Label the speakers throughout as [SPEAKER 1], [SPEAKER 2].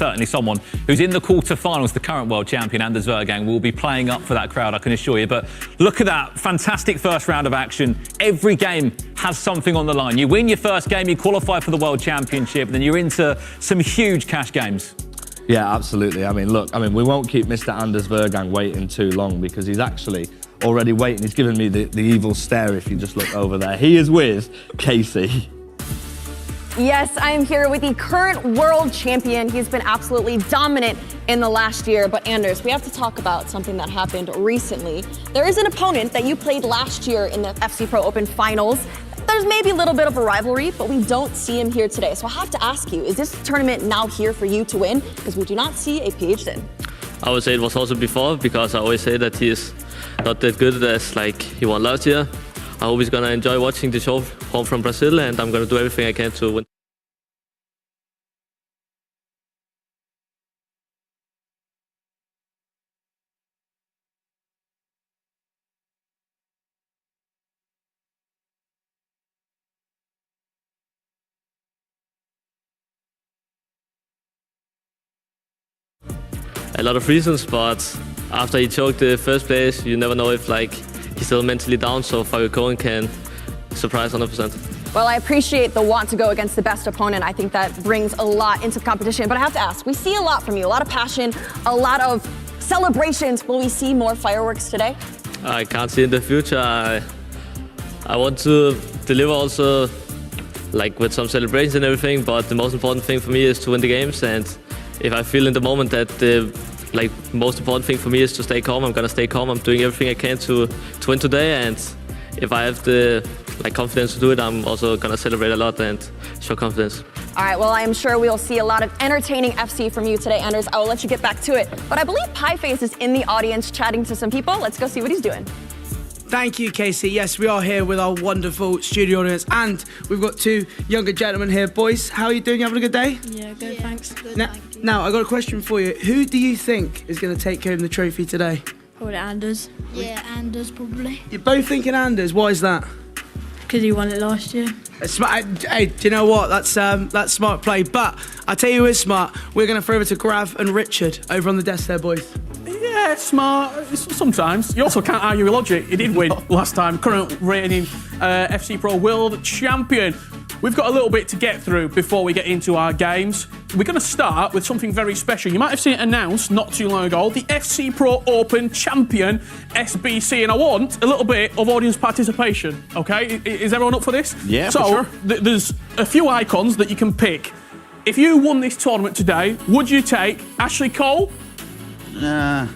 [SPEAKER 1] certainly someone who's in the quarter-finals, the current world champion, Anders Vergang, will be playing up for that crowd, I can assure you. But look at that fantastic first round of action. Every game has something on the line. You win your first game, you qualify for the World Championship, and then you're into some huge cash games.
[SPEAKER 2] Yeah, absolutely. I mean, look, we won't keep Mr. Anders Vergang waiting too long because he's actually already waiting. He's giving me the evil stare if you just look over there. He is with Casey.
[SPEAKER 3] Yes, I am here with the current world champion. He's been absolutely dominant in the last year. But Anders, we have to talk about something that happened recently. There is an opponent that you played last year in the FC Pro Open finals. There's maybe a little bit of a rivalry, but we don't see him here today. So I have to ask you, is this tournament now here for you to win? Because we do not see a PhD.
[SPEAKER 4] I would say it was also before, because I always say that he is not that good as like he won last year. I hope he's going to enjoy watching the show home from Brazil, and I'm going to do everything I can to win. A lot of reasons, but after he choked the first place, you never know if like he's still mentally down, so Fabio Cohen can surprise 100%.
[SPEAKER 3] Well, I appreciate the want to go against the best opponent. I think that brings a lot into the competition. But I have to ask, we see a lot from you, a lot of passion, a lot of celebrations. Will we see more fireworks today?
[SPEAKER 4] I can't see in the future. I want to deliver also like with some celebrations and everything, but the most important thing for me is to win the games. And if I feel in the moment that the most important thing for me is to stay calm, I'm gonna stay calm. I'm doing everything I can to win today, and if I have the confidence to do it, I'm also gonna celebrate a lot and show confidence.
[SPEAKER 3] All right, well, I am sure we'll see a lot of entertaining FC from you today, Anders. I will let you get back to it. But I believe Pieface is in the audience chatting to some people. Let's go see what he's doing.
[SPEAKER 5] Thank you, Casey. Yes, we are here with our wonderful studio audience, and we've got two younger gentlemen here. Boys, how are you doing? You having a good day?
[SPEAKER 6] Yeah, good, thanks. Good,
[SPEAKER 5] now, I got a question for you. Who do you think is going to take home the trophy today?
[SPEAKER 6] Probably Anders. Yeah, Anders probably.
[SPEAKER 5] You're both thinking Anders. Why is that?
[SPEAKER 6] Because he won it last year.
[SPEAKER 5] Hey, do you know what? That's smart play. But I tell you who is smart. We're going to throw over to Grav and Richard over on the desk there, boys.
[SPEAKER 7] Yeah, smart. Sometimes. You also can't argue with logic. He did win last time. Current reigning FC Pro World Champion. We've got a little bit to get through before we get into our games. We're going to start with something very special. You might have seen it announced not too long ago, the FC Pro Open Champion SBC, and I want a little bit of audience participation, okay? Is everyone up for this?
[SPEAKER 8] Yeah,
[SPEAKER 7] so,
[SPEAKER 8] for sure.
[SPEAKER 7] There's a few icons that you can pick. If you won this tournament today, would you take Ashley Cole?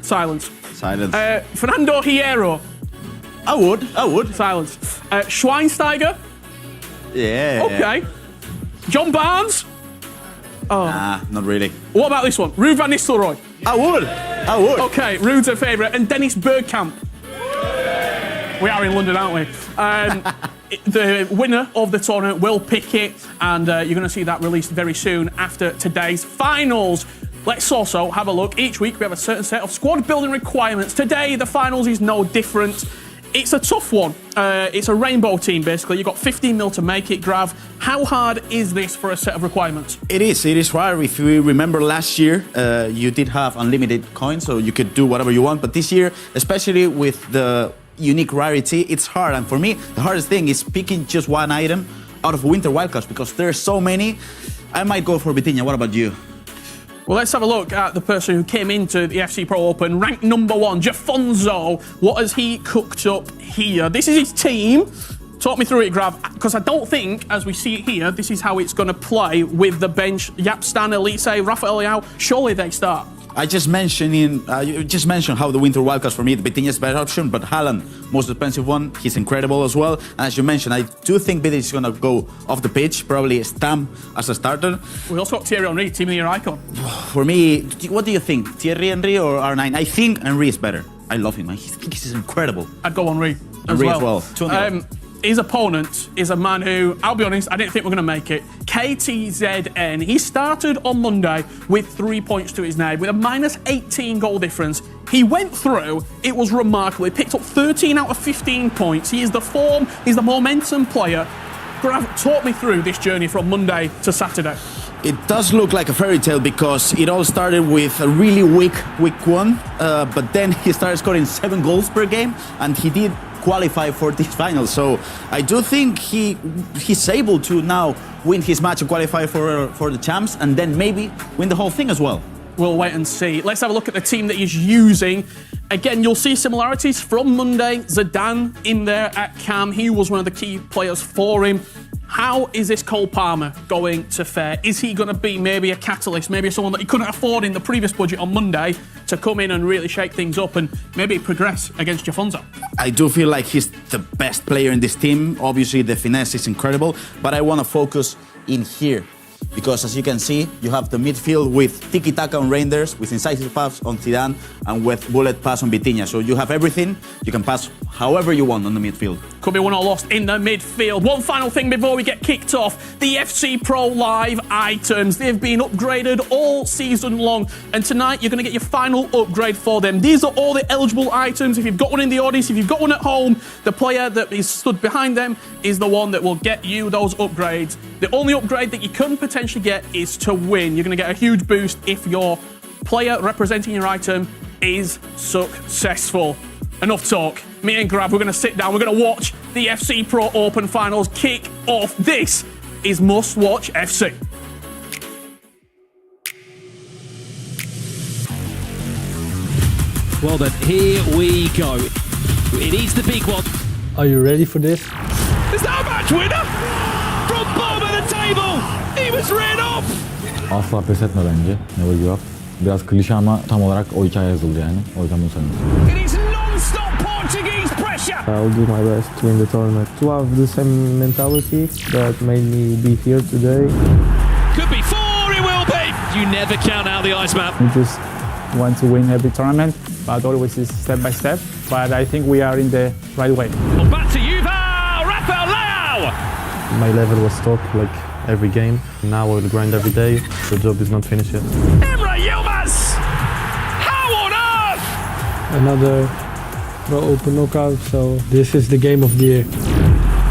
[SPEAKER 7] Silence.
[SPEAKER 8] Silence.
[SPEAKER 7] Fernando Hierro?
[SPEAKER 8] I would.
[SPEAKER 7] Silence. Schweinsteiger?
[SPEAKER 8] Yeah.
[SPEAKER 7] Okay. John Barnes? Oh.
[SPEAKER 8] Nah, not really.
[SPEAKER 7] What about this one? Ruud van Nistelrooy?
[SPEAKER 8] I would.
[SPEAKER 7] Okay, Ruud's a favourite. And Dennis Bergkamp? We are in London, aren't we? The winner of the tournament will pick it, and you're going to see that released very soon after today's finals. Let's also have a look. Each week we have a certain set of squad building requirements. Today, the finals is no different. It's a tough one. It's a rainbow team, basically. You've got 15 mil to make it, Grav. How hard is this for a set of requirements?
[SPEAKER 8] It is hard. If you remember last year, you did have unlimited coins, so you could do whatever you want. But this year, especially with the unique rarity, it's hard. And for me, the hardest thing is picking just one item out of Winter Wildcards, because there's so many. I might go for Vitinha. What about you?
[SPEAKER 7] Well, let's have a look at the person who came into the FC Pro Open, ranked number 1, Jafonzo. What has he cooked up here? This is his team. Talk me through it, Grav, because I don't think, as we see it here, this is how it's going to play with the bench. Jaap Stan, Elise, Rafael Leao, surely they start.
[SPEAKER 8] I just mentioned you just mentioned how the Winter Wildcards for me, the Vitinha is a better option, but Haaland, most expensive one, he's incredible as well. And as you mentioned, I do think Vitinha is going to go off the pitch, probably Stam as a starter.
[SPEAKER 7] We also got Thierry Henry, team of the year icon.
[SPEAKER 8] For me, what do you think, Thierry Henry or R9? I think Henry is better. I love him. He's incredible.
[SPEAKER 7] I'd go Henry as well. His opponent is a man who, I'll be honest, I didn't think we're going to make it. KTZN. He started on Monday with 3 points to his name, with a minus 18 goal difference. He went through, it was remarkable. He picked up 13 out of 15 points. He is the form, he's the momentum player. Grav, talk me through this journey from Monday to Saturday.
[SPEAKER 8] It does look like a fairy tale because it all started with a really weak week one, but then he started scoring 7 goals per game, and he did qualify for this final. So I do think he's able to now win his match and qualify for the champs, and then maybe win the whole thing as well.
[SPEAKER 7] We'll wait and see. Let's have a look at the team that he's using. Again, you'll see similarities from Monday. Zidane in there at cam. He was one of the key players for him. How is this Cole Palmer going to fare? Is he going to be maybe a catalyst, maybe someone that he couldn't afford in the previous budget on Monday to come in and really shake things up and maybe progress against Jafonso?
[SPEAKER 8] I do feel like he's the best player in this team. Obviously, the finesse is incredible, but I want to focus in here. Because as you can see, you have the midfield with tiki-taka on Reinders, with incisive pass on Zidane, and with bullet pass on Vitinha. So you have everything. You can pass however you want on the midfield.
[SPEAKER 7] Could be won or lost in the midfield. One final thing before we get kicked off. The FC Pro Live items. They've been upgraded all season long. And tonight, you're going to get your final upgrade for them. These are all the eligible items. If you've got one in the audience, if you've got one at home, the player that is stood behind them is the one that will get you those upgrades. The only upgrade that you can potentially get is to win. You're going to get a huge boost if your player representing your item is successful. Enough talk. Me and Grab, we're going to sit down. We're going to watch the FC Pro Open Finals kick off. This is Must Watch FC.
[SPEAKER 9] Well then, here we go. It is the big one.
[SPEAKER 10] Are you ready for this?
[SPEAKER 9] Is that a match winner? From bottom of the table, he was ran off.
[SPEAKER 11] Asla pes etme bence. Never give up. Biraz klişe ama tam olarak o hikaye yazıldı yani. O yüzden bunu söylüyorum.
[SPEAKER 9] It is non-stop Portuguese pressure.
[SPEAKER 10] I'll do my best to win the tournament. To have the same mentality that made me be here today.
[SPEAKER 9] Could be 4, it will be. You never count out the Iceman.
[SPEAKER 12] We just want to win every tournament, but always is step by step. But I think we are in the right way.
[SPEAKER 9] Well, back to you, Rafael Leao.
[SPEAKER 10] My level was top like every game. Now I will grind every day. The job is not finished yet.
[SPEAKER 9] Emre Yilmaz! How on earth?
[SPEAKER 10] Another Pro Open knockout, so this is the game of the year.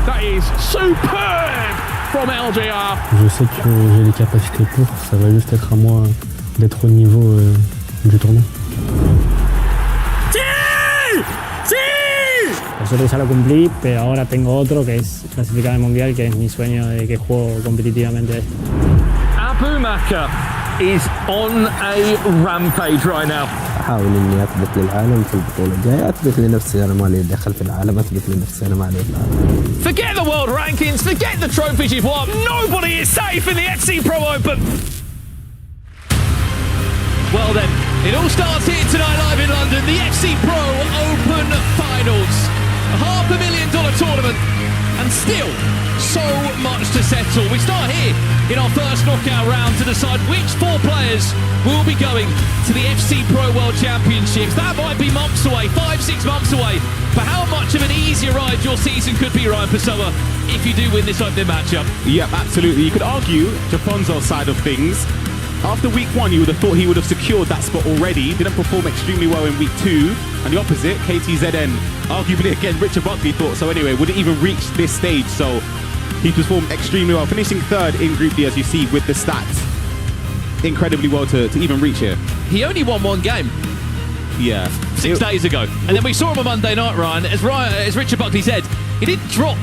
[SPEAKER 7] That is superb from LJR.
[SPEAKER 10] Je sais que j'ai les capacités pour, ça va juste être à moi d'être au niveau du tournoi.
[SPEAKER 12] Nosotros ya lo cumplí, pero ahora tengo otro que es clasificar al mundial, que es mi sueño de que juego competitivamente.
[SPEAKER 9] Abu Maka is on a rampage right now.
[SPEAKER 10] أحاول إني أثبت للعالم في البطولة الجاية، أثبت لنفسي أنا ما لي دخل في العالم، أثبت لنفسي أنا ما لي في العالم.
[SPEAKER 9] Forget the world rankings, forget the trophies you've won. Nobody is safe in the FC Pro Open. Well then, it all starts here tonight live in London, the FC Pro Open Finals. A $500,000 tournament, and still so much to settle. We start here in our first knockout round to decide which 4 players will be going to the FC Pro World Championships. That might be months away, 5-6 months away. But how much of an easier ride your season could be, Ryan Pessoa, if you do win this opening matchup?
[SPEAKER 13] Yep, absolutely. You could argue Jafonso's side of things. After week 1, you would have thought he would have secured that spot already. Didn't perform extremely well in week 2. And the opposite, KTZN, arguably again, Richard Buckley thought so anyway, wouldn't even reach this stage. So he performed extremely well, finishing 3rd in Group D, as you see with the stats. Incredibly well to even reach here.
[SPEAKER 9] He only won 1 game.
[SPEAKER 13] Yeah.
[SPEAKER 9] 6 days ago. And then we saw him on Monday night, Ryan. As Richard Buckley said, he didn't drop.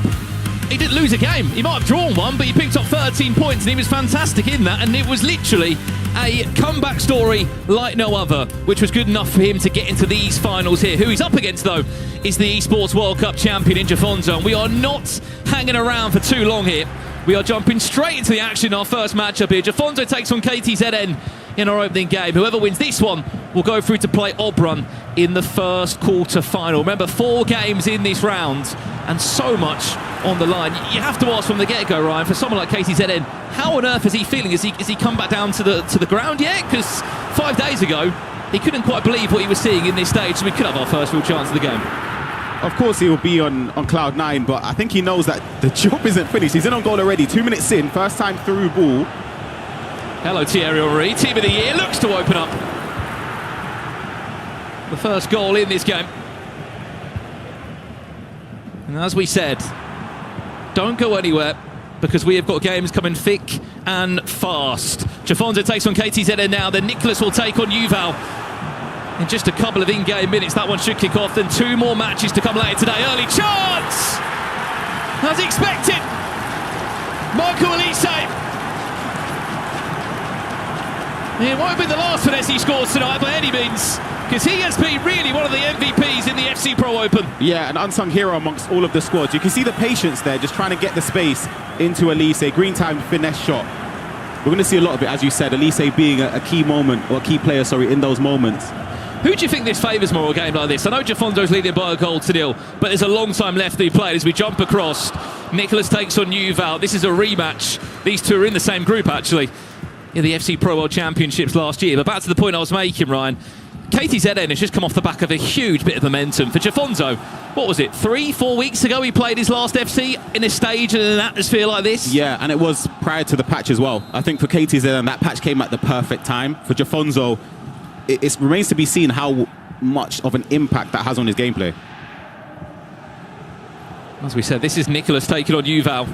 [SPEAKER 9] He didn't lose a game. He might have drawn 1, but he picked up 13 points, and he was fantastic in that. And it was literally a comeback story like no other, which was good enough for him to get into these finals here. Who he's up against, though, is the Esports World Cup champion in Jafonso. And we are not hanging around for too long here. We are jumping straight into the action in our first matchup here. Jafonso takes on KTZN in our opening game. Whoever wins this one will go through to play Obrun in the first quarter-final. Remember, 4 games in this round and so much on the line. You have to ask from the get-go, Ryan, for someone like KTZN, how on earth is he feeling? Has he come back down to the ground yet? Because 5 days ago, he couldn't quite believe what he was seeing in this stage, so we could have our first real chance of the game.
[SPEAKER 13] Of course he will be on cloud 9, but I think he knows that the job isn't finished. He's in on goal already, 2 minutes in, first time through ball.
[SPEAKER 9] Hello, Thierry Henry, team of the year, looks to open up the first goal in this game. And as we said, don't go anywhere, because we have got games coming thick and fast. Jafonzo takes on KTZN now, then Nicholas will take on Yuval. In just a couple of in-game minutes, that one should kick off. Then 2 more matches to come later today. Early chance! As expected, Michael Elise. It won't be the last finesse he scores tonight by any means, because he has been really one of the MVPs in the FC Pro Open.
[SPEAKER 13] Yeah, an unsung hero amongst all of the squads. You can see the patience there, just trying to get the space into Elise. Green time finesse shot. We're going to see a lot of it, as you said, Elise being a key moment, or a key player, sorry, in those moments.
[SPEAKER 9] Who do you think this favours more, a game like this? I know Jafonzo's leading by a goal to nil, but there's a long time left to be played as we jump across. Nicholas takes on Yuval. This is a rematch. These two are in the same group, actually, in the FC Pro World Championships last year. But back to the point I was making, Ryan. KTZN has just come off the back of a huge bit of momentum. For Jafonzo, what was it, 3-4 weeks ago he played his last FC in a stage and in an atmosphere like this?
[SPEAKER 13] Yeah, and it was prior to the patch as well. I think for KTZN, that patch came at the perfect time. For Jafonzo, it remains to be seen how much of an impact that has on his gameplay.
[SPEAKER 9] As we said, this is Nicholas taking on Yuval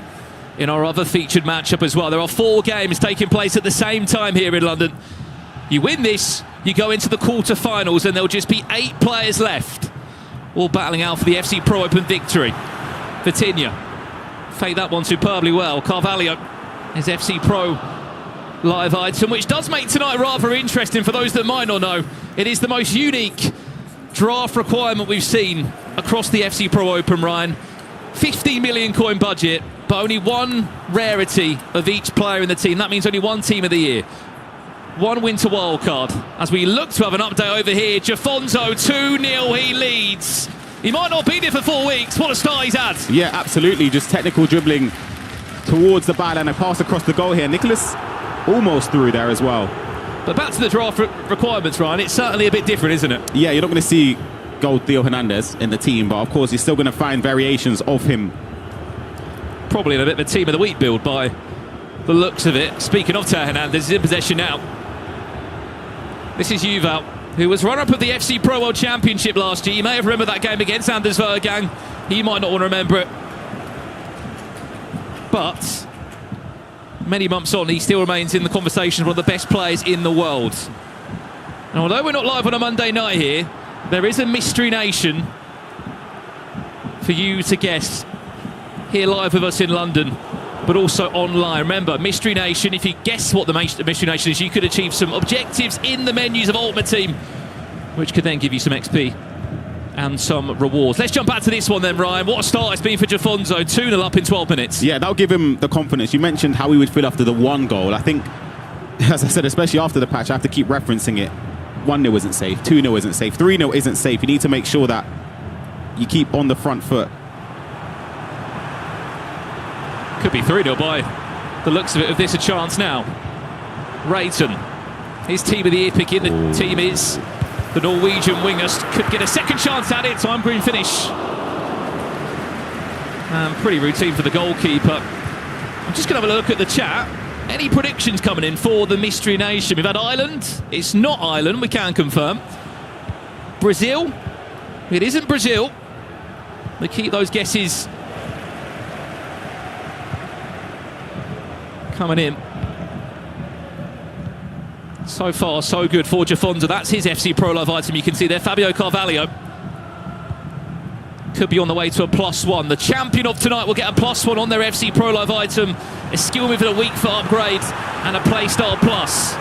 [SPEAKER 9] in our other featured matchup as well. There are 4 games taking place at the same time here in London. You win this, you go into the quarter-finals, and there'll just be 8 players left, all battling out for the FC Pro Open victory. Vitinha faked that one superbly well. Carvalho, his FC Pro live item, which does make tonight rather interesting for those that might not know. It is the most unique draft requirement we've seen across the FC Pro Open, Ryan. 50 million coin budget, but only 1 rarity of each player in the team. That means only 1 team of the year. 1 winter wildcard. As we look to have an update over here, Jafonzo 2-0, he leads. He might not be there for 4 weeks. What a start he's had.
[SPEAKER 13] Yeah, absolutely. Just technical dribbling towards the byline, a pass across the goal here. Nicholas almost through there as well.
[SPEAKER 9] But back to the draft requirements, Ryan. It's certainly a bit different, isn't it?
[SPEAKER 13] Yeah, you're not going to see Gold Theo Hernandez in the team, but of course you're still going to find variations of him.
[SPEAKER 9] Probably in a bit of a team of the week build by the looks of it. Speaking of Theo Hernandez, he's in possession now. This is Yuval, who was runner-up of the FC Pro World Championship last year. You may have remembered that game against Anders Vergang. He might not want to remember it. But many months on, he still remains in the conversation as one of the best players in the world. And although we're not live on a Monday night here, there is a Mystery Nation for you to guess here live with us in London, but also online. Remember, Mystery Nation, if you guess what the Mystery Nation is, you could achieve some objectives in the menus of Ultimate Team, which could then give you some XP and some rewards. Let's jump back to this one then, Ryan. What a start it's been for Jafonzo. 2-0 up in 12 minutes.
[SPEAKER 13] Yeah, that'll give him the confidence. You mentioned how he would feel after the 1 goal. I think, as I said, especially after the patch, I have to keep referencing it. 1-0 isn't safe, 2-0 isn't safe, 3-0 isn't safe. You need to make sure that you keep on the front foot.
[SPEAKER 9] Could be 3-0 by the looks of it. If there's a chance now. Rayton, his team of the year pick in the team is the Norwegian wingers. Could get a second chance at it. Time green finish. Pretty routine for the goalkeeper. I'm just going to have a look at the chat. Any predictions coming in for the Mystery Nation? We've had Ireland. It's not Ireland, we can confirm. Brazil. It isn't Brazil. We keep those guesses coming in. So far, so good for Jafonzo. That's his FC Pro Live item. You can see there, Fabio Carvalho. Could be on the way to a +1. The champion of tonight will get a +1 on their FC Pro Live item. A skill move and a weak foot upgrade, and a playstyle plus.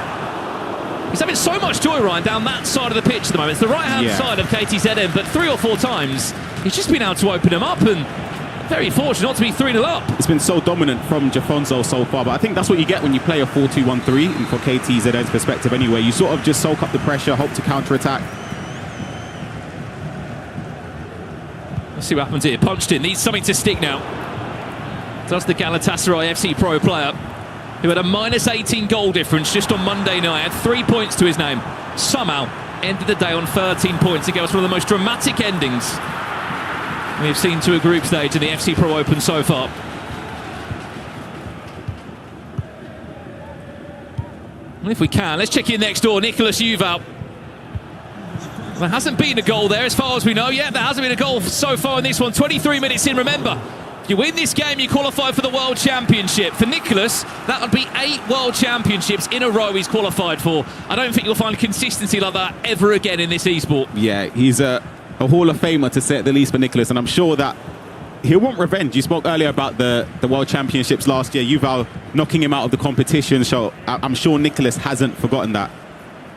[SPEAKER 9] He's having so much joy, Ryan, down that side of the pitch at the moment. It's the right-hand side of KTZN, but 3 or 4 times he's just been able to open him up, and very fortunate not to be 3-0 up.
[SPEAKER 13] It's been so dominant from Jafonzo so far, but I think that's what you get when you play a 4-2-1-3, and for KTZN's perspective anyway. You sort of just soak up the pressure, hope to counter-attack.
[SPEAKER 9] Let's see what happens here. Punched in, needs something to stick now. Does the Galatasaray FC Pro player, who had a -18 goal difference just on Monday night, had 3 points to his name, somehow ended the day on 13 points. Again, it's one of the most dramatic endings we've seen to a group stage in the FC Pro Open so far. And if we can, let's check in next door. Nicholas Yuval. There hasn't been a goal there as far as we know yet. There hasn't been a goal so far in this one. 23 minutes in, remember. You win this game, you qualify for the World Championship. For Nicholas, that would be 8 World Championships in a row he's qualified for. I don't think you'll find consistency like that ever again in this esport.
[SPEAKER 13] Yeah, he's a Hall of Famer to say at the least for Nicholas, and I'm sure that he'll want revenge. You spoke earlier about the World Championships last year, Yuval knocking him out of the competition, so I'm sure Nicholas hasn't forgotten that.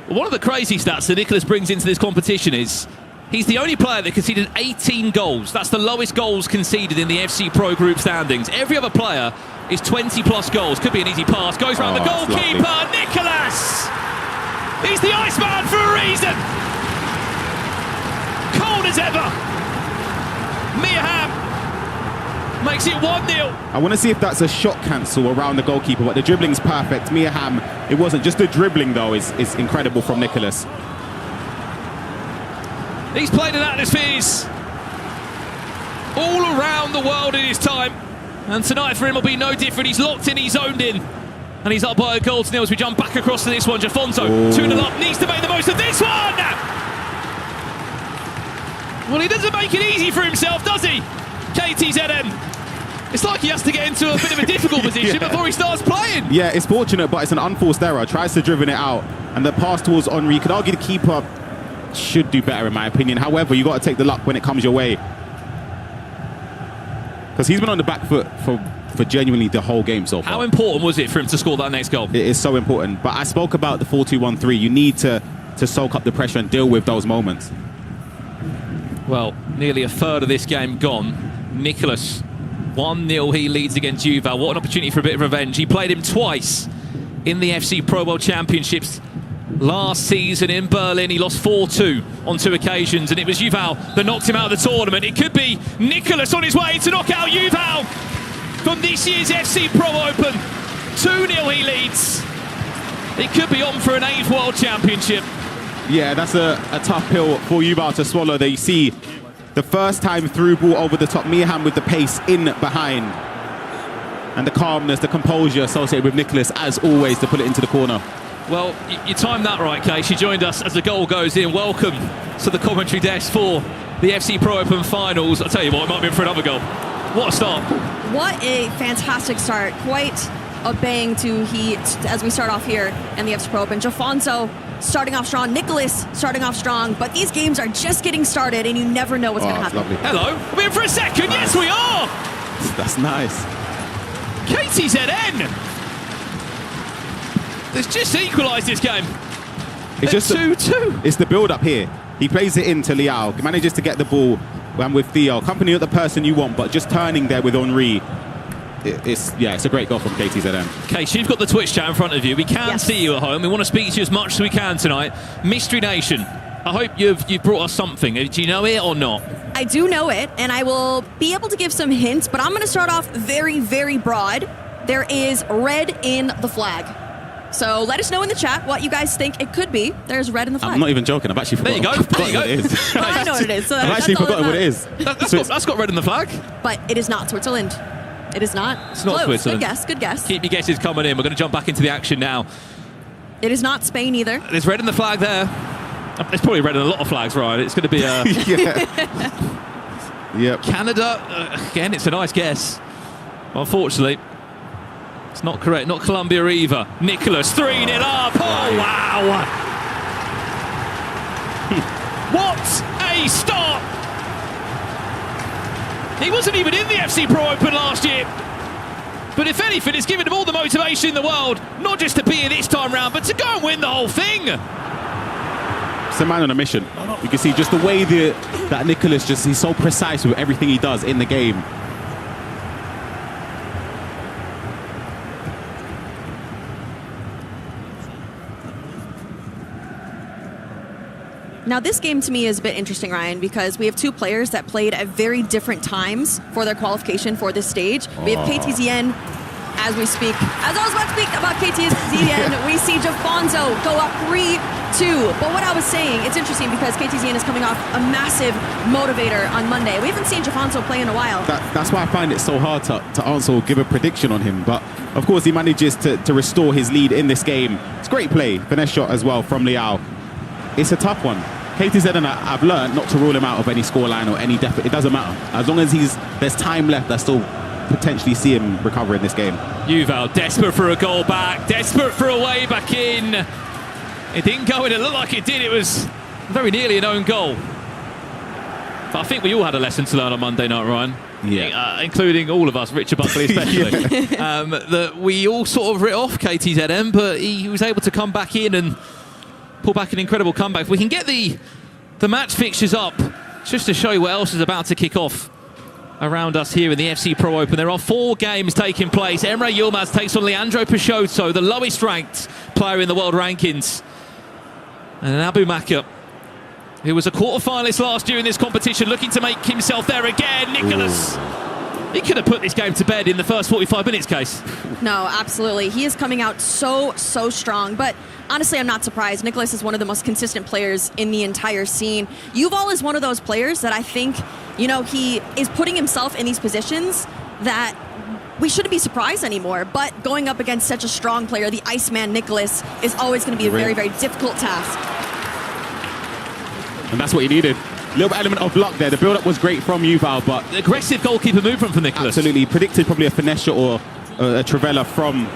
[SPEAKER 9] One of the crazy stats that Nicholas brings into this competition is he's the only player that conceded 18 goals. That's the lowest goals conceded in the FC Pro Group standings. Every other player is 20-plus goals. Could be an easy pass. Goes around the goalkeeper. Nicholas! He's the Iceman for a reason. Cold as ever. Miyaham makes it 1-0.
[SPEAKER 13] I want to see if that's a shot cancel around the goalkeeper, but the dribbling's perfect. Miyaham, it wasn't. Just the dribbling, though, is incredible from Nicholas.
[SPEAKER 9] He's played in atmospheres all around the world in his time. And tonight for him will be no different. He's locked in, he's zoned in. And he's up by a goal to nil as we jump back across to this one. Jafonso, 2-0 up, needs to make the most of this one! Well, he doesn't make it easy for himself, does he? KTZN. It's like he has to get into a bit of a difficult position before he starts playing.
[SPEAKER 13] Yeah, it's fortunate, but it's an unforced error. Tries to driven it out. And the pass towards Henry, you could argue the keeper should do better, in my opinion. However, you got to take the luck when it comes your way. Because he's been on the back foot for genuinely the whole game so far.
[SPEAKER 9] How important was it for him to score that next goal?
[SPEAKER 13] It is so important. But I spoke about the 4-2-1-3. You need to soak up the pressure and deal with those moments.
[SPEAKER 9] Well, nearly a third of this game gone. Nicholas, 1-0 he leads against Yuval. What an opportunity for a bit of revenge. He played him twice in the FC Pro World Championships last season in Berlin. He lost 4-2 on 2 occasions, and it was Yuval that knocked him out of the tournament. It could be Nicholas on his way to knock out Yuval from this year's FC Pro Open. 2-0 he leads. It could be on for an 8th World Championship.
[SPEAKER 13] Yeah, that's a tough pill for Yuval to swallow. There you see the first time through ball over the top. Miyaham with the pace in behind. And the calmness, the composure associated with Nicholas, as always, to put it into the corner.
[SPEAKER 9] Well, you timed that right, Kay. She joined us as the goal goes in. Welcome to the commentary desk for the FC Pro Open Finals. I'll tell you what, it might be in for another goal. What a start.
[SPEAKER 3] What a fantastic start. Quite a bang to heat as we start off here in the FC Pro Open. Jafonso starting off strong, Nicholas starting off strong, but these games are just getting started and you never know what's going to happen.
[SPEAKER 13] Lovely.
[SPEAKER 9] Hello, we're in for a second. Nice. Yes, we are.
[SPEAKER 13] That's nice.
[SPEAKER 9] KTZN. Let's just equalise this game.
[SPEAKER 13] It's just
[SPEAKER 9] 2-2.
[SPEAKER 13] It's the build-up here. He plays it into Liao, manages to get the ball with Theo. Company of the person you want, but just turning there with Henry. It's a great goal from KTZN.
[SPEAKER 9] Kate, you've got the Twitch chat in front of you. We can see you at home. We want to speak to you as much as we can tonight. Mystery Nation, I hope you've brought us something. Do you know it or not?
[SPEAKER 3] I do know it, and I will be able to give some hints, but I'm going to start off very, very broad. There is red in the flag. So let us know in the chat what you guys think it could be. There's red in the flag.
[SPEAKER 13] I'm not even joking. I've actually forgotten.
[SPEAKER 9] There you go. There you go.
[SPEAKER 13] What it is.
[SPEAKER 3] Well, I know what it is. So
[SPEAKER 13] I've actually forgotten what it is.
[SPEAKER 9] That's got red in the flag.
[SPEAKER 3] But it is not Switzerland. It is not.
[SPEAKER 9] It's not
[SPEAKER 3] Close.
[SPEAKER 9] Switzerland.
[SPEAKER 3] Good guess. Good guess.
[SPEAKER 9] Keep your guesses coming in. We're going to jump back into the action now.
[SPEAKER 3] It is not Spain either.
[SPEAKER 9] There's red in the flag there. There's probably red in a lot of flags, Ryan. It's going to be
[SPEAKER 13] Yep.
[SPEAKER 9] Canada. Again, it's a nice guess. Unfortunately, it's not correct. Not Colombia either. Nicholas, 3-0 up. Oh, wow. What a start. He wasn't even in the FC Pro Open last year. But if anything, it's given him all the motivation in the world, not just to be here this time round, but to go and win the whole thing.
[SPEAKER 13] It's a man on a mission. You can see just the way that Nicholas he's so precise with everything he does in the game.
[SPEAKER 3] Now, this game to me is a bit interesting, Ryan, because we have 2 players that played at very different times for their qualification for this stage. We have KTZN as we speak. As I was about to speak about KTZN, we see Jafonso go up 3-2. But what I was saying, it's interesting because KTZN is coming off a massive motivator on Monday. We haven't seen Jafonso play in a while.
[SPEAKER 13] That's why I find it so hard to answer or give a prediction on him. But, of course, he manages to restore his lead in this game. It's a great play. Finesse shot as well from Liao. It's a tough one. KTZN, I've learned not to rule him out of any scoreline or any deficit. It doesn't matter. As long as there's time left, there's still potentially see him recover in this game.
[SPEAKER 9] Yuval desperate for a goal back, desperate for a way back in. It didn't go in, it looked like it did. It was very nearly an own goal. But I think we all had a lesson to learn on Monday night, Ryan.
[SPEAKER 13] Yeah.
[SPEAKER 9] Including all of us, Richard Buckley especially. That we all sort of writ off KTZM, but he was able to come back in and pull back an incredible comeback. If we can get the match fixtures up, just to show you what else is about to kick off around us here in the FC Pro Open. There are 4 games taking place. Emre Yilmaz takes on Leandro Peixoto, the lowest ranked player in the world rankings. And Abu Maka, who was a quarter-finalist last year in this competition, looking to make himself there again. Nicholas, he could have put this game to bed in the first 45 minutes, Case.
[SPEAKER 3] No, absolutely. He is coming out so strong. But honestly, I'm not surprised. Nicholas is one of the most consistent players in the entire scene. Yuval is one of those players that I think, you know, he is putting himself in these positions that we shouldn't be surprised anymore. But going up against such a strong player, the Iceman Nicholas, is always going to be a very, very difficult task.
[SPEAKER 13] And that's what he needed. A little element of luck there. The build-up was great from Yuval, but...
[SPEAKER 9] Aggressive goalkeeper movement from Nicholas.
[SPEAKER 13] Absolutely. Predicted probably a finesse shot or a Trivela from...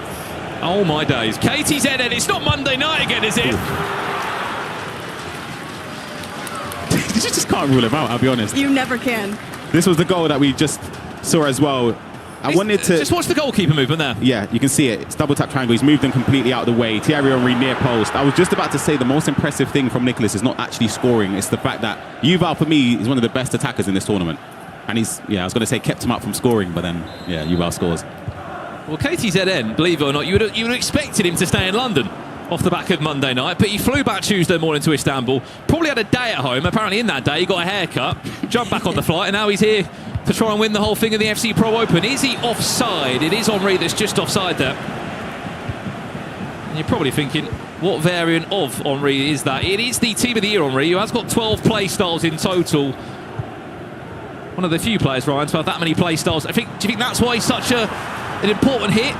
[SPEAKER 9] Oh my days. KTZN, it's not Monday night again, is it?
[SPEAKER 13] You just can't rule him out, I'll be honest.
[SPEAKER 3] You never can.
[SPEAKER 13] This was the goal that we just saw as well. I wanted to...
[SPEAKER 9] Just watch the goalkeeper movement there.
[SPEAKER 13] Yeah, you can see it. It's double tap triangle. He's moved them completely out of the way. Thierry Henry near post. I was just about to say the most impressive thing from Nicholas is not actually scoring. It's the fact that Yuval, for me, is one of the best attackers in this tournament. And he's, I was going to say kept him up from scoring, but then, Yuval scores.
[SPEAKER 9] Well, KTZN, believe it or not, you would have expected him to stay in London off the back of Monday night, but he flew back Tuesday morning to Istanbul, probably had a day at home. Apparently in that day he got a haircut, jumped back on the flight, and now he's here to try and win the whole thing in the FC Pro Open. Is he offside? It is Henry that's just offside there. And you're probably thinking, what variant of Henry is that? It is the Team of the Year Henry, who has got 12 play styles in total. One of the few players, Ryan, to have that many play styles. Do you think that's why he's such an important hit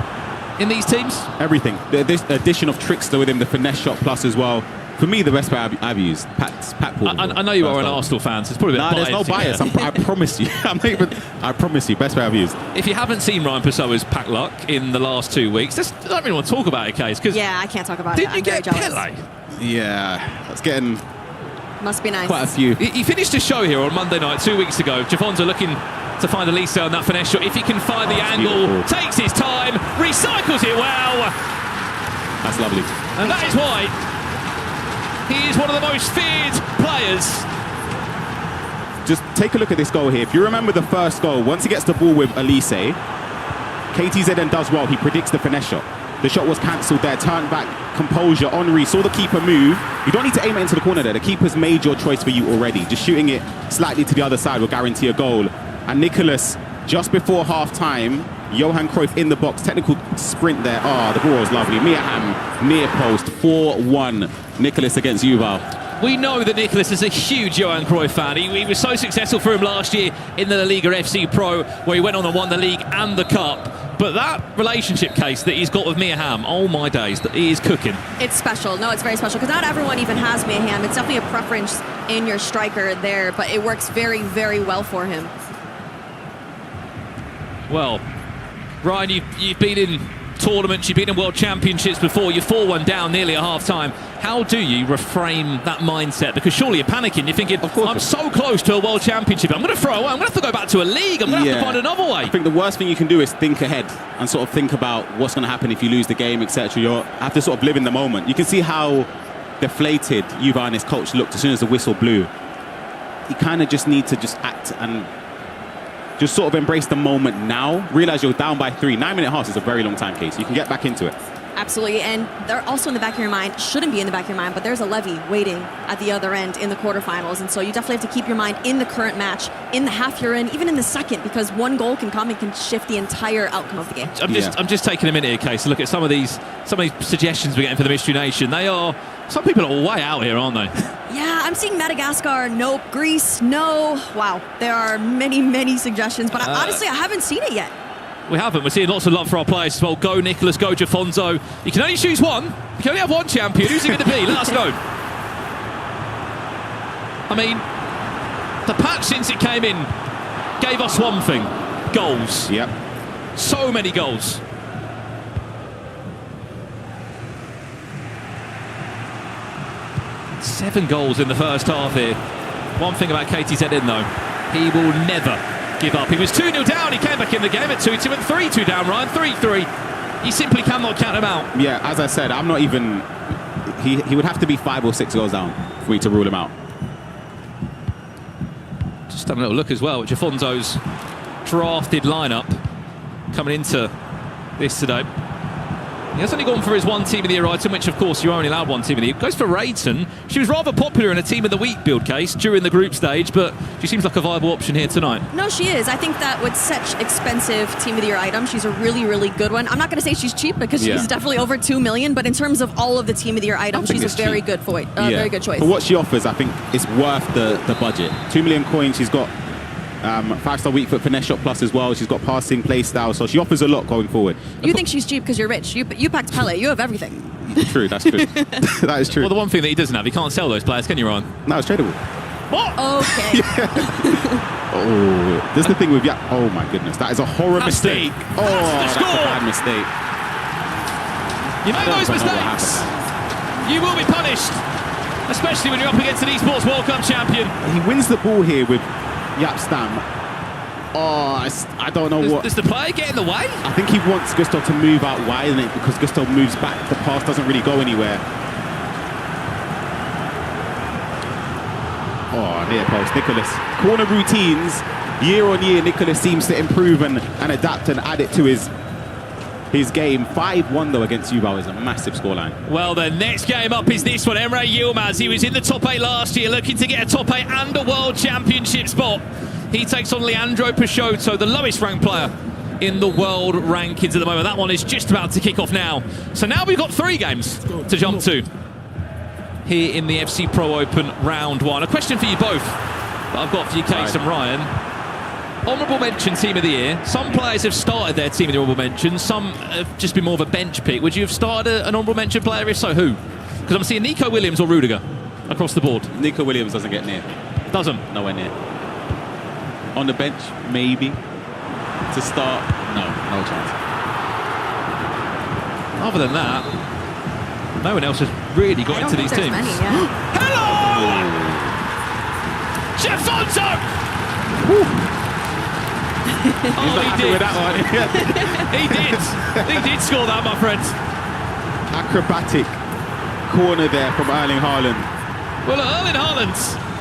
[SPEAKER 9] in these teams?
[SPEAKER 13] Everything. This addition of Trickster with him, the finesse shot plus as well. For me, the best player I've used, Pat Paul.
[SPEAKER 9] I know you are an Arsenal fan, so it's probably a bit
[SPEAKER 13] biased. There's no bias. I promise you. I promise you, best player I've used.
[SPEAKER 9] If you haven't seen Ryan Pessoa's pack luck in the last 2 weeks, I don't really want to talk about it, Case.
[SPEAKER 3] Yeah, I can't talk about it.
[SPEAKER 9] Didn't you get Pele?
[SPEAKER 13] Yeah, that's getting...
[SPEAKER 3] Must be nice.
[SPEAKER 13] Quite a few.
[SPEAKER 9] He finished a show here on Monday night 2 weeks ago. Jafonza looking to find Elise on that finesse shot. If he can find the angle, beautiful. Takes his time, recycles it well.
[SPEAKER 13] That's lovely.
[SPEAKER 9] And that is why he is one of the most feared players.
[SPEAKER 13] Just take a look at this goal here. If you remember the first goal, once he gets the ball with Elise, KTZN does well. He predicts the finesse shot. The shot was cancelled there, turned back, composure. Henry saw the keeper move. You don't need to aim it into the corner there. The keeper's made your choice for you already. Just shooting it slightly to the other side will guarantee a goal. And Nicholas, just before half-time, Johan Cruyff in the box, technical sprint there. The ball was lovely. Mia Hamm, near post, 4-1. Nicholas against Yuval.
[SPEAKER 9] We know that Nicholas is a huge Johan Cruyff fan. He was so successful for him last year in the La Liga FC Pro, where he went on and won the league and the cup. But that relationship, Case, that he's got with Mia Hamm, oh my days, that he is cooking.
[SPEAKER 3] It's special. No, it's very special, because not everyone even has Mia Hamm. It's definitely a preference in your striker there, but it works very, very well for him.
[SPEAKER 9] Well, Ryan, you've been in tournaments, you've been in World Championships before, you're 4-1 down nearly at half-time. How do you reframe that mindset? Because surely you're panicking, you're thinking, I'm so close to a World Championship, I'm going to throw away, I'm going to have to go back to a league, I'm going to have to find another way.
[SPEAKER 13] I think the worst thing you can do is think ahead and sort of think about what's going to happen if you lose the game, etc. You have to sort of live in the moment. You can see how deflated Yuval and his coach looked as soon as the whistle blew. You kind of just need to just act and just sort of embrace the moment now. Realize you're down by 3. 9-minute half is a very long time, Case. You can get back into it.
[SPEAKER 3] Absolutely, and they're also in the back of your mind, shouldn't be in the back of your mind, but there's a Levy waiting at the other end in the quarterfinals, and so you definitely have to keep your mind in the current match, in the half you're in, even in the second, because one goal can come and can shift the entire outcome of the game.
[SPEAKER 9] I'm just taking a minute here, Case, to look at some of these suggestions we're getting for the Mystery Nation. Some people are way out here, aren't they?
[SPEAKER 3] Yeah, I'm seeing Madagascar, nope. Greece, no. Wow, there are many, many suggestions, but honestly, I haven't seen it yet.
[SPEAKER 9] We haven't. We're seeing lots of love for our players as well. Go Nicholas, go Jafonzo. You can only choose one. You can only have one champion. Who's it going to be? Let us know. I mean, the patch since it came in gave us one thing. Goals.
[SPEAKER 13] Yep.
[SPEAKER 9] So many goals. Seven goals in the first half here. One thing about KTZN though, he will never give up. He was 2-0 down, he came back in the game at 2-2 and 3-2 down, Ryan, 3-3. He simply cannot count him out.
[SPEAKER 13] Yeah, as I said, I'm not even... He would have to be 5 or 6 goals down for me to rule him out.
[SPEAKER 9] Just have a little look as well at Jafonzo's drafted lineup coming into this today. He has only gone for his one team of the year item, which of course you're only allowed one team of the year. Goes for Rayton. She was rather popular in a team of the week build case during the group stage, but she seems like a viable option here tonight.
[SPEAKER 3] No, she is. I think that with such expensive team of the year items, she's a really, really good one. I'm not going to say she's cheap because she's definitely over 2 million, but in terms of all of the team of the year items, she's a very good very good choice.
[SPEAKER 13] For what she offers, I think it's worth the budget. 2 million coins. She's got 5-star weak foot finesse shot plus as well. She's got passing play style, so she offers a lot going forward.
[SPEAKER 3] You think she's cheap because you're rich. You packed Pele. You have everything.
[SPEAKER 13] True, that's true. That is true.
[SPEAKER 9] Well, the one thing that he doesn't have, he can't sell those players, can you, Ryan?
[SPEAKER 13] No, it's tradable.
[SPEAKER 9] What?
[SPEAKER 3] Okay.
[SPEAKER 13] Oh, there's the thing with oh my goodness, that is a horror mistake. Oh, that's a bad mistake.
[SPEAKER 9] You make those mistakes, you will be punished, especially when you're up against an esports World Cup champion.
[SPEAKER 13] He wins the ball here with Yap Stam. Oh, I don't know what.
[SPEAKER 9] Does the player get in the way?
[SPEAKER 13] I think he wants Gusto to move out wide, and because Gusto moves back, the pass doesn't really go anywhere. Oh, near post, Nicholas. Corner routines, year on year, Nicholas seems to improve and adapt and add it to his game. 5-1 though against Yuval is a massive scoreline.
[SPEAKER 9] Well, the next game up is this one. Emre Yilmaz, he was in the top 8 last year, looking to get a top 8 and a World Championship spot. He takes on Leandro Peixoto, the lowest ranked player in the world rankings at the moment. That one is just about to kick off now. So now we've got 3 games to jump to here in the FC Pro Open round 1. A question for you both that I've got for you, Case and Ryan. Honourable mention team of the year. Some players have started their team of the honourable mention. Some have just been more of a bench pick. Would you have started an honourable mention player? If so, who? Because I'm seeing Nico Williams or Rudiger across the board.
[SPEAKER 13] Nico Williams doesn't get near.
[SPEAKER 9] Doesn't?
[SPEAKER 13] Nowhere near. On the bench, maybe. To start, no chance.
[SPEAKER 9] Other than that, no one else has really got into these teams. Hello! Jafonzo! Oh, he did.
[SPEAKER 13] That one.
[SPEAKER 9] He did score that, my friend.
[SPEAKER 13] Acrobatic corner there from Erling Haaland.
[SPEAKER 9] Well, Erling Haaland,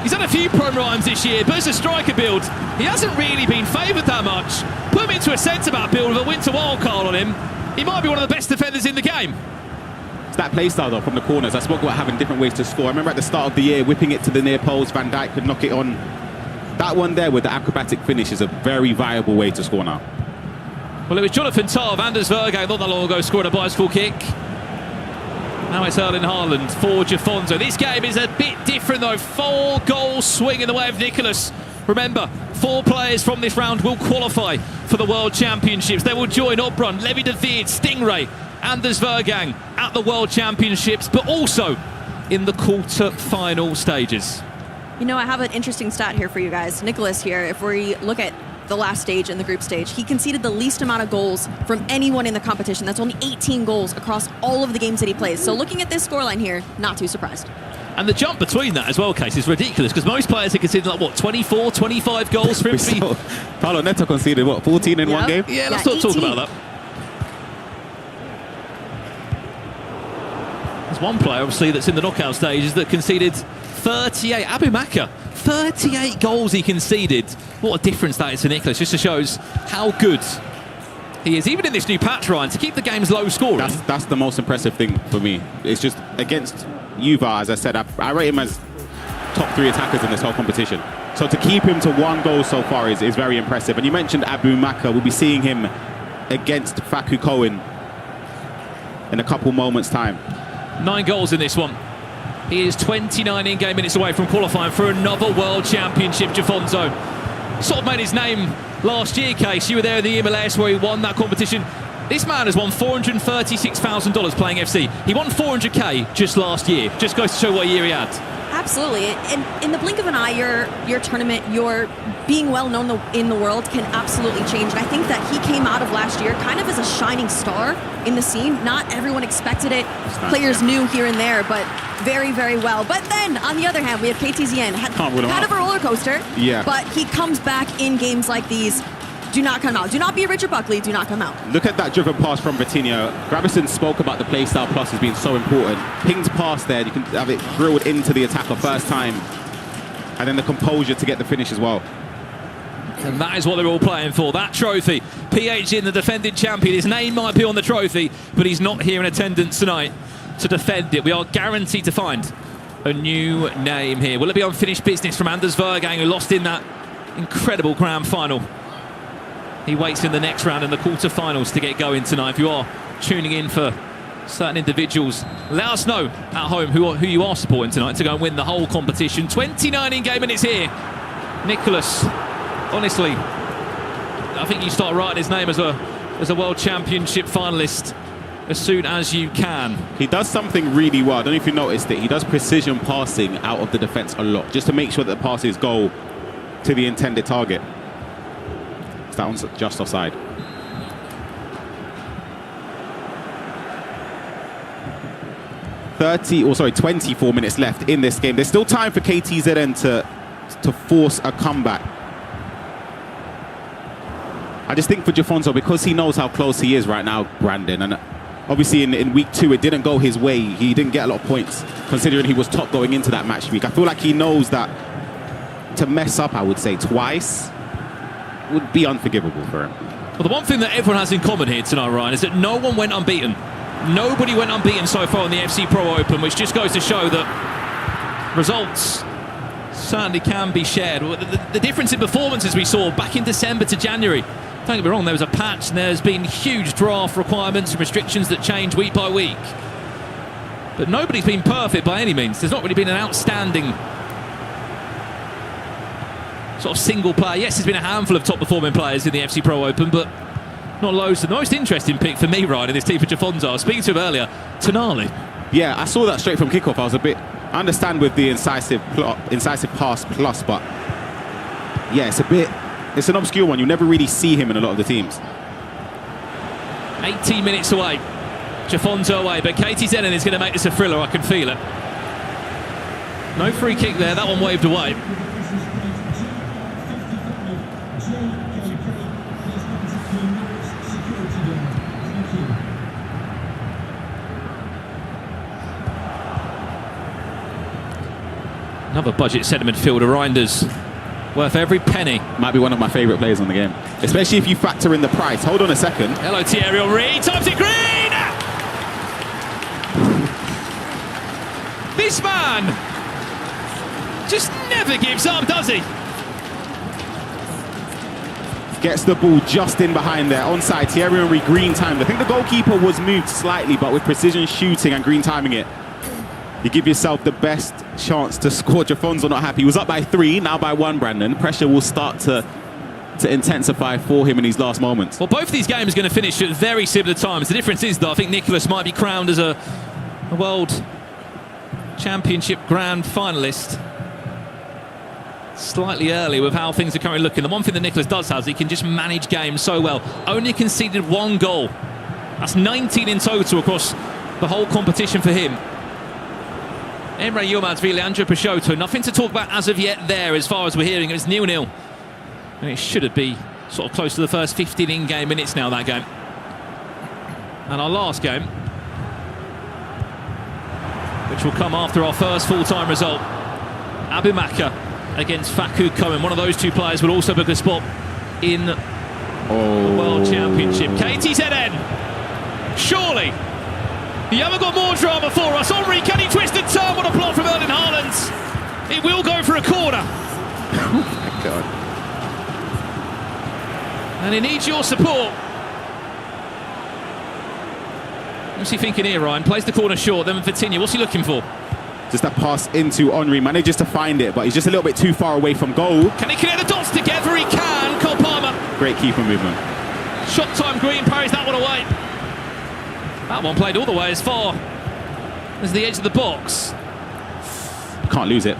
[SPEAKER 9] he's had a few prime rhymes this year, but as a striker build, he hasn't really been favoured that much. Put him into a centre-back build with a winter wildcard on him, he might be one of the best defenders in the game.
[SPEAKER 13] It's that play style though from the corners. I spoke about having different ways to score. I remember at the start of the year whipping it to the near post. Van Dijk could knock it on. That one there with the acrobatic finish is a very viable way to score now.
[SPEAKER 9] Well, it was Jonathan Tah of Anders Vergang not that long ago scored a bicycle kick. Now it's Erling Haaland for Jafonzo. This game is a bit different though. 4-goal swing in the way of Nicholas. Remember, 4 players from this round will qualify for the World Championships. They will join Obrun, Levi de Veerd, Stingray, Anders Vergang at the World Championships, but also in the quarter-final stages.
[SPEAKER 3] You know, I have an interesting stat here for you guys. Nicholas here, if we look at the last stage in the group stage, he conceded the least amount of goals from anyone in the competition. That's only 18 goals across all of the games that he plays. So looking at this scoreline here, not too surprised.
[SPEAKER 9] And the jump between that as well, Case, is ridiculous because most players are conceding like, what, 24, 25 goals for him to be...
[SPEAKER 13] Paulo Neto conceded, what, 14 in one game?
[SPEAKER 9] Yeah, let's not talk about that. There's one player, obviously, that's in the knockout stages that conceded 38. Abu Maka, 38 goals he conceded. What a difference that is to Nicholas. Just shows how good he is, even in this new patch, Ryan, to keep the games low scoring.
[SPEAKER 13] That's the most impressive thing for me. It's just against Yuval, as I said, I rate him as top 3 attackers in this whole competition. So to keep him to 1 goal so far is very impressive. And you mentioned Abu Maka. We'll be seeing him against Faku Cohen in a couple moments' time.
[SPEAKER 9] 9 goals in this one. He is 29 in-game minutes away from qualifying for another World Championship, Jafonzo. Sort of made his name last year, Case. You were there in the MLS where he won that competition. This man has won $436,000 playing FC. He won 400k just last year. Just goes to show what year he had.
[SPEAKER 3] Absolutely. And in the blink of an eye, your tournament, your being well known in the world can absolutely change. And I think that he came out of last year kind of as a shining star in the scene. Not everyone expected it. Players knew here and there, but very, very well. But then, on the other hand, we have KTZN. Kind of a roller coaster.
[SPEAKER 13] Yeah.
[SPEAKER 3] But he comes back in games like these. Do not come out. Do not be Richard Buckley. Do not come out.
[SPEAKER 13] Look at that driven pass from Vitinho. Gravison spoke about the playstyle plus as being so important. Pinged past there, you can have it drilled into the attacker first time. And then the composure to get the finish as well.
[SPEAKER 9] And that is what they're all playing for, that trophy. PH in the defending champion. His name might be on the trophy, but he's not here in attendance tonight to defend it. We are guaranteed to find a new name here. Will it be unfinished business from Anders Vergang, who lost in that incredible grand final? He waits in the next round in the quarterfinals to get going tonight. If you are tuning in for certain individuals, let us know at home who you are supporting tonight to go and win the whole competition. 29 in-game minutes here. Nicholas, honestly, I think you start writing his name as a World Championship finalist as soon as you can.
[SPEAKER 13] He does something really well. I don't know if you noticed it. He does precision passing out of the defense a lot, just to make sure that the passes go to the intended target. That one's just offside. – 24 minutes left in this game. There's still time for KTZN to force a comeback. I just think for Jafonso, because he knows how close he is right now, Brandon, and obviously in week 2 it didn't go his way. He didn't get a lot of points, considering he was top going into that match week. I feel like he knows that to mess up, I would say, twice would be unforgivable for him.
[SPEAKER 9] Well, the one thing that everyone has in common here tonight, Ryan, is that no one went unbeaten. Nobody went unbeaten so far in the FC Pro Open, which just goes to show that results certainly can be shared. The difference in performances we saw back in December to January, don't get me wrong, there was a patch and there's been huge draft requirements and restrictions that change week by week. But nobody's been perfect by any means. There's not really been an outstanding sort of single player. Yes, there's been a handful of top performing players in the FC Pro Open, but not loads. The most interesting pick for me, Ryan, in this team for Jafonso, I was speaking to him earlier, Tonali.
[SPEAKER 13] Yeah, I saw that straight from kickoff. I understand with the incisive pass plus, but yeah, it's an obscure one. You never really see him in a lot of the teams.
[SPEAKER 9] 18 minutes away, Jafonso away, but KTZN is going to make this a thriller. I can feel it. No free kick there, that one waved away. Another budget centre midfielder, Reinders, worth every penny.
[SPEAKER 13] Might be one of my favourite players on the game, especially if you factor in the price. Hold on a second.
[SPEAKER 9] Hello, Thierry Henry, times it green! This man just never gives up, does he?
[SPEAKER 13] Gets the ball just in behind there, onside. Thierry Henry green timed. I think the goalkeeper was moved slightly, but with precision shooting and green timing it, you give yourself the best chance to score. Jafonso not happy. He was up by 3, now by 1, Brandon. Pressure will start to intensify for him in these last moments.
[SPEAKER 9] Well, both of these games are going to finish at very similar times. The difference is, though, I think Nicholas might be crowned as a World Championship Grand Finalist slightly early with how things are currently looking. The one thing that Nicholas does have is he can just manage games so well. Only conceded 1 goal. That's 19 in total across the whole competition for him. Emre Yilmaz v Leandro Peixoto, nothing to talk about as of yet there as far as we're hearing. It's 0-0. And it should be sort of close to the first 15 in-game minutes now, that game. And our last game, which will come after our first full-time result. Abimaka against Fakou Cohen. One of those two players will also book a spot in the World Championship. KTZN, surely you haven't got more drama for us. Henry, can he twist and turn? What a plot from Erling Haaland. It will go for a corner.
[SPEAKER 13] Oh my God.
[SPEAKER 9] And he needs your support. What's he thinking here, Ryan? Plays the corner short, then Vitinho. What's he looking for?
[SPEAKER 13] Just that pass into Henry. Manages to find it, but he's just a little bit too far away from goal.
[SPEAKER 9] Can he connect the dots together? He can. Cole Palmer.
[SPEAKER 13] Great keeper movement.
[SPEAKER 9] Shot time, Green parries that one away. That one played all the way as far as the edge of the box.
[SPEAKER 13] Can't lose it.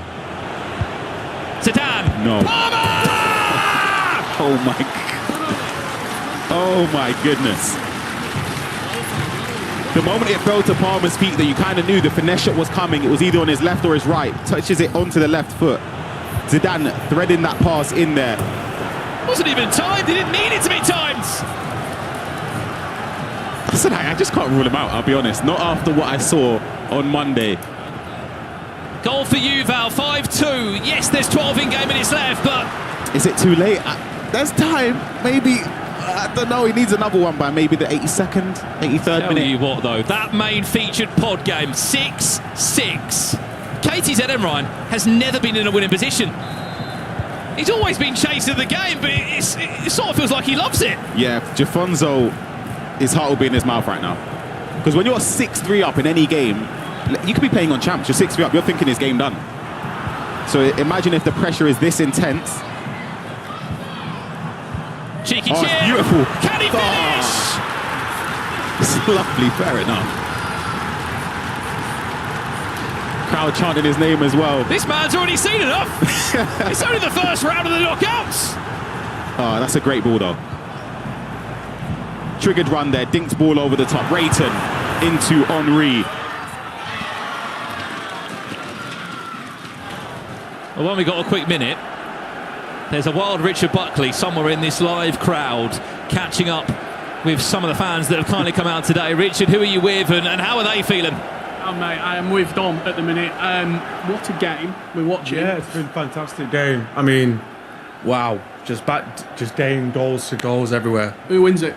[SPEAKER 9] Zidane.
[SPEAKER 13] No. Oh my. Oh my goodness. The moment it fell to Palmer's feet, that you kind of knew the finesse shot was coming. It was either on his left or his right. Touches it onto the left foot. Zidane threading that pass in there.
[SPEAKER 9] Wasn't even timed. He didn't need it to be timed.
[SPEAKER 13] I just can't rule him out, I'll be honest. Not after what I saw on Monday.
[SPEAKER 9] Goal for you, Val. 5-2. Yes, there's 12 in-game minutes left, but...
[SPEAKER 13] Is it too late? There's time. Maybe, I don't know, he needs another one by maybe the 82nd, 83rd minute.
[SPEAKER 9] Tell you what, though, that main featured pod game, 6-6. KTZM, Ryan, has never been in a winning position. He's always been chasing the game, but it sort of feels like he loves it.
[SPEAKER 13] Yeah, Jafonso, his heart will be in his mouth right now. Because when you're 6-3 up in any game, you could be playing on champs, you're 6-3 up, you're thinking his game done. So imagine if the pressure is this intense.
[SPEAKER 9] Cheeky
[SPEAKER 13] chip.
[SPEAKER 9] It's
[SPEAKER 13] Beautiful.
[SPEAKER 9] Can he finish?
[SPEAKER 13] It's lovely, fair enough. Crowd chanting his name as well.
[SPEAKER 9] This man's already seen enough. It's only the first round of the knockouts.
[SPEAKER 13] Oh, that's a great ball though. Triggered run there, dinks ball over the top. Rayton into Henry.
[SPEAKER 9] Well, when we got a quick minute, there's a wild Richard Buckley somewhere in this live crowd catching up with some of the fans that have kindly come out today. Richard, who are you with and how are they feeling?
[SPEAKER 7] Oh, mate, I am with Dom at the minute. What a game we're watching.
[SPEAKER 14] Yeah, it's been a fantastic game. I mean, wow. Just getting goals to goals everywhere.
[SPEAKER 7] Who wins it?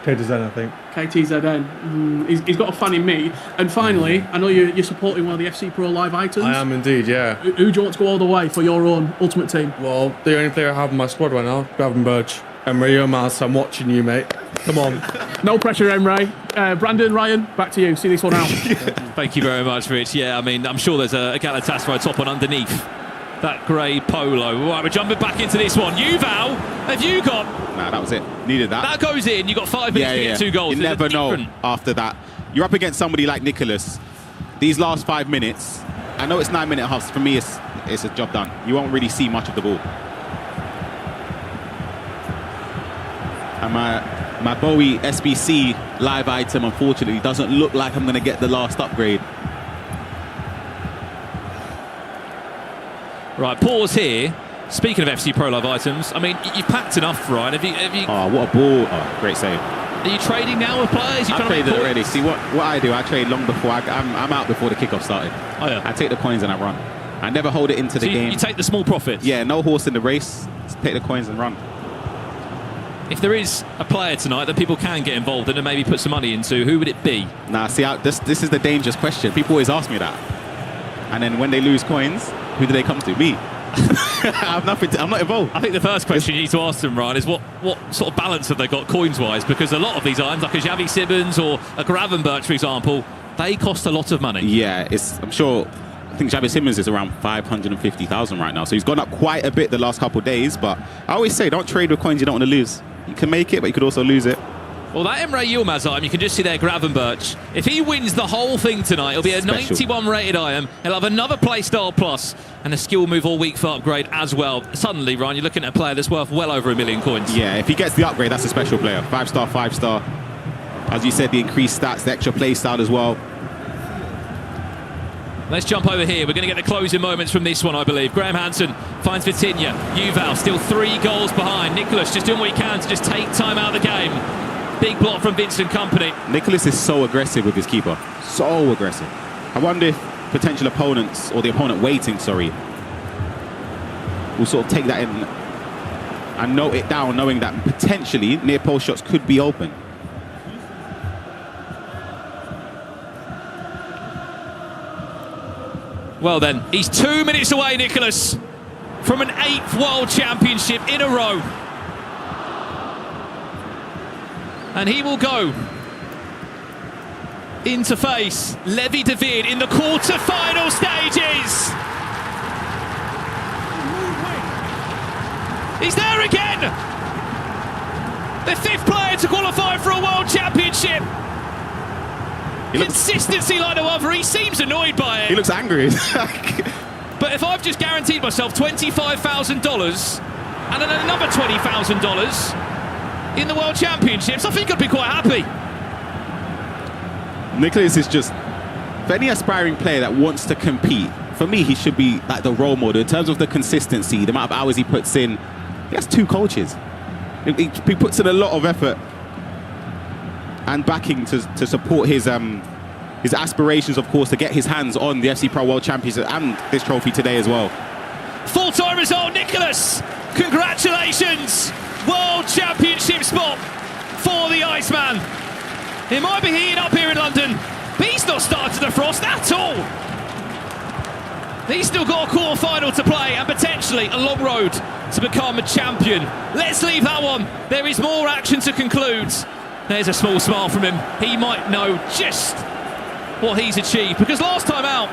[SPEAKER 14] KTZN, I think.
[SPEAKER 7] KTZN. He's got a fan in me. And finally, I know you're supporting one of the FC Pro Live items.
[SPEAKER 14] I am indeed, yeah.
[SPEAKER 7] Who do you want to go all the way for your own ultimate team?
[SPEAKER 14] Well, the only player I have in my squad right now, Gravenberch. Emre Yilmaz, I'm watching you, mate. Come on.
[SPEAKER 7] No pressure, Emre. Brandon, Ryan, back to you. See this one out.
[SPEAKER 9] Thank you very much, Rich. Yeah, I mean, I'm sure there's a Galatasaray top on underneath that grey polo. Right, we're jumping back into this one. You, Val, have you got...
[SPEAKER 13] Nah, that was it. Needed that.
[SPEAKER 9] That goes in. You've got 5 minutes to get 2 goals.
[SPEAKER 13] You never know after that. You're up against somebody like Nicholas. These last 5 minutes, I know it's 9-minute halves. For me, it's a job done. You won't really see much of the ball. And my Bowie SBC live item, unfortunately, doesn't look like I'm going to get the last upgrade.
[SPEAKER 9] Right, pause here. Speaking of FC Pro Live items, I mean, you've packed enough, Ryan. Have you?
[SPEAKER 13] Oh, what a ball. Oh, great save.
[SPEAKER 9] Are you trading now with players?
[SPEAKER 13] I traded already. See, what I do, I trade long before. I'm out before the kickoff started.
[SPEAKER 9] Oh, yeah.
[SPEAKER 13] I take the coins and I run. I never hold it into the game.
[SPEAKER 9] You take the small profits?
[SPEAKER 13] Yeah, no horse in the race. Just take the coins and run.
[SPEAKER 9] If there is a player tonight that people can get involved in and maybe put some money into, who would it be?
[SPEAKER 13] Nah, see, this is the dangerous question. People always ask me that. And then when they lose coins, who do they come to? Me. I have nothing I'm not involved.
[SPEAKER 9] I think the first question you need to ask them, Ryan, is what sort of balance have they got coins-wise? Because a lot of these items, like a Xavi Simmons or a Gravenberch, for example, they cost a lot of money.
[SPEAKER 13] Yeah, I'm sure... I think Xavi Simmons is around 550,000 right now. So he's gone up quite a bit the last couple of days. But I always say, don't trade with coins you don't want to lose. You can make it, but you could also lose it.
[SPEAKER 9] Well, that Emre Yilmaz item, you can just see there Gravenberch. If he wins the whole thing tonight, it'll be a 91 rated item. He'll have another playstyle plus and a skill move all week for upgrade as well. Suddenly, Ryan, you're looking at a player that's worth well over 1 million coins.
[SPEAKER 13] Yeah, if he gets the upgrade, that's a special player. 5-star, 5-star. As you said, the increased stats, the extra playstyle as well.
[SPEAKER 9] Let's jump over here. We're going to get the closing moments from this one, I believe. Graham Hansen finds Vitinha. Yuval still 3 goals behind. Nicholas just doing what he can to just take time out of the game. Big block from Vincent Kompany.
[SPEAKER 13] Nicholas is so aggressive with his keeper. So aggressive. I wonder if potential opponents, or the opponent waiting, sorry, will sort of take that in and note it down, knowing that potentially near post shots could be open.
[SPEAKER 9] Well then, he's 2 minutes away, Nicholas, from an 8th World Championship in a row. And he will go in to face Levi David in the quarter-final stages. He's there again. The 5th player to qualify for a World Championship. Consistency like no other. He seems annoyed by it.
[SPEAKER 13] He looks angry.
[SPEAKER 9] But if I've just guaranteed myself $25,000 and then another $20,000 in the World Championships, I think I'd be quite happy.
[SPEAKER 13] Nicholas is just, for any aspiring player that wants to compete, for me, he should be like the role model in terms of the consistency, the amount of hours he puts in. He has 2 coaches. He puts in a lot of effort and backing to support his aspirations, of course, to get his hands on the FC Pro World Championship and this trophy today as well.
[SPEAKER 9] Full-time result, Nicholas. Congratulations. World Championship spot for the Iceman. It might be heating up here in London, but he's not started to defrost at all. He's still got a quarter-final to play and potentially a long road to become a champion. Let's leave that one. There is more action to conclude. There's a small smile from him. He might know just what he's achieved, because last time out,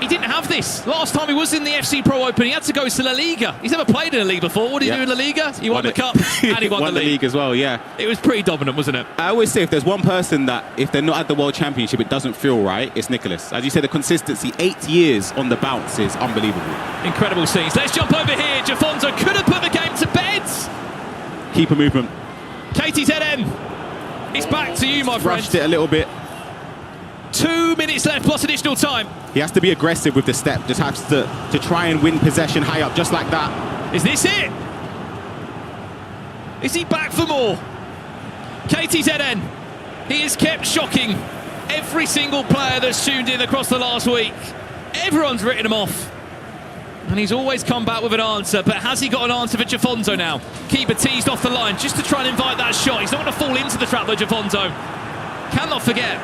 [SPEAKER 9] he didn't have this. Last time he was in the FC Pro Open, he had to go to La Liga. He's never played in a league before. What did he do in La Liga? He won the cup and he won the league
[SPEAKER 13] as well, yeah.
[SPEAKER 9] It was pretty dominant, wasn't it?
[SPEAKER 13] I always say if there's one person that, if they're not at the World Championship, it doesn't feel right, it's Nicholas. As you said, the consistency, 8 years on the bounce is unbelievable.
[SPEAKER 9] Incredible scenes. Let's jump over here. Jafonzo could have put the game to bed.
[SPEAKER 13] Keeper movement.
[SPEAKER 9] KTZN, it's back to you, my friend.
[SPEAKER 13] Rushed it a little bit.
[SPEAKER 9] 2 minutes left plus additional time.
[SPEAKER 13] He has to be aggressive with the step, just has to try and win possession high up, just like that.
[SPEAKER 9] Is this it? Is he back for more? KTZN, he has kept shocking every single player that's tuned in across the last week. Everyone's written him off. And he's always come back with an answer, but has he got an answer for Jafonzo now? Keeper teased off the line just to try and invite that shot. He's not going to fall into the trap though, Jafonzo. Cannot forget.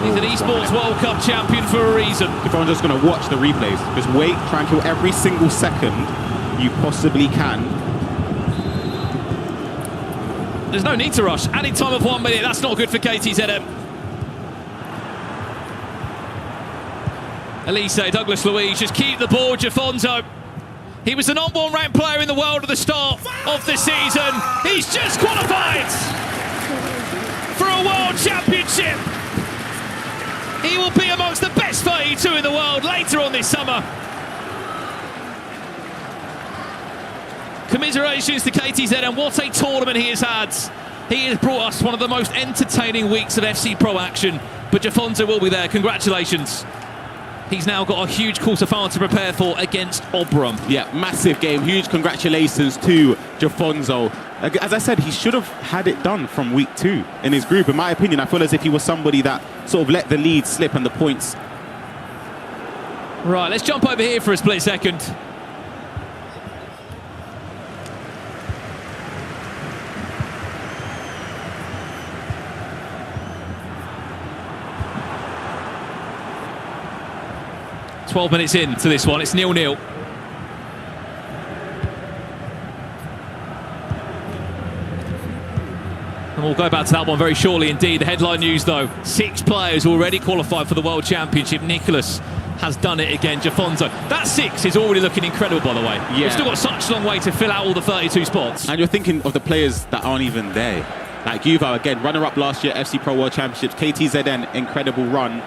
[SPEAKER 9] He's an esports World Cup champion for a reason.
[SPEAKER 13] Everyone's just going to watch the replays. Just wait, try and kill every single second you possibly can.
[SPEAKER 9] There's no need to rush. Adding time of 1 minute, that's not good for KTZM. Elise, Douglas Luiz, just keep the ball, Jafonzo. He was the #1 ranked player in the world at the start of the season. He's just qualified for a World Championship. He will be amongst the best 32 in the world later on this summer. Commiserations to KTZ, and what a tournament he has had. He has brought us one of the most entertaining weeks of FC Pro action, but Jafonzo will be there. Congratulations. He's now got a huge quarter-final to prepare for against Obram.
[SPEAKER 13] Yeah, massive game. Huge congratulations to Jafonzo. As I said, he should have had it done from week 2 in his group. In my opinion, I feel as if he was somebody that sort of let the lead slip and the points.
[SPEAKER 9] Right, let's jump over here for a split second. "12 minutes into this one, it's 0-0. And we'll go back to that one very shortly indeed. The headline news though, 6 players already qualified for the World Championship. Nicholas has done it again. Jafonzo, that 6 is already looking incredible, by the way.
[SPEAKER 13] Yeah.
[SPEAKER 9] We've still got such a long way to fill out all the 32 spots.
[SPEAKER 13] And you're thinking of the players that aren't even there. Like Yuval, again, runner-up last year, FC Pro World Championships. KTZN, incredible run.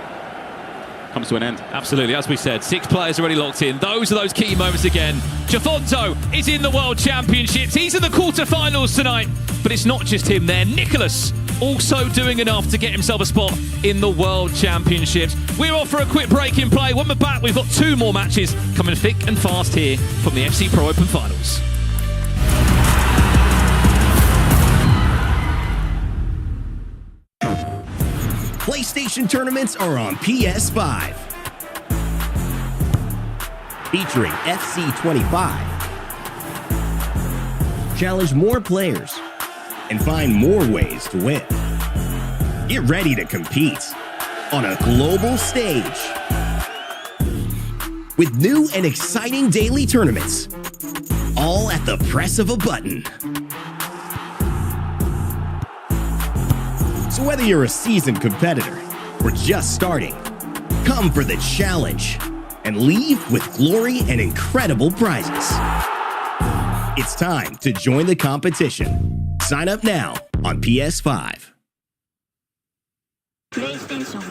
[SPEAKER 13] Comes to an end.
[SPEAKER 9] Absolutely, as we said, 6 players already locked in. Those are those key moments again. Jafonzo is in the World Championships. He's in the quarterfinals tonight. But it's not just him there. Nicholas also doing enough to get himself a spot in the World Championships. We're off for a quick break in play. When we're back, we've got 2 more matches coming thick and fast here from the FC Pro Open Finals.
[SPEAKER 15] PlayStation tournaments are on PS5. Featuring FC25. Challenge more players and find more ways to win. Get ready to compete on a global stage with new and exciting daily tournaments, all at the press of a button. So whether you're a seasoned competitor or just starting, come for the challenge and leave with glory and incredible prizes. It's time to join the competition. Sign up now on PS5.
[SPEAKER 6] PlayStation.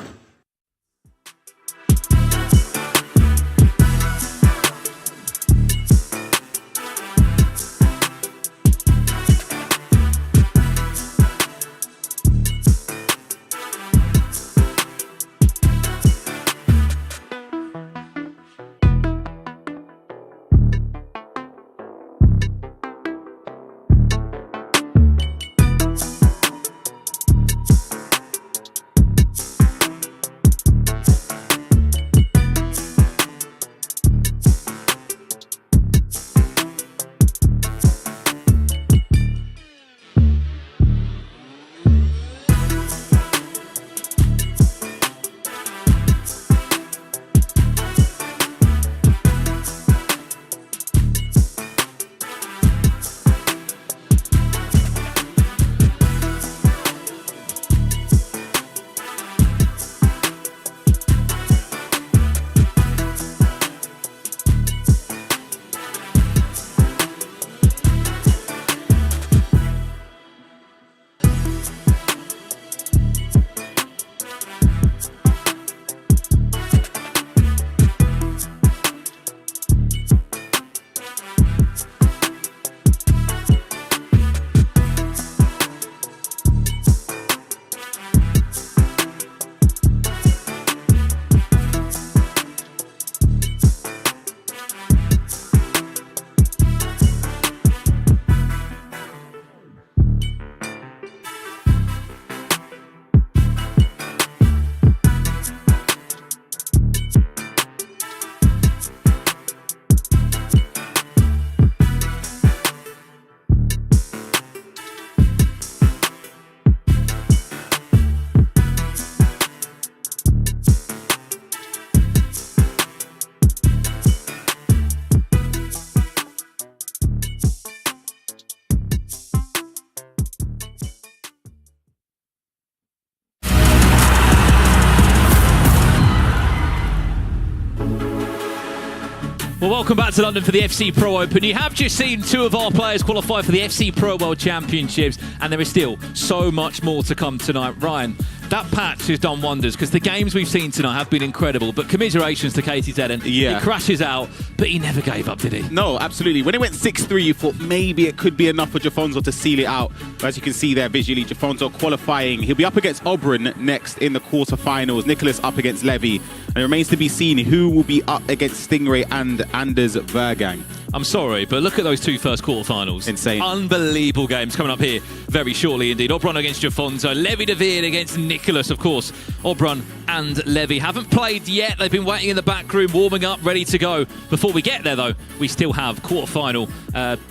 [SPEAKER 9] Well, welcome back to London for the FC Pro Open. You have just seen two of our players qualify for the FC Pro World Championships, and there is still so much more to come tonight. Ryan, that patch has done wonders because the games we've seen tonight have been incredible, but commiserations to KTZN.
[SPEAKER 13] Yeah.
[SPEAKER 9] He crashes out, but he never gave up, did he?
[SPEAKER 13] No, absolutely. When it went 6-3, you thought maybe it could be enough for Jafonso to seal it out. But as you can see there visually, Jafonso qualifying. He'll be up against Oberon next in the quarterfinals. Nicholas up against Levy. And it remains to be seen who will be up against Stingray and Anders Vergang.
[SPEAKER 9] I'm sorry, but look at those two first quarterfinals.
[SPEAKER 13] Insane.
[SPEAKER 9] Unbelievable games coming up here very shortly indeed. Oberon against Jafonso, Levy David against Nicholas, of course. Oberon and Levy haven't played yet. They've been waiting in the back room, warming up, ready to go. Before we get there, though, we still have quarterfinal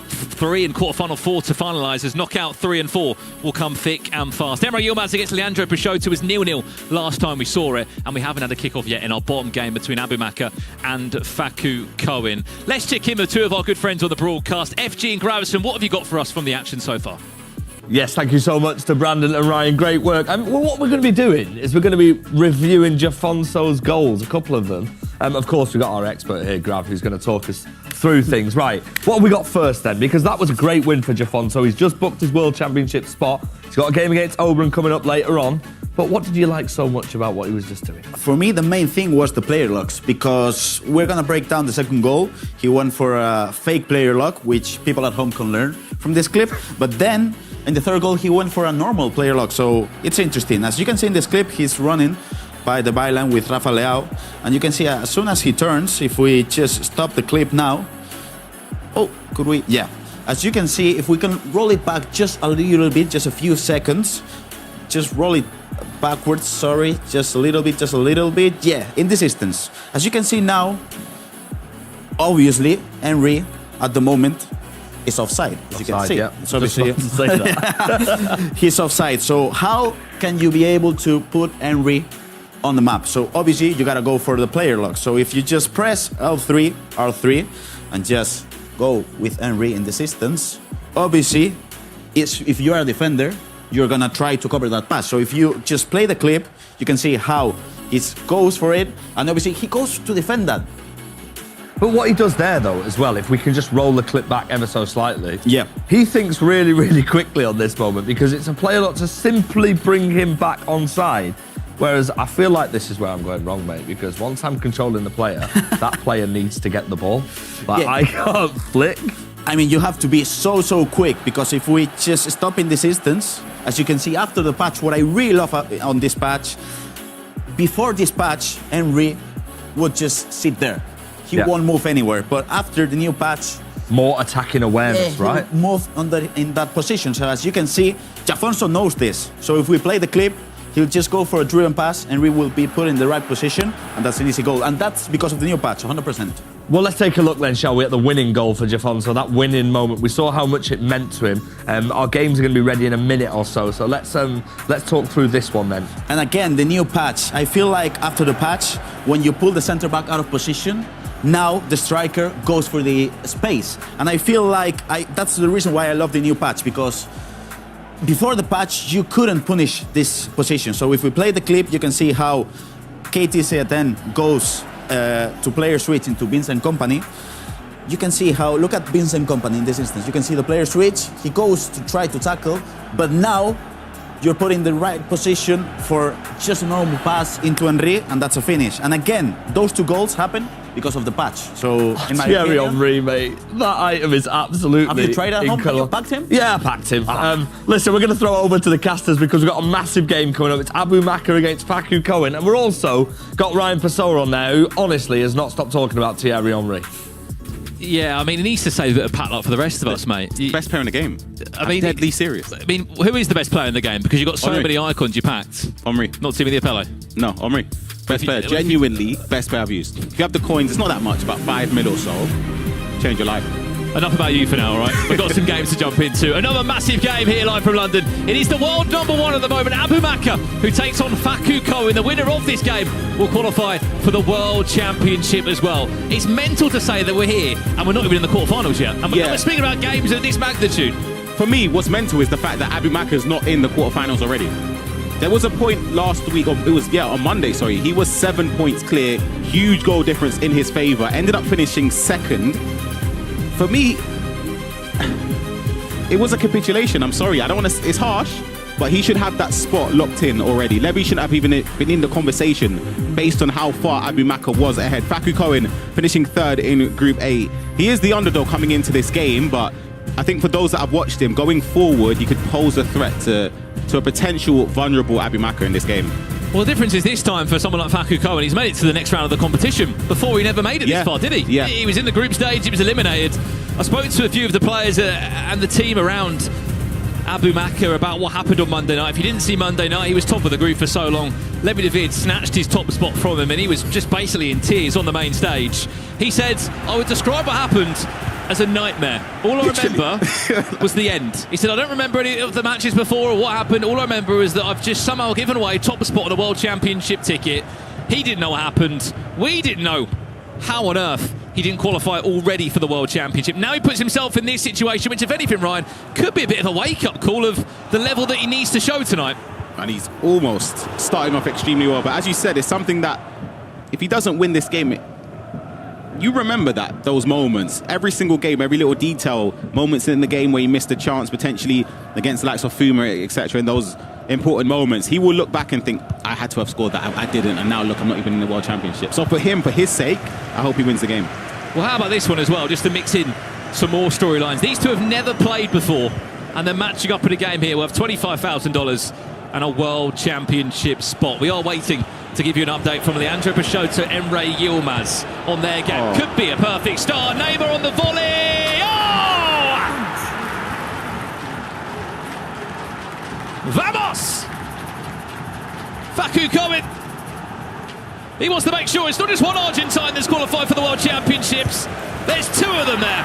[SPEAKER 9] 3 and quarterfinal 4 to finalise, as knockout 3 and 4 will come thick and fast. Emre Yilmaz against Leandro Peixoto was 0-0 last time we saw it, and we haven't had a kick-off yet in our bottom game between Abumaka and Faku Cohen. Let's check in with two of our good friends on the broadcast. FG and Gravison, what have you got for us from the action so far?
[SPEAKER 2] Yes, thank you so much to Brandon and Ryan. Great work. Well, what we're going to be doing is we're going to be reviewing Jafonso's goals, a couple of them. Of course, we've got our expert here, Grav, who's going to talk us through things. Right, what have we got first then? Because that was a great win for Jafonso. He's just booked his World Championship spot. He's got a game against Oberon coming up later on. But what did you like so much about what he was just doing?
[SPEAKER 8] For me, the main thing was the player locks, because we're going to break down the second goal. He went for a fake player lock, which people at home can learn from this clip. But then, in the third goal, he went for a normal player lock. So it's interesting. As you can see in this clip, he's running by the byline with Rafa Leao. And you can see as soon as he turns, if we just stop the clip now. Oh, could we? Yeah. As you can see, if we can roll it back just a little bit, just a few seconds, just roll it backwards, sorry, just a little bit, yeah, in this instance. As you can see now, obviously, Henry, at the moment, is offside, as you can see.
[SPEAKER 2] Yeah.
[SPEAKER 8] It's obviously,
[SPEAKER 2] That.
[SPEAKER 8] he's offside. So how can you be able to put Henry on the map? So obviously, you gotta go for the player lock. So if you just press L3, R3, and just go with Henry in this instance, obviously, if you are a defender, you're gonna try to cover that pass. So if you just play the clip, you can see how he goes for it, and obviously he goes to defend that.
[SPEAKER 2] But what he does there, though, as well, if we can just roll the clip back ever so slightly,
[SPEAKER 8] yeah,
[SPEAKER 2] he thinks really, really quickly on this moment, because it's a player lot to simply bring him back onside. Whereas I feel like this is where I'm going wrong, mate, because once I'm controlling the player, that player needs to get the ball. Like,
[SPEAKER 8] Yeah.
[SPEAKER 2] I can't flick.
[SPEAKER 8] I mean, you have to be so quick, because if we just stop in this instance, as you can see after the patch, what I really love on this patch, before this patch, Henry would just sit there. He won't move anywhere. But after the new patch,
[SPEAKER 2] more attacking awareness, right?
[SPEAKER 8] Move in that position. So as you can see, Jafonso knows this. So if we play the clip, he'll just go for a driven pass, and we will be put in the right position, and that's an easy goal. And that's because of the new patch, 100%.
[SPEAKER 2] Well, let's take a look then, shall we, at the winning goal for Jafonso, that winning moment. We saw how much it meant to him. Our games are going to be ready in a minute or so, so let's talk through this one then.
[SPEAKER 8] And again, the new patch. I feel like after the patch, when you pull the center back out of position, now the striker goes for the space. And I feel like that's the reason why I love the new patch, because before the patch, you couldn't punish this position. So if we play the clip, you can see how KTZ10 goes to player switch into Vincent Kompany. You can see how, look at Vincent Kompany in this instance. You can see the player switch, he goes to try to tackle, but now you're put in the right position for just a normal pass into Henry, and that's a finish. And again, those two goals happen because of the patch. So, in my
[SPEAKER 2] Thierry
[SPEAKER 8] opinion,
[SPEAKER 2] Henry, mate, that item is absolutely
[SPEAKER 8] have you tried at home? Have you packed him?
[SPEAKER 2] Yeah, I packed him. Listen, we're going to throw it over to the casters because we've got a massive game coming up. It's Abu Makar against Facu Cohen, and we're also got Ryan Pessoa on there, who honestly has not stopped talking about Thierry Henry.
[SPEAKER 9] Yeah, I mean, he needs to save a bit of padlock for the rest of us, mate.
[SPEAKER 13] Best player in the game.
[SPEAKER 9] I mean,
[SPEAKER 13] deadly serious.
[SPEAKER 9] I mean, who is the best player in the game? Because you've got so
[SPEAKER 13] Henry.
[SPEAKER 9] many icons you packed.
[SPEAKER 13] Henry.
[SPEAKER 9] Not Timothy Apello.
[SPEAKER 13] No, Henry. Best player. Genuinely, best player I've used. If you have the coins, it's not that much, about 5 mil or so. Change your life.
[SPEAKER 9] Enough about you for now, all right? We've got some games to jump into. Another massive game here live from London. It is the world #1 at the moment, Abu Makar, who takes on Facu Cohen. The winner of this game will qualify for the World Championship as well. It's mental to say that we're here and we're not even in the quarterfinals yet. And we're speaking about games of this magnitude.
[SPEAKER 13] For me, what's mental is the fact that Abu Makar's not in the quarterfinals already. There was a point last week, or it was, on Monday, sorry. He was 7 points clear, huge goal difference in his favour, ended up finishing second. For me, it was a capitulation. I'm sorry, I don't want to, it's harsh, but he should have that spot locked in already. Levy shouldn't have even been in the conversation based on how far Abu Makar was ahead. Facu Cohen finishing third in Group A. He is the underdog coming into this game, but I think for those that have watched him, going forward, he could pose a threat to a potential vulnerable Abu Makar in this game.
[SPEAKER 9] Well, the difference is this time for someone like Facu Cohen, he's made it to the next round of the competition. Before, he never made it this far, did he?
[SPEAKER 13] Yeah.
[SPEAKER 9] He was in the group stage, he was eliminated. I spoke to a few of the players and the team around Abu Makar about what happened on Monday night. If you didn't see Monday night, he was top of the group for so long. David snatched his top spot from him, and he was just basically in tears on the main stage. He said, I would describe what happened as a nightmare. All I remember was the end. He said, I don't remember any of the matches before or what happened. All I remember is that I've just somehow given away top spot on a World Championship ticket. He didn't know what happened. We didn't know how on earth he didn't qualify already for the World Championship. Now he puts himself in this situation, which, if anything, Ryan, could be a bit of a wake-up call of the level that he needs to show tonight.
[SPEAKER 13] And he's almost starting off extremely well. But as you said, it's something that if he doesn't win this game, you remember those moments. Every single game, every little detail, moments in the game where he missed a chance potentially against the likes of Fuma, etc. in those important moments, he will look back and think, I had to have scored that, I didn't, and now look, I'm not even in the World Championship. So for him, for his sake, I hope he wins the game.
[SPEAKER 9] Well, how about this one as well, just to mix in some more storylines. These two have never played before, and they're matching up in a game here worth $25,000 and a World Championship spot. We are waiting to give you an update from Leandro Peixoto and Emre Yilmaz on their game. Could be a perfect start. Neymar on the volley. Oh! Vamos! Facu Cohen. He wants to make sure it's not just one Argentine that's qualified for the World Championships. There's two of them there.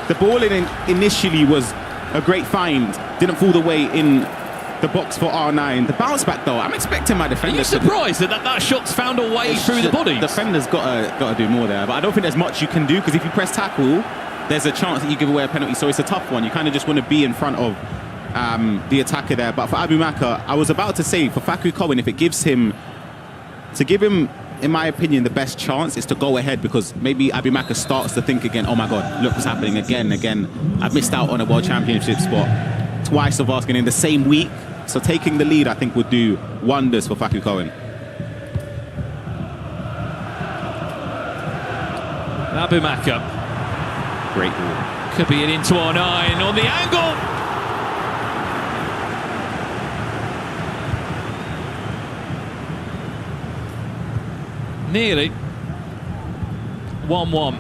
[SPEAKER 13] The ball initially was a great find. Didn't fall the way in the box for R9. The bounce back, though, I'm expecting my defender.
[SPEAKER 9] Are you surprised that shot's found a way through the body?
[SPEAKER 13] Defender's got to do more there, but I don't think there's much you can do, because if you press tackle, there's a chance that you give away a penalty. So it's a tough one. You kind of just want to be in front of the attacker there. But for Abu Makar, I was about to say, for Facu Cohen, if it gives him, to give him, in my opinion, the best chance is to go ahead, because maybe Abu Makar starts to think again, oh my God, look what's happening again. I've missed out on a World Championship spot. Twice of asking in the same week. So taking the lead, I think, would do wonders for Faku Cohen.
[SPEAKER 9] Abumaka.
[SPEAKER 13] Great ball.
[SPEAKER 9] Could be an into R9 on the angle. Nearly 1-1.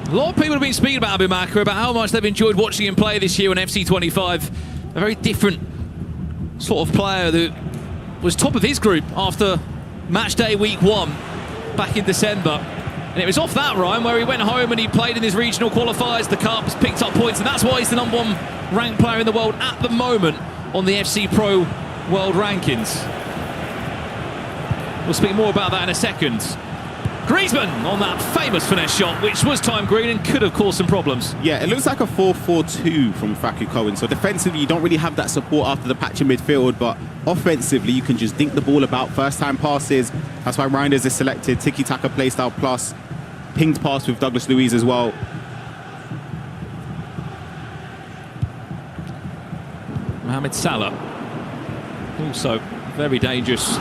[SPEAKER 9] A lot of people have been speaking about Abumaka, about how much they've enjoyed watching him play this year on FC25. A very different sort of player that was top of his group after match day week 1 back in December. And it was off that, Ryan, where he went home and he played in his regional qualifiers, the Cups, picked up points, and that's why he's the #1 ranked player in the world at the moment on the FC Pro World Rankings. We'll speak more about that in a second. Griezmann on that famous finesse shot, which was time green and could have caused some problems.
[SPEAKER 13] Yeah, it looks like a 4-4-2 from Faku Cohen. So defensively, you don't really have that support after the patch in midfield, but offensively, you can just dink the ball about, first-time passes. That's why Reinders is selected, tiki-taka playstyle plus, pinged pass with Douglas Luiz as well.
[SPEAKER 9] Mohamed Salah, also very dangerous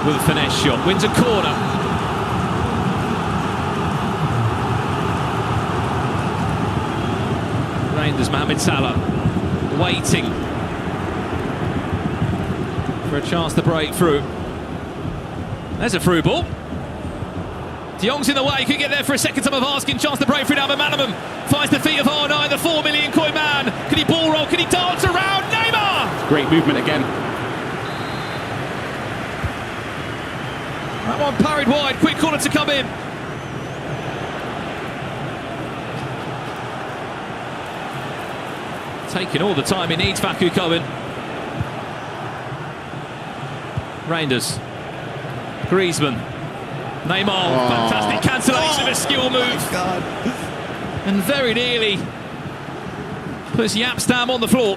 [SPEAKER 9] with a finesse shot, wins a corner. Reinders, Mohamed Salah, waiting for a chance to break through. There's a through ball. De Jong's in the way, could get there for a second time of asking, chance to break through now, but Manamum finds the feet of R9, the 4 million coin man. Can he ball roll, can he dance around? Neymar!
[SPEAKER 13] Great movement again.
[SPEAKER 9] That one parried wide, quick corner to come in. Taking all the time he needs, Faku Cohen. Reinders. Griezmann. Neymar, fantastic cancellation of a skill move.
[SPEAKER 2] God.
[SPEAKER 9] And very nearly puts Yapstam on the floor.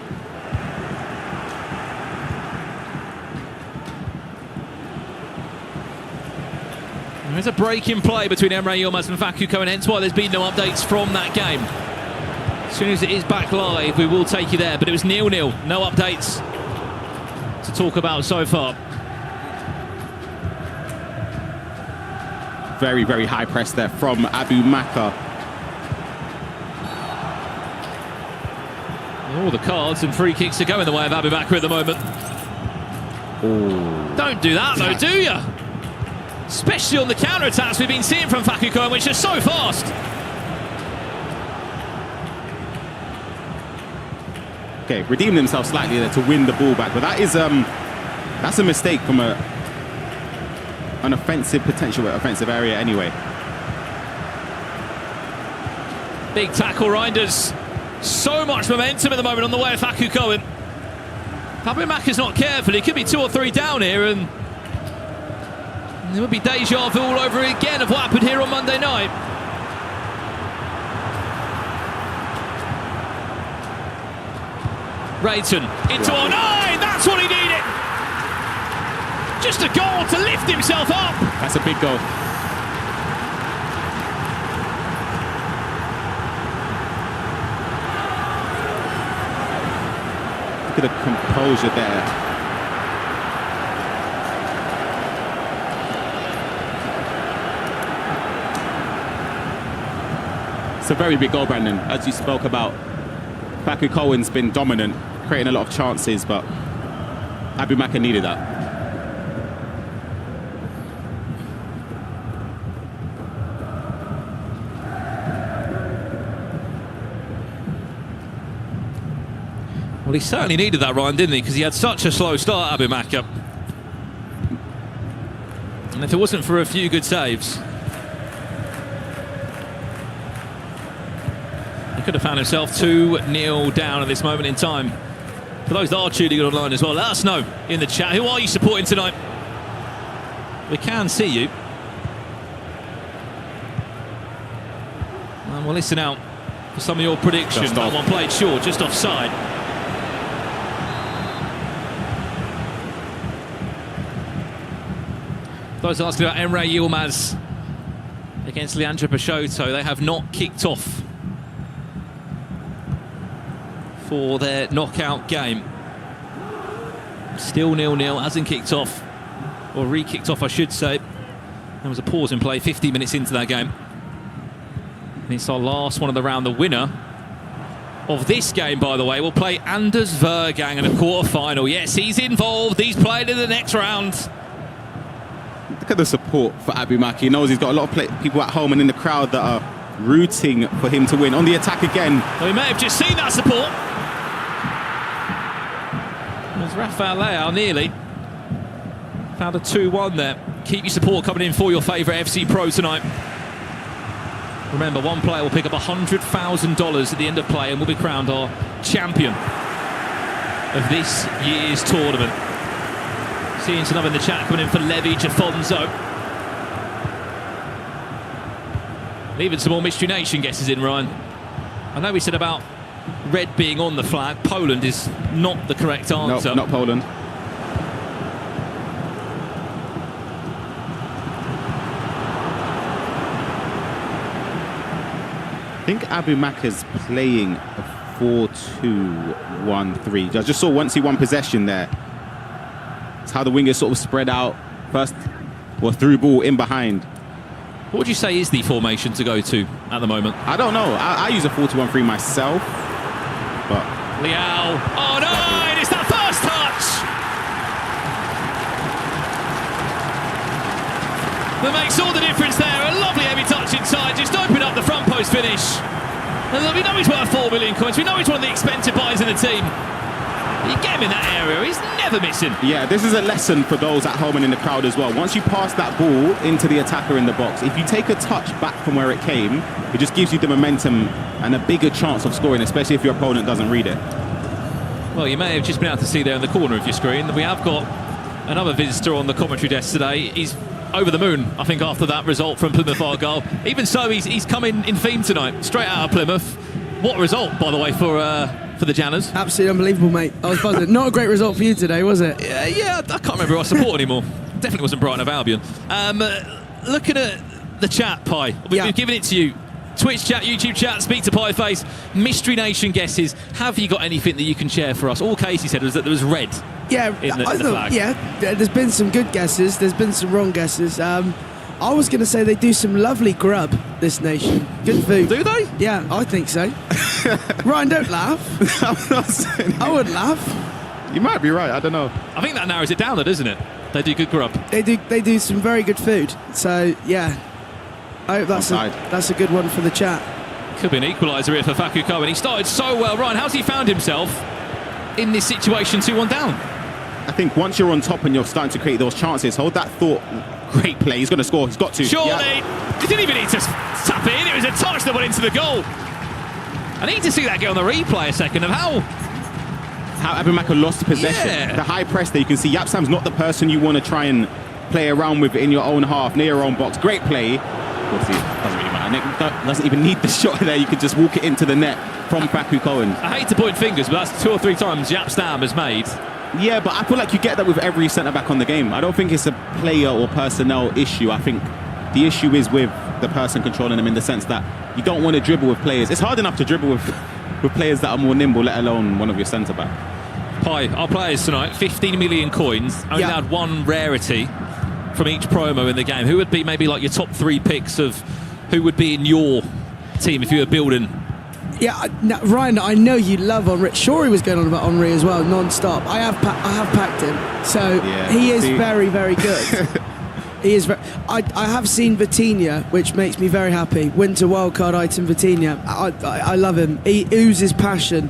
[SPEAKER 9] There's a break in play between Emre Yilmaz and Faku Cohen, hence why there's been no updates from that game. As soon as it is back live, we will take you there, but it was 0-0, no updates to talk about so far.
[SPEAKER 13] Very, very high press there from Abumaka.
[SPEAKER 9] All the cards and free kicks to go in the way of Abumaka at the moment.
[SPEAKER 13] Oh.
[SPEAKER 9] Don't do that though, do you? Especially on the counter-attacks we've been seeing from Faku Cohen, which are so fast.
[SPEAKER 13] Okay, redeemed himself slightly there to win the ball back, but that is that's a mistake from an offensive potential offensive area anyway.
[SPEAKER 9] Big tackle, Reinders. So much momentum at the moment on the way of Faku Cohen. Abumaka's not careful, he could be 2 or 3 down here, and there would be deja vu all over again of what happened here on Monday night. Rayton into R9, that's what he needed. Just a goal to lift himself up.
[SPEAKER 13] That's a big goal. Look at the composure there. It's a very big goal, Brandon. As you spoke about, Faku Cohen's been dominant, creating a lot of chances, but Abumaka needed that.
[SPEAKER 9] Well, he certainly needed that, Ryan, didn't he? Because he had such a slow start, Abumaka. And if it wasn't for a few good saves, he could have found himself 2-0 down at this moment in time. For those that are tuning in online as well, let us know in the chat. Who are you supporting tonight? We can see you. And we'll listen out for some of your predictions. That one played short, just offside. Those asking about Emre Yilmaz against Leandro Peixoto, they have not kicked off for their knockout game. Still 0-0, hasn't kicked off, or re-kicked off, I should say. There was a pause in play 50 minutes into that game. And it's our last one of the round. The winner of this game, by the way, will play Anders Vergang in a quarter-final. Yes, he's involved. He's played in the next round.
[SPEAKER 13] Look at the support for Abimaki. He knows he's got a lot of people at home and in the crowd that are rooting for him to win. On the attack again.
[SPEAKER 9] Well, we may have just seen that support. There's Rafael Leao nearly. Found a 2-1 there. Keep your support coming in for your favourite FC Pro tonight. Remember, one player will pick up $100,000 at the end of play and will be crowned our champion of this year's tournament. Seeing some love in the chat coming in for Levy Jafonso. Leaving some more Mystery Nation guesses in, Ryan. I know we said about red being on the flag. Poland is not the correct answer.
[SPEAKER 13] No, not Poland. I think Abimaka's playing a 4-2-1-3. I just saw once he won possession there. It's how the wingers sort of spread out first, or through ball in behind.
[SPEAKER 9] What would you say is the formation to go to at the moment?
[SPEAKER 13] I don't know. I use a 4-2-1-3 myself, but
[SPEAKER 9] Leao. Oh no! It's that first touch that makes all the difference there. A lovely heavy touch inside, just open up the front post finish. And we know he's worth 4 million coins. We know he's one of the expensive buys in the team. You get him in that area, he's never missing.
[SPEAKER 13] Yeah, this is a lesson for those at home and in the crowd as well. Once you pass that ball into the attacker in the box, if you take a touch back from where it came, it just gives you the momentum and a bigger chance of scoring, especially if your opponent doesn't read it.
[SPEAKER 9] Well, you may have just been able to see there in the corner of your screen that we have got another visitor on the commentary desk today. He's over the moon, I think, after that result from Plymouth Argyle. Even so, he's come in theme tonight, straight out of Plymouth. What a result, by the way, for the Janners.
[SPEAKER 5] Absolutely unbelievable, mate. I was buzzing. Not a great result for you today, was it?
[SPEAKER 9] Yeah, I can't remember who I support anymore. Definitely wasn't Brighton of Albion. Looking at the chat, Pi, we've given it to you. Twitch chat, YouTube chat, speak to Pieface, Mystery Nation guesses. Have you got anything that you can share for us? All Casey said was that there was red in the flag.
[SPEAKER 5] Yeah, there's been some good guesses. There's been some wrong guesses. I was going to say they do some lovely grub, this nation. Good food.
[SPEAKER 9] Do they?
[SPEAKER 5] Yeah, I think so. Ryan, don't laugh.
[SPEAKER 13] I'm not saying
[SPEAKER 5] I wouldn't laugh.
[SPEAKER 13] You might be right, I don't know.
[SPEAKER 9] I think that narrows it down, though, doesn't it? They do good grub.
[SPEAKER 5] They do some very good food. So, yeah. I hope that's a good one for the chat.
[SPEAKER 9] Could be an equaliser here for Faku Cohen. He started so well. Ryan, how's he found himself in this situation 2-1 down?
[SPEAKER 13] I think once you're on top and you're starting to create those chances, hold that thought. Great play. He's going to score. He's got to.
[SPEAKER 9] Surely. He didn't even need to tap in. It was a touch that went into the goal. I need to see that get on the replay a second of how
[SPEAKER 13] Abimaka lost possession.
[SPEAKER 9] Yeah.
[SPEAKER 13] The high press there, you can see Yapsam's not the person you want to try and play around with in your own half, near your own box. Great play. Obviously, doesn't really matter. Nick doesn't even need the shot there. You could just walk it into the net from Faku Cohen.
[SPEAKER 9] I hate to point fingers, but that's 2 or 3 times Yapstam has made.
[SPEAKER 13] Yeah, but I feel like you get that with every centre-back on the game. I don't think it's a player or personnel issue. I think the issue is with the person controlling them in the sense that you don't want to dribble with players. It's hard enough to dribble with players that are more nimble, let alone one of your centre-back.
[SPEAKER 9] Pi, our players tonight, 15 million coins. Only had one rarity from each promo in the game. Who would be maybe like your top 3 picks of who would be in your team if you were building?
[SPEAKER 5] Yeah, now, Ryan, I know you love Henry. Sure, he was going on about Henry as well, non-stop. I have packed him, so he is very, very good. He is. I have seen Vitinha, which makes me very happy. Winter wildcard item Vitinha. I love him. He oozes passion.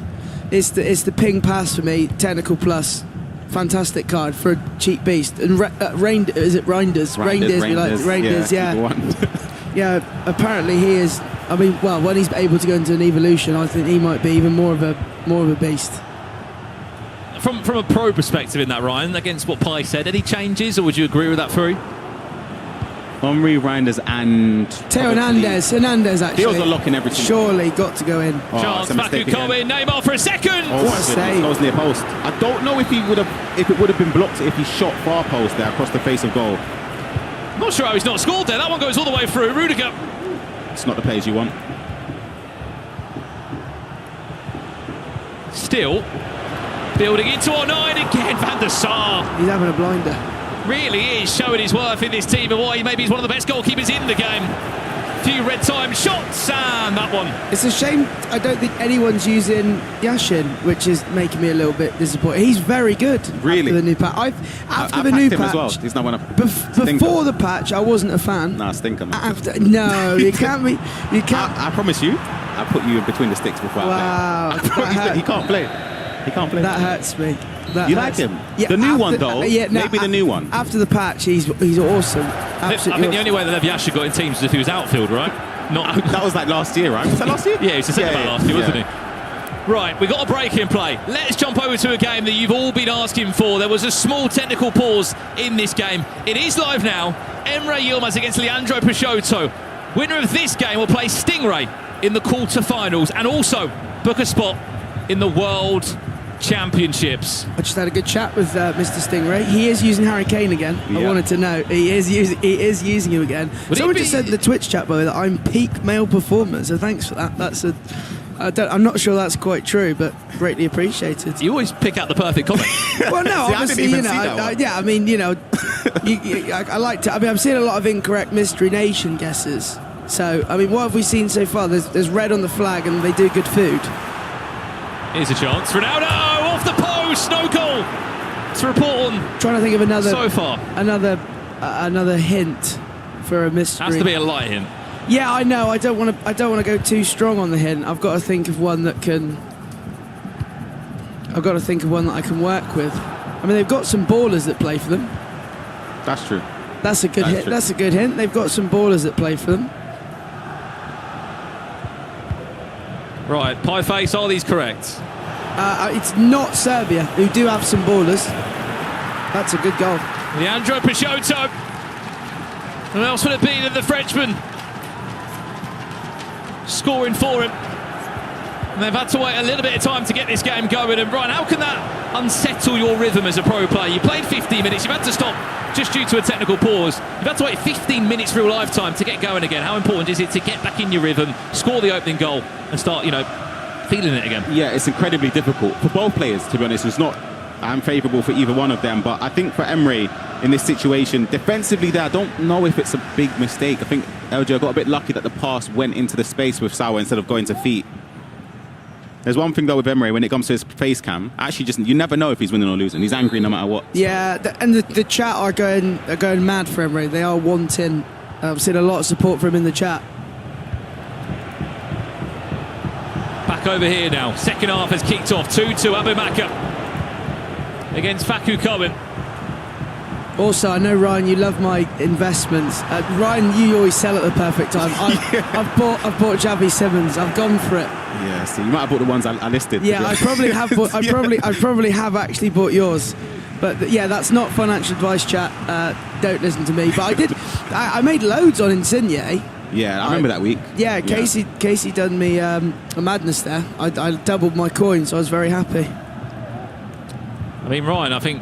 [SPEAKER 5] It's the ping pass for me. Technical plus. Fantastic card for a cheap beast. And is it Reinders? Reinders, we like Reinders, yeah. Yeah, apparently he is. I mean, well, when he's able to go into an evolution, I think he might be even more of a beast.
[SPEAKER 9] From a pro perspective in that, Ryan, against what Pi said, any changes, or would you agree with that, Fury?
[SPEAKER 13] Henry, Reinders, and
[SPEAKER 5] Theo Hernandez actually.
[SPEAKER 13] He was a lock in everything.
[SPEAKER 5] Surely got to go in.
[SPEAKER 9] Chance, Faku Cohen, Neymar for a second.
[SPEAKER 5] What a save!
[SPEAKER 13] Goes near post. I don't know if it would have been blocked if he shot far post there across the face of goal.
[SPEAKER 9] Not sure how he's not scored there. That one goes all the way through. Rudiger.
[SPEAKER 13] It's not the plays you want.
[SPEAKER 9] Still, Building into our 9 again, Van der Sar.
[SPEAKER 5] He's having a blinder.
[SPEAKER 9] Really is showing his worth in this team and why maybe he's one of the best goalkeepers in the game. Few red time shots and that one.
[SPEAKER 5] It's a shame I don't think anyone's using Yashin, which is making me a little bit disappointed. He's very good.
[SPEAKER 13] Really?
[SPEAKER 5] After the new patch. After the
[SPEAKER 13] I
[SPEAKER 5] new
[SPEAKER 13] packed him
[SPEAKER 5] patch.
[SPEAKER 13] as well. He's not one of
[SPEAKER 5] Before the patch, I wasn't a fan.
[SPEAKER 13] Nah, stinker, man.
[SPEAKER 5] After, no, you can't be. You can't.
[SPEAKER 13] I promise you, I put you in between the sticks before
[SPEAKER 5] Wow,
[SPEAKER 13] I play. He can't play. He can't play.
[SPEAKER 5] That hurts me.
[SPEAKER 13] You like him? The new one, though? Maybe the new one.
[SPEAKER 5] After the patch, he's awesome.
[SPEAKER 9] I think the only way that Lev Yasha got in teams was if he was outfield, right? Not
[SPEAKER 13] that was like last year, right? Was that last year?
[SPEAKER 9] Yeah, he was the centre back last year, wasn't he? Right, we got a break in play. Let's jump over to a game that you've all been asking for. There was a small technical pause in this game. It is live now. Emre Yilmaz against Leandro Peixoto. Winner of this game will play Stingray in the quarter-finals and also book a spot in the World Championships.
[SPEAKER 5] I just had a good chat with Mr. Stingray. He is using Harry Kane again. I wanted to know. He is using him again. Someone just said in the Twitch chat, by the way, that I'm peak male performer, so thanks for that. I'm not sure that's quite true, but greatly appreciated.
[SPEAKER 9] You always pick out the perfect comment.
[SPEAKER 5] Well, no, obviously, you know, I mean, you know, I like to. I mean, I'm seeing a lot of incorrect Mystery Nation guesses. So, I mean, what have we seen so far? There's red on the flag, and they do good food.
[SPEAKER 9] Here's a chance. Ronaldo off the post, no goal. To report on.
[SPEAKER 5] Trying to think of another.
[SPEAKER 9] So far,
[SPEAKER 5] another hint for a mystery.
[SPEAKER 9] Has to be a light hint.
[SPEAKER 5] Yeah, I know. I don't want to go too strong on the hint. I've got to think of one that can. I've got to think of one that I can work with. I mean, they've got some ballers that play for them.
[SPEAKER 13] That's true.
[SPEAKER 5] That's a good hint. That's a good hint. They've got some ballers that play for them.
[SPEAKER 9] Right, Pie Face, are these correct?
[SPEAKER 5] It's not Serbia, who do have some ballers. That's a good goal.
[SPEAKER 9] Leandro Peixoto. Who else would it be than the Frenchman? Scoring for him. And they've had to wait a little bit of time to get this game going. And Ryan, how can that unsettle your rhythm as a pro player? You played 15 minutes, you've had to stop just due to a technical pause. You've had to wait 15 minutes real life time to get going again. How important is it to get back in your rhythm, score the opening goal, and start, you know, feeling it again?
[SPEAKER 13] Yeah, it's incredibly difficult for both players, to be honest. It's not unfavourable for either one of them, but I think for Emre in this situation, defensively there, I don't know if it's a big mistake. I think LJ got a bit lucky that the pass went into the space with Sawa instead of going to feet. There's one thing though with Emre, when it comes to his face cam, actually just you never know if he's winning or losing. He's angry no matter what.
[SPEAKER 5] Yeah, and the chat are going mad for Emre. They are wanting. I've seen a lot of support for him in the chat.
[SPEAKER 9] Back over here now. Second half has kicked off. 2-2 Abumaka against Faku Cohen.
[SPEAKER 5] Also, I know, Ryan, you love my investments. Ryan, you always sell at the perfect time. I've bought Javi Simmons. I've gone for it.
[SPEAKER 13] Yeah, so you might have bought the ones I listed.
[SPEAKER 5] Yeah, I probably have bought. I probably have actually bought yours. But yeah, that's not financial advice, chat. Don't listen to me. But I did. I made loads on Insigne.
[SPEAKER 13] Yeah, I remember that week.
[SPEAKER 5] Yeah, Casey done me a madness there. I doubled my coins, so I was very happy.
[SPEAKER 9] I mean, Ryan, I think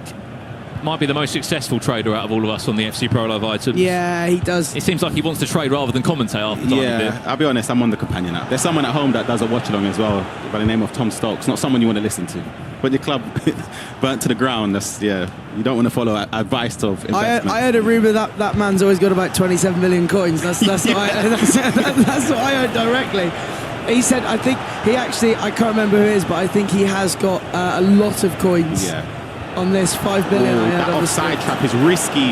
[SPEAKER 9] might be the most successful trader out of all of us on the FC Pro Live items.
[SPEAKER 5] Yeah, he does.
[SPEAKER 9] It seems like he wants to trade rather than commentate half the time.
[SPEAKER 13] Yeah, I'll be honest, I'm on the companion app. There's someone at home that does a watch-along as well by the name of Tom Stokes. Not someone you want to listen to. But your club burnt to the ground, that's, yeah, you don't want to follow advice of investment.
[SPEAKER 5] I heard a rumour that man's always got about 27 million coins. That's what I heard directly. He said, I think he actually, I can't remember who it is, but I think he has got a lot of coins.
[SPEAKER 13] Yeah.
[SPEAKER 5] On this 5 billion.
[SPEAKER 13] That offside trap is risky.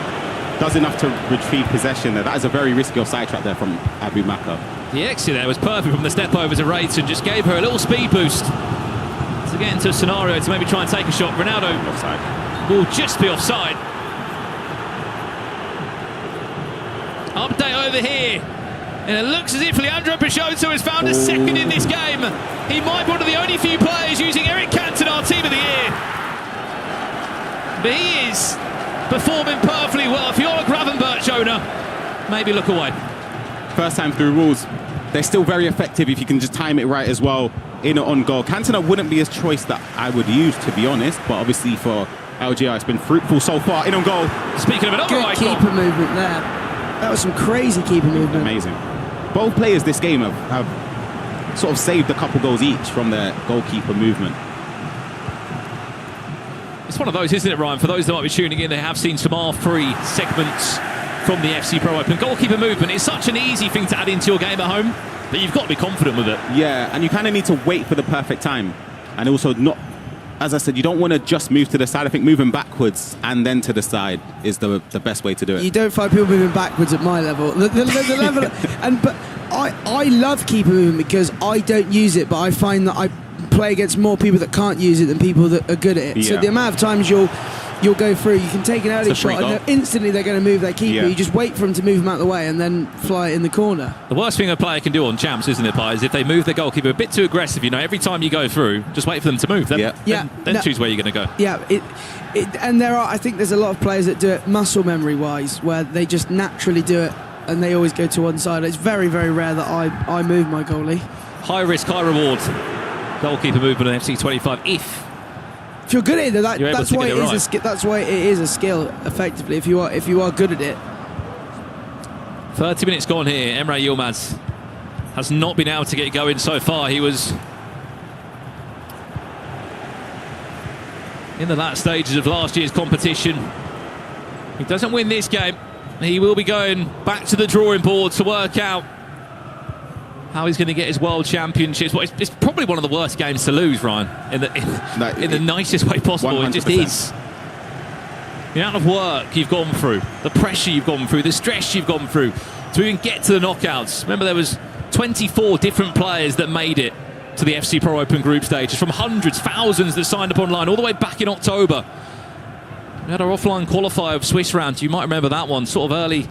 [SPEAKER 13] Does enough to retrieve possession there. That is a very risky offside trap there from Abumaka.
[SPEAKER 9] The exit there was perfect from the step over to Rayton. Just gave her a little speed boost to get into a scenario to maybe try and take a shot. Ronaldo offside. Will just be offside. Update over here. And it looks as if Leandro Peixoto has found a second in this game. He might be one of the only few players using Eric Cantona Team of the Year. But he is performing perfectly well. If you're a Gravenberch owner, maybe look away.
[SPEAKER 13] First time through rules, they're still very effective if you can just time it right as well in or on goal. Cantona wouldn't be a choice that I would use, to be honest, but obviously for LGI it's been fruitful so far. In on goal.
[SPEAKER 9] Speaking of another
[SPEAKER 5] good keeper movement there. That was some crazy keeper movement.
[SPEAKER 13] Amazing. Both players this game have sort of saved a couple goals each from their goalkeeper movement.
[SPEAKER 9] It's one of those, isn't it, Ryan? For those that might be tuning in, they have seen some R3 segments from the FC Pro Open. Goalkeeper movement is such an easy thing to add into your game at home, but you've got to be confident with it.
[SPEAKER 13] Yeah, and you kind of need to wait for the perfect time. And also not, as I said, you don't want to just move to the side. I think moving backwards and then to the side is the best way to do it.
[SPEAKER 5] You don't find people moving backwards at my level. The level, but I love keeper movement because I don't use it, but I find that I play against more people that can't use it than people that are good at it. So the amount of times you'll go through, you can take an early shot and instantly they're going to move their keeper. You just wait for them to move them out of the way and then fly it in the corner.
[SPEAKER 9] The worst thing a player can do on champs, isn't it, Pi, is if they move their goalkeeper a bit too aggressive, you know, every time you go through, just wait for them to move. Then choose where you're going to go.
[SPEAKER 5] Yeah, and I think there's a lot of players that do it muscle memory wise, where they just naturally do it and they always go to one side. It's very, very rare that I move my goalie.
[SPEAKER 9] High risk, high reward. Goalkeeper movement on FC25 if
[SPEAKER 5] you're good at it, that's why it is
[SPEAKER 9] right.
[SPEAKER 5] That's why it is a skill. Effectively, if you are good at it.
[SPEAKER 9] 30 minutes gone here. Emre Yilmaz has not been able to get going so far. He was in the last stages of last year's competition. He doesn't win this game, he will be going back to the drawing board to work out how he's going to get his World Championships. Well, it's probably one of the worst games to lose, Ryan, in the nicest way possible. 100%. It just is. The amount of work you've gone through, the pressure you've gone through, the stress you've gone through to even get to the knockouts. Remember, there was 24 different players that made it to the FC Pro Open group stages, from hundreds, thousands that signed up online all the way back in October. We had our offline qualifier of Swiss round. You might remember that one, sort of early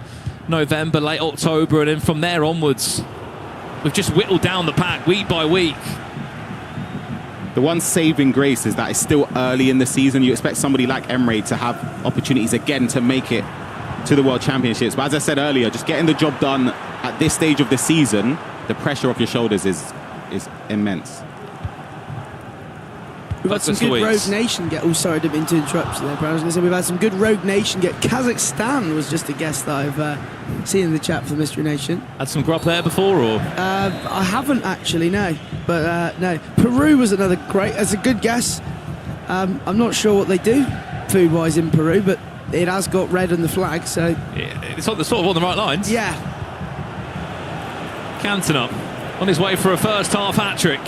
[SPEAKER 9] November, late October, and then from there onwards, we've just whittled down the pack week by week.
[SPEAKER 13] The one saving grace is that it's still early in the season. You expect somebody like Emre to have opportunities again to make it to the World Championships. But as I said earlier, just getting the job done at this stage of the season, the pressure off your shoulders is immense.
[SPEAKER 5] We've had some good Rogue Nation get... Oh, sorry, I didn't mean to interrupt you there, but I was going to say we've had some good Rogue Nation get... Kazakhstan was just a guest that I've seen in the chat for the Mystery Nation.
[SPEAKER 9] Had some grub there before, or...?
[SPEAKER 5] I haven't actually, no. But, no. Peru was another great... That's a good guess. I'm not sure what they do food-wise in Peru, but it has got red on the flag, so...
[SPEAKER 9] Yeah, it's sort of on the right lines.
[SPEAKER 5] Yeah.
[SPEAKER 9] Cantona on his way for a first-half hat-trick.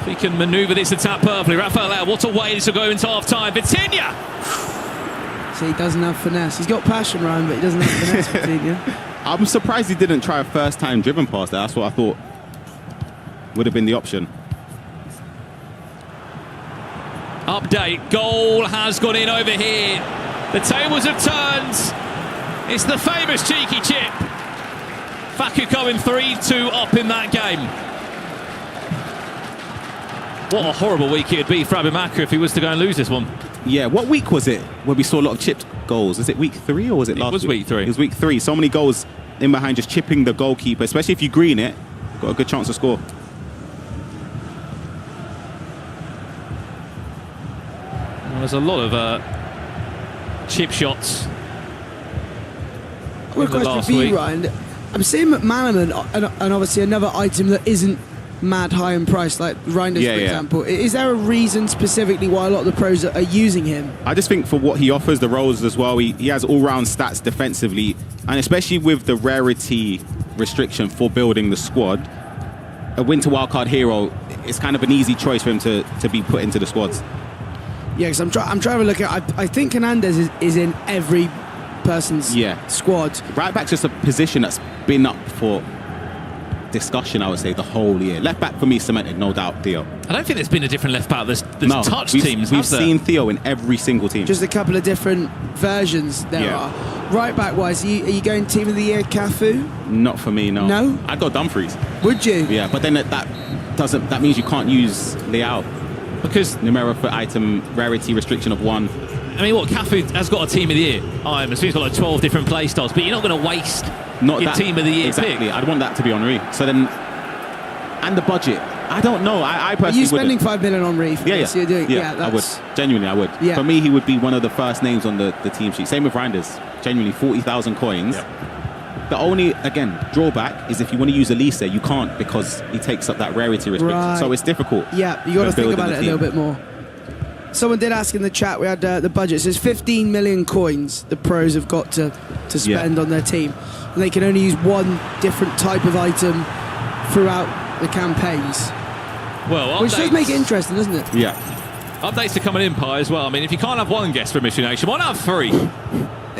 [SPEAKER 9] He can manoeuvre this attack perfectly. Rafael, what a way this will go into half-time. Vitinha!
[SPEAKER 5] See, he doesn't have finesse. He's got passion, Ryan, but he doesn't have finesse, Vitinha.
[SPEAKER 13] I'm surprised he didn't try a first-time driven pass there. That's what I thought would have been the option.
[SPEAKER 9] Update. Goal has gone in over here. The tables have turned. It's the famous cheeky chip. Faku going 3-2 up in that game. What a horrible week it would be for Abimaka if he was to go and lose this one.
[SPEAKER 13] Yeah, what week was it where we saw a lot of chipped goals? Is it week 3 or was it last week?
[SPEAKER 9] It was week 3.
[SPEAKER 13] It was week 3. So many goals in behind, just chipping the goalkeeper, especially if you green it, got a good chance to score.
[SPEAKER 9] Well, there's a lot of chip shots.
[SPEAKER 5] Quick question for you, Ryan. I'm seeing McManaman and obviously another item that isn't mad high in price, like Reinders, for example. Is there a reason specifically why a lot of the pros are using him?
[SPEAKER 13] I just think for what he offers, the roles as well, he has all-round stats defensively, and especially with the rarity restriction for building the squad, a winter wildcard hero is kind of an easy choice for him to be put into the squads.
[SPEAKER 5] Yeah, because I'm trying to look at... I think Hernandez is in every person's squad.
[SPEAKER 13] Right back's just a position that's been up for discussion, I would say, the whole year. Left back for me cemented, no doubt, Theo.
[SPEAKER 9] I don't think there's been a different left back. There's touch teams.
[SPEAKER 13] We've seen Theo in every single team.
[SPEAKER 5] Just a couple of different versions there are. Right back wise, are you going team of the year Cafu?
[SPEAKER 13] Not for me, no.
[SPEAKER 5] No?
[SPEAKER 13] I'd go Dumfries.
[SPEAKER 5] Would you?
[SPEAKER 13] Yeah, but then that means you can't use Leao because numero for item rarity restriction of 1.
[SPEAKER 9] I mean, what, Cafu has got a team of the year. I he's got like 12 different play styles, but you're not going to waste your team of the year
[SPEAKER 13] exactly.
[SPEAKER 9] pick.
[SPEAKER 13] I'd want that to be Henry. So then, and the budget. I don't know. I personally
[SPEAKER 5] Are you spending $5 million on Henry?
[SPEAKER 13] I would. Genuinely, I would.
[SPEAKER 5] Yeah.
[SPEAKER 13] For me, he would be one of the first names on the team sheet. Same with Reinders. Genuinely, 40,000 coins. The only, again, drawback is if you want to use Elise, you can't because he takes up that rarity restriction.
[SPEAKER 5] Right.
[SPEAKER 13] So it's difficult.
[SPEAKER 5] Yeah, you got to think about it a little bit more. Someone did ask in the chat, we had the budget. It says 15 million coins the pros have got to spend on their team. And they can only use one different type of item throughout the campaigns.
[SPEAKER 9] Well,
[SPEAKER 5] which does make it interesting, doesn't it?
[SPEAKER 9] Yeah. Updates are coming in, Pi, as well. I mean, if you can't have one guest from Mission Nation, why not have 3?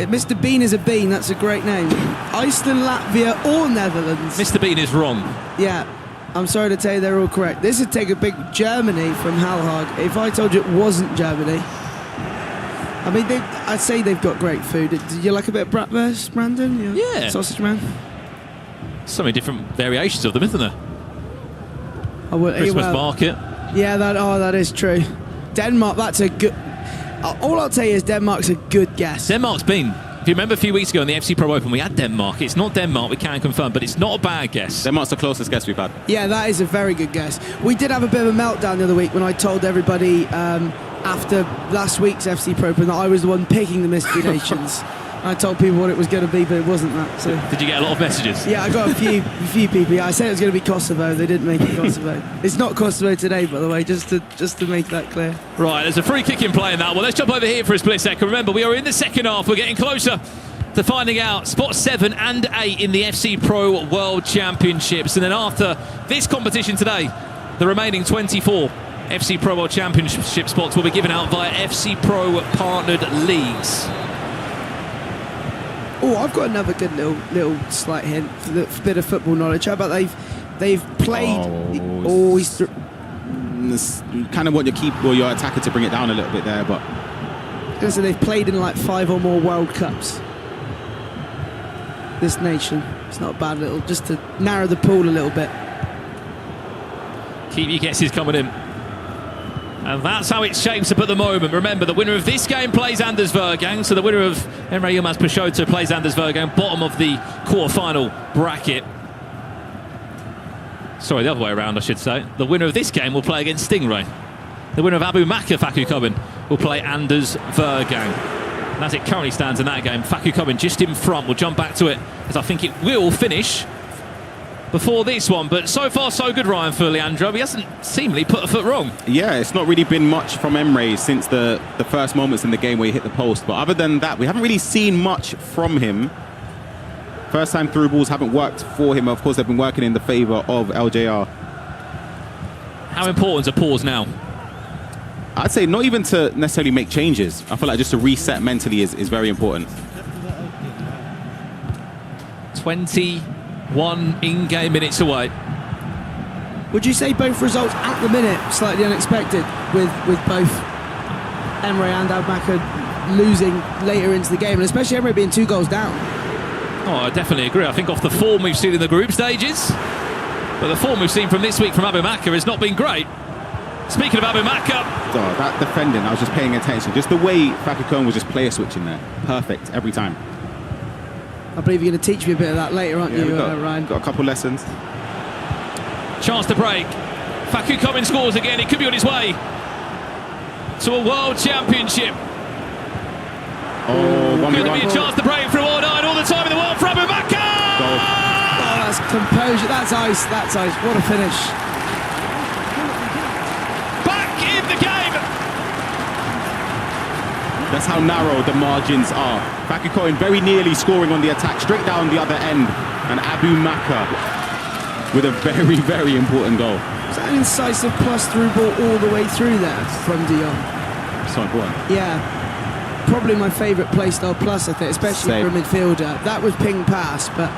[SPEAKER 5] Mr. Bean is a bean, that's a great name. Iceland, Latvia, or Netherlands.
[SPEAKER 9] Mr. Bean is wrong.
[SPEAKER 5] Yeah, I'm sorry to tell you they're all correct. This would take a big Germany from Halhag. If I told you it wasn't Germany. I mean, I'd say they've got great food. Do you like a bit of bratwurst, Brandon?
[SPEAKER 9] Yeah.
[SPEAKER 5] Sausage man?
[SPEAKER 9] So many different variations of them, isn't there? Christmas market.
[SPEAKER 5] Yeah, that is true. Denmark, that's a good... all I'll tell you is Denmark's a good guess.
[SPEAKER 9] Denmark's been... If you remember a few weeks ago in the FC Pro Open, we had Denmark. It's not Denmark, we can confirm, but it's not a bad guess.
[SPEAKER 13] Denmark's the closest guess we've had.
[SPEAKER 5] Yeah, that is a very good guess. We did have a bit of a meltdown the other week when I told everybody after last week's FC Pro Open that I was the one picking the Mystery Nations. I told people what it was going to be, but it wasn't that. So.
[SPEAKER 9] Did you get a lot of messages?
[SPEAKER 5] Yeah, I got a few people. Yeah, I said it was going to be Kosovo. They didn't make it Kosovo. It's not Kosovo today, by the way, just to make that clear.
[SPEAKER 9] Right, there's a free kick in play in that one. Let's jump over here for a split second. Remember, we are in the second half. We're getting closer to finding out spots 7 and 8 in the FC Pro World Championships. And then after this competition today, the remaining 24 FC Pro World Championship spots will be given out via FC Pro partnered leagues.
[SPEAKER 5] Oh, I've got another good little slight hint for the bit of football knowledge. How about they've played?
[SPEAKER 13] It's kind of want your attacker to bring it down a little bit there, but
[SPEAKER 5] so they've played in like 5 or more World Cups. This nation, it's not a bad little, just to narrow the pool a little bit.
[SPEAKER 9] Keep your guesses coming in. And that's how it shapes up at the moment. Remember, the winner of this game plays Anders Vergang, so the winner of Emre Yilmaz Peixoto plays Anders Vergang, bottom of the quarter-final bracket. Sorry, the other way around, I should say. The winner of this game will play against Stingray. The winner of Abu Makar, Faku Kubin, will play Anders Vergang. And as it currently stands in that game, Faku Kubin just in front. We'll jump back to it, as I think it will finish before this one. But so far, so good, Ryan, for Leandro. He hasn't seemingly put a foot wrong.
[SPEAKER 13] Yeah, it's not really been much from Emre since the first moments in the game where he hit the post. But other than that, we haven't really seen much from him. First time through balls haven't worked for him. Of course, they've been working in the favour of LJR.
[SPEAKER 9] How important is a pause now?
[SPEAKER 13] I'd say not even to necessarily make changes. I feel like just to reset mentally is very important.
[SPEAKER 9] 21 in-game minutes away.
[SPEAKER 5] Would you say both results at the minute slightly unexpected with both Emre and Abu Makar losing later into the game, and especially Emre being 2 goals down?
[SPEAKER 9] Oh, I definitely agree. I think off the form we've seen in the group stages, but the form we've seen from this week from Abu Makar has not been great. Speaking of Abu Makar,
[SPEAKER 13] oh, that defending, I was just paying attention. Just the way Faku Kubin was just player switching there. Perfect, every time.
[SPEAKER 5] I believe you're going to teach me a bit of that later, aren't you, Ryan?
[SPEAKER 13] Got a couple lessons.
[SPEAKER 9] Chance to break. Faku Kubin scores again. He could be on his way to a World Championship.
[SPEAKER 13] Oh,
[SPEAKER 9] going to be a chance to break through all night, all the time in the world for Abu Makar!
[SPEAKER 5] Oh, that's composure. That's ice. That's ice. What a finish.
[SPEAKER 9] Back in the game.
[SPEAKER 13] That's how narrow the margins are. Faku Kubin very nearly scoring on the attack, straight down the other end. And Abu Makar with a very, very important goal.
[SPEAKER 5] Is that an incisive plus through ball all the way through there from De Jong?
[SPEAKER 13] So important.
[SPEAKER 5] Yeah. Probably my favourite playstyle plus, I think, especially for a midfielder. That was ping pass, but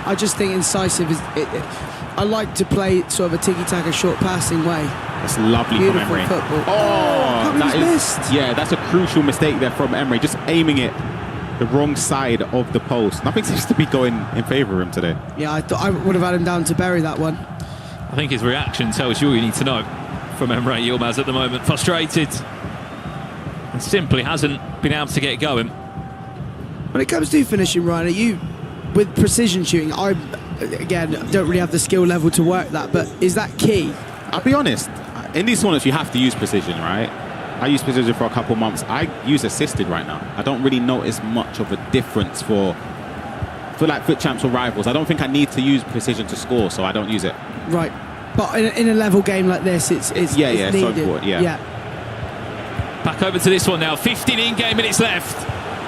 [SPEAKER 5] I just think incisive is... I like to play sort of a tiki-taka short passing way.
[SPEAKER 13] That's lovely
[SPEAKER 5] Beautiful
[SPEAKER 13] from Emre.
[SPEAKER 5] Football.
[SPEAKER 13] Oh, that is
[SPEAKER 5] missed.
[SPEAKER 13] Yeah, that's a crucial mistake there from Emre, just aiming it the wrong side of the post. Nothing seems to be going in favour of him today.
[SPEAKER 5] Yeah, I thought I would have had him down to bury that one.
[SPEAKER 9] I think his reaction tells you all you need to know from Emre Yilmaz at the moment. Frustrated. And simply hasn't been able to get going.
[SPEAKER 5] When it comes to finishing, Ryan, are you, with precision shooting, I, again, don't really have the skill level to work that, but is that key?
[SPEAKER 13] I'll be honest, in these tournaments you have to use precision, right? I used precision for a couple months. I use assisted right now. I don't really notice much of a difference for like FUT champs or rivals. I don't think I need to use precision to score, so I don't use it.
[SPEAKER 5] Right, but in a level game like this, it's
[SPEAKER 13] needed.
[SPEAKER 5] So
[SPEAKER 13] important, yeah.
[SPEAKER 9] Back over to this one now. 15 in-game minutes left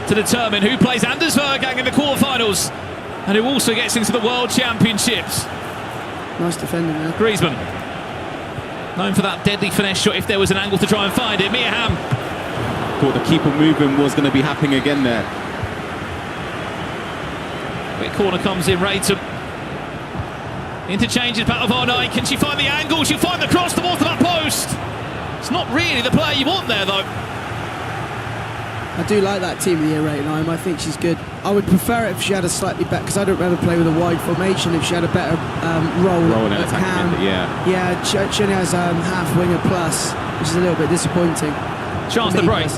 [SPEAKER 9] to determine who plays Anders Vergang in the quarterfinals and who also gets into the World Championships.
[SPEAKER 5] Nice defending there.
[SPEAKER 9] Griezmann, known for that deadly finesse shot if there was an angle to try and find it. Miham.
[SPEAKER 13] Thought the keeper movement was going to be happening again there.
[SPEAKER 9] Quick corner comes in, Rayton. Interchanges back of Arnay. Can she find the angle? She'll find the cross towards that post. It's not really the player you want there, though.
[SPEAKER 5] I do like that team of the year rating. I think she's good. I would prefer it if she had a slightly better, because I don't rather play with a wide formation, if she had a better role
[SPEAKER 13] and
[SPEAKER 5] at
[SPEAKER 13] attacking
[SPEAKER 5] Ham.
[SPEAKER 13] end, yeah.
[SPEAKER 5] Yeah, she only has half winger plus, which is a little bit disappointing.
[SPEAKER 9] Chance to break.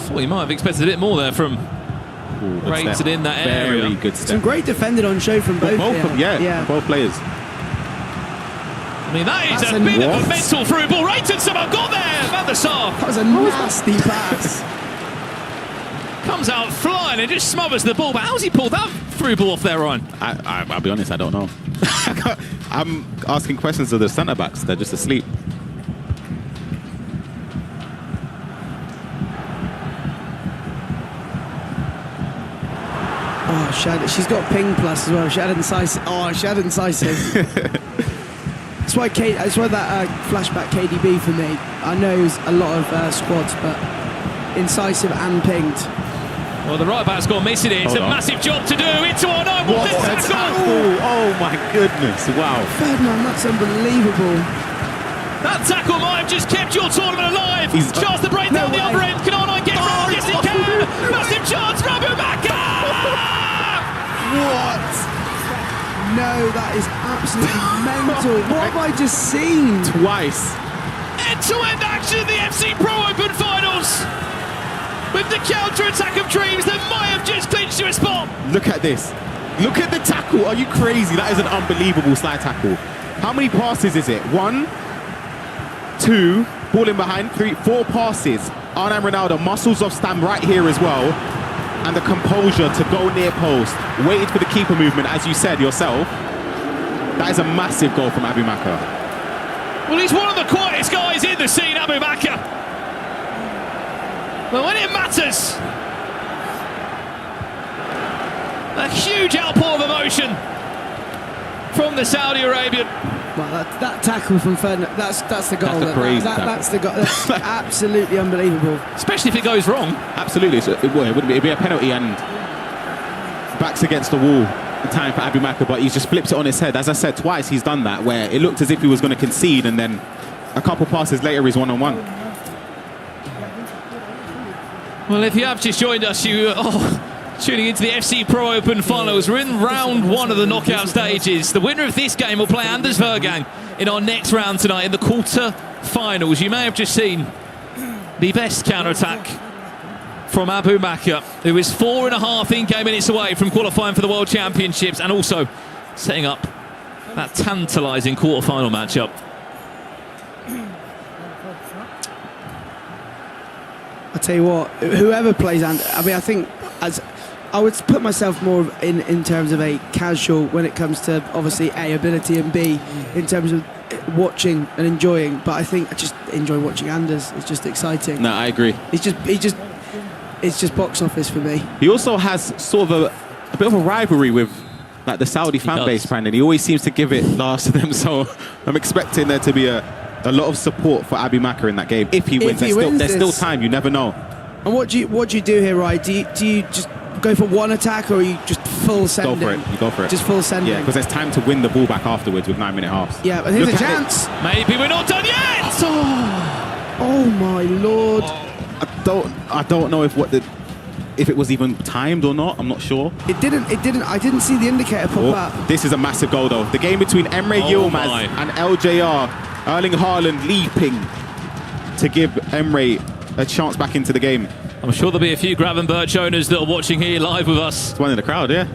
[SPEAKER 9] Thought you might have expected a bit more there from Rayton in that area.
[SPEAKER 13] Very good step.
[SPEAKER 5] Some great defending on show from both.
[SPEAKER 13] Both of them, yeah, both players.
[SPEAKER 9] I mean, that is a bit of a mental through ball. Rayton somehow got there. Van der Sar.
[SPEAKER 5] That was a nasty pass.
[SPEAKER 9] Comes out flying and just smothers the ball. But how's he pulled that through ball off there, Ryan?
[SPEAKER 13] I'll be honest, I don't know. I'm asking questions of the centre backs. They're just asleep.
[SPEAKER 5] Oh, she's got ping plus as well. She had incisive. Oh, she had incisive. That's why that flashback KDB for me. I know it was a lot of squads, but incisive and pinged.
[SPEAKER 9] Well, the right back's gone missing it. It's a massive job to do. Into our nine. What a tackle!
[SPEAKER 13] Oh my goodness! Wow.
[SPEAKER 5] Ferdinand, that's unbelievable.
[SPEAKER 9] That tackle might have just kept your tournament alive. Chance to break down the other end. Can R9 get round? Yes, he can. Massive chance for Abu Bakr.
[SPEAKER 5] What? No, that is absolutely mental. What have I just seen?
[SPEAKER 13] Twice.
[SPEAKER 9] End-to-end action in the FC Pro Open Finals. With the counter-attack of dreams that might have just clinched you a spot.
[SPEAKER 13] Look at this. Look at the tackle. Are you crazy? That is an unbelievable slide tackle. How many passes is it? 1, 2, ball in behind, 3, 4 passes. Arnhem Ronaldo, muscles of stand right here as well. And the composure to go near post. Waited for the keeper movement, as you said yourself. That is a massive goal from Abu Bakr.
[SPEAKER 9] Well, he's one of the quietest guys in the scene, Abu Bakr. But when it matters, a huge outpour of emotion from the Saudi Arabian.
[SPEAKER 5] Well, that tackle from Ferdinand, that's the goal. That's the goal. That's absolutely unbelievable.
[SPEAKER 9] Especially if it goes wrong.
[SPEAKER 13] Absolutely. So it'd be a penalty and backs against the wall in time for Abu Bakr, but he's just flips it on his head. As I said, twice he's done that, where it looked as if he was going to concede, and then a couple passes later he's one-on-one.
[SPEAKER 9] Well, if you have just joined us, you tuning into the FC Pro Open Finals. We're in round 1 of the knockout stages. The winner of this game will play Anders Vergang in our next round tonight in the quarter-finals. You may have just seen the best counter-attack from Abu Bakr, who is 4.5 in-game minutes away from qualifying for the World Championships and also setting up that tantalising quarter-final matchup.
[SPEAKER 5] I tell you what, whoever plays, I think I would put myself more in terms of a casual when it comes to obviously A, ability, and B, in terms of watching and enjoying. But I think I just enjoy watching Anders. It's just exciting.
[SPEAKER 13] No, I agree.
[SPEAKER 5] It's just box office for me.
[SPEAKER 13] He also has sort of a bit of a rivalry with like the Saudi fan base, Brandon. He always seems to give it last to them. So I'm expecting there to be a lot of support for Abu Bakr in that game. If he wins, there's still time. You never know.
[SPEAKER 5] And what do you do here, Ryan? Do you just go for one attack, or are you just full sending?
[SPEAKER 13] Go for it. You go for it.
[SPEAKER 5] Just full sending.
[SPEAKER 13] Yeah, because there's time to win the ball back afterwards with 9-minute halves.
[SPEAKER 5] Yeah, but here's a chance.
[SPEAKER 9] Maybe we're not done yet.
[SPEAKER 5] Oh my lord!
[SPEAKER 13] I don't know if it was even timed or not. I'm not sure.
[SPEAKER 5] It didn't. I didn't see the indicator pop up.
[SPEAKER 13] This is a massive goal though. The game between Emre Yilmaz and LJR, Erling Haaland leaping to give Emre a chance back into the game.
[SPEAKER 9] I'm sure there'll be a few Gravenberch owners that are watching here live with us.
[SPEAKER 13] It's one in the crowd, yeah.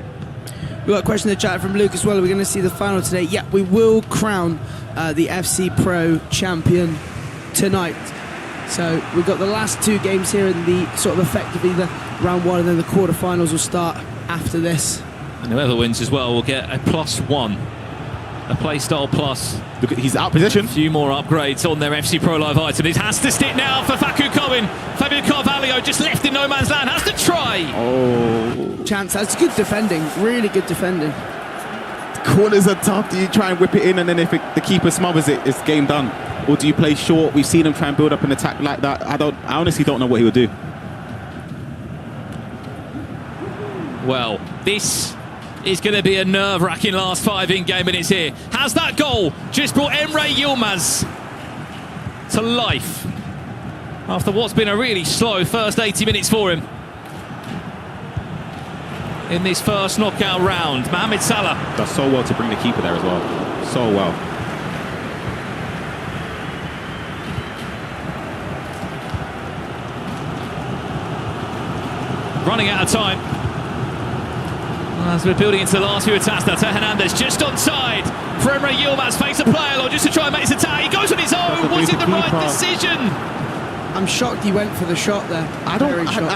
[SPEAKER 5] We've got a question in the chat from Luke as well. We're going to see the final today. Yeah, we will crown the FC Pro champion tonight. So we've got the last 2 games here in the sort of effectively the round 1, and then the quarterfinals will start after this.
[SPEAKER 9] And whoever wins as well will get a +1 A playstyle plus.
[SPEAKER 13] Look, he's out of position.
[SPEAKER 9] A few more upgrades on their FC Pro Live item. It has to stick now for Facu Cohen. Fabio Carvalho just left in no man's land. Has to try.
[SPEAKER 13] Oh.
[SPEAKER 5] Chance. That's good defending. Really good defending.
[SPEAKER 13] Corners are tough. Do you try and whip it in, and then if the keeper smothers it, it's game done? Or do you play short? We've seen him try and build up an attack like that. I honestly don't know what he would do.
[SPEAKER 9] Well, this is going to be a nerve-wracking last 5 in-game minutes here. Has that goal just brought Emre Yilmaz to life after what's been a really slow first 80 minutes for him in this first knockout round? Mohamed Salah
[SPEAKER 13] does so well to bring the keeper there as well. So well.
[SPEAKER 9] running out of time. As we're building into the last few attacks now, Teo Hernandez just onside for Emre Yilmaz, face a player or just to try and make his attack. He goes on his own. Was it the right decision?
[SPEAKER 5] I'm shocked he went for the shot there.
[SPEAKER 13] I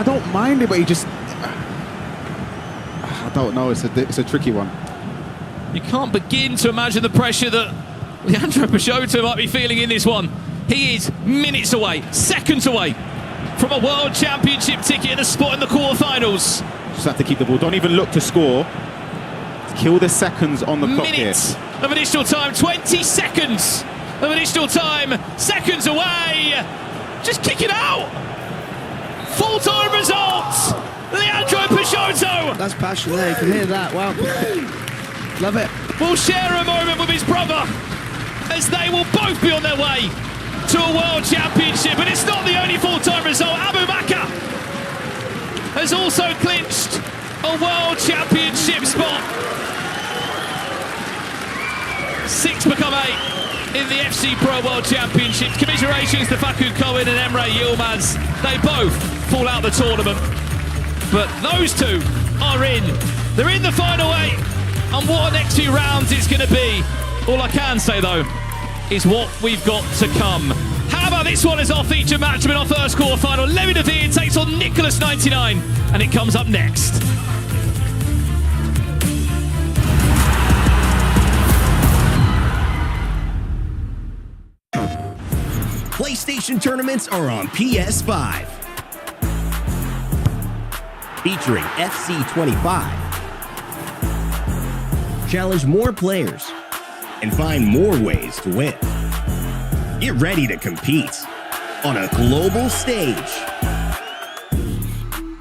[SPEAKER 13] don't mind it, but he just... I don't know. It's a tricky one.
[SPEAKER 9] You can't begin to imagine the pressure that Leandro Peixoto might be feeling in this one. He is minutes away, seconds away from a World Championship ticket and a spot in the quarterfinals.
[SPEAKER 13] Just have to keep the ball. Don't even look to score. Kill the seconds on the clock here.
[SPEAKER 9] Minutes of additional time, 20 seconds of additional time, seconds away. Just kick it out. Full-time results. Leandro Peixoto.
[SPEAKER 5] That's passion there. You can hear that. Wow. Love it.
[SPEAKER 9] Will share a moment with his brother as they will both be on their way to a World Championship. And it's not the only full-time result. Abu Bakr has also clinched a World Championship spot. 6 become 8 in the FC Pro World Championships. Commiserations to Facu Cohen and Emre Yilmaz. They both fall out the tournament. But those two are in. They're in the final 8. And what the next few rounds is going to be. All I can say, though, is what we've got to come. How about this one as our feature match in our first quarter-final? Levi Davir takes on Nicholas 99, and it comes up next.
[SPEAKER 15] PlayStation tournaments are on PS5. Featuring FC25. Challenge more players and find more ways to win. Get ready to compete on a global stage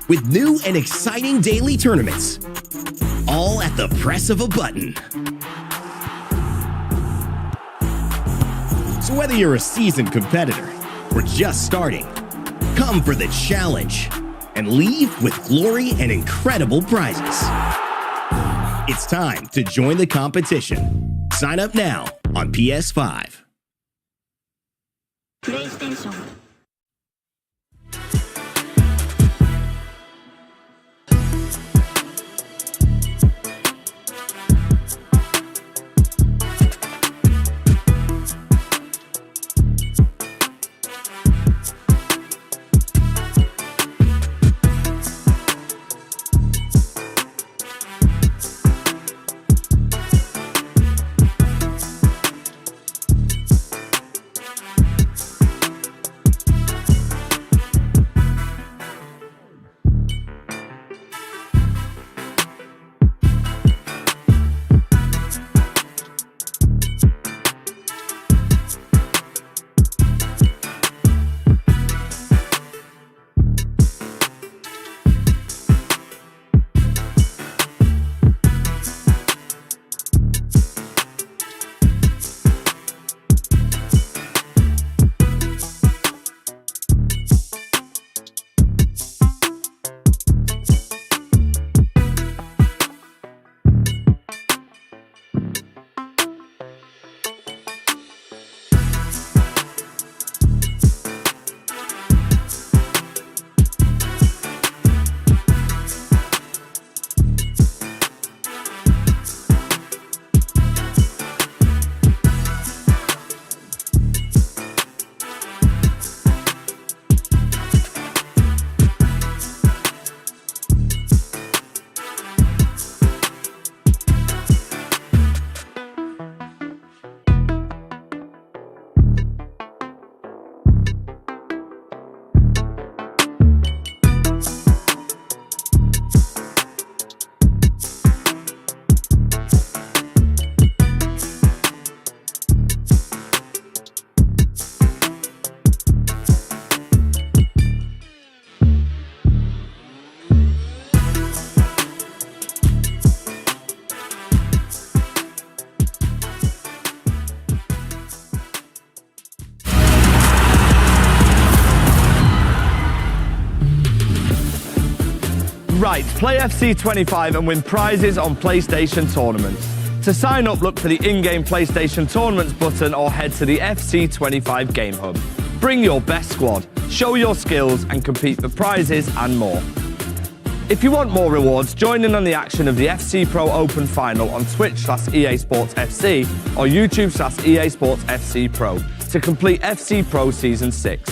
[SPEAKER 15] with new and exciting daily tournaments, all at the press of a button. So whether you're a seasoned competitor or just starting, come for the challenge and leave with glory and incredible prizes. It's time to join the competition. Sign up now on PS5.
[SPEAKER 16] PlayStation.
[SPEAKER 2] right, play FC25 and win prizes on PlayStation tournaments. To sign up, look for the in-game PlayStation Tournaments button or head to the FC25 Game Hub. Bring your best squad, show your skills and compete for prizes and more. If you want more rewards, join in on the action of the FC Pro Open Final on Twitch/EA Sports FC or YouTube/EA Sports FC Pro to complete FC Pro Season 6.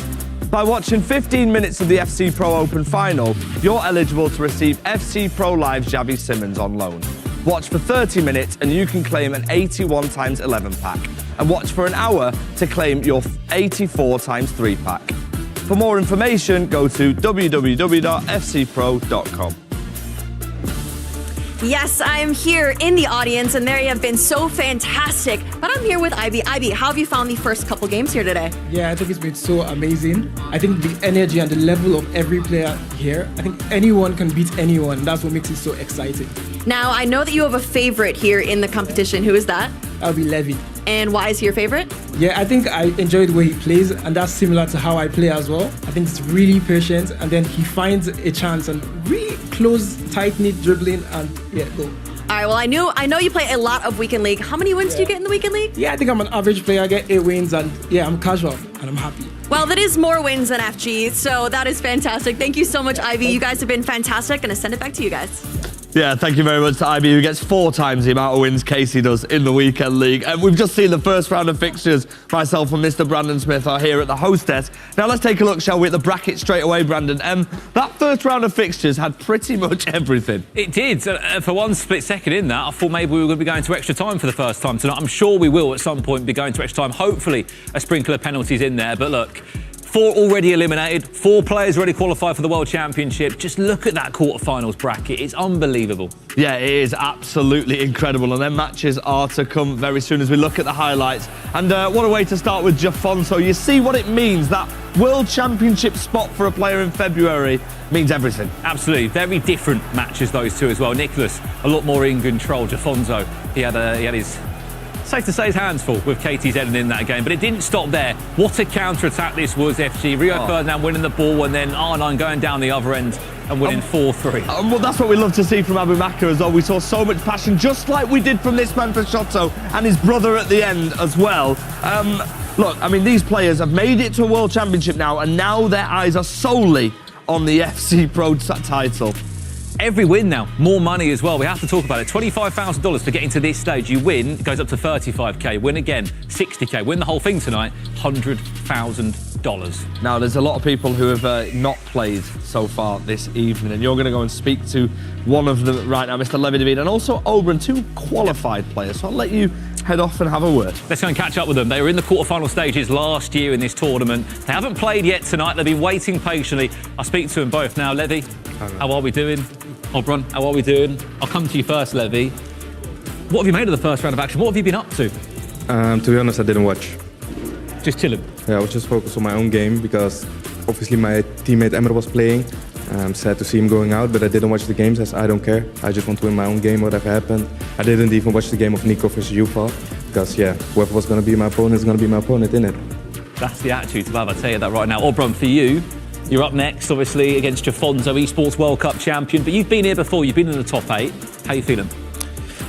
[SPEAKER 2] By watching 15 minutes of the FC Pro Open Final, you're eligible to receive FC Pro Live's Xavi Simons on loan. Watch for 30 minutes and you can claim an 81x11 pack. And watch for an hour to claim your 84x3 pack. For more information, go to www.fcpro.com.
[SPEAKER 3] Yes, I am here in the audience, and they have been so fantastic. But I'm here with Ivy. Ivy, how have you found the first couple games here today?
[SPEAKER 16] Yeah, I think it's been so amazing. I think the energy and the level of every player here, I think anyone can beat anyone. That's what makes it so exciting.
[SPEAKER 3] Now, I know that you have a favorite here in the competition. Who is that?
[SPEAKER 16] That'll be Levy.
[SPEAKER 3] And why is he your favorite?
[SPEAKER 16] Yeah, I think I enjoy the way he plays, and that's similar to how I play as well. I think it's really patient, and then he finds a chance and really close, tight-knit dribbling, and yeah, go.
[SPEAKER 3] All right, well, I know you play a lot of Weekend League. How many wins do you get in the Weekend League?
[SPEAKER 16] Yeah, I think I'm an average player. I get 8 wins, and yeah, I'm casual, and I'm happy.
[SPEAKER 3] Well, that is more wins than FG, so that is fantastic. Thank you so much, Ivy. You guys have been fantastic. Gonna send it back to you guys.
[SPEAKER 2] Yeah, thank you very much to Ivy, who gets 4 times the amount of wins Casey does in the Weekend League. And we've just seen the first round of fixtures. Myself and Mr. Brandon Smith are here at the host desk. Now let's take a look, shall we, at the bracket straight away, Brandon. That first round of fixtures had pretty much everything.
[SPEAKER 1] It did. For one split second in that, I thought maybe we were going to be going to extra time for the first time tonight. I'm sure we will at some point be going to extra time. Hopefully a sprinkle of penalties in there. But look, 4 already eliminated, 4 players already qualified for the World Championship. Just look at that quarterfinals bracket. It's unbelievable.
[SPEAKER 2] Yeah, it is absolutely incredible. And then matches are to come very soon as we look at the highlights. And what a way to start with Jafonso. You see what it means. That World Championship spot for a player in February means everything.
[SPEAKER 1] Absolutely. Very different matches, those two as well. Nicholas, a lot more in control. Jafonso, he had his... safe to say his hands full with KTZ in that game, but it didn't stop there. What a counter-attack this was, FG. Rio Ferdinand winning the ball and then R9 going down the other end and winning 4-3.
[SPEAKER 2] Well, that's what we love to see from Abu Makar as well. We saw so much passion, just like we did from this man for Shotto and his brother at the end as well. Look, I mean, these players have made it to a World Championship now, and now their eyes are solely on the FC Pro title.
[SPEAKER 1] Every win now, more money as well. We have to talk about it. $25,000 to get into this stage. You win, it goes up to 35k. Win again, 60k. Win the whole thing tonight, $100,000.
[SPEAKER 2] Now, there's a lot of people who have not played so far this evening, and you're going to go and speak to one of them right now, Mr. Levy David, and also Oberon, 2 qualified players. So I'll let you head off and have a word.
[SPEAKER 1] Let's go and catch up with them. They were in the quarterfinal stages last year in this tournament. They haven't played yet tonight. They've been waiting patiently. I'll speak to them both now. Levy, how are we doing? Oberon, how are we doing? I'll come to you first, Levy. What have you made of the first round of action? What have you been up to?
[SPEAKER 17] To be honest, I didn't watch.
[SPEAKER 1] Just chilling?
[SPEAKER 17] Yeah, I was just focused on my own game because obviously my teammate Emre was playing. I'm sad to see him going out, but I didn't watch the games as I don't care. I just want to win my own game, whatever happened. I didn't even watch the game of Nico versus Yuval because, yeah, whoever was going to be my opponent is going to be my opponent, innit?
[SPEAKER 1] That's the attitude to have, I'll tell you that right now. Oberon, for you, you're up next, obviously, against Jafonso, Esports World Cup champion, but you've been here before, you've been in the top 8. How are you feeling?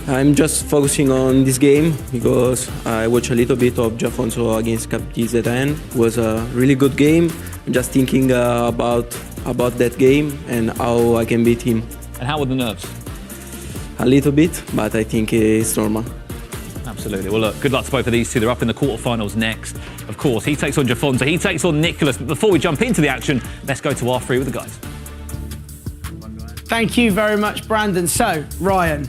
[SPEAKER 18] I'm just focusing on this game because I watched a little bit of Jafonso against KTZN. It was a really good game. I'm just thinking about that game and how I can beat him.
[SPEAKER 1] And how were the nerves?
[SPEAKER 18] A little bit, but I think it's normal.
[SPEAKER 1] Absolutely. Well, look, good luck to both of these two. They're up in the quarterfinals next. Of course, he takes on Jafonso, he takes on Nicholas. But before we jump into the action, let's go to R3 with the guys.
[SPEAKER 5] Thank you very much, Brandon. So, Ryan,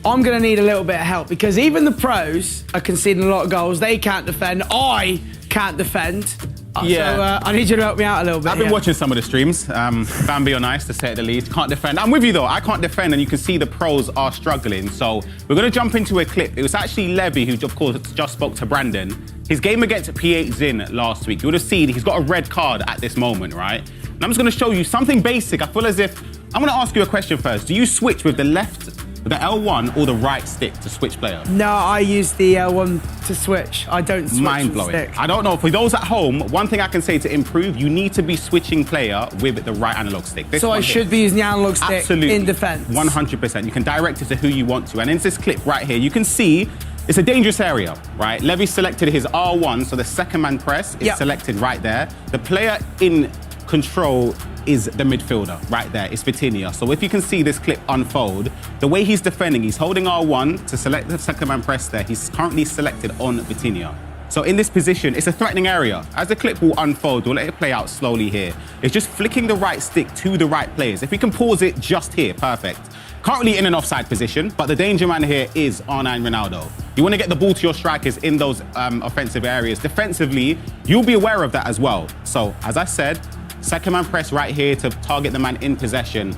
[SPEAKER 5] I'm going to need a little bit of help because even the pros are conceding a lot of goals. They can't defend. I can't defend.
[SPEAKER 13] Yeah.
[SPEAKER 5] So I need you to help me out a little bit.
[SPEAKER 13] I've been watching some of the streams. Bambi are nice, to say the least. Can't defend. I'm with you though. I can't defend, and you can see the pros are struggling. So we're going to jump into a clip. It was actually Levy who, of course, just spoke to Brandon. His game against P8 Zin last week. You would have seen he's got a red card at this moment, right? And I'm just going to show you something basic. I feel as if I'm going to ask you a question first. Do you switch with the left the L1 or the right stick to switch player?
[SPEAKER 5] No, I use the L1 to switch. I don't switch
[SPEAKER 13] Mind-blowing.
[SPEAKER 5] stick.
[SPEAKER 13] I don't know. For those at home, one thing I can say to improve, you need to be switching player with the right analog stick.
[SPEAKER 5] So I should be using the analog stick
[SPEAKER 13] Absolutely.
[SPEAKER 5] in defense?
[SPEAKER 13] 100%. You can direct it to who you want to. And in this clip right here, you can see it's a dangerous area, right? Levy selected his R1, so the second man press is selected right there. The player in control is the midfielder right there. It's Vitinha. So if you can see this clip unfold, the way he's defending, he's holding R1 to select the second man press there. He's currently selected on Vitinha. So in this position, it's a threatening area. As the clip will unfold, we'll let it play out slowly here. It's just flicking the right stick to the right players. If we can pause it just here, perfect. Currently in an offside position, but the danger man here is R9 Ronaldo. You want to get the ball to your strikers in those offensive areas. Defensively, you'll be aware of that as well. So, as I said, second man press right here to target the man in possession.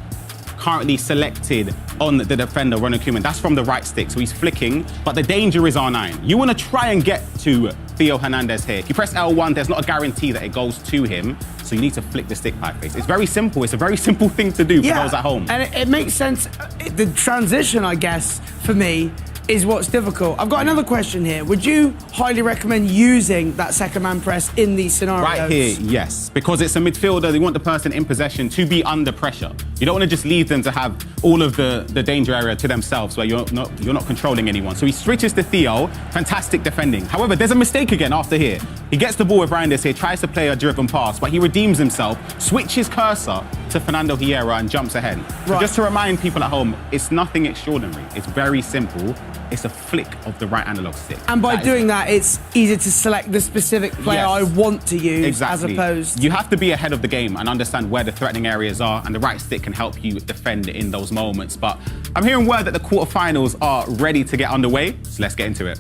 [SPEAKER 13] Currently selected on the defender, Ronald Koeman. That's from the right stick, so he's flicking, but the danger is R9. You want to try and get to Theo Hernandez here. If you press L1, there's not a guarantee that it goes to him, so you need to flick the stick by face. It's very simple. It's a very simple thing to do for those at home.
[SPEAKER 5] And it makes sense. The transition, I guess, for me, is what's difficult. I've got another question here. Would you highly recommend using that second man press in these scenarios?
[SPEAKER 13] Right here, yes. Because it's a midfielder, they want the person in possession to be under pressure. You don't want to just leave them to have all of the danger area to themselves where you're not controlling anyone. So he switches to Theo, fantastic defending. However, there's a mistake again after here. He gets the ball with Reinders here, tries to play a driven pass, but he redeems himself, switches cursor to Fernando Hierro and jumps ahead. So just to remind people at home, it's nothing extraordinary. It's very simple. It's a flick of the right analog stick.
[SPEAKER 5] And by doing that, it's easy to select the specific player I want to use as opposed...
[SPEAKER 13] You have to be ahead of the game and understand where the threatening areas are, and the right stick can help you defend in those moments. But I'm hearing word that the quarterfinals are ready to get underway, so let's get into it.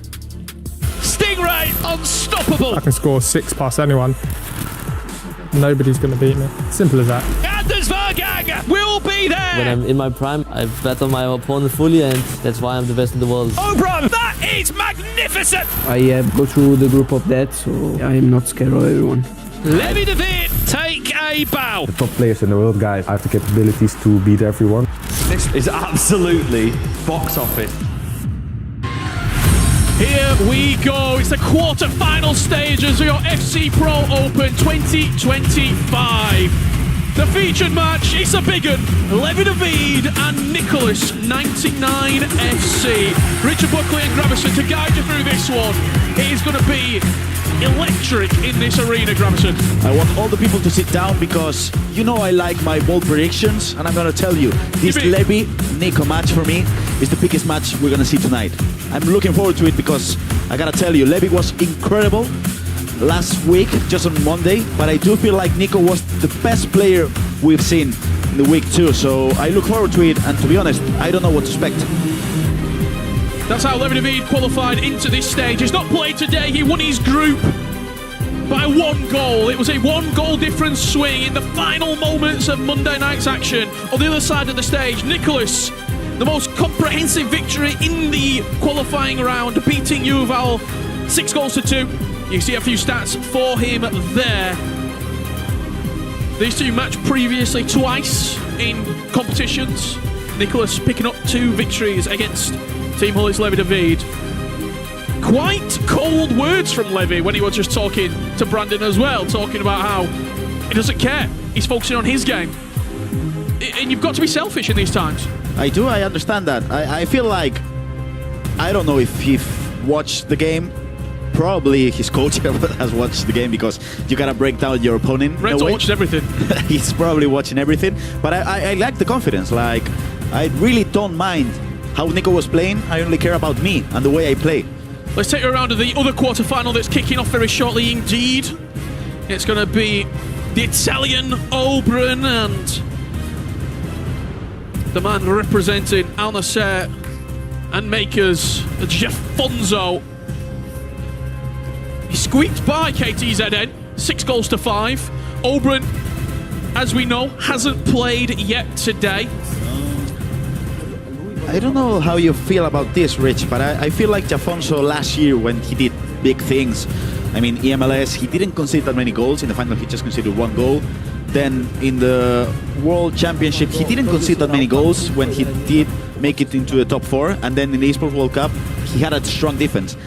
[SPEAKER 9] Stingray, unstoppable!
[SPEAKER 19] I can score 6 past anyone. Nobody's going to beat me. Simple as that.
[SPEAKER 9] Anders Vergang will be there!
[SPEAKER 20] When I'm in my prime, I battle my opponent fully, and that's why I'm the best in the world.
[SPEAKER 9] Obron, that is magnificent!
[SPEAKER 18] I go through the group of death, so I am not scared of everyone.
[SPEAKER 9] Levy de Veer, take a bow.
[SPEAKER 17] The top players in the world, guys, I have the capabilities to beat everyone.
[SPEAKER 21] This is absolutely box office.
[SPEAKER 7] Here we go. It's the quarter-final stages of your FC Pro Open 2025. The featured match, it's a big one. Levy de Veer and Nicholas, 99 FC. Richard Buckley and Gravison to guide you through this one. It is going to be electric in this arena, Gravison.
[SPEAKER 22] I want all the people to sit down because you know I like my bold predictions, and I'm going to tell you, this Levy-Nico match for me is the biggest match we're going to see tonight. I'm looking forward to it because I got to tell you, Levy was incredible last week, just on Monday, but I do feel like Nico was the best player we've seen in the week too, so I look forward to it, and to be honest, I don't know what to expect.
[SPEAKER 7] That's how Levy de Veer qualified into this stage. He's not played today. He won his group by 1 goal. It was a 1-goal difference swing in the final moments of Monday night's action. On the other side of the stage, Nicholas, the most comprehensive victory in the qualifying round, beating Yuval 6-2. You see a few stats for him there. These two matched previously twice in competitions. Nicholas picking up 2 victories against Team Hully's Levy de Veer. Quite cold words from Levy when he was just talking to Brandon as well, talking about how he doesn't care. He's focusing on his game. And you've got to be selfish in these times.
[SPEAKER 22] I do, I understand that. I feel like, I don't know if he watched the game. Probably his coach has watched the game because you gotta break down your opponent.
[SPEAKER 7] Reto watched everything.
[SPEAKER 22] He's probably watching everything. But I like the confidence. Like, I really don't mind how Nico was playing. I only care about me and the way I play.
[SPEAKER 7] Let's take you around to the other quarter-final that's kicking off very shortly indeed. It's going to be the Italian Obron and the man representing Al Nassr and makers Jafonso. He squeaked by KTZN, 6-5. Obron, as we know, hasn't played yet today.
[SPEAKER 22] I don't know how you feel about this, Rich, but I feel like Jafonso last year when he did big things, I mean, EMLS, he didn't concede that many goals. In the final, he just conceded 1 goal. Then in the World Championship, he didn't concede that many goals when he did make it into the top 4, and then in the Esports World Cup, he had a strong defense.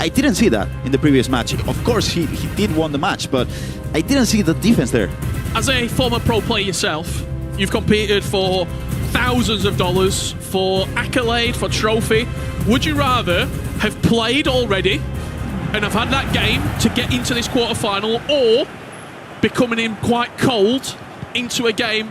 [SPEAKER 22] I didn't see that in the previous match. Of course, he did win the match, but I didn't see the defense there.
[SPEAKER 7] As a former pro player yourself, you've competed for thousands of dollars, for accolade, for trophy. Would you rather have played already and have had that game to get into this quarter-final, or be coming in quite cold into a game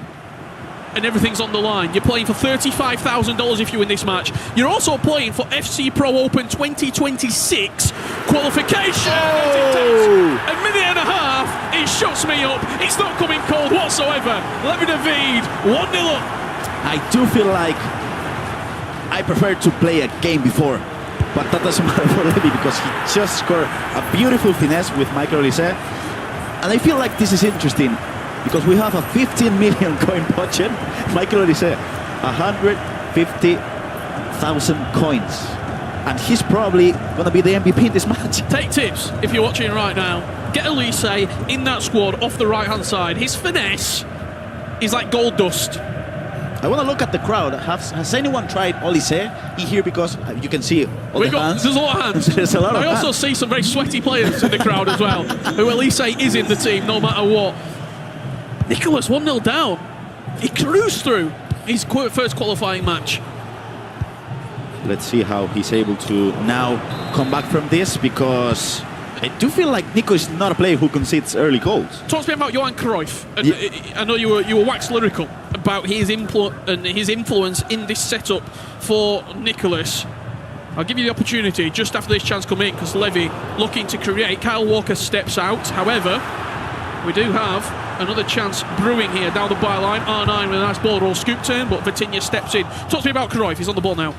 [SPEAKER 7] and everything's on the line? You're playing for $35,000 if you win this match. You're also playing for FC Pro Open 2026 qualification.
[SPEAKER 22] Oh.
[SPEAKER 7] A minute and a half, it shuts me up. It's not coming cold whatsoever. Lemzid, 1-0 up.
[SPEAKER 22] I do feel like I prefer to play a game before, but that doesn't matter for Levy because he just scored a beautiful finesse with Michael Olise. And I feel like this is interesting because we have a 15 million coin budget. Michael Olise, 150,000 coins. And he's probably going to be the MVP in this match.
[SPEAKER 7] Take tips if you're watching right now. Get Olise in that squad off the right-hand side. His finesse is like gold dust.
[SPEAKER 22] I want to look at the crowd. Has anyone tried Olise in here? Because you can see all the hands.
[SPEAKER 7] There's a lot of hands.
[SPEAKER 22] There's a lot of
[SPEAKER 7] I also see some very sweaty players in the crowd as well, who Olise is in the team no matter what. Nicholas 1-0 down. He cruised through his first qualifying match.
[SPEAKER 22] Let's see how he's able to now come back from this, because I do feel like Nico is not a player who concedes early goals.
[SPEAKER 7] Talk to me about Johan Cruyff. And I know you were wax lyrical about his influence in this setup for Nicholas. I'll give you the opportunity just after this chance come in, because Levy looking to create. Kyle Walker steps out. However, we do have another chance brewing here down the byline. R9 with a nice ball roll scoop turn, but Vitinha steps in. Talk to me about Cruyff. He's on the ball now.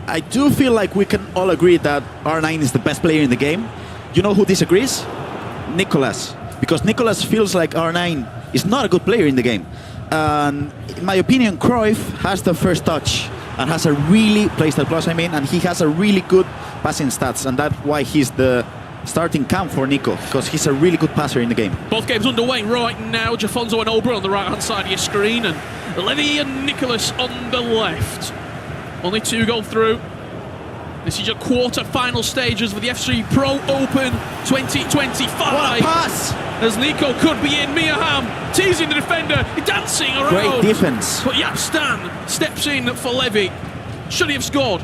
[SPEAKER 22] I do feel like we can all agree that R9 is the best player in the game. You know who disagrees? Nicolas. Because Nicolas feels like R9 is not a good player in the game. And in my opinion, Cruyff has the first touch and has a really playstyle plus, and he has a really good passing stats, and that's why he's the starting camp for Nico, because he's a really good passer in the game.
[SPEAKER 7] Both games underway right now. Jafonso and Obra on the right-hand side of your screen, and Levy and Nicholas on the left. Only 2 go through. This is your quarter-final stages for the FC Pro Open 2025.
[SPEAKER 22] What a pass!
[SPEAKER 7] As Nico could be in, Miyaham teasing the defender, dancing around.
[SPEAKER 22] Great defense.
[SPEAKER 7] But Yapstan steps in for Levy. Should he have scored?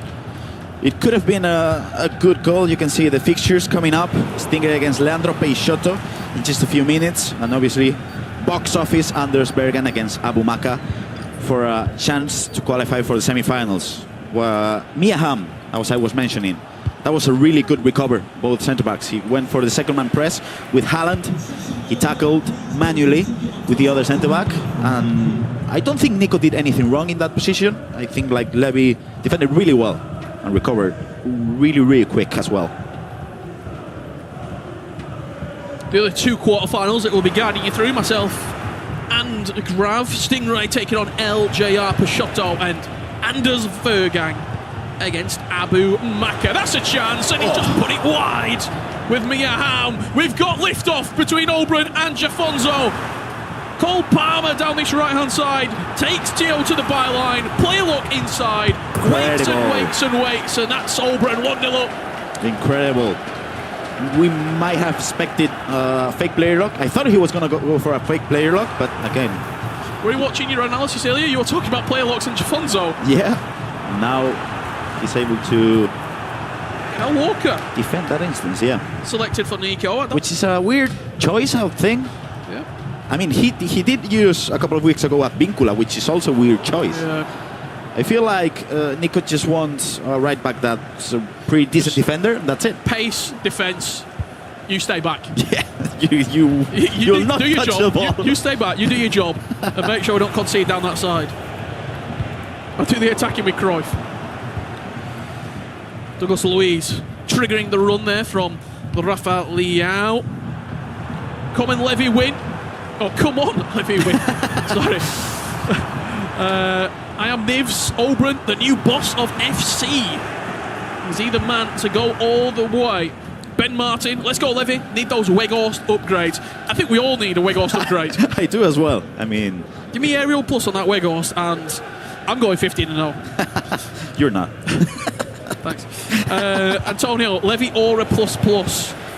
[SPEAKER 22] It could have been a good goal. You can see the fixtures coming up. Stinger against Leandro Peixoto in just a few minutes. And obviously, box office Anders Bergen against Abu Maka for a chance to qualify for the semi-finals. Miyaham, as I was mentioning, that was a really good recover, both centre-backs. He went for the second-man press with Haaland. He tackled manually with the other centre-back. And I don't think Nico did anything wrong in that position. I think like Levy defended really well and recovered really, really quick as well.
[SPEAKER 7] The other 2 quarterfinals that will be guiding you through, myself and Grav. Stingray taking on LJR Peixoto, and Anders Vergang against Abu Maka. That's a chance, and he just put it wide with Miyaham. We've got liftoff between Oberon and Jafonso. Cole Palmer down this right-hand side takes Tio to the byline. Player look inside. Waits and waits and waits, and that's Oberon 1-0 up.
[SPEAKER 22] Incredible. We might have expected fake player lock. I thought he was going to go for a fake player lock, but again.
[SPEAKER 7] Were you watching your analysis earlier? You were talking about player locks and Jafonso.
[SPEAKER 22] Yeah. Now he's able to
[SPEAKER 7] Kyle Walker
[SPEAKER 22] defend that instance, yeah.
[SPEAKER 7] Selected for Nico.
[SPEAKER 22] Which is a weird choice, I think.
[SPEAKER 7] Yeah.
[SPEAKER 22] I mean, he did use a couple of weeks ago at Vincula, which is also a weird choice.
[SPEAKER 7] Yeah.
[SPEAKER 22] I feel like Nico just wants a right back that's a pretty decent defender. That's it.
[SPEAKER 7] Pace, defense. You stay back.
[SPEAKER 22] Yeah, you'll not touch the ball.
[SPEAKER 7] You stay back. You do your job, and make sure we don't concede down that side. I'll do the attacking with Cruyff. Douglas Luiz triggering the run there from Rafa Leao. Come on, Levy win. Oh, come on, Levy win. Sorry. I am Nivs Oberon, the new boss of FC. Is he the man to go all the way? Ben Martin, let's go, Levy. Need those Weghorst upgrades. I think we all need a Weghorst upgrade.
[SPEAKER 22] I do as well. I mean,
[SPEAKER 7] give me aerial plus on that Weghorst, and I'm going 15-0.
[SPEAKER 22] You're not.
[SPEAKER 7] Thanks. Antonio, Levy Aura ++.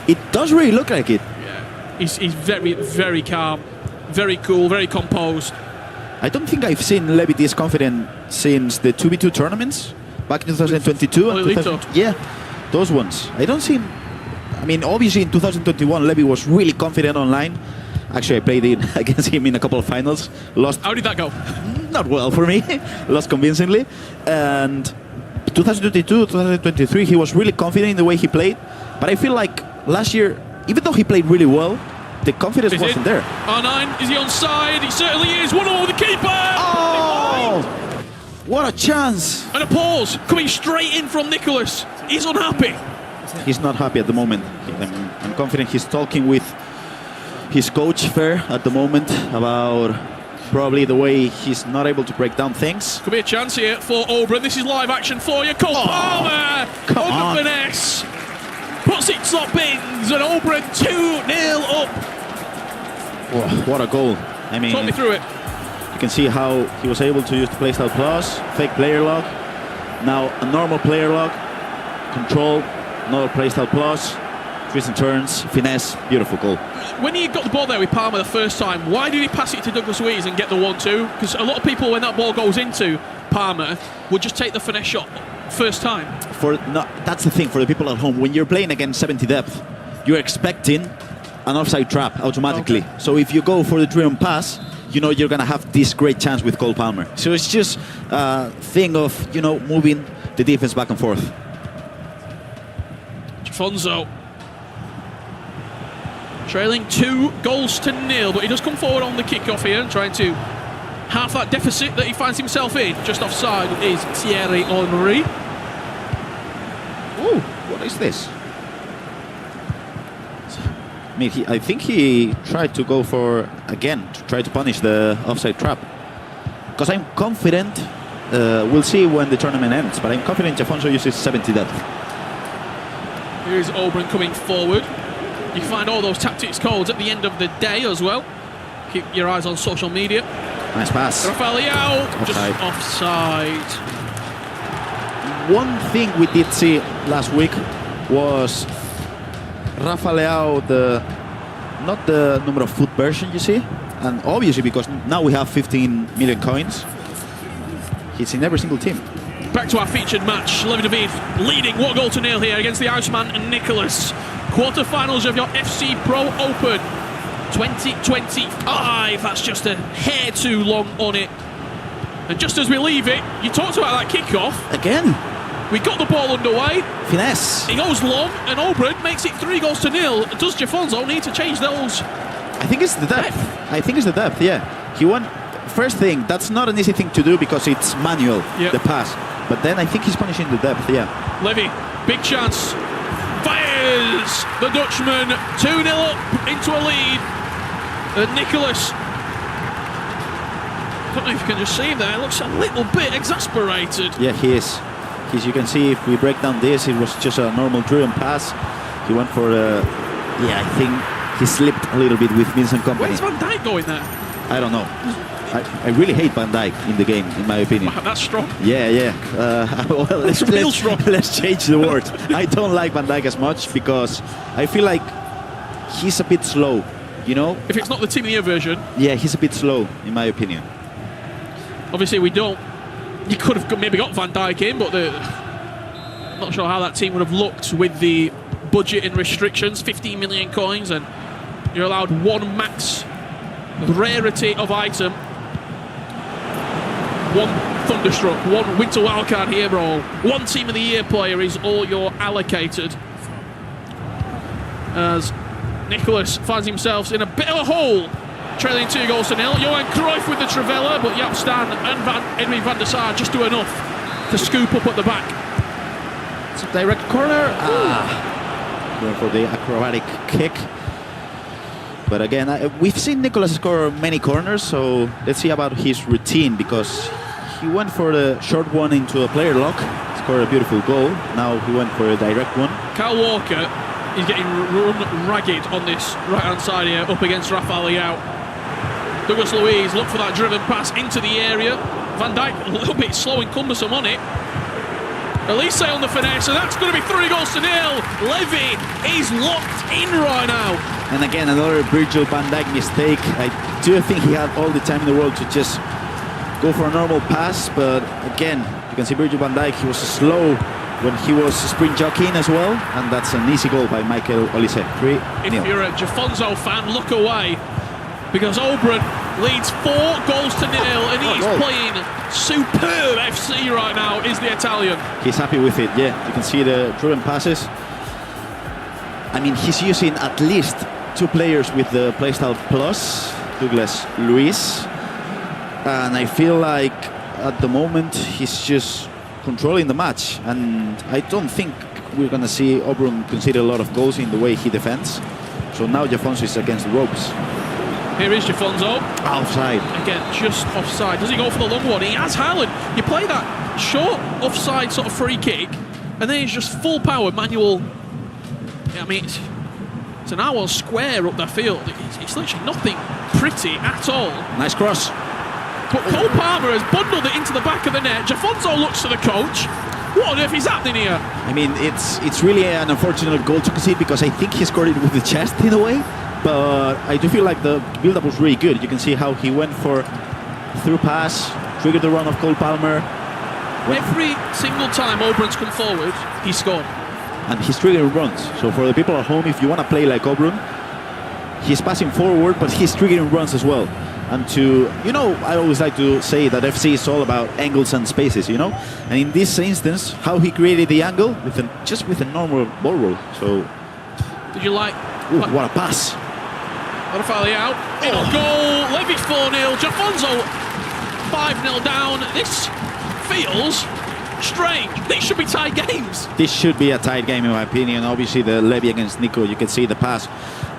[SPEAKER 22] It does really look like it.
[SPEAKER 7] Yeah. He's very, very calm, very cool, very composed.
[SPEAKER 22] I don't think I've seen Levy this confident since the 2v2 tournaments back in 2022. And 2000, yeah, those ones. I don't see him. I mean, obviously in 2021, Levy was really confident online. Actually, I played against him in a couple of finals. Lost.
[SPEAKER 7] How did that go?
[SPEAKER 22] Not well for me. Lost convincingly. And 2022, 2023, he was really confident in the way he played. But I feel like last year, even though he played really well, the confidence wasn't there.
[SPEAKER 7] R9, is he onside? He certainly is. 1-0 the keeper.
[SPEAKER 22] Oh! What a chance!
[SPEAKER 7] And a pause coming straight in from Nicholas. He's unhappy.
[SPEAKER 22] He's not happy at the moment. I'm confident he's talking with his coach Fair at the moment about probably the way he's not able to break down things.
[SPEAKER 7] Could be a chance here for Oberon. This is live action for you. Cole Palmer on the finesse. Puts it top bins and Oberon 2-0 up.
[SPEAKER 22] Oh, what a goal. I mean,
[SPEAKER 7] talk me through it.
[SPEAKER 22] You can see how he was able to use the playstyle plus, fake player lock, now a normal player lock, control, another playstyle plus, twists and turns, finesse, beautiful goal.
[SPEAKER 7] When he got the ball there with Palmer the first time, why did he pass it to Douglas Luiz and get the 1-2? Because a lot of people, when that ball goes into Palmer, would just take the finesse shot first time.
[SPEAKER 22] That's the thing for the people at home. When you're playing against 70 depth, you're expecting an offside trap automatically. Okay. So if you go for the driven pass, you know you're going to have this great chance with Cole Palmer. So it's just a thing of, you know, moving the defense back and forth.
[SPEAKER 7] Jafonso trailing 2-0, but he does come forward on the kickoff here and trying to half that deficit that he finds himself in. Just offside is Thierry Henry.
[SPEAKER 22] Oh, what is this? I mean, I think he tried to go for, again, to try to punish the offside trap. Because I'm confident, we'll see when the tournament ends, but I'm confident Jafonso uses 70 depth.
[SPEAKER 7] Here's Oberon coming forward. You can find all those tactics codes at the end of the day as well. Keep your eyes on social media.
[SPEAKER 22] Nice pass.
[SPEAKER 7] Rafael Leao, just offside.
[SPEAKER 22] One thing we did see last week was Rafa Leao, not the number of foot version you see, and obviously because now we have 15 million coins, he's in every single team.
[SPEAKER 7] Back to our featured match. Levy David leading 1-0 here against the Iceman and Nicholas. Quarterfinals of your FC Pro Open 2025. That's just a hair too long on it. And just as we leave it, you talked about that kickoff.
[SPEAKER 22] Again.
[SPEAKER 7] We got the ball underway.
[SPEAKER 22] Finesse.
[SPEAKER 7] He goes long, and Oberon makes it 3-0. Does Jafonso need to change those?
[SPEAKER 22] I think it's the depth. I think it's the depth, yeah. He won. First thing, that's not an easy thing to do because it's manual, the pass. But then I think he's punishing the depth, yeah.
[SPEAKER 7] Levy, big chance. Fires the Dutchman. 2-0 up into a lead. And Nicholas, I don't know if you can just see him there, looks a little bit exasperated.
[SPEAKER 22] Yeah, he is. You can see if we break down this, it was just a normal driven pass. He went for I think he slipped a little bit with Vincent Kompany.
[SPEAKER 7] Where's Van Dijk going there?
[SPEAKER 22] I don't know. I really hate Van Dijk in the game, in my opinion.
[SPEAKER 7] Wow, that's strong.
[SPEAKER 22] Yeah. Well, let's change the word. I don't like Van Dijk as much because I feel like he's a bit slow, you know?
[SPEAKER 7] If it's not the Team of the Year version.
[SPEAKER 22] Yeah, he's a bit slow, in my opinion.
[SPEAKER 7] Obviously, we don't. You could have maybe got Van Dijk in, but I'm not sure how that team would have looked with the budget and restrictions. 15 million coins, and you're allowed one max rarity of item. One Thunderstruck, one Winter Wildcard Hero, one Team of the Year player is all you're allocated. As Nicholas finds himself in a bit of a hole, trailing 2-0. Johan Cruyff with the Trivela, but Jaap Stan and Edwin van der Sar just do enough to scoop up at the back.
[SPEAKER 22] It's a direct corner. Going for the acrobatic kick. But again, we've seen Nicholas score many corners, so let's see about his routine, because he went for the short one into a player lock, scored a beautiful goal. Now he went for a direct one.
[SPEAKER 7] Kyle Walker is getting run ragged on this right-hand side here, up against Rafael Leao. Douglas Luiz looked for that driven pass into the area.
[SPEAKER 4] Van Dijk a little bit slow and cumbersome on it. Elise on the finesse, and that's going to be 3-0. Levy is locked in right now.
[SPEAKER 22] And again, another Virgil van Dijk mistake. I do think he had all the time in the world to just go for a normal pass, but again, you can see Virgil van Dijk, he was slow when he was sprint jockeying as well, and that's an easy goal by Michael Olise. 3-0.
[SPEAKER 4] If you're a Jafonso fan, look away, because Oberon leads 4-0, and he's playing superb FC right now, is the Italian.
[SPEAKER 22] He's happy with it, yeah. You can see the driven passes. I mean, he's using at least 2 players with the playstyle plus, Douglas Luiz, and I feel like at the moment he's just controlling the match, and I don't think we're going to see Oberon concede a lot of goals in the way he defends. So now Jafonso is against the ropes.
[SPEAKER 4] Here is Jafonso.
[SPEAKER 22] Offside.
[SPEAKER 4] Again, just offside. Does he go for the long one? He has Haaland. You play that short offside sort of free kick, and then he's just full power manual. I mean, it's an hour square up the field. It's literally nothing pretty at all.
[SPEAKER 22] Nice cross.
[SPEAKER 4] But Cole Palmer has bundled it into the back of the net. Jafonso looks to the coach. What on earth is happening here?
[SPEAKER 22] I mean, it's really an unfortunate goal to concede because I think he scored it with the chest in a way. But I do feel like the build-up was really good. You can see how he went for through pass, triggered the run of Cole Palmer.
[SPEAKER 4] Every single time Oberon's come forward, he scored.
[SPEAKER 22] And he's triggering runs. So for the people at home, if you want to play like Oberon, he's passing forward, but he's triggering runs as well. And to, you know, I always like to say that FC is all about angles and spaces, you know? And in this instance, how he created the angle, just with a normal ball roll. So.
[SPEAKER 4] Did you like?
[SPEAKER 22] Ooh, what a pass.
[SPEAKER 4] Rafael out. It'll go. Levy's 4-0. Jafonso 5-0 down. This feels strange. These should be tied games.
[SPEAKER 22] This should be a tight game in my opinion. Obviously the Levy against Nico, you can see the pass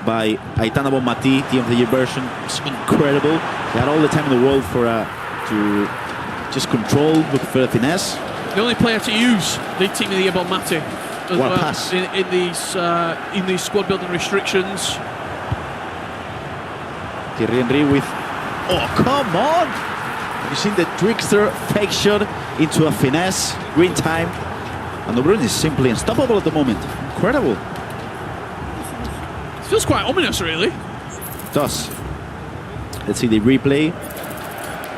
[SPEAKER 22] by Aitana Bonmati, Team of the Year version. It's incredible. He had all the time in the world for to just control, look for the finesse.
[SPEAKER 4] The only player to use the Team of the Year Bonmati as
[SPEAKER 22] what
[SPEAKER 4] well
[SPEAKER 22] a pass.
[SPEAKER 4] in these squad building restrictions.
[SPEAKER 22] Thierry Henry with, oh come on! You seen the trickster fake shot into a finesse, green time, and Oberon is simply unstoppable at the moment. Incredible.
[SPEAKER 4] It feels quite ominous, really.
[SPEAKER 22] It does. Let's see the replay.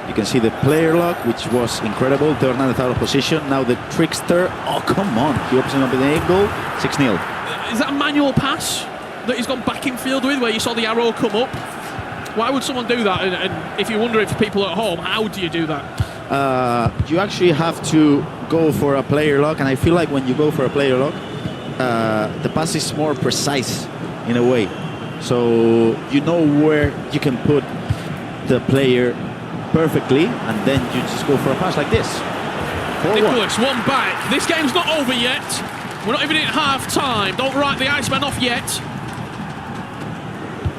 [SPEAKER 22] You can see the player lock, which was incredible. Teo Hernandez out of position. Now the trickster. Oh come on! He opens up an angle. 6-0.
[SPEAKER 4] Is that a manual pass that he's gone back in field with, where you saw the arrow come up? Why would someone do that? And if you wonder if people at home, how do you do that?
[SPEAKER 22] You actually have to go for a player lock, and I feel like when you go for a player lock, the pass is more precise in a way. So you know where you can put the player perfectly, and then you just go for a pass like this.
[SPEAKER 4] Nicholas, one back. This game's not over yet. We're not even in half time. Don't write the Iceman off yet.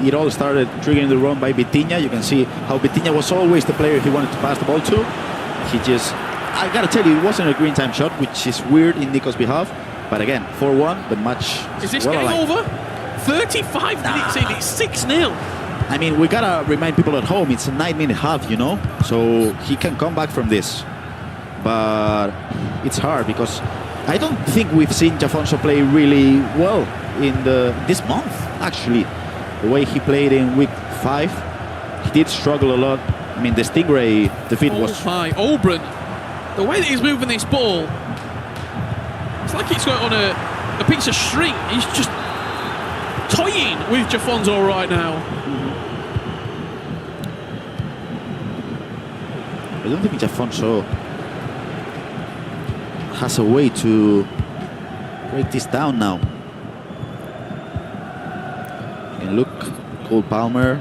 [SPEAKER 22] It all started triggering the run by Vitinha. You can see how Vitinha was always the player he wanted to pass the ball to. He just, I gotta tell you, it wasn't a green time shot, which is weird in Nico's behalf. But again, 4-1, the match
[SPEAKER 4] is this
[SPEAKER 22] well
[SPEAKER 4] game
[SPEAKER 22] alive.
[SPEAKER 4] over? 35 minutes in, it's 6-0.
[SPEAKER 22] I mean, we gotta remind people at home, it's a 9-minute half, you know? So he can come back from this. But it's hard because I don't think we've seen Jafonso play really well in this month, actually. The way he played in week 5, he did struggle a lot. I mean, the Stingray defeat was...
[SPEAKER 4] my Oberon, the way that he's moving this ball, it's like he's got on a piece of string. He's just toying with Jafonso right now.
[SPEAKER 22] I don't think Jafonso has a way to break this down now. And look, Cole Palmer,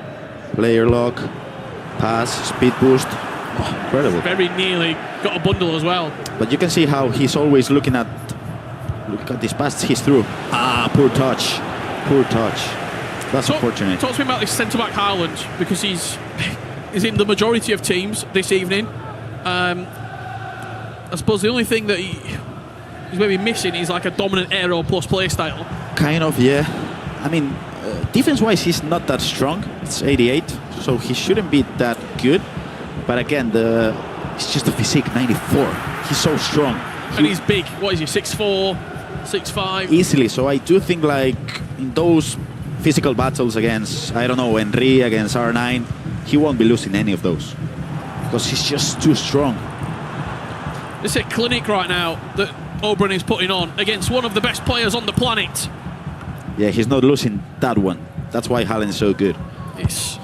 [SPEAKER 22] player lock, pass, speed boost. Oh, incredible.
[SPEAKER 4] Very nearly got a bundle as well.
[SPEAKER 22] But you can see how he's always looking at, look at this pass he's through. Ah, poor touch. Poor touch. That's unfortunate.
[SPEAKER 4] Talk to me about this centre-back Haaland, because he's in the majority of teams this evening. I suppose the only thing that he's maybe missing is like a dominant aero plus play style.
[SPEAKER 22] Kind of, yeah. I mean, defense-wise, he's not that strong. It's 88, so he shouldn't be that good. But again, the It's just a physique, 94. He's so strong.
[SPEAKER 4] And he's big. What is he, 6'4", 6'5"?
[SPEAKER 22] Easily. So I do think like in those physical battles against, I don't know, Henry, against R9, he won't be losing any of those because he's just too strong.
[SPEAKER 4] This is a clinic right now that Oberon is putting on against one of the best players on the planet.
[SPEAKER 22] Yeah, he's not losing that one. That's why Hallen's so good.
[SPEAKER 4] It's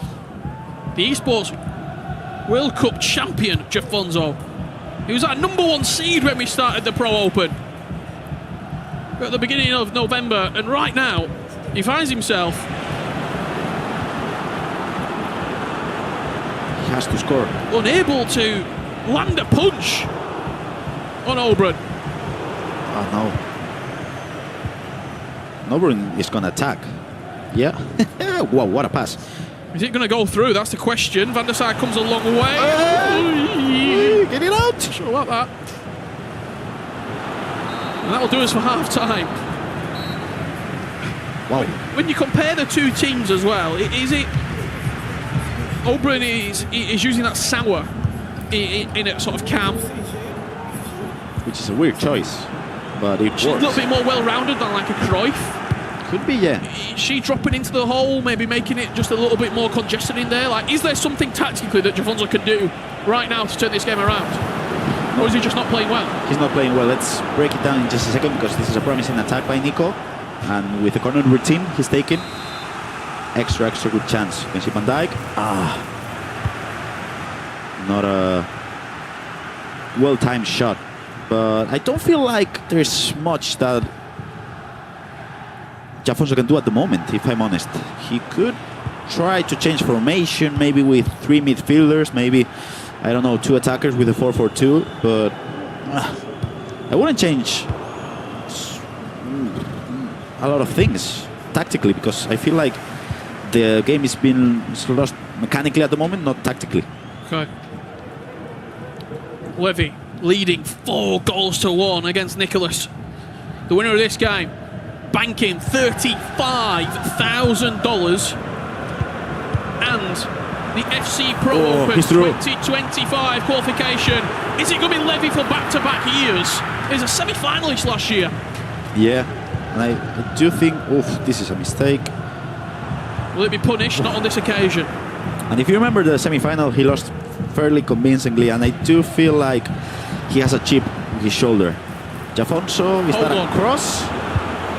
[SPEAKER 4] the esports World Cup champion, Jafonso. He was our #1 seed when we started the Pro Open at the beginning of November, and right now he finds himself.
[SPEAKER 22] He has to score.
[SPEAKER 4] Unable to land a punch on Oberon.
[SPEAKER 22] Oh no. Oberon is gonna attack. Yeah. Wow, what a pass.
[SPEAKER 4] Is it going to go through? That's the question. Van der Sar comes a long way.
[SPEAKER 22] Get it out.
[SPEAKER 4] Sure about that. And that'll do us for half time.
[SPEAKER 22] Wow.
[SPEAKER 4] When you compare the two teams as well, is it Oberon is using that sour in a sort of camp,
[SPEAKER 22] which is a weird choice, but it works.
[SPEAKER 4] She's a little bit more well-rounded than like a Cruyff.
[SPEAKER 22] Could be, yeah.
[SPEAKER 4] Is she dropping into the hole, maybe making it just a little bit more congested in there? Like, is there something tactically that Jafonso can do right now to turn this game around? Or is he just not playing well?
[SPEAKER 22] He's not playing well. Let's break it down in just a second because this is a promising attack by Nico. And with the corner routine he's taken, extra good chance. You can see Van Dijk. Not a well-timed shot. But I don't feel like there's much that Jafonso can do at the moment, if I'm honest. He could try to change formation, maybe with 3 midfielders, maybe, I don't know, 2 attackers with a 4-4-2, but I wouldn't change a lot of things tactically because I feel like the game is being lost mechanically at the moment, not tactically.
[SPEAKER 4] Okay. Levy leading 4 goals to 1 against Nicholas. The winner of this game banking $35,000 and the FC Pro Open 2025 qualification. Is it going to be Levy for back-to-back years? He was a semi-finalist last year.
[SPEAKER 22] Yeah, and I do think, this is a mistake.
[SPEAKER 4] Will it be punished? Not on this occasion.
[SPEAKER 22] And if you remember the semi-final, he lost fairly convincingly, and I do feel like he has a chip on his shoulder. Jafonso, is that a cross?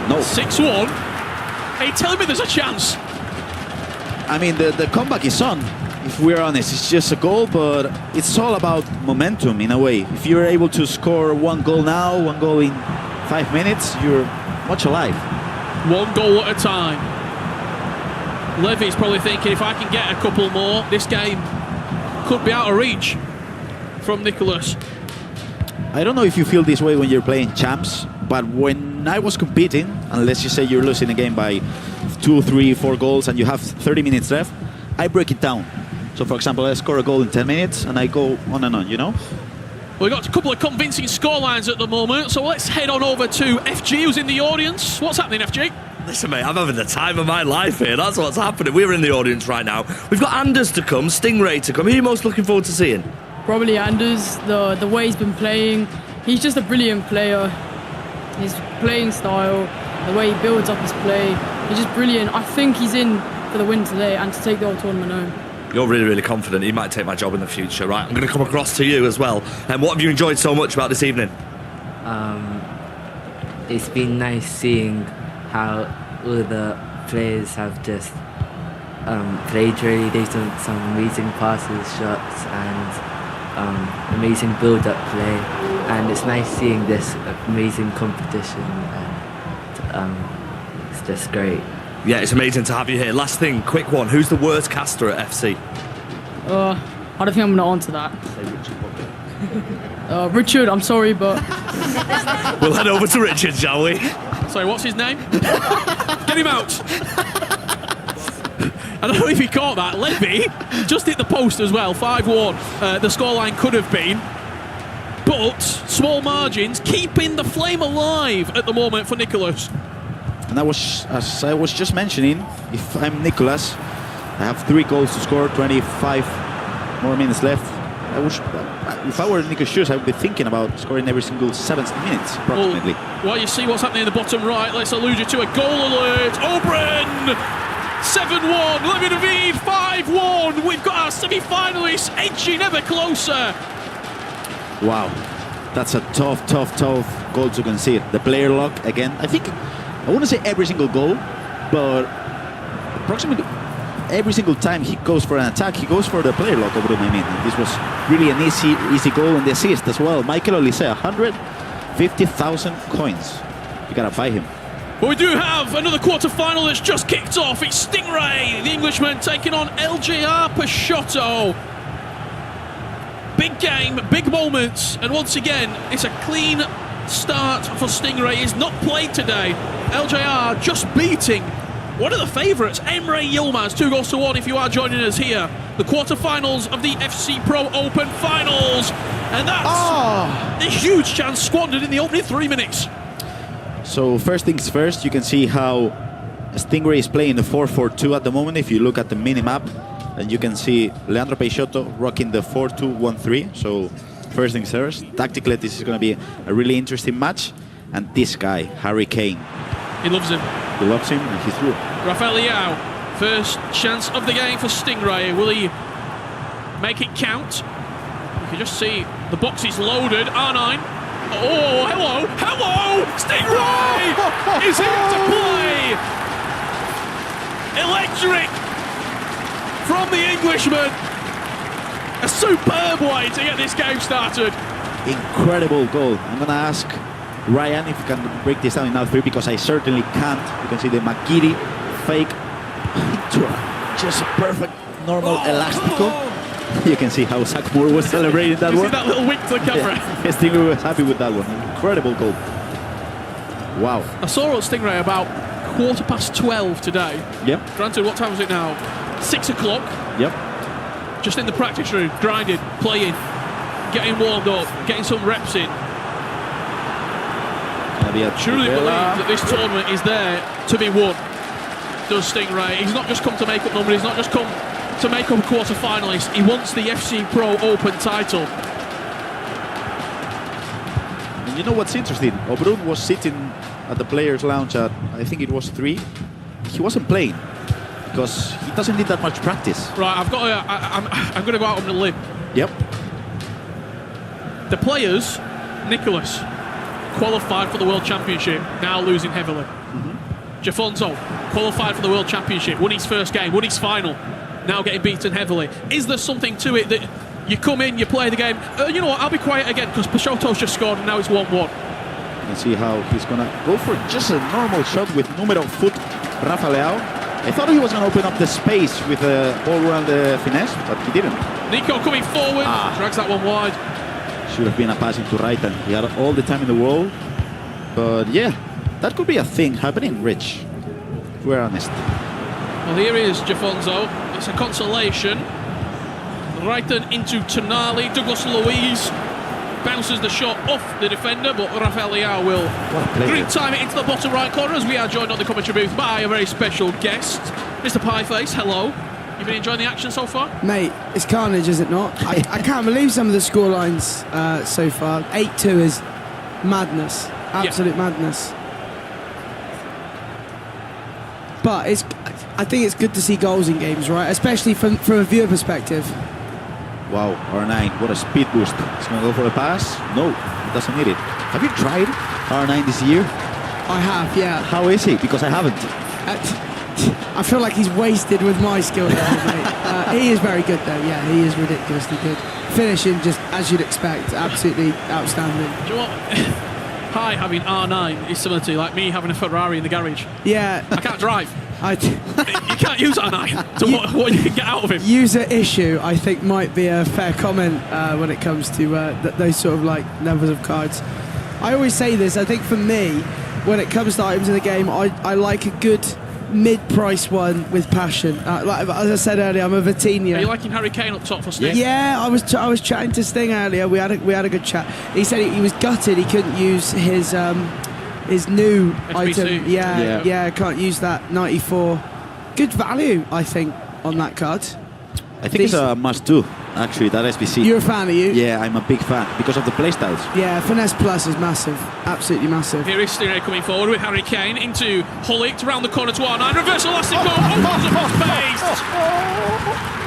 [SPEAKER 22] No.
[SPEAKER 4] 6-1. Are you telling me there's a chance?
[SPEAKER 22] I mean, the comeback is on, if we're honest. It's just a goal, but it's all about momentum in a way. If you're able to score 1 goal now, 1 goal in 5 minutes, you're much alive.
[SPEAKER 4] 1 goal at a time. Levy's probably thinking, if I can get a couple more, this game could be out of reach from Nicholas.
[SPEAKER 22] I don't know if you feel this way when you're playing champs, but when I was competing, and let's just say you're losing a game by 2, 3, 4 goals and you have 30 minutes left, I break it down. So for example, I score a goal in 10 minutes and I go on and on, you know?
[SPEAKER 4] We've got a couple of convincing scorelines at the moment, so let's head on over to FG, who's in the audience. What's happening, FG?
[SPEAKER 2] Listen, mate, I'm having the time of my life here. That's what's happening. We're in the audience right now. We've got Anders to come, Stingray to come. Who are you most looking forward to seeing?
[SPEAKER 6] Probably Anders. The way he's been playing, he's just a brilliant player. His playing style, the way he builds up his play, he's just brilliant. I think he's in for the win today and to take the whole tournament home.
[SPEAKER 2] You're really, really confident he might take my job in the future, right? I'm going to come across to you as well. And what have you enjoyed so much about this evening?
[SPEAKER 11] It's been nice seeing how all the players have just played really. They've done some amazing passes, shots, and amazing build-up play. And it's nice seeing this amazing competition. And it's just great.
[SPEAKER 2] Yeah, it's amazing to have you here. Last thing, quick one. Who's the worst caster at FC?
[SPEAKER 6] I don't think I'm going to answer that. Richard, I'm sorry, but...
[SPEAKER 2] We'll head over to Richard, shall we?
[SPEAKER 4] Sorry, what's his name? Get him out! I don't know if he caught that. Levy just hit the post as well, 5-1. The scoreline could have been. But small margins, keeping the flame alive at the moment for Nicholas.
[SPEAKER 22] And as I was just mentioning, if I'm Nicholas, I have 3 goals to score, 25 more minutes left. if I were in Nico's shoes, I would be thinking about scoring every single 70 minutes, approximately.
[SPEAKER 4] Well, you see what's happening in the bottom right. Let's allude you to a goal alert. Obrén, 7-1. Lmzied, 5-1. We've got our semi-finalists edging ever closer.
[SPEAKER 22] Wow, that's a tough goal to concede. The player lock again. I think, I wouldn't say every single goal, but approximately every single time he goes for an attack, he goes for the player lock over I mean. And this was really an easy goal, and the assist as well. Michael Olise, 150,000 coins. You gotta buy him.
[SPEAKER 4] But we do have another quarter-final that's just kicked off. It's Stingray, the Englishman, taking on LJR Peixoto. Big game, big moments, and once again, it's a clean start for Stingray. He's not played today. LJR just beating one of the favourites, Emre Yilmaz, 2-1 if you are joining us here. The quarterfinals of the FC Pro Open Finals. And that's a huge chance squandered in the opening 3 minutes.
[SPEAKER 22] So first things first, you can see how Stingray is playing the 4-4-2 at the moment. If you look at the mini-map, and you can see Leandro Peixoto rocking the 4-2-1-3. So first things first, tactically this is going to be a really interesting match. And this guy, Harry Kane.
[SPEAKER 4] He loves him.
[SPEAKER 22] He loves him and he's through.
[SPEAKER 4] Rafael Leao, first chance of the game for Stingray. Will he make it count? You can just see the box is loaded. R9. Oh, hello! Stingray is here to play! Electric from the Englishman. A superb way to get this game started.
[SPEAKER 22] Incredible goal. I'm going to ask Ryan if you can break this down in all three, because I certainly can't. You can see the Makiri fake into just perfect, normal, elastical. You can see how Zach Moore was celebrating that
[SPEAKER 4] you
[SPEAKER 22] one.
[SPEAKER 4] See that little wink to the camera?
[SPEAKER 22] Yeah, Stingray was happy with that one. Incredible goal. Wow.
[SPEAKER 4] I saw Stingray about 12:15 today.
[SPEAKER 22] Yep.
[SPEAKER 4] Granted, what time is it now? 6 o'clock.
[SPEAKER 22] Yep.
[SPEAKER 4] Just in the practice room, grinding, playing, getting warmed up, getting some reps in. Truly believe that this tournament is there to be won. Does Stingray? He's not just come to make up numbers. He's not just come to make up a quarter-finalist. He wants the FC Pro Open title.
[SPEAKER 22] And you know what's interesting? Obrén was sitting at the players' lounge at, I think it was 3. He wasn't playing because he doesn't need that much practice.
[SPEAKER 4] Right, I'm going to go out on the limb.
[SPEAKER 22] Yep.
[SPEAKER 4] The players, Nicholas, qualified for the World Championship, now losing heavily. Jafonso, qualified for the World Championship, won his first game, won his final, now getting beaten heavily. Is there something to it that you come in, you play the game, you know what, I'll be quiet again because Peixoto's just scored and now it's 1-1.
[SPEAKER 22] You can see how he's going to go for just a normal shot with numero foot Rafa Leao. I thought he was going to open up the space with a ball around the finesse, but he didn't.
[SPEAKER 4] Nico coming forward, drags that one wide.
[SPEAKER 22] Should have been a pass into right, and he had all the time in the world. But yeah, that could be a thing happening, Rich, if we're honest.
[SPEAKER 4] Well, here is Jafonso. It's a consolation. Right into Tonali. Douglas Luiz bounces the shot off the defender, but Rafael Leao will green time it into the bottom right corner as we are joined on the commentary booth by a very special guest, Mr. Pieface. Hello. You been enjoying the action so far?
[SPEAKER 5] Mate, it's carnage, is it not? I can't believe some of the scorelines so far. 8-2 is madness. Absolute madness. But I think it's good to see goals in games, right? Especially from a viewer perspective.
[SPEAKER 22] Wow, R9, what a speed boost. He's going to go for a pass. No, he doesn't need it. Have you tried R9 this year?
[SPEAKER 5] I have, yeah.
[SPEAKER 22] How is he? Because I haven't.
[SPEAKER 5] I feel like he's wasted with my skill level, mate. He is very good, though. Yeah, he is ridiculously good. Finishing, just as you'd expect, absolutely outstanding.
[SPEAKER 4] Do you know what? Hi, having R9 is similar to like me having a Ferrari in the garage.
[SPEAKER 5] Yeah.
[SPEAKER 4] I can't drive. You can't use R9 to what you can get out of him.
[SPEAKER 5] User issue, I think, might be a fair comment when it comes to those sort of like numbers of cards. I always say this. I think for me, when it comes to items in the game, I like a good mid-price one with passion. Like, as I said earlier, I'm a Vitinha.
[SPEAKER 4] Are you liking Harry Kane up top for Sting?
[SPEAKER 5] Yeah, I was chatting to Sting earlier. We had a good chat. He said he was gutted he couldn't use his new
[SPEAKER 4] SBC.
[SPEAKER 5] item. Yeah, can't use that 94. Good value, I think, on that card.
[SPEAKER 22] I think it's a must-do. actually, that SBC.
[SPEAKER 5] You're a fan, are you?
[SPEAKER 22] Yeah, I'm a big fan because of the playstyles.
[SPEAKER 5] Yeah, Finesse Plus is massive. Absolutely massive.
[SPEAKER 4] Here is Stingray coming forward with Harry Kane into Hullick round the corner to R9. Reversal elastico opens up his face.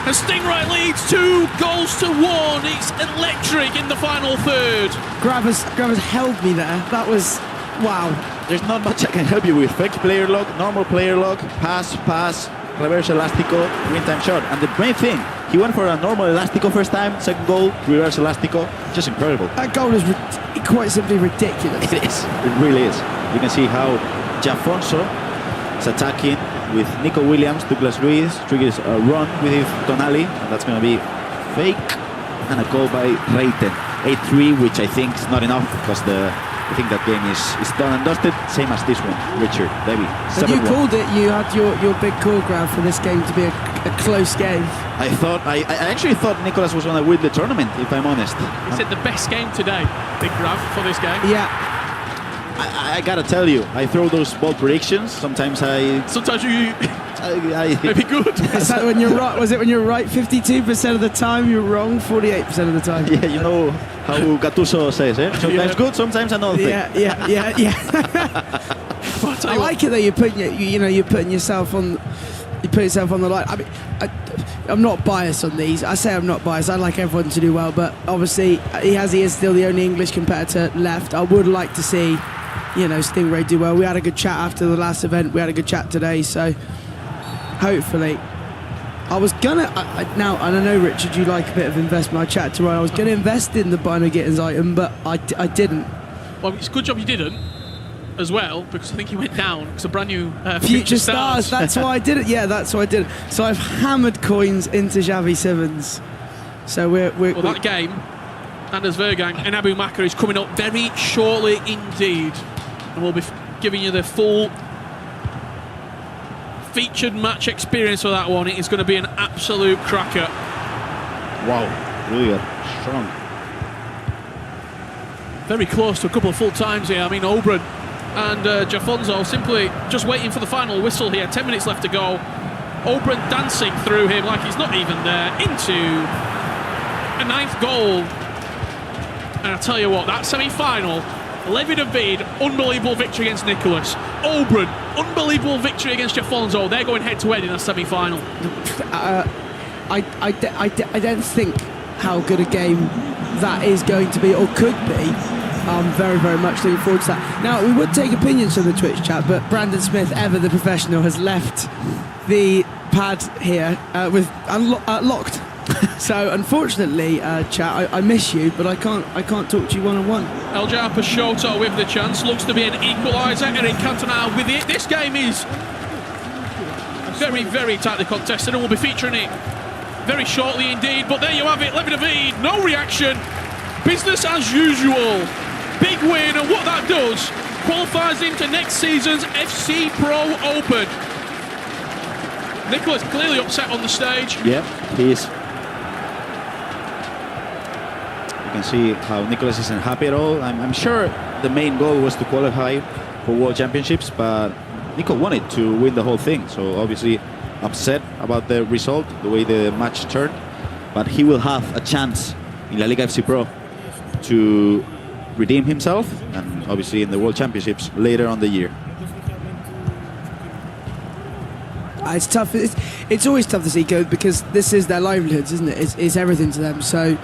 [SPEAKER 4] And Stingray leads 2 goals to 1. It's electric in the final third.
[SPEAKER 5] Gravers held me there. That was wow.
[SPEAKER 22] There's not much I can help you with. Fake player lock, normal player lock, pass, reverse elastico, win time shot. And the main thing, he went for a normal elastico first time, second goal, reverse elastico. Just incredible.
[SPEAKER 5] That goal is quite simply ridiculous.
[SPEAKER 22] It is. It really is. You can see how Jafonso is attacking with Nico Williams, Douglas Luiz, triggers a run with Tonali, and that's going to be fake, and a goal by Reiten. 8-3, which I think is not enough because I think that game is done and dusted, same as this one. Richard, Davey, 7-1.
[SPEAKER 5] And you called it, you had your big call, Grav, for this game to be a close game.
[SPEAKER 22] I actually thought Nicolas was going to win the tournament, if I'm honest.
[SPEAKER 4] He said the best game today, Big Grav, for this game.
[SPEAKER 5] Yeah.
[SPEAKER 22] I gotta tell you, I throw those bold predictions. Sometimes you
[SPEAKER 4] maybe good.
[SPEAKER 5] Is that when you're right? Was it when you're right 52% of the time, you're wrong 48% of the time?
[SPEAKER 22] Yeah, you know how Gattuso says, eh? Sometimes good, sometimes another thing.
[SPEAKER 5] Yeah. I like it that you're putting yourself on the line. I mean, I'm not biased on these. I say I'm not biased. I like everyone to do well, but obviously he is still the only English competitor left. I would like to see, Stingray do well. We had a good chat after the last event. We had a good chat today, so hopefully. I was gonna now, and I know Richard, you like a bit of investment. I chatted to Ryan. I was gonna invest in the Bino Gittins item, but I didn't.
[SPEAKER 4] Well, it's a good job you didn't, as well, because I think he went down. It's a brand new
[SPEAKER 5] Future Stars. That's why I did it. Yeah, that's why I did it. So I've hammered coins into Xavi Simmons. So we're
[SPEAKER 4] that game, Anders Vergang and Abu Makar is coming up very shortly indeed, and we'll be giving you the full featured match experience for that one. It is going to be an absolute cracker.
[SPEAKER 22] Wow, really strong.
[SPEAKER 4] Very close to a couple of full times here. I mean, Oberon and Jafonso simply just waiting for the final whistle here. 10 minutes left to go. Oberon dancing through him like he's not even there, into a 9th goal. And I tell you what, that semi-final, Levi David, unbelievable victory against Nicholas. Oberon, unbelievable victory against Jafonso. They're going head-to-head in a semi-final.
[SPEAKER 5] I don't think how good a game that is going to be, or could be. I'm very, very much looking forward to that. Now, we would take opinions from the Twitch chat, but Brandon Smith, ever the professional, has left the pad here with locked. So, unfortunately, chat, I miss you, but I can't talk to you one-on-one.
[SPEAKER 4] Eljar Peixoto with the chance, looks to be an equaliser. Eric Cantona with it. This game is very, very tightly contested, and we'll be featuring it very shortly indeed. But there you have it, Levi David, no reaction, business as usual. Big win, and what that does, qualifies into next season's FC Pro Open. Nicholas clearly upset on the stage.
[SPEAKER 22] Yeah, he is. You can see how Nicholas isn't happy at all. I'm sure the main goal was to qualify for World Championships, but Nico wanted to win the whole thing. So obviously upset about the result, the way the match turned. But he will have a chance in La Liga FC Pro to redeem himself, and obviously in the World Championships later on the year.
[SPEAKER 5] It's tough. It's always tough to see go, because this is their livelihoods, isn't it? It's everything to them. So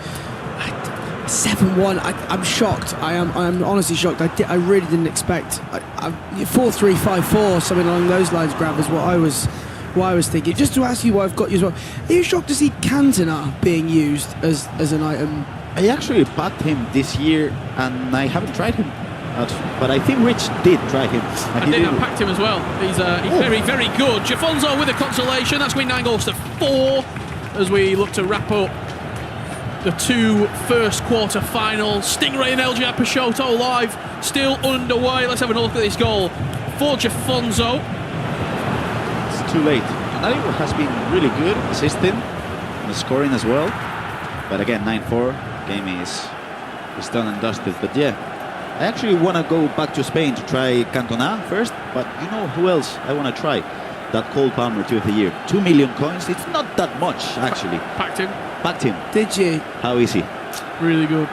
[SPEAKER 5] 7-1. I'm shocked. I'm honestly shocked. I really didn't expect 4-3-5-4, something along those lines. Grab is what I was thinking. Just to ask you, what I've got you as well. Are you shocked to see Cantona being used as an item?
[SPEAKER 22] I actually backed him this year, and I haven't tried him. But I think Rich did try him.
[SPEAKER 4] I packed him as well. He's very, very good. Jafonso with a consolation. That's winning 9 goals to 4 as we look to wrap up the 2 first quarter finals. Stingray and Eljar Peixoto live, still underway. Let's have a look at this goal for Jafonso.
[SPEAKER 22] It's too late. Tonali has been really good assisting and scoring as well. But again, 9-4. Game is done and dusted. But yeah, I actually want to go back to Spain to try Cantona first. But you know who else I want to try? That Cole Palmer 2 of the year. 2 million coins. It's not that much, actually.
[SPEAKER 4] Packed him.
[SPEAKER 22] backed him.
[SPEAKER 5] Did you?
[SPEAKER 22] How is he?
[SPEAKER 4] Really good.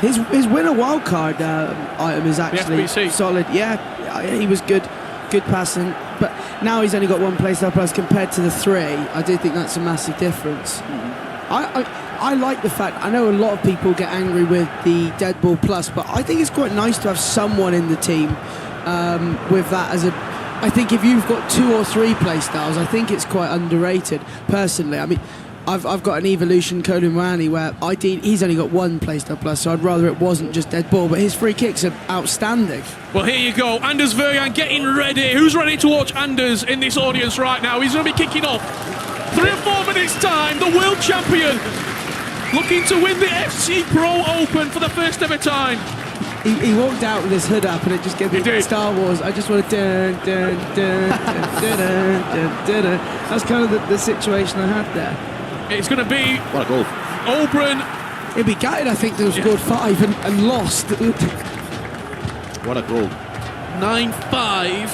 [SPEAKER 5] His winner wildcard item is actually
[SPEAKER 4] FBC.
[SPEAKER 5] solid. Yeah, he was good passing. But now he's only got 1 playstyle plus compared to the 3. I do think that's a massive difference. I like the fact, I know a lot of people get angry with the Dead Ball Plus, but I think it's quite nice to have someone in the team with that as a... I think if you've got 2 or 3 playstyles, I think it's quite underrated, personally. I mean, I've got an Evolution Colin Moani where he's only got 1 playstyle plus, so I'd rather it wasn't just Dead Ball, but his free kicks are outstanding.
[SPEAKER 4] Well, here you go. Anders Vergan getting ready. Who's ready to watch Anders in this audience right now? He's going to be kicking off. 3 or 4 minutes time, the world champion looking to win the FC Pro Open for the first ever time.
[SPEAKER 5] He walked out with his hood up and it just gave me Star Wars. I just want to dun, dun, dun, dun, dun, dun, dun, dun. That's kind of the situation I had there.
[SPEAKER 4] It's going to be...
[SPEAKER 22] What a goal.
[SPEAKER 4] Oberon.
[SPEAKER 5] He'd be gutted, I think, to have scored 5 and lost.
[SPEAKER 22] What a goal.
[SPEAKER 4] 9-5.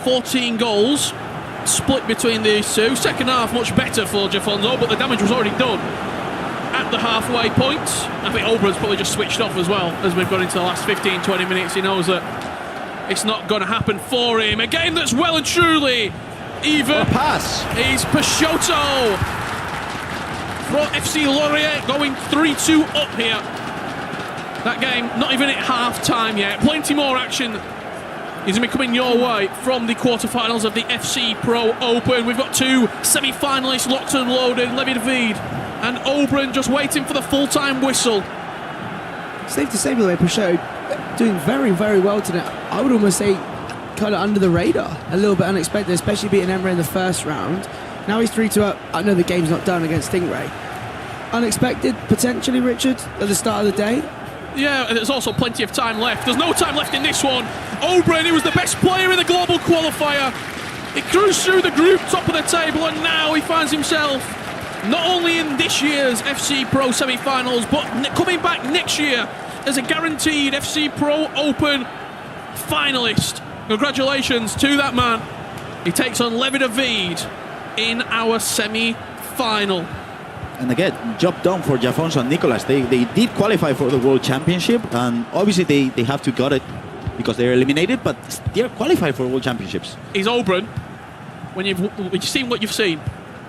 [SPEAKER 4] 14 goals. Split between these two. Second half much better for Jafonso, but the damage was already done at the halfway point. I think Oberon's probably just switched off as well as we've got into the last 15-20 minutes. He knows that it's not going to happen for him. A game that's well and truly even.
[SPEAKER 22] What a pass.
[SPEAKER 4] He's Peixoto from FC Lorient going 3-2 up here. That game not even at half-time yet. Plenty more action is going to be coming your way from the quarterfinals of the FC Pro Open. We've got 2 semi-finalists locked and loaded, David and Oberon just waiting for the full-time whistle.
[SPEAKER 5] Safe to say, by the way, Peixoto doing very, very well today. I would almost say kind of under the radar, a little bit unexpected, especially beating Emre in the first round. Now he's 3-2 up. I know the game's not done against Stingray. Unexpected, potentially, Richard, at the start of the day.
[SPEAKER 4] Yeah, and there's also plenty of time left. There's no time left in this one. Oberon, who was the best player in the global qualifier, he cruised through the group, top of the table, and now he finds himself not only in this year's FC Pro semi-finals, but coming back next year as a guaranteed FC Pro Open finalist. Congratulations to that man. He takes on David in our semi-final.
[SPEAKER 22] And again, job done for Jafonso and Nicolas. They did qualify for the World Championship, and obviously they have to got it because they're eliminated, but they're qualified for World Championships.
[SPEAKER 4] Is Oberon, when you've seen what you've seen,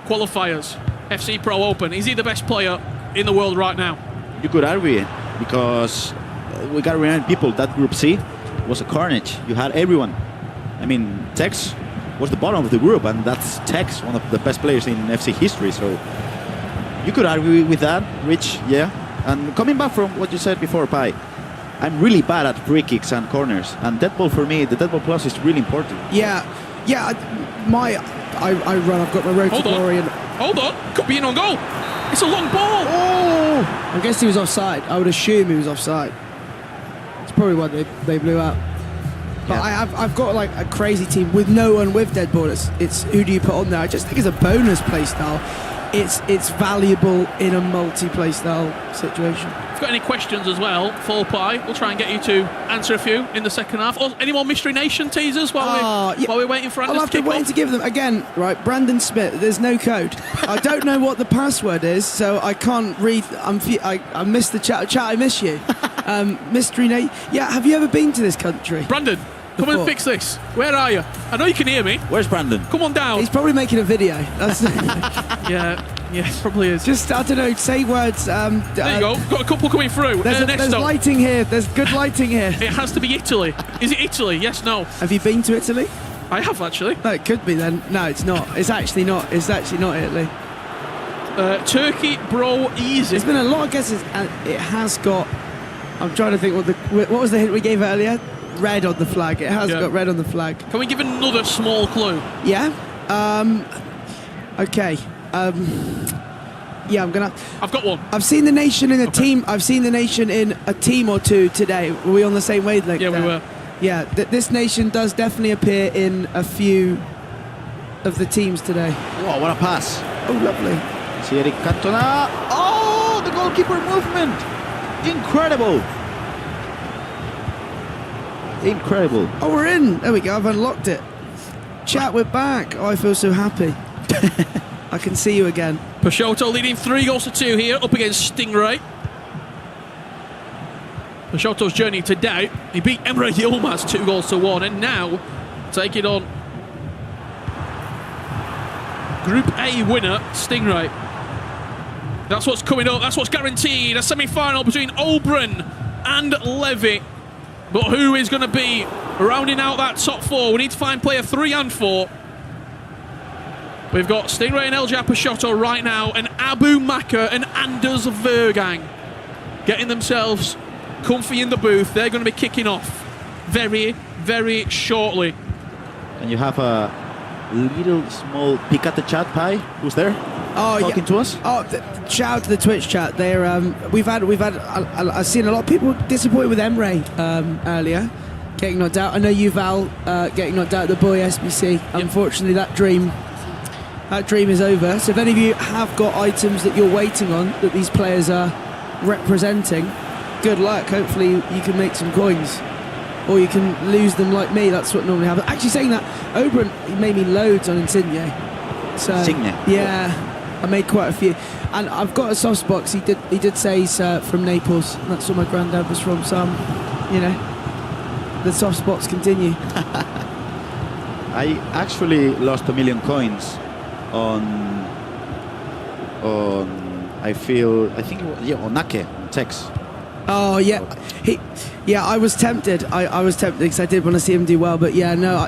[SPEAKER 4] qualifiers, FC Pro Open, is he the best player in the world right now?
[SPEAKER 22] You could argue it, because we got to remind people that Group C was a carnage. You had everyone. I mean, Tex was the bottom of the group, and that's Tex, one of the best players in FC history, so you could argue with that, Rich, yeah. And coming back from what you said before, Pai, I'm really bad at free kicks and corners, and Dead Ball for me, the Dead Ball Plus is really important.
[SPEAKER 5] Yeah, I've got my road to glory.
[SPEAKER 4] Hold on, could be in on goal. It's a long ball.
[SPEAKER 5] Oh! I guess he was offside. I would assume he was offside. It's probably why they blew out. But yeah. I've got like a crazy team with no one with Dead Ball. It's who do you put on there? I just think it's a bonus play style. It's valuable in a multi-play style situation.
[SPEAKER 4] If you've got any questions as well, for Pai, we'll try and get you to answer a few in the second half. Or any more Mystery Nation teasers while we're waiting for Anders
[SPEAKER 5] I'll have to wait to give them again. Right, Brandon Smith. There's no code. I don't know what the password is, so I can't read. I missed the chat. Chat, I miss you. Mystery Nation. Yeah, have you ever been to this country?
[SPEAKER 4] Brandon, come and fix this. Where are you? I know you can hear me.
[SPEAKER 22] Where's Brandon?
[SPEAKER 4] Come on down.
[SPEAKER 5] He's probably making a video. That's
[SPEAKER 4] yeah, probably is.
[SPEAKER 5] Just, I don't know, say words.
[SPEAKER 4] There you go. Got a couple coming through.
[SPEAKER 5] There's lighting here. There's good lighting here.
[SPEAKER 4] It has to be Italy. Is it Italy? Yes, no.
[SPEAKER 5] Have you been to Italy?
[SPEAKER 4] I have, actually.
[SPEAKER 5] No, it could be then. No, it's not. It's actually not. It's actually not Italy.
[SPEAKER 4] Turkey, bro, easy.
[SPEAKER 5] There's been a lot of guesses, and it has got... I'm trying to think what was the hint we gave earlier? Red on the flag. It has got red on the flag.
[SPEAKER 4] Can we give another small clue?
[SPEAKER 5] Yeah. Okay. Yeah, I'm gonna.
[SPEAKER 4] I've got one.
[SPEAKER 5] I've seen the nation in a team. I've seen the nation in a team or two today. Were we on the same wavelength?
[SPEAKER 4] Yeah,
[SPEAKER 5] there?
[SPEAKER 4] we were.
[SPEAKER 5] Yeah, this nation does definitely appear in a few of the teams today.
[SPEAKER 22] Wow, what a pass!
[SPEAKER 5] Oh, lovely.
[SPEAKER 22] See Eric Cantona. Oh, the goalkeeper movement! Incredible! Incredible.
[SPEAKER 5] Oh, we're in. There we go. I've unlocked it. Chat, we're back. Oh, I feel so happy. I can see you again.
[SPEAKER 4] Peixoto leading 3-2 here up against Stingray. Peixoto's journey to doubt. He beat Emre Yilmaz 2-1 and now taking on Group A winner, Stingray. That's what's coming up, that's what's guaranteed. A semi-final between Oberon and Levy. But who is going to be rounding out that top 4? We need to find player 3 and 4. We've got Stingray and Eljab Peixoto right now, and Abu Maka and Anders Vergang getting themselves comfy in the booth. They're going to be kicking off very, very shortly.
[SPEAKER 22] And you have a little small peek at the chat, Pi. Who's there? Talking to us?
[SPEAKER 5] Oh, shout out to the Twitch chat. They're I've seen a lot of people disappointed with Emre earlier, getting knocked out. I know you, Val, getting knocked out. The boy SBC. Unfortunately, that dream is over. So if any of you have got items that you're waiting on that these players are representing, good luck. Hopefully you can make some coins, or you can lose them like me. That's what normally happens. Actually, saying that, Oberon, he made me loads on Insigne. So yeah, I made quite a few, and I've got a soft box. He did say he's from Naples. And that's where my granddad was from. So you know, the soft spots continue.
[SPEAKER 22] I actually lost 1 million coins on I think it was, on Nake, on Tex.
[SPEAKER 5] Oh yeah, I was tempted. I was tempted because I did want to see him do well, but yeah, no,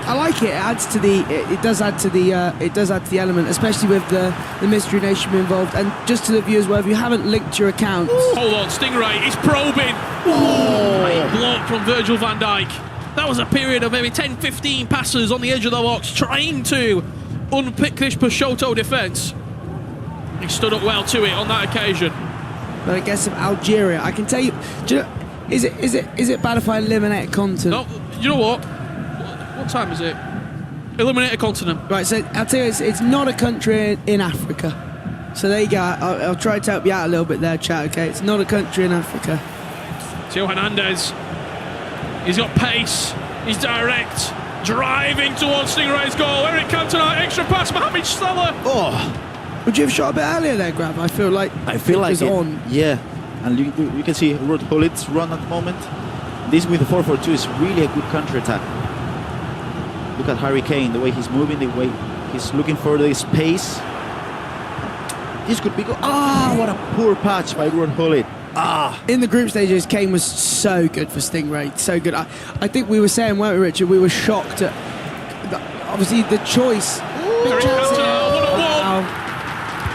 [SPEAKER 5] I like it. It adds to the. It does add to the. It does add to the element, especially with the Mystery Nation involved. And just to the viewers, well, if you haven't linked your account,
[SPEAKER 4] hold on, Stingray, he's probing. Great block from Virgil van Dijk. That was a period of maybe 10-15 passes on the edge of the box, trying to unpick this Peixoto defence. He stood up well to it on that occasion.
[SPEAKER 5] But I guess of Algeria, I can tell you. Do you know, is it bad if I eliminate a continent?
[SPEAKER 4] No, you know what? What time is it? Eliminate a continent.
[SPEAKER 5] Right, so I'll tell you, it's not a country in Africa. So there you go. I'll try to help you out a little bit there, chat. Okay, it's not a country in Africa.
[SPEAKER 4] Theo Hernandez. He's got pace. He's direct. Driving towards Stingray's goal. Eric Cantona, extra pass. Mohamed Salah.
[SPEAKER 22] Oh.
[SPEAKER 5] Would you have shot a bit earlier there, Grab? I feel like it was on.
[SPEAKER 22] Yeah, and you can see Ruud Hullit's run at the moment. This with the 4-4-2 is really a good counter-attack. Look at Harry Kane, the way he's moving, the way he's looking for the space. This could be good. What a poor patch by Ruud Hullit.
[SPEAKER 5] In the group stages, Kane was so good for Stingray, so good. I think we were saying, weren't we, Richard? We were shocked at, obviously, the choice.
[SPEAKER 4] Eric Cantona, 1-1.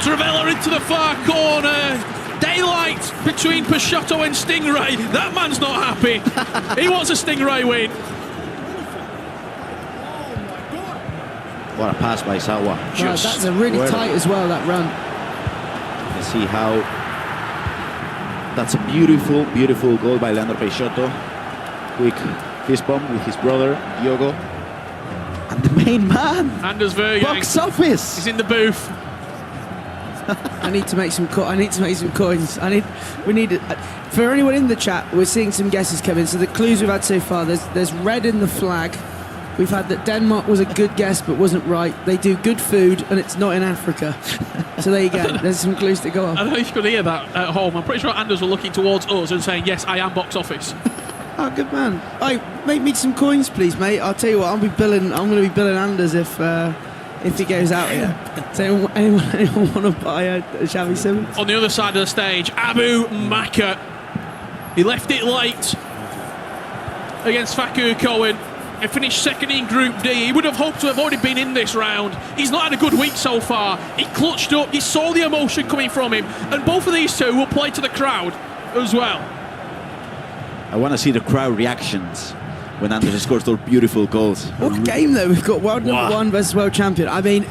[SPEAKER 4] Travella into the far corner. Daylight between Peixoto and Stingray. That man's not happy. He wants a Stingray win.
[SPEAKER 22] What a pass by Sawa.
[SPEAKER 5] Wow, that's a really tight as well, that run.
[SPEAKER 22] You see how that's a beautiful, beautiful goal by Leandro Peixoto. Quick fist bump with his brother, Diogo. And the main man,
[SPEAKER 4] Anders Vergang.
[SPEAKER 22] Box office.
[SPEAKER 4] He's in the booth.
[SPEAKER 5] I need to make some coins. We need it. For anyone in the chat, we're seeing some guesses come in. So the clues we've had so far, there's red in the flag. We've had that Denmark was a good guess but wasn't right. They do good food and it's not in Africa. So there you go. There's some clues to go on.
[SPEAKER 4] I don't know if you could hear that at home. I'm pretty sure Anders were looking towards us and saying, yes, I am box office.
[SPEAKER 5] Oh, good man. Hey, make me some coins, please, mate. I'll tell you what, I'm going to be billing Anders if he goes out here. So anyone want to buy a Xavi Simons?
[SPEAKER 4] On the other side of the stage, Abu Maka. He left it late against Fakou Cohen. He finished second in Group D. He would have hoped to have already been in this round. He's not had a good week so far. He clutched up. You saw the emotion coming from him. And both of these two will play to the crowd as well.
[SPEAKER 22] I want to see the crowd reactions when Anders scores those beautiful goals.
[SPEAKER 5] What game though? We've got world number 1 versus world champion. I mean,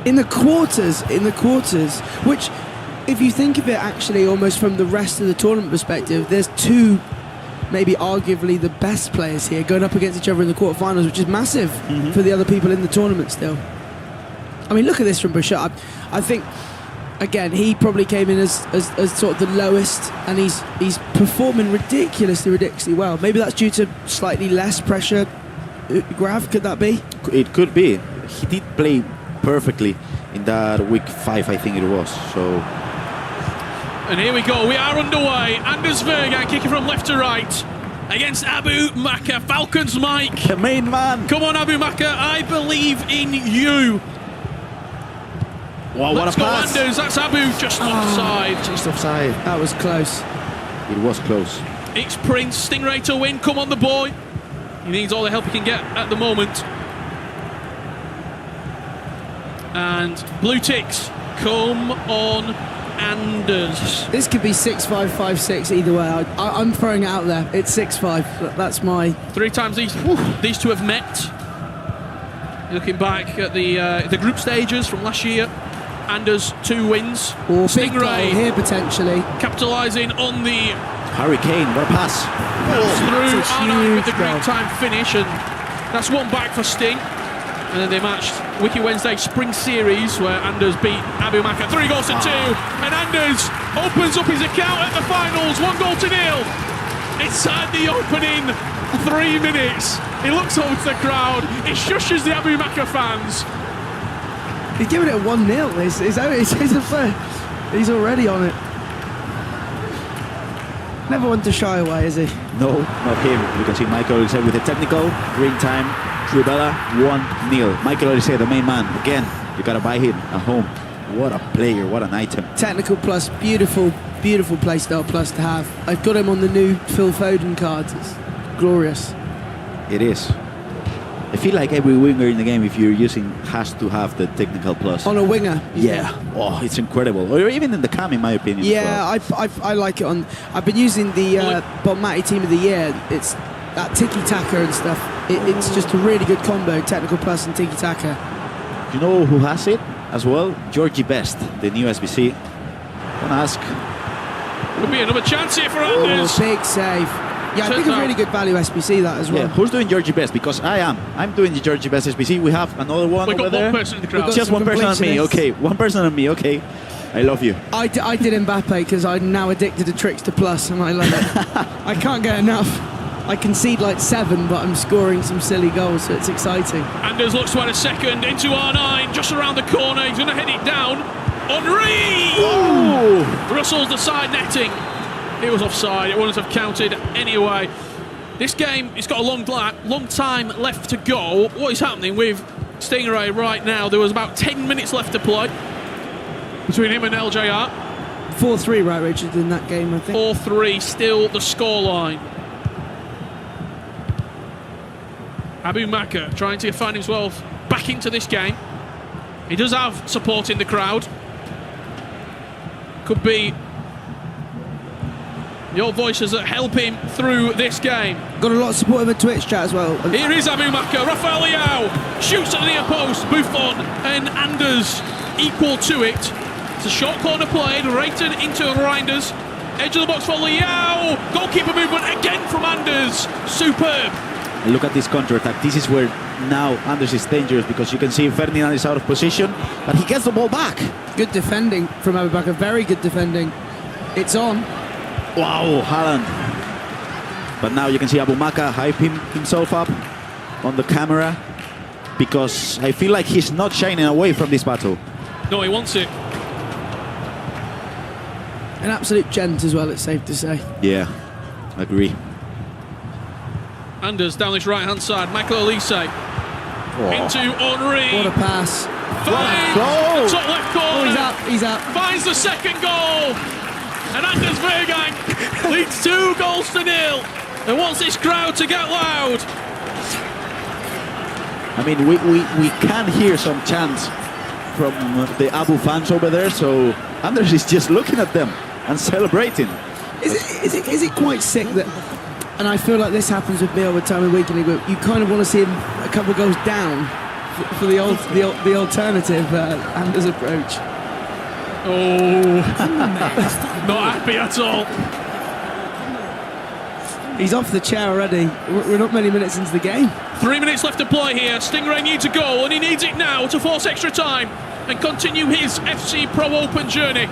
[SPEAKER 5] in the quarters, which, if you think of it actually almost from the rest of the tournament perspective, there's two, maybe arguably the best players here going up against each other in the quarterfinals, which is massive for the other people in the tournament still. I mean, look at this from Bashar. I think, again, he probably came in as sort of the lowest, and he's performing ridiculously well. Maybe that's due to slightly less pressure. Grav, could that be?
[SPEAKER 22] It could be. He did play perfectly in that week 5, I think it was. So.
[SPEAKER 4] And here we go, we are underway. Anders Vergan kicking from left to right against Abu Maka. Falcons Mike.
[SPEAKER 22] The main man.
[SPEAKER 4] Come on, Abu Maka, I believe in you.
[SPEAKER 22] Wow, what
[SPEAKER 4] Let's
[SPEAKER 22] a
[SPEAKER 4] go,
[SPEAKER 22] pass.
[SPEAKER 4] Anders. That's Abu just offside.
[SPEAKER 22] Just offside.
[SPEAKER 5] That was close.
[SPEAKER 22] It was close.
[SPEAKER 4] It's Prince, Stingray to win. Come on, the boy. He needs all the help he can get at the moment. And blue ticks. Come on, Anders.
[SPEAKER 5] This could be 6-5, 5-6 either way. I'm throwing it out there. It's 6-5. That's my...
[SPEAKER 4] 3 times these two have met. Looking back at the group stages from last year, Anders 2 wins.
[SPEAKER 5] Or big goal
[SPEAKER 4] Stingray
[SPEAKER 5] here potentially.
[SPEAKER 4] capitalising on the
[SPEAKER 22] Hurricane, what a pass.
[SPEAKER 4] through
[SPEAKER 5] It's a
[SPEAKER 4] R9 with the
[SPEAKER 5] huge
[SPEAKER 4] group
[SPEAKER 5] goal.
[SPEAKER 4] time finish, and that's one back for Sting. And then they matched Wiki Wednesday Spring Series where Anders beat Abu Maka 3 goals to 2, and Anders opens up his account at the finals 1 goal to 0. Inside the opening 3 minutes, he looks over to the crowd, he shushes the Abu Maka fans.
[SPEAKER 5] He's giving it a 1-0. He's already on it. Never one to shy away, is he?
[SPEAKER 22] No, not him. You can see Michael Olise with a technical. Green time. Trubella 1-0. Michael Olise, the main man. Again, you gotta buy him at home. What a player, what an item.
[SPEAKER 5] Technical plus, beautiful, beautiful playstyle plus to have. I've got him on the new Phil Foden cards. It's glorious.
[SPEAKER 22] It is. I feel like every winger in the game, if you're using, has to have the technical plus.
[SPEAKER 5] On a winger.
[SPEAKER 22] Yeah. Oh, it's incredible. Or even in the cam, in my opinion.
[SPEAKER 5] Yeah,
[SPEAKER 22] as well.
[SPEAKER 5] I like it on. I've been using the Bonmati Team of the Year. It's that tiki-taka and stuff. It's just a really good combo, technical plus and tiki-taka.
[SPEAKER 22] You know who has it as well? Georgie Best, the new SBC. Wanna ask?
[SPEAKER 4] Could be another chance here for Anders.
[SPEAKER 5] Oh, big save. Yeah, I think a really good value SBC that as well.
[SPEAKER 22] Yeah, who's doing Georgie Best? Because I'm doing the Georgie Best SBC. We have another one
[SPEAKER 4] We've
[SPEAKER 22] over
[SPEAKER 4] got
[SPEAKER 22] there.
[SPEAKER 4] one person in the crowd.
[SPEAKER 22] Just one person on me. Okay, one person on me. Okay, I love you.
[SPEAKER 5] I did Mbappe because I'm now addicted to tricks to plus and I love it. I can't get enough. I concede like 7, but I'm scoring some silly goals, so it's exciting.
[SPEAKER 4] Anders looks to add a second into R9, just around the corner. He's going to head it down. Henri!
[SPEAKER 22] Oh!
[SPEAKER 4] Russell's the side netting. It was offside. It wouldn't have counted anyway. This game, it's got a long time left to go. What is happening with Stingray right now? There was about 10 minutes left to play between him and LJR.
[SPEAKER 5] 4-3, right, Richard, in that game, I think.
[SPEAKER 4] 4-3, still the scoreline. Abu Maka trying to find himself back into this game. He does have support in the crowd. Could be the old voices that help him through this game.
[SPEAKER 5] Got a lot of support in the Twitch chat as well.
[SPEAKER 4] Here is Abu Maka. Rafael Leao shoots at the near post. Buffon and Anders equal to it. It's a short corner played, rated into Reinders. Edge of the box for Leao. Goalkeeper movement again from Anders. Superb.
[SPEAKER 22] And look at this counter-attack. This is where now Anders is dangerous because you can see Ferdinand is out of position, but he gets the ball back.
[SPEAKER 5] Good defending from Abu Bakr. Very good defending. It's on.
[SPEAKER 22] Wow, Haaland. But now you can see Abu Maka hyping himself up on the camera because I feel like he's not shining away from this battle.
[SPEAKER 4] No, he wants it.
[SPEAKER 5] An absolute gent as well, it's safe to say.
[SPEAKER 22] Yeah, agree.
[SPEAKER 4] Anders down this right-hand side. Michael Olise into Henri.
[SPEAKER 5] What a pass.
[SPEAKER 4] Finds the top left corner.
[SPEAKER 5] Oh, he's up.
[SPEAKER 4] Finds the second goal. And Anders Vergang leads 2 goals to 0. And wants this crowd to get loud.
[SPEAKER 22] I mean, we can hear some chants from the Abu fans over there, so Anders is just looking at them and celebrating.
[SPEAKER 5] Is it quite sick that, and I feel like this happens with me all the time in weekly, but you kind of want to see him a couple of goals down for the alternative Anders approach.
[SPEAKER 4] Oh, not happy at all.
[SPEAKER 5] He's off the chair already. We're not many minutes into the game.
[SPEAKER 4] 3 minutes left to play here. Stingray needs a goal, and he needs it now to force extra time and continue his FC Pro Open journey.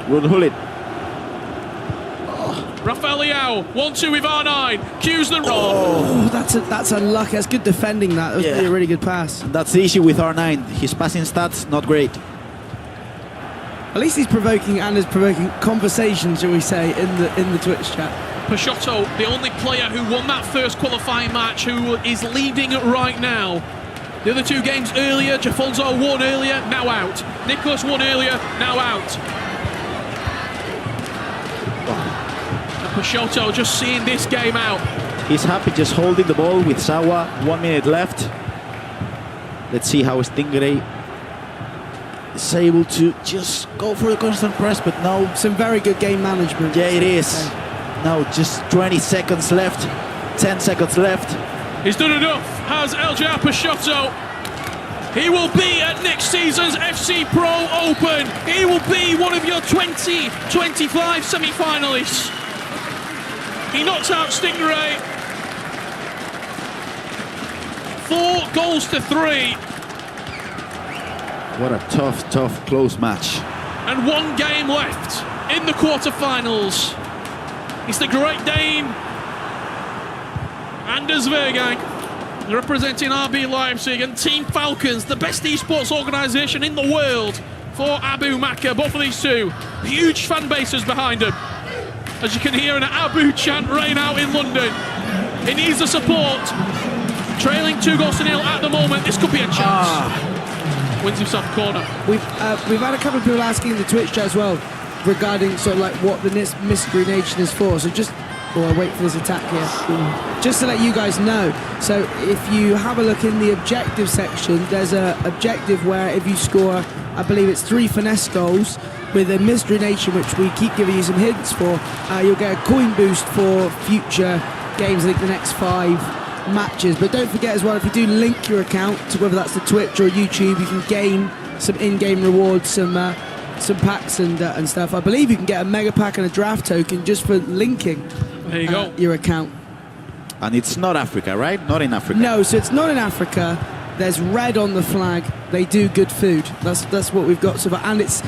[SPEAKER 22] Run Hullet.
[SPEAKER 4] Rafael Leao, 1-2 with R9, cues the run.
[SPEAKER 5] Oh, that's unlucky. That's good defending. That was really a really good pass.
[SPEAKER 22] That's the issue with R9. His passing stats not great.
[SPEAKER 5] At least he's provoking and is provoking conversation, shall we say, in the Twitch chat.
[SPEAKER 4] Peixoto, the only player who won that first qualifying match, who is leading right now. The other two games earlier, Jafonso won earlier, now out. Nicholas won earlier, now out. And Peixoto just seeing this game out.
[SPEAKER 22] He's happy just holding the ball with Sawa. 1 minute left. Let's see how Stingray is able to just go for the constant press, but no.
[SPEAKER 5] Some very good game management.
[SPEAKER 22] Yeah, it is. Now just 20 seconds left. 10 seconds left.
[SPEAKER 4] He's done enough, has Eljar Peixoto. He will be at next season's FC Pro Open. He will be one of your 2025 semi-finalists. He knocks out Stingray. 4-3.
[SPEAKER 22] What a tough, close match.
[SPEAKER 4] And 1 game left in the quarterfinals. It's the Great Dane, Anders Vergang, representing RB Leipzig, and Team Falcons, the best esports organisation in the world, for Abu Maka. Both of these two, huge fan bases behind them. As you can hear an Abu chant rain out in London. He needs the support. Trailing 2-0 at the moment. This could be a chance. Wins himself a corner.
[SPEAKER 5] We've had a couple of people asking in the Twitch chat as well regarding sort of like what the mystery nation is for. So just I wait for this attack here. Just to let you guys know. So if you have a look in the objective section, there's a objective where if you score, I believe it's 3 finesse goals with a mystery nation, which we keep giving you some hints for, you'll get a coin boost for future games, I think the next 5 matches. But don't forget as well, if you do link your account to whether that's the Twitch or YouTube, you can gain some in-game rewards, some packs and stuff. I believe you can get a mega pack and a draft token just for linking
[SPEAKER 4] there you go.
[SPEAKER 5] Your account.
[SPEAKER 22] And it's not Africa, right? Not in Africa.
[SPEAKER 5] No, so it's not in Africa. There's red on the flag. They do good food. That's what we've got so far. And it's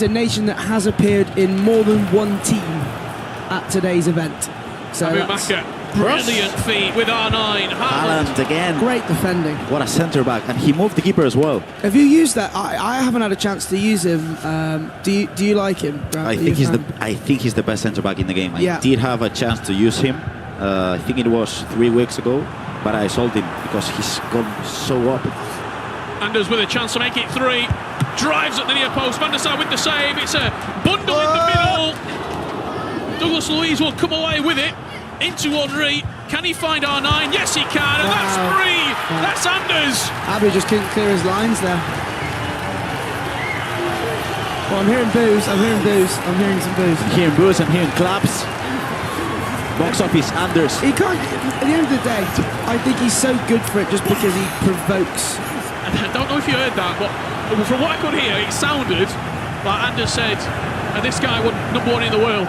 [SPEAKER 5] a nation that has appeared in more than 1 team at today's event. So
[SPEAKER 4] Abu Maka, brilliant feat with R9.
[SPEAKER 22] Haaland again.
[SPEAKER 5] Great defending.
[SPEAKER 22] What a centre back, and he moved the keeper as well.
[SPEAKER 5] Have you used that? I haven't had a chance to use him. Do you like him?
[SPEAKER 22] I think he's the best centre back in the game. I did have a chance to use him. I think it was 3 weeks ago, but I sold him because he's gone so up.
[SPEAKER 4] Anders with a chance to make it 3. Drives at the near post. Van der Sar with the save. It's a bundle in the middle. Douglas Luiz will come away with it into Henry. Can he find R9? Yes, he can. And that's 3. That's Anders.
[SPEAKER 5] Abu just couldn't clear his lines there. Well, I'm hearing boos. I'm hearing some boos.
[SPEAKER 22] I'm hearing boos. I'm hearing claps. Box office, Anders.
[SPEAKER 5] He can't. At the end of the day, I think he's so good for it just because he provokes.
[SPEAKER 4] I don't know if you heard that, but from what I could hear, it sounded like Anders said, and this guy was #1 in the world.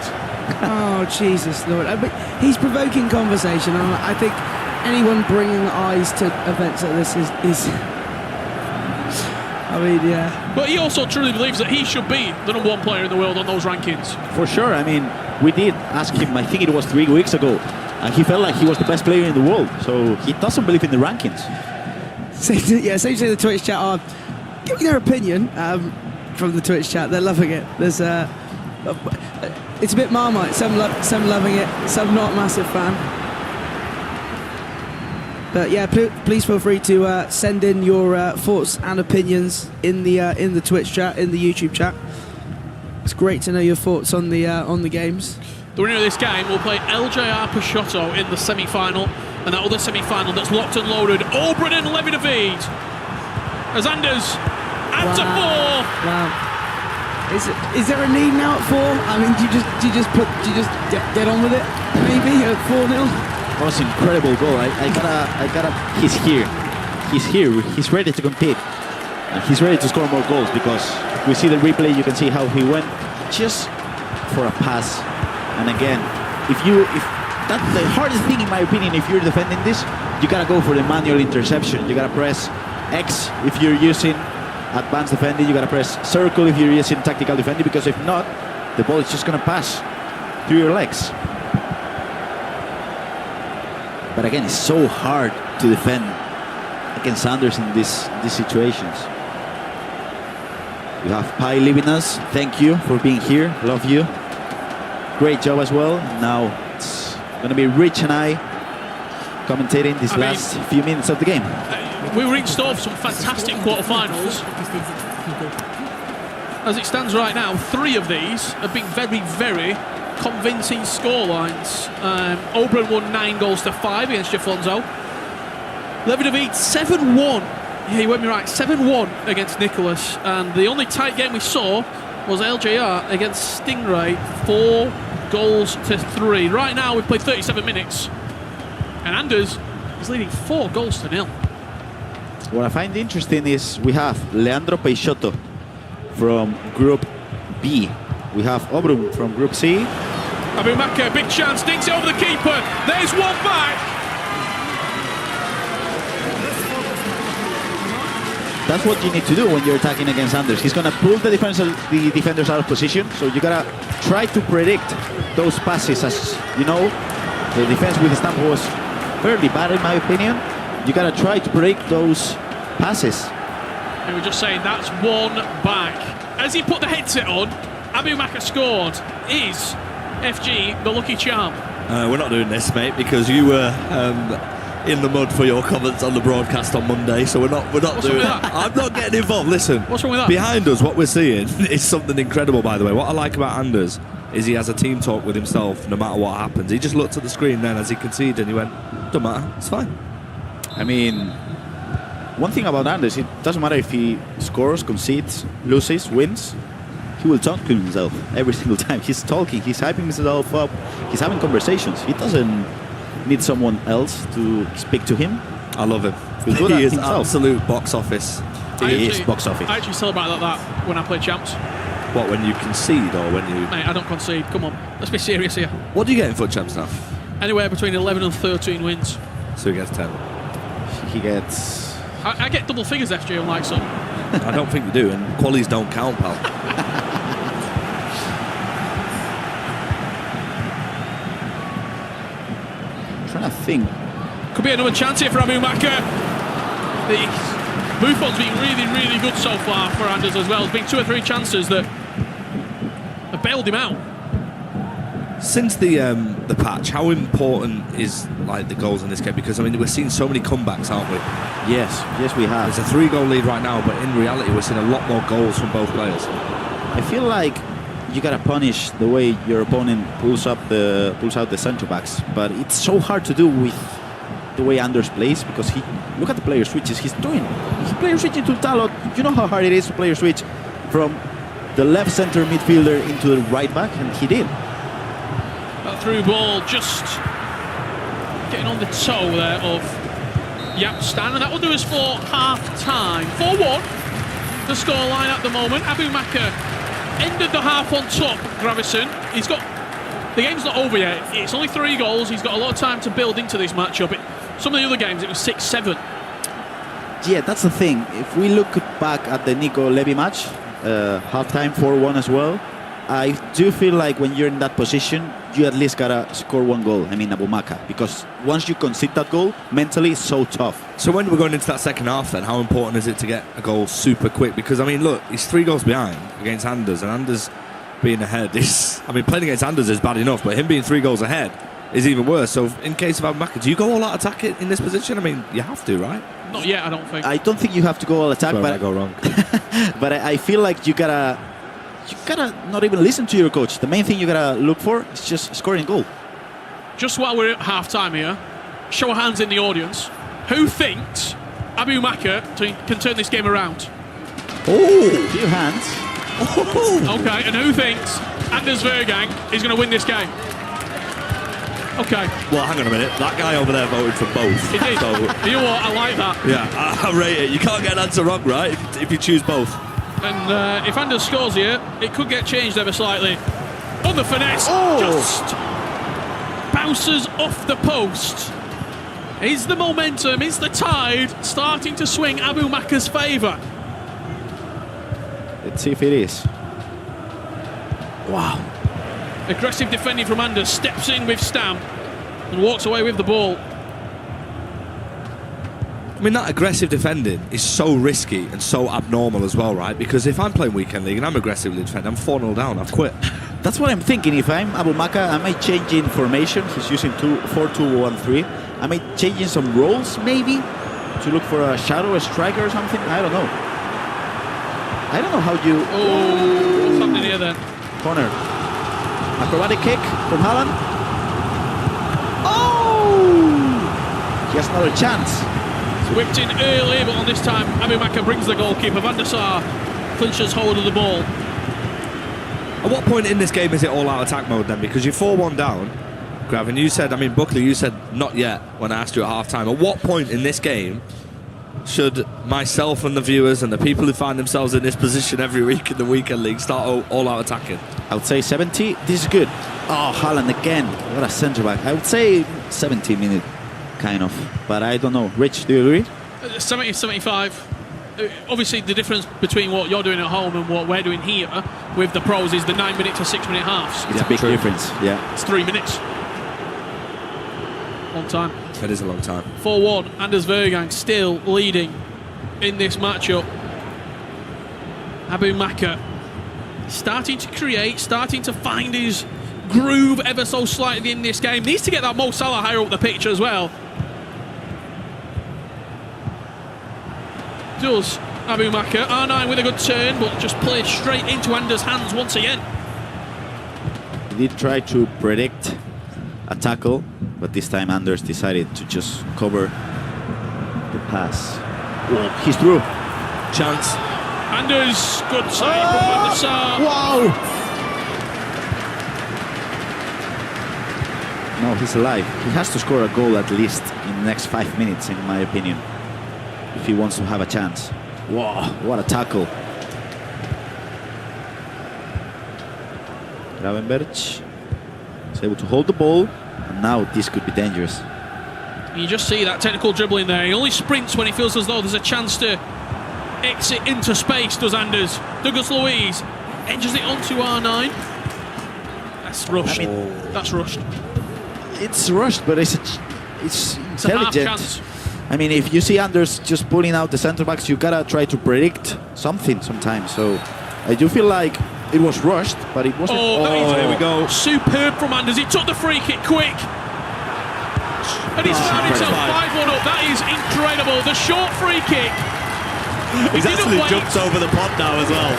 [SPEAKER 5] Oh, Jesus Lord. But he's provoking conversation, and I think anyone bringing eyes to events like this is I mean, yeah.
[SPEAKER 4] But he also truly believes that he should be the #1 player in the world on those rankings.
[SPEAKER 22] For sure. I mean, we did ask him, I think it was 3 weeks ago, and he felt like he was the best player in the world. So he doesn't believe in the rankings.
[SPEAKER 5] So the Twitch chat are giving their opinion from the Twitch chat. They're loving it. There's it's a bit Marmite. Some loving it, some not massive fan. But yeah, please feel free to send in your thoughts and opinions in the Twitch chat, in the YouTube chat. It's great to know your thoughts on the games.
[SPEAKER 4] The winner of this game will play LJR Peixoto in the semi-final, and that other semi-final that's locked and loaded, Oberyn and Levy David. As Anders adds a 4.
[SPEAKER 5] Wow. Is there a need now at 4? I mean, do you just get on with it? Maybe at 4-0.
[SPEAKER 22] That was an incredible goal. I gotta. He's here. He's ready to compete. And he's ready to score more goals because we see the replay. You can see how he went just for a pass. And again, if that's the hardest thing in my opinion. If you're defending this, you gotta go for the manual interception. You gotta press X if you're using advanced defending. You gotta press circle if you're using tactical defending, because if not, the ball is just gonna pass through your legs. But again, it's so hard to defend against Anders in these situations. We have Pai leaving us. Thank you for being here. Love you. Great job as well. Now it's going to be Rich and I commentating these last few minutes of the game.
[SPEAKER 4] We were in store for some fantastic quarterfinals. As it stands right now, 3 of these have been very, very convincing scorelines. Oberon won 9-5 against Jafonso. Levidovic 7-1. Yeah, you heard me right, 7-1 against Nicholas. And the only tight game we saw was LJR against Stingray, 4-3. Right now, we've played 37 minutes. And Anders is leading 4-0.
[SPEAKER 22] What I find interesting is we have Leandro Peixoto from Group B. We have Obrum from Group C.
[SPEAKER 4] Abumaka, big chance, dinks it over the keeper. There's one back.
[SPEAKER 22] That's what you need to do when you're attacking against Anders. He's going to pull the defenders out of position, so you got to try to predict those passes. As you know, the defense with Stampo was fairly bad in my opinion. You got to try to predict those passes.
[SPEAKER 4] And we're just saying that's one back. As he put the headset on, Abumaka scored. Is FG the lucky charm?
[SPEAKER 2] We're not doing this, mate, because you were in the mud for your comments on the broadcast on Monday, so we're not doing that. I'm not getting involved. Listen,
[SPEAKER 4] what's wrong with that?
[SPEAKER 2] Behind us, what we're seeing is something incredible, by the way. What I like about Anders is he has a team talk with himself no matter what happens. He just looked at the screen then as he conceded and he went, don't matter, it's fine.
[SPEAKER 22] I mean, one thing about Anders, it doesn't matter if he scores, concedes, loses, wins. He will talk to himself every single time. He's talking, he's hyping himself up, he's having conversations. He doesn't need someone else to speak to him.
[SPEAKER 2] I love him.
[SPEAKER 22] He
[SPEAKER 2] is absolute box office.
[SPEAKER 22] He is box office.
[SPEAKER 4] I actually celebrate like that when I play champs.
[SPEAKER 2] What, when you concede or when you...
[SPEAKER 4] Mate, I don't concede. Come on, let's be serious here.
[SPEAKER 2] What do you get in FUT champs now?
[SPEAKER 4] Anywhere between 11 and 13 wins.
[SPEAKER 2] So he gets 10.
[SPEAKER 22] He gets...
[SPEAKER 4] I get double figures, FG, unlike some.
[SPEAKER 2] I don't think you do, and qualies don't count, pal.
[SPEAKER 22] I'm trying to think.
[SPEAKER 4] Could be another chance here for Abumaka. The Buffon's been really, really good so far for Anders as well. There's been 2 or 3 chances that have bailed him out.
[SPEAKER 2] Since the patch, how important is like the goals in this game? Because I mean, we're seeing so many comebacks, aren't we?
[SPEAKER 22] Yes, we have.
[SPEAKER 2] There's a 3-goal lead right now, but in reality, we're seeing a lot more goals from both players.
[SPEAKER 22] I feel like you gotta punish the way your opponent pulls out the centre backs, but it's so hard to do with the way Anders plays because he look at the player switches he's doing. He player switching to Talot. You know how hard it is to player switch from the left center midfielder into the right back, and he did.
[SPEAKER 4] That through ball just getting on the toe there of Yapstan, and that will do us for half-time. 4-1, the scoreline at the moment. Abumaka ended the half on top, Gravison. He's got... The game's not over yet. It's only 3 goals. He's got a lot of time to build into this matchup. Some of the other games, it was 6-7.
[SPEAKER 22] Yeah, that's the thing. If we look back at the Nico Levy match, half-time 4-1 as well, I do feel like when you're in that position, you at least gotta score 1 goal. I mean, Abumaka, because once you concede that goal, mentally it's so tough.
[SPEAKER 2] So when we're going into that second half, then how important is it to get a goal super quick? Because I mean, look, he's 3 goals behind against Anders, and Anders being ahead is... I mean, playing against Anders is bad enough, but him being 3 goals ahead is even worse. So in case of Abumaka, do you go all out attack in this position? I mean, you have to, right?
[SPEAKER 4] Not yet, I don't think.
[SPEAKER 22] I don't think you have to go all attack,
[SPEAKER 2] Where
[SPEAKER 22] but
[SPEAKER 2] I go wrong.
[SPEAKER 22] but I feel like you gotta not even listen to your coach. The main thing you gotta look for is just scoring a goal.
[SPEAKER 4] Just while we're at half-time here, show of hands in the audience. Who thinks Abumaka can turn this game around?
[SPEAKER 22] Oh, few hands.
[SPEAKER 4] Okay, and who thinks Anders Vergang is going to win this game? Okay.
[SPEAKER 2] Well, hang on a minute. That guy over there voted for both.
[SPEAKER 4] He did.
[SPEAKER 2] So,
[SPEAKER 4] you know what? I like that.
[SPEAKER 2] yeah, I rate it. You can't get an answer wrong, right? If you choose both.
[SPEAKER 4] And if Anders scores here, it could get changed ever slightly. On the finesse, just bounces off the post. Is the momentum, is the tide starting to swing Abumaka's favour?
[SPEAKER 22] Let's see if it is.
[SPEAKER 4] Wow. Aggressive defending from Anders, steps in with Stam and walks away with the ball.
[SPEAKER 2] I mean, that aggressive defending is so risky and so abnormal as well, right? Because if I'm playing Weekend League and I'm aggressively defending, I'm 4-0 down, I've quit.
[SPEAKER 22] That's what I'm thinking. If I'm Abu Maka, I might change in formation. He's using 4-2-1-3. I might change in some roles, maybe, to look for a shadow, a striker or something. I don't know. I don't know how you...
[SPEAKER 4] Oh, what's happening here then?
[SPEAKER 22] Corner. Acrobatic kick from Haaland. Oh! He has another chance.
[SPEAKER 4] It's whipped in early, but on this time, Abu Maka brings the goalkeeper. Van der Sar clinches hold of the ball.
[SPEAKER 2] At what point in this game is it all-out attack mode then? Because you're 4-1 down, Grav, and you said, I mean, Buckley, you said not yet when I asked you at half-time. At what point in this game should myself and the viewers and the people who find themselves in this position every week in the Weekend League start all-out attacking?
[SPEAKER 22] I would say 70. This is good. Oh, Haaland again. What a centre-back. I would say 70 minute, kind of. But I don't know. Rich, do you agree?
[SPEAKER 4] 70, 75. Obviously, the difference between what you're doing at home and what we're doing here with the pros is the 9-minute to 6-minute halves.
[SPEAKER 22] It's a big difference, yeah.
[SPEAKER 4] It's 3 minutes. Long time.
[SPEAKER 2] It is a long time.
[SPEAKER 4] 4-1. Anders Vergang still leading in this matchup. Abu Maka starting to create, starting to find his groove ever so slightly in this game. Needs to get that Mo Salah higher up the pitch as well. Does Abu Maka. R9 with a good turn, but just played straight into Anders' hands once again.
[SPEAKER 22] He did try to predict a tackle, but this time Anders decided to just cover the pass. Oh, he's through.
[SPEAKER 2] Chance.
[SPEAKER 4] Anders, good save from Van der Sar.
[SPEAKER 22] Wow! No, he's alive. He has to score a goal at least in the next 5 minutes, in my opinion, if he wants to have a chance. Wow, what a tackle. Gravenberch is able to hold the ball, and now this could be dangerous.
[SPEAKER 4] You just see that technical dribbling there. He only sprints when he feels as though there's a chance to exit into space, does Anders. Douglas Luiz edges it onto R9. That's rushed.
[SPEAKER 22] I mean,
[SPEAKER 4] that's rushed.
[SPEAKER 22] It's rushed, but it's
[SPEAKER 4] It's a half
[SPEAKER 22] intelligent.
[SPEAKER 4] chance.
[SPEAKER 22] I mean, if you see Anders just pulling out the centre backs, you gotta try to predict something sometimes. So I do feel like it was rushed, but it wasn't.
[SPEAKER 4] There we go. Superb from Anders. He took the free kick quick. And he's found himself 5-1 up. That is incredible. The short free kick.
[SPEAKER 21] He's actually jumped over the pod now as well.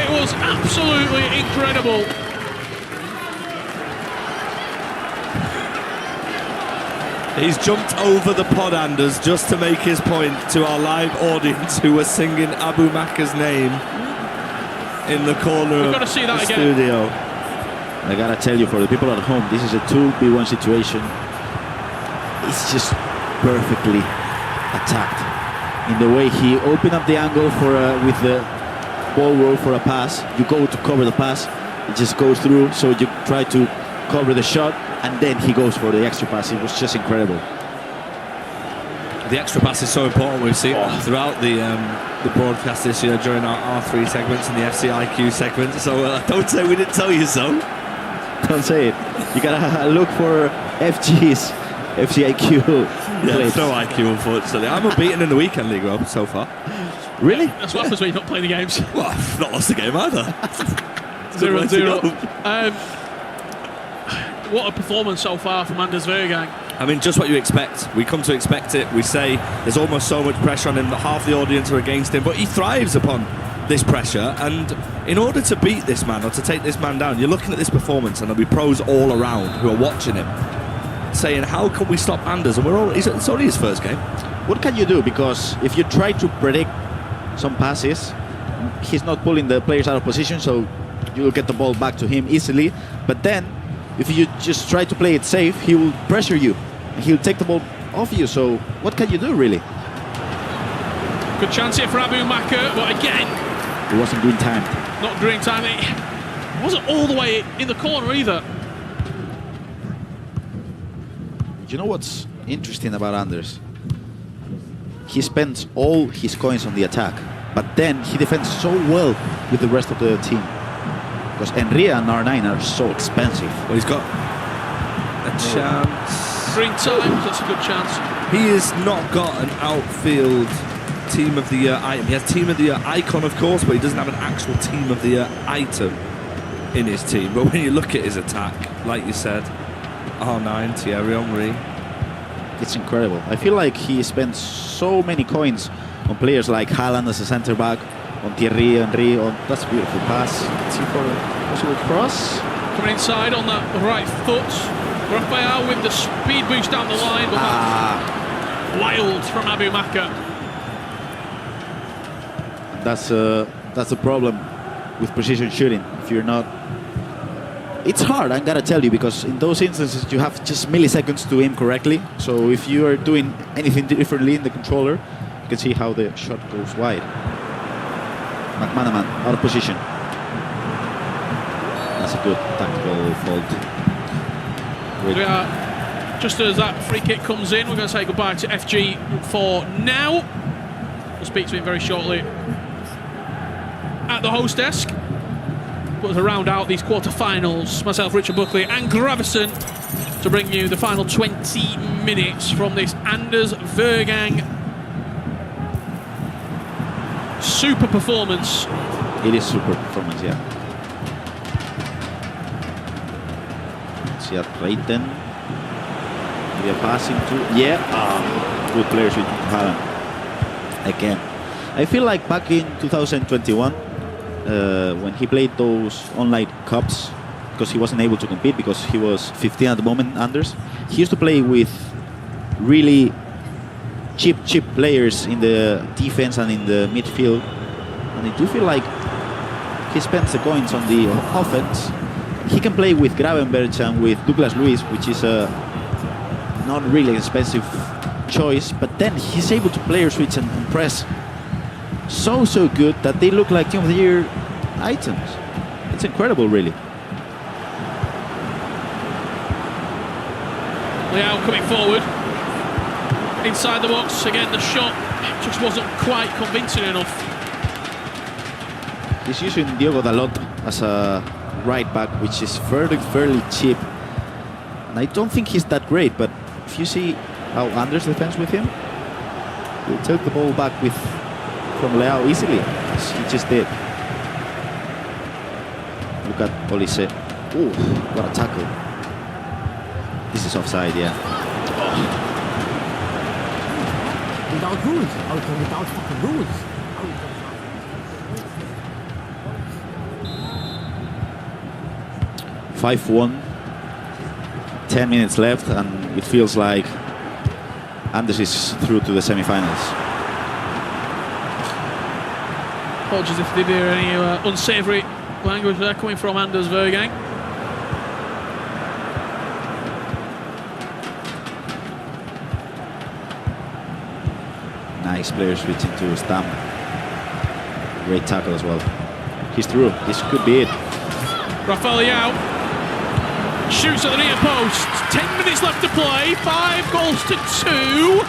[SPEAKER 4] It was absolutely incredible.
[SPEAKER 2] He's jumped over the pod, Anders, just to make his point to our live audience who were singing Abu Maka's name in the corner
[SPEAKER 4] We've got to
[SPEAKER 22] of
[SPEAKER 4] see that
[SPEAKER 22] the
[SPEAKER 4] again.
[SPEAKER 22] studio. I gotta tell you, for the people at home, this is a 2v1 situation. It's just perfectly attacked. In the way he opened up the angle for with the ball roll for a pass, you go to cover the pass, it just goes through, so you try to cover the shot, and then he goes for the extra pass. It was just incredible.
[SPEAKER 2] The extra pass is so important. We've seen throughout the broadcast this year during our R3 segments and the FCIQ segments. So don't say we didn't tell you so.
[SPEAKER 22] Don't say it. You gotta look for FG's FCIQ.
[SPEAKER 2] Yeah, there's no IQ, unfortunately. I'm unbeaten in the Weekend League, Rob, so far.
[SPEAKER 22] Really?
[SPEAKER 4] That's what happens when you not play the games.
[SPEAKER 2] Well, I've not lost the game either.
[SPEAKER 4] 0-0. What a performance so far from Anders Vergang.
[SPEAKER 2] I mean, just what you expect. We come to expect it. We say there's almost so much pressure on him that half the audience are against him, but he thrives upon this pressure. And in order to beat this man or to take this man down, you're looking at this performance, and there'll be pros all around who are watching him, saying, "How can we stop Anders?" And it's only his first game.
[SPEAKER 22] What can you do? Because if you try to predict some passes, he's not pulling the players out of position, so you'll get the ball back to him easily. But then, if you just try to play it safe, he will pressure you. He'll take the ball off you. So what can you do, really?
[SPEAKER 4] Good chance here for Abu Maka, but again,
[SPEAKER 22] It wasn't green timed.
[SPEAKER 4] not green time. It wasn't all the way in the corner either.
[SPEAKER 22] You know what's interesting about Anders? He spends all his coins on the attack, but then he defends so well with the rest of the team. Because Enria and R9 are so expensive.
[SPEAKER 2] Well, he's got a chance.
[SPEAKER 4] Green time, that's a good chance.
[SPEAKER 2] He has not got an outfield Team of the Year item. He has Team of the Year icon, of course, but he doesn't have an actual Team of the Year item in his team. But when you look at his attack, like you said, R9, Thierry Henry.
[SPEAKER 22] It's incredible. I feel like he spent so many coins on players like Haaland as a centre back, on Thierry Henry. That's a beautiful pass. Let's see for a possible cross.
[SPEAKER 4] Coming inside on that right foot. Raphael with the speed boost down the line. But wild from Abu Maka.
[SPEAKER 22] That's the problem with precision shooting. If you're not, it's hard. I gotta tell you, because in those instances you have just milliseconds to aim correctly. So if you are doing anything differently in the controller, you can see how the shot goes wide. McManaman out of position. That's a good tactical fault.
[SPEAKER 4] We are, just as that free kick comes in, we're going to say goodbye to FG for now. We'll speak to him very shortly at the host desk. But to round out these quarter-finals, myself, Richard Buckley and Gravison to bring you the final 20 minutes from this Anders Vergang super performance.
[SPEAKER 22] It is super performance, yeah. See at Reiten. We are passing to, good players with Haaland. Again, I feel like back in 2021, when he played those online cups, because he wasn't able to compete because he was 15 at the moment, Anders, he used to play with really cheap players in the defense and in the midfield, and I do feel like he spends the coins on the offense. He can play with Gravenberch and with Douglas Luiz, which is a not really expensive choice, but then he's able to player switch and press so good that they look like Team of the Year items. It's incredible, really.
[SPEAKER 4] Leao coming forward inside the box again. The shot just wasn't quite convincing enough.
[SPEAKER 22] He's using Diogo Dalot as a right back, which is fairly cheap, and I don't think he's that great, but if you see how Anders defends with him, he'll take the ball back from Leao easily, as he just did. Look at Olise. Ooh, what a tackle. This is offside, yeah.
[SPEAKER 10] Without rules, without fucking rules.
[SPEAKER 22] 5-1, 10 minutes left, and it feels like Anders is through to the semi-finals.
[SPEAKER 4] Apologies if they hear any unsavoury language there coming from Anders Vergang.
[SPEAKER 22] Nice player switching to Stam. Great tackle as well. He's through. This could be it.
[SPEAKER 4] Rafael Leao shoots at the near post. 10 minutes left to play. 5 goals to 2.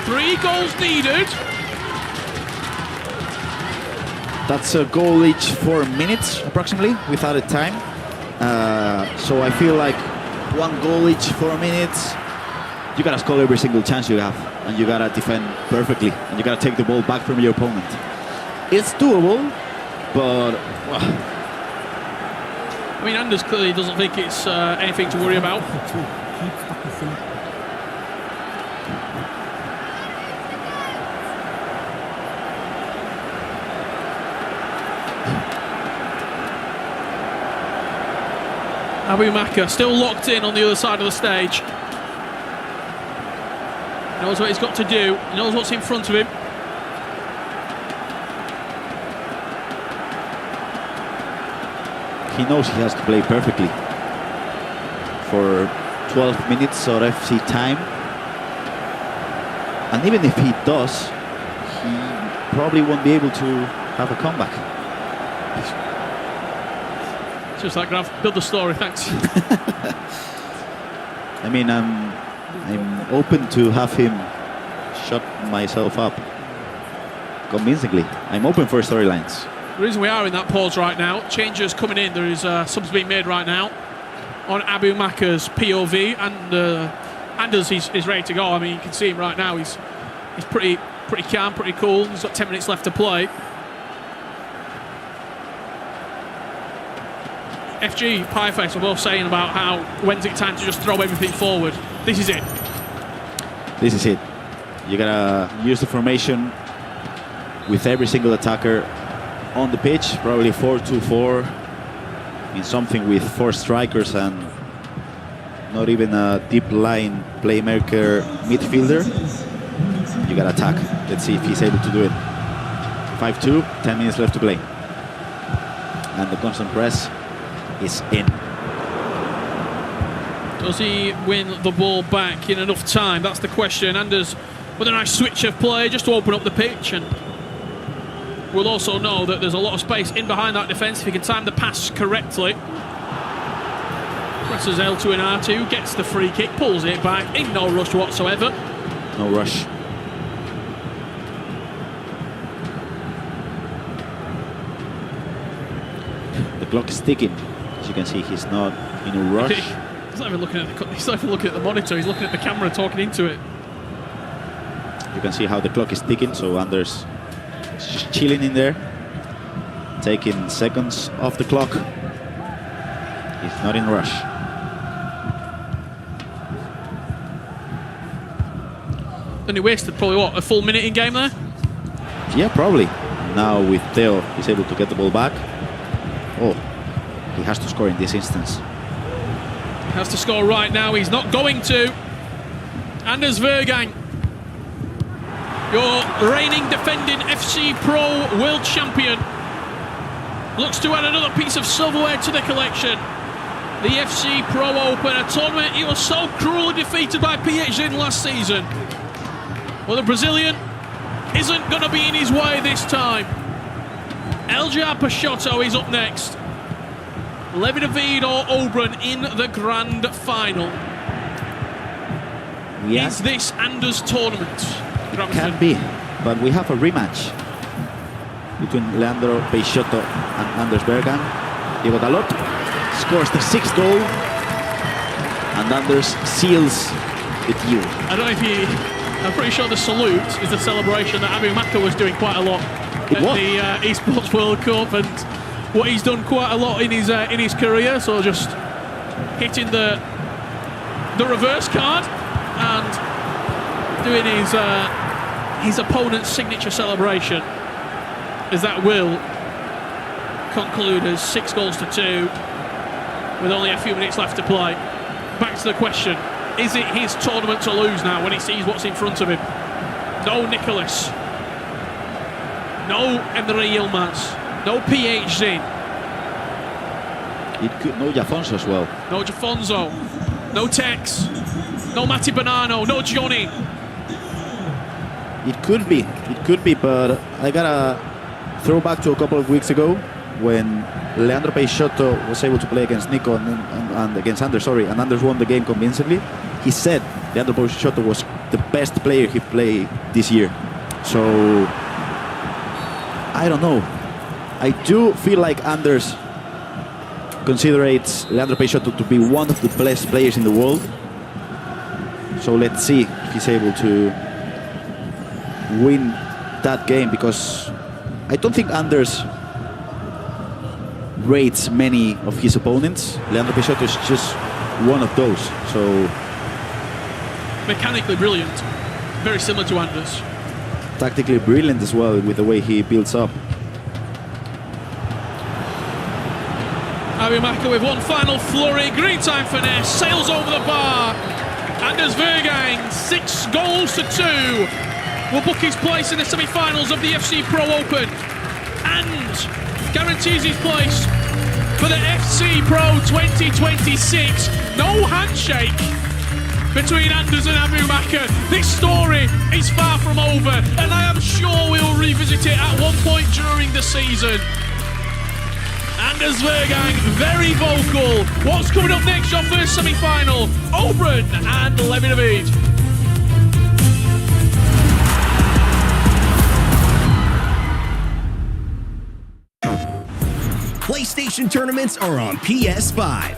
[SPEAKER 4] 3 goals needed.
[SPEAKER 22] That's a goal each 4 minutes, approximately, without a time. So I feel like 1 goal each 4 minutes. You gotta score every single chance you have, and you gotta defend perfectly, and you gotta take the ball back from your opponent. It's doable, but
[SPEAKER 4] I mean, Anders clearly doesn't think it's anything to worry about. Abu Maka still locked in on the other side of the stage. Knows what he's got to do. He knows what's in front of him.
[SPEAKER 22] he knows he has to play perfectly for 12 minutes of FC time. And even if he does, he probably won't be able to have a comeback.
[SPEAKER 4] Just like Graf, build the story, thanks.
[SPEAKER 22] I mean, I'm open to have him shut myself up convincingly. I'm open for storylines.
[SPEAKER 4] The reason we are in that pause right now, changes coming in, there is subs being made right now. on Abu Maka's POV, and Anders is ready to go. I mean, you can see him right now. He's pretty calm, pretty cool. He's got 10 minutes left to play. FG, Pieface were both saying about how when's it time to just throw everything forward. This is it.
[SPEAKER 22] This is it. You gotta use the formation with every single attacker on the pitch, probably 4-2-4, in something with 4 strikers and not even a deep line playmaker midfielder. You gotta attack. Let's see if he's able to do it. 5-2, 10 minutes left to play. And the constant press is in.
[SPEAKER 4] Does he win the ball back in enough time? That's the question. Anders with a nice switch of play just to open up the pitch, and we'll also know that there's a lot of space in behind that defence if he can time the pass correctly. Presses L2 and R2, gets the free kick, pulls it back in no rush whatsoever.
[SPEAKER 22] No rush. The clock is ticking. As you can see, he's not in a rush.
[SPEAKER 4] He's not even looking at the monitor, he's looking at the camera talking into it.
[SPEAKER 22] You can see how the clock is ticking, so Anders is just chilling in there, taking seconds off the clock. He's not in a rush.
[SPEAKER 4] And he wasted probably, what, a full minute in game there?
[SPEAKER 22] Yeah, probably. Now with Theo, he's able to get the ball back. Oh, he has to score in this instance.
[SPEAKER 4] He has to score right now, he's not going to. Anders Vergang, your reigning defending FC Pro World Champion, looks to add another piece of silverware to the collection. The FC Pro Open, a tournament he was so cruelly defeated by PHZ last season. Well, the Brazilian isn't going to be in his way this time. Eljar Peixoto is up next. Levi David or Oberon in the grand final. Is this Anders tournament?
[SPEAKER 22] It can be, but we have a rematch between Leandro Peixoto and Anders Bergan. Diego Dalot scores the 6th goal, and Anders seals the deal.
[SPEAKER 4] I don't know if you... I'm pretty sure the salute is the celebration that Abu Maka was doing quite a lot at the Esports World Cup, and what he's done quite a lot in his career. So just hitting the reverse card and doing his opponent's signature celebration, as that will conclude as 6 goals to 2 with only a few minutes left to play. Back to the question. Is it his tournament to lose now when he sees what's in front of him? No Nicholas. No Emre Yilmaz. No PHZ.
[SPEAKER 22] It could, no Jafonso as well.
[SPEAKER 4] No Jafonso. No Tex. No Matti Bonanno. No Johnny.
[SPEAKER 22] It could be, but I gotta throw back to a couple of weeks ago when Leandro Peixoto was able to play against Nico and against Anders, and Anders won the game convincingly. He said Leandro Peixoto was the best player he played this year. So, I don't know. I do feel like Anders considers Leandro Peixoto to be one of the best players in the world. So let's see if he's able to win that game, because I don't think Anders rates many of his opponents. Leandro Peixoto is just one of those. So
[SPEAKER 4] mechanically brilliant, very similar to Anders.
[SPEAKER 22] Tactically brilliant as well with the way he builds up.
[SPEAKER 4] Abu Maka with one final flurry, green time finesse, sails over the bar. Anders Vergang, 6 goals to 2, will book his place in the semi-finals of the FC Pro Open and guarantees his place for the FC Pro 2026. No handshake between Anders and Abu Maka. This story is far from over, and I am sure we'll revisit it at one point during the season. Anders Vergang, very vocal. What's coming up next? Your first semi-final, Oberon and Levi David.
[SPEAKER 15] PlayStation tournaments are on PS5.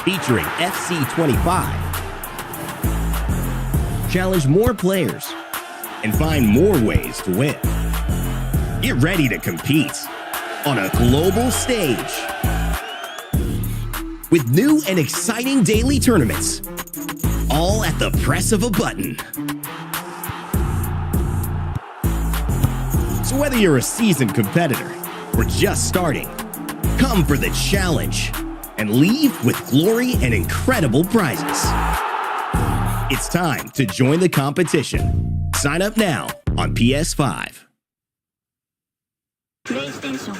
[SPEAKER 15] featuring FC25. Challenge more players and find more ways to win. Get ready to compete on a global stage with new and exciting daily tournaments, all at the press of a button. So whether you're a seasoned competitor or just starting, come for the challenge and leave with glory and incredible prizes. It's time to join the competition. Sign up now on PS5.
[SPEAKER 12] PlayStation.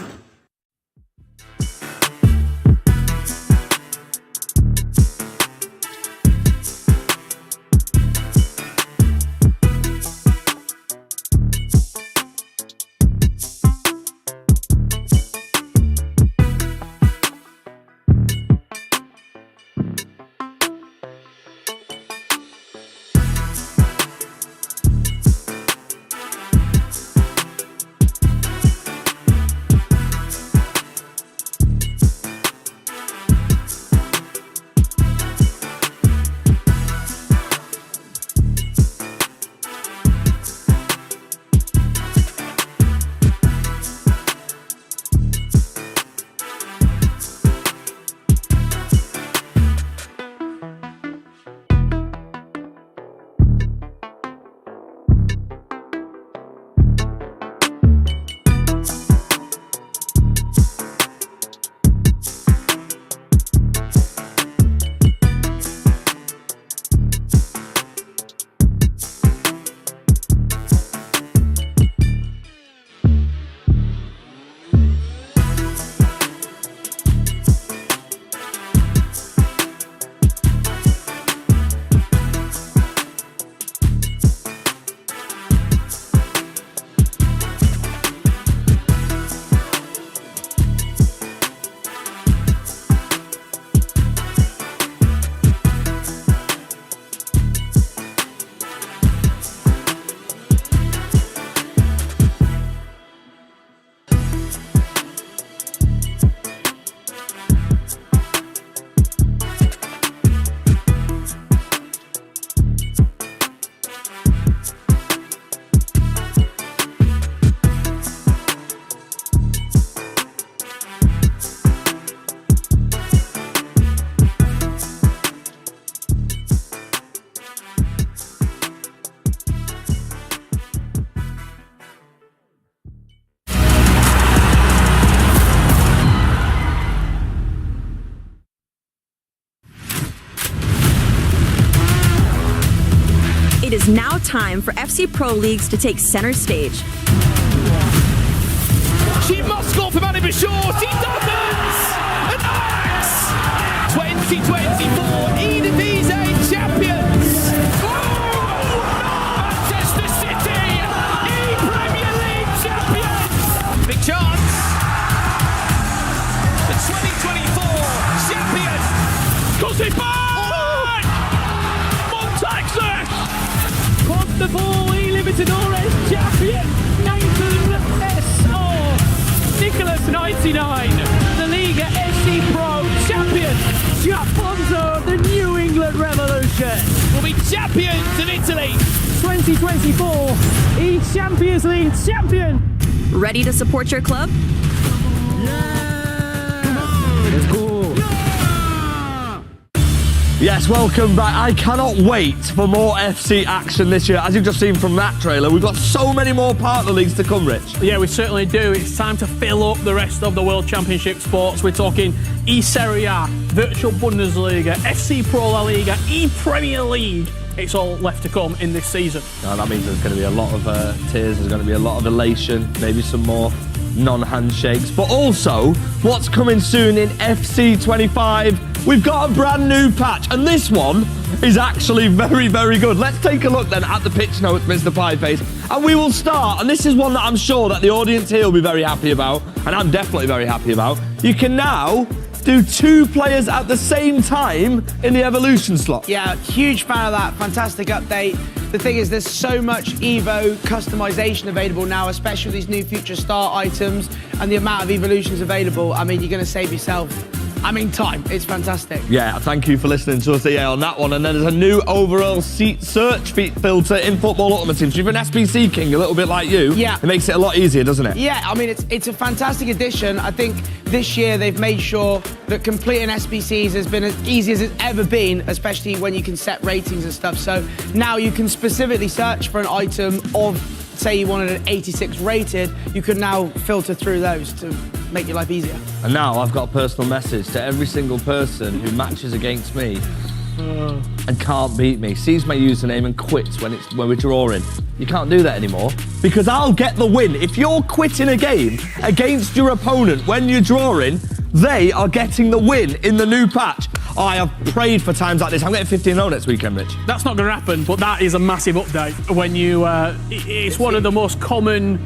[SPEAKER 14] It is now time for FC Pro Leagues to take center stage.
[SPEAKER 9] She must score for Manny Bashore. She doesn't! And Ajax 2024 Eredivisie champions. Manchester City, Premier League champions. Big chance. The 2024 champions. Goes back. The ball, Libertadores champion, Nathan S.R. Nicholas 99, the Liga SC Pro champion, Jafonso, the New England Revolution, will be champions of Italy 2024, Champions League champion.
[SPEAKER 14] Ready to support your club?
[SPEAKER 2] Let's go. Yes, welcome back. I cannot wait for more FC action this year. As you've just seen from that trailer, we've got so many more partner leagues to come, Rich.
[SPEAKER 7] Yeah, we certainly do. It's time to fill up the rest of the World Championship sports. We're talking E-Serie A, Virtual Bundesliga, FC Pro La Liga, E-Premier League. It's all left to come in this season.
[SPEAKER 2] Now, that means there's going to be a lot of tears, there's going to be a lot of elation, maybe some more non-handshakes. But also, what's coming soon in FC 25? We've got a brand new patch, and this one is actually very, very good. Let's take a look then at the pitch notes, Mr. Pieface, and we will start. And this is one that I'm sure that the audience here will be very happy about, and I'm definitely very happy about. You can now do 2 players at the same time in the evolution slot.
[SPEAKER 5] Yeah, huge fan of that. Fantastic update. The thing is, there's so much Evo customization available now, especially with these new future star items and the amount of evolutions available. I mean, you're going to save yourself I mean, time. It's fantastic.
[SPEAKER 2] Yeah, thank you for listening to us on that one. And then there's a new overall seat search filter in Football Ultimate. If you're an SBC king, a little bit like you, it makes it a lot easier, doesn't it?
[SPEAKER 5] Yeah, I mean, it's a fantastic addition. I think this year they've made sure that completing SBCs has been as easy as it's ever been, especially when you can set ratings and stuff. So now you can specifically search for an item of, say you wanted an 86 rated, you can now filter through those to make your life easier.
[SPEAKER 2] And now I've got a personal message to every single person who matches against me and can't beat me, sees my username and quits when we're drawing. You can't do that anymore because I'll get the win. If you're quitting a game against your opponent when you're drawing, they are getting the win in the new patch. I have prayed for times like this. I'm getting 15-0 next weekend, Rich.
[SPEAKER 7] That's not going to happen, but that is a massive update when you... it's one of the most common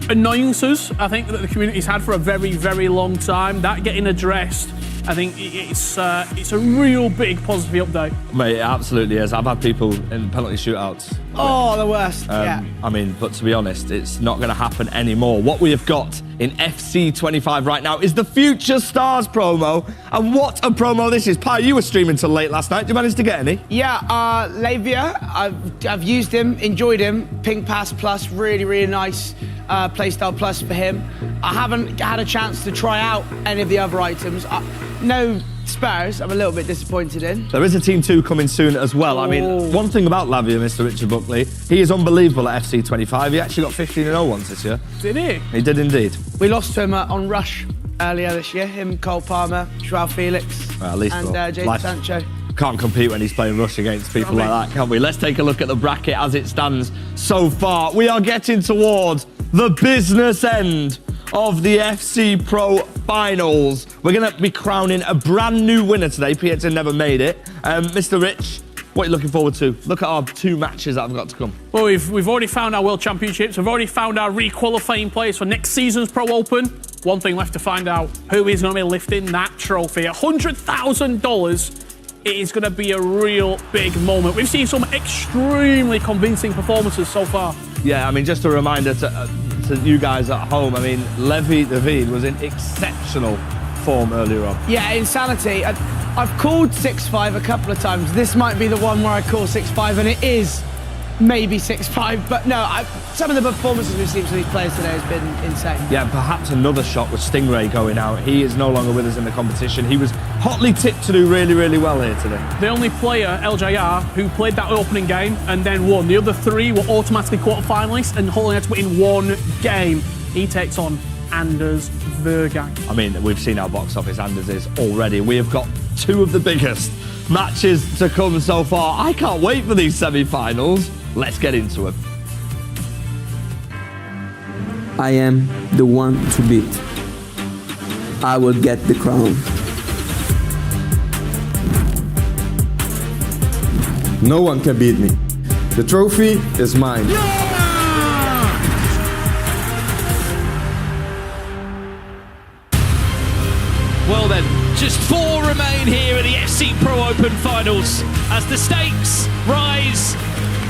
[SPEAKER 7] annoyances, I think, that the community's had for a very, very long time. That getting addressed, I think it's a real big positive update.
[SPEAKER 2] Mate, it absolutely is. I've had people in penalty shootouts.
[SPEAKER 5] Oh, the worst, yeah.
[SPEAKER 2] I mean, but to be honest, it's not going to happen anymore. What we have got in FC25 right now is the Future Stars promo. And what a promo this is. Pi, you were streaming till late last night. Did you manage to get any?
[SPEAKER 5] Yeah, Lavia, I've used him, enjoyed him. Ping Pass Plus, really, really nice playstyle plus for him. I haven't had a chance to try out any of the other items. No Spurs, I'm a little bit disappointed in.
[SPEAKER 2] There is a Team 2 coming soon as well. I mean, one thing about Lavia, Mr. Richard Buckley, he is unbelievable at FC25. He actually got 15-0 once this year.
[SPEAKER 7] Did he?
[SPEAKER 2] He did indeed.
[SPEAKER 5] We lost to him on Rush earlier this year. Him, Cole Palmer, Joao Felix,
[SPEAKER 2] at least
[SPEAKER 5] and Jadon Sancho.
[SPEAKER 2] Can't compete when he's playing Rush against people like that, can we? Let's take a look at the bracket as it stands so far. We are getting towards the business end of the FC Pro Finals. We're going to be crowning a brand new winner today. Pieter never made it. Mr. Rich, what are you looking forward to? Look at our 2 matches that have got to come.
[SPEAKER 7] Well, we've already found our World Championships. We've already found our re-qualifying players for next season's Pro Open. One thing left to find out, who is going to be lifting that trophy? $100,000. It is going to be a real big moment. We've seen some extremely convincing performances so far.
[SPEAKER 2] Yeah, I mean, just a reminder to you guys at home, I mean, Levi David was in exceptional form earlier on.
[SPEAKER 5] Yeah, insanity. I've called 6-5 a couple of times. This might be the one where I call 6-5, and it is maybe 6-5. But no, some of the performances we've seen from these players today has been insane.
[SPEAKER 2] Yeah, perhaps another shot with Stingray going out. He is no longer with us in the competition. He was hotly tipped to do really, really well here today.
[SPEAKER 7] The only player, LJR, who played that opening game and then won. The other 3 were automatically quarter-finalists and only had to win 1 game. He takes on Anders Vergang.
[SPEAKER 2] I mean, we've seen how box office Anders is already. We have got 2 of the biggest matches to come so far. I can't wait for these semi-finals. Let's get into it.
[SPEAKER 18] I am the one to beat. I will get the crown.
[SPEAKER 17] No one can beat me. The trophy is mine.
[SPEAKER 9] Well then, just 4 remain here at the FC Pro Open Finals as the stakes rise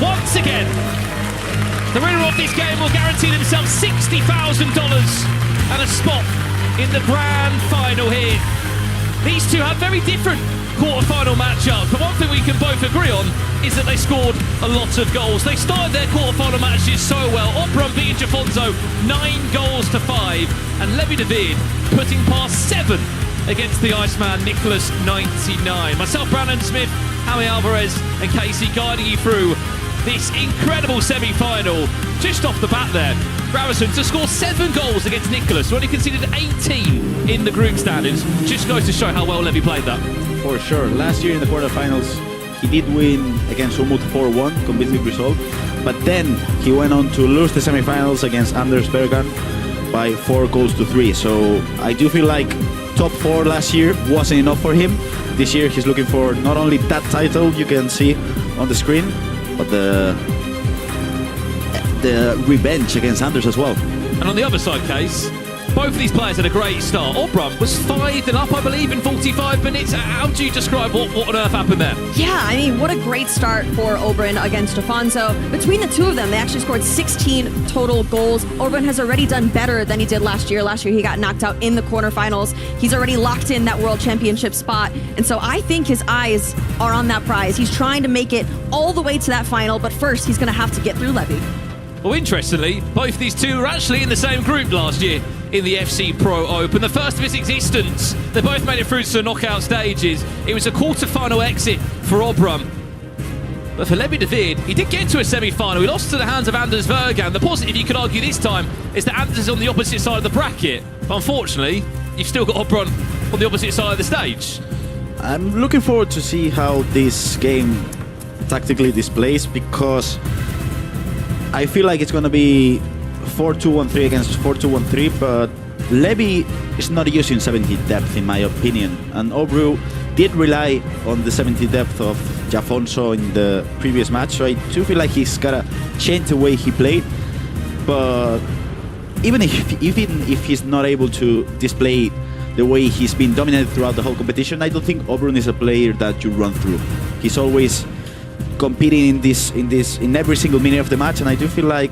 [SPEAKER 9] once again. The winner of this game will guarantee themselves $60,000 and a spot in the grand final here. These 2 have very different quarter-final matchups, but one thing we can both agree on is that they scored a lot of goals. They started their quarter-final matches so well. Opron beating Jafonso 9 goals to 5, and Levi David putting past 7 against the Iceman Nicholas 99. Myself, Brandon Smith, Jaime Alvarez, and Casey guiding you through this incredible semi-final. Just off the bat there, Gravison to score 7 goals against Nicholas, who only conceded 18 in the group standings. Just goes to show how well Levi played that.
[SPEAKER 22] For sure. Last year in the quarterfinals, he did win against Umut 4-1, convincing result. But then he went on to lose the semifinals against Anders Bergan by 4 goals to 3. So I do feel like top 4 last year wasn't enough for him. This year he's looking for not only that title you can see on the screen, but the revenge against Anders as well.
[SPEAKER 9] And on the other side, Case, Both of these players had a great start. Obrun was 5-0 up, I believe, in 45 minutes. How do you describe what on earth happened there?
[SPEAKER 3] Yeah, I mean, what a great start for Obrun against Afonso. Between the two of them, they actually scored 16 total goals. Obrun has already done better than he did last year. Last year, he got knocked out in the quarterfinals. He's already locked in that World Championship spot. And so I think his eyes are on that prize. He's trying to make it all the way to that final, but first, he's going to have to get through Levy.
[SPEAKER 9] Well, interestingly, both these two were actually in the same group last year in the FC Pro Open, the first of its existence. They both made it through to the knockout stages. It was a quarter-final exit for Obrun. But for Levi David, he did get to a semi-final. He lost to the hands of Anders Vergan. The positive, you could argue this time, is that Anders is on the opposite side of the bracket. But unfortunately, you've still got Obrun on the opposite side of the stage.
[SPEAKER 22] I'm looking forward to see how this game tactically displays, because I feel like it's going to be 4-2-1-3 against 4-2-1-3, but Levy is not using 70 depth, in my opinion. And Obru did rely on the 70 depth of Jafonso in the previous match, so I do feel like he's got to change the way he played. But even if he's not able to display the way he's been dominated throughout the whole competition, I don't think Obrun is a player that you run through. He's always competing in every single minute of the match, and I do feel like,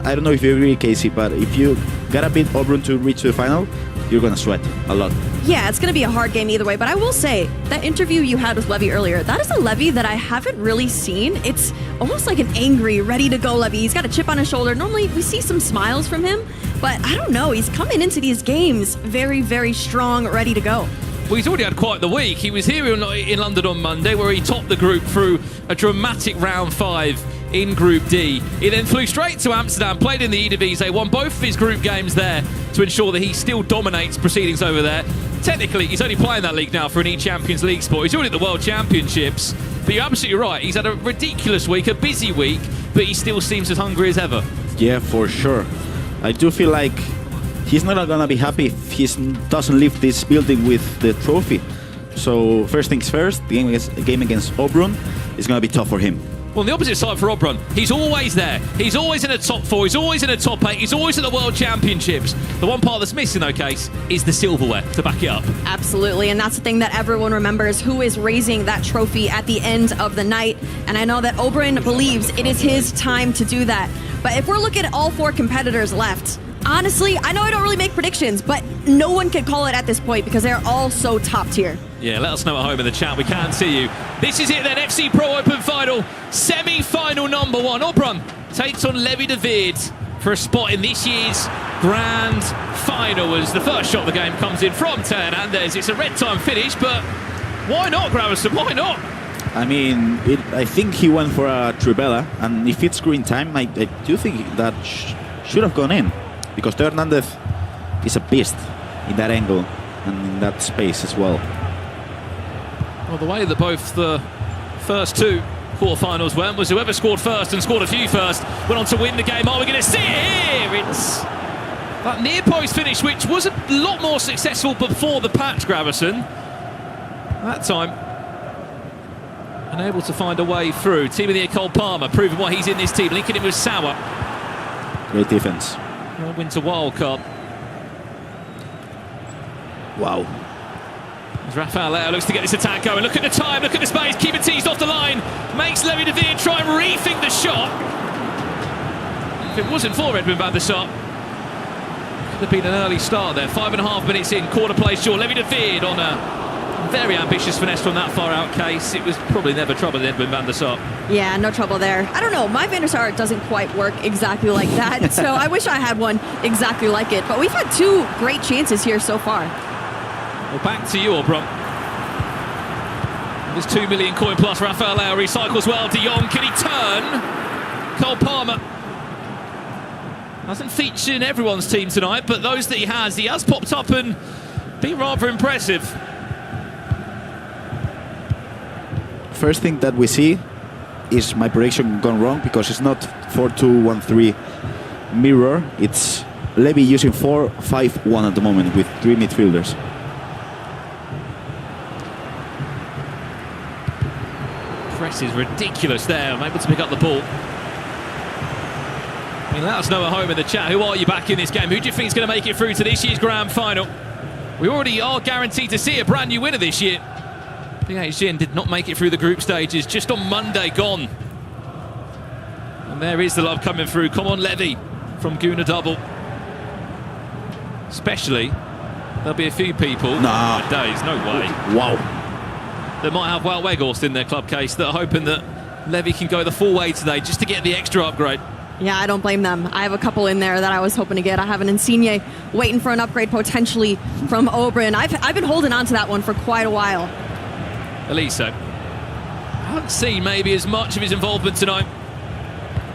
[SPEAKER 22] I don't know if you agree, Casey, but if you gotta beat Obrun to reach the final, you're gonna sweat a lot.
[SPEAKER 3] Yeah, it's gonna be a hard game either way, but I will say, that interview you had with Levy earlier, that is a Levy that I haven't really seen. It's almost like an angry, ready-to-go Levy. He's got a chip on his shoulder. Normally, we see some smiles from him, but I don't know, he's coming into these games very, very strong, ready to go.
[SPEAKER 9] Well, he's already had quite the week. He was here in London on Monday, where he topped the group through a dramatic round 5 in Group D. He then flew straight to Amsterdam, played in the Eredivisie, won both of his group games there to ensure that he still dominates proceedings over there. Technically, he's only playing that league now for an E-Champions League spot. He's already at the World Championships. But you're absolutely right. He's had a ridiculous week, a busy week, but he still seems as hungry as ever.
[SPEAKER 22] Yeah, for sure. I do feel like he's not gonna be happy if he doesn't leave this building with the trophy. So first things first, the game against Obrun is gonna be tough for him.
[SPEAKER 9] Well, on the opposite side for Obrun, he's always there. He's always in the top 4. He's always in the top 8. He's always at the World Championships. The one part that's missing, though, Case, is the silverware to back it up.
[SPEAKER 3] Absolutely, and that's the thing that everyone remembers, who is raising that trophy at the end of the night. And I know that Obrun believes it is his time to do that. But if we're looking at all 4 competitors left, honestly, I know I don't really make predictions, but no one can call it at this point because they're all so top tier.
[SPEAKER 9] Yeah, let us know at home in the chat. We can't see you. This is it then, FC Pro Open Final, semi-final number 1. Obrun takes on Levi David for a spot in this year's Grand Final, as the first shot of the game comes in from Hernandez. It's a red time finish, but why not, Gravison? Why not?
[SPEAKER 22] I mean, I think he went for a Trivela, and if it's green time, I do think that should have gone in, because Hernandez is a beast in that angle and in that space as well.
[SPEAKER 9] Well, the way that both the first 2 quarterfinals went was whoever scored first and scored a few first went on to win the game. Are we going to see it here? It's that near post finish, which was a lot more successful before the patch, Gravison. That time, unable to find a way through. Team of the year, Cole Palmer, proving why he's in this team, linking it with Sauer.
[SPEAKER 22] Great defense.
[SPEAKER 9] Winter Wild Cup.
[SPEAKER 22] Wow.
[SPEAKER 9] As Rafael Leao looks to get this attack going. Look at the time, look at the space. Keeper teased off the line. Makes Levi David try and rethink the shot. If it wasn't for Edmund van der Sar, could have been an early start there. 5.5 minutes in, quarter place short. Levi David on a very ambitious finesse from that far out Case. It was probably never trouble in Edmund van der Sar.
[SPEAKER 3] Yeah, no trouble there. I don't know, my Van der Sar doesn't quite work exactly like that, so I wish I had one exactly like it. But we've had 2 great chances here so far.
[SPEAKER 9] Well, back to you, Obrun. There's 2 million coin plus. Rafael Leao recycles well. De Jong, can he turn? Cole Palmer hasn't featured in everyone's team tonight, but those that he has popped up and been rather impressive.
[SPEAKER 22] First thing that we see is my prediction gone wrong, because it's not 4-2-1-3 mirror. It's Levy using 4-5-1 at the moment with 3 midfielders.
[SPEAKER 9] Press is ridiculous there. I'm able to pick up the ball. I mean, let us know at home in the chat. Who are you back in this game? Who do you think is going to make it through to this year's grand final? We already are guaranteed to see a brand new winner this year. BHGN did not make it through the group stages. Just on Monday, gone. And there is the love coming through. Come on, Levy from Guna Double. Especially, there'll be a few people. Days, no way.
[SPEAKER 22] Wow.
[SPEAKER 9] That might have Wout Weghorst in their club case that are hoping that Levy can go the full way today just to get the extra upgrade.
[SPEAKER 3] Yeah, I don't blame them. I have a couple in there that I was hoping to get. I have an Insigne waiting for an upgrade potentially from Oberyn. I've been holding on to that one for quite a while.
[SPEAKER 9] Elise, I haven't seen maybe as much of his involvement tonight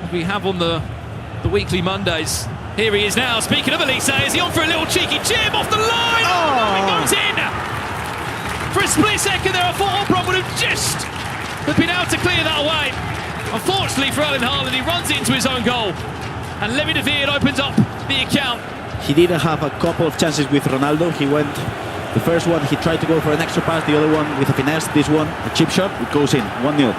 [SPEAKER 9] as we have on the weekly Mondays. Here he is now. Speaking of Elise, is he on for a little cheeky chip off the line? Oh, no, it goes in! For a split second there, I thought Oberon would have just been able to clear that away. Unfortunately for Erling Haaland, he runs into his own goal. And Levy de Veer opens up the account.
[SPEAKER 22] He did have a couple of chances with Ronaldo. He went, the first one, he tried to go for an extra pass. The other one with a finesse. This one, a chip shot, it goes in, 1-0.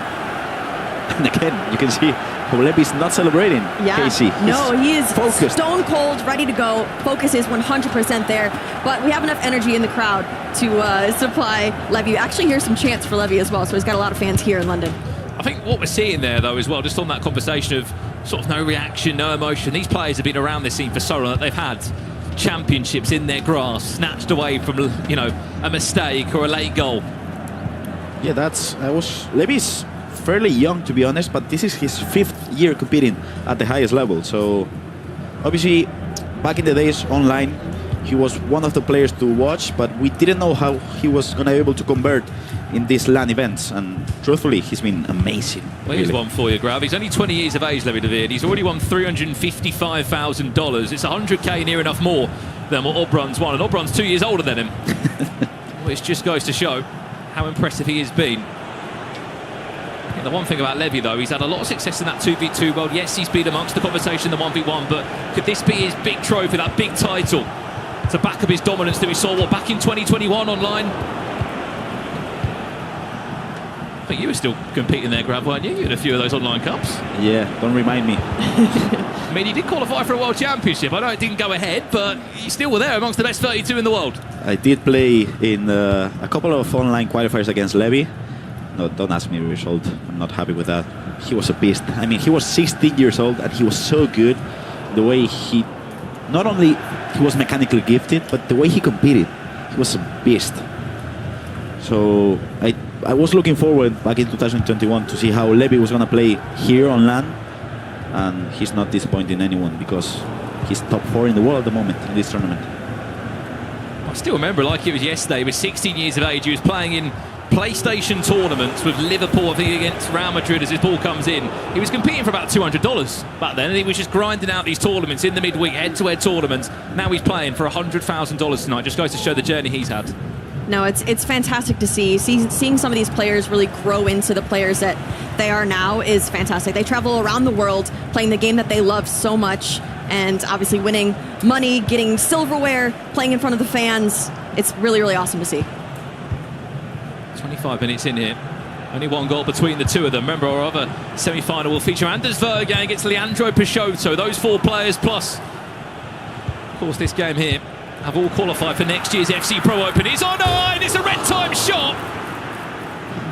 [SPEAKER 22] And again, you can see how Levy's not celebrating.
[SPEAKER 3] Yeah,
[SPEAKER 22] Casey.
[SPEAKER 3] no, he is
[SPEAKER 22] focused.
[SPEAKER 3] Stone cold, ready to go. Focus is 100% there. But we have enough energy in the crowd to supply Levy. You actually hear some chants for Levy as well, so he's got a lot of fans here in London.
[SPEAKER 9] I think what we're seeing there, though, as well, just on that conversation of sort of no reaction, no emotion, these players have been around this scene for so long that they've had championships in their grasp, snatched away from, you know, a mistake or a late goal.
[SPEAKER 22] Yeah, Levy's fairly young, to be honest, but this is his 5th year competing at the highest level. So, obviously, back in the days online, he was one of the players to watch, but we didn't know how he was going to be able to convert in these LAN events, and truthfully, he's been amazing.
[SPEAKER 9] Well, here's one for you, Grav. He's only 20 years of age, Levy de Veer. He's already won $355,000. It's 100k, near enough more than what Obrun's won, and Obrun's 2 years older than him. Which just goes to show how impressive he has been. I think the one thing about Levy, though, he's had a lot of success in that 2v2 world. Yes, he's been amongst the conversation, the 1v1, but could this be his big trophy, that big title, to back up his dominance that we saw, back in 2021 online? I think you were still competing there, Grav, weren't you? You had a few of those online cups.
[SPEAKER 22] Yeah, don't remind me.
[SPEAKER 9] I mean, you did qualify for a World Championship. I know it didn't go ahead, but you still were there amongst the best 32 in the world.
[SPEAKER 22] I did play in a couple of online qualifiers against Levy. No, don't ask me the result. I'm not happy with that. He was a beast. I mean, he was 16 years old and he was so good. The way he, not only he was mechanically gifted, but the way he competed, he was a beast. So I was looking forward back in 2021 to see how Levy was going to play here on LAN, and he's not disappointing anyone because he's top 4 in the world at the moment in this tournament.
[SPEAKER 9] I still remember, like it was yesterday, he was 16 years of age. He was playing in PlayStation tournaments with Liverpool, I think, against Real Madrid as his ball comes in. He was competing for about $200 back then, and he was just grinding out these tournaments in the midweek, head-to-head tournaments. Now he's playing for $100,000 tonight. Just goes to show the journey he's had.
[SPEAKER 3] No, it's fantastic to see. Seeing some of these players really grow into the players that they are now is fantastic. They travel around the world playing the game that they love so much, and obviously winning money, getting silverware, playing in front of the fans. It's really, really awesome to see.
[SPEAKER 9] 25 minutes in here. Only one goal between the two of them. Remember, our other semi-final will feature Anders Verga against Leandro Peixoto. Those 4 players plus, of course, this game here have all qualified for next year's FC Pro Open. It's on nine! It's a red time shot!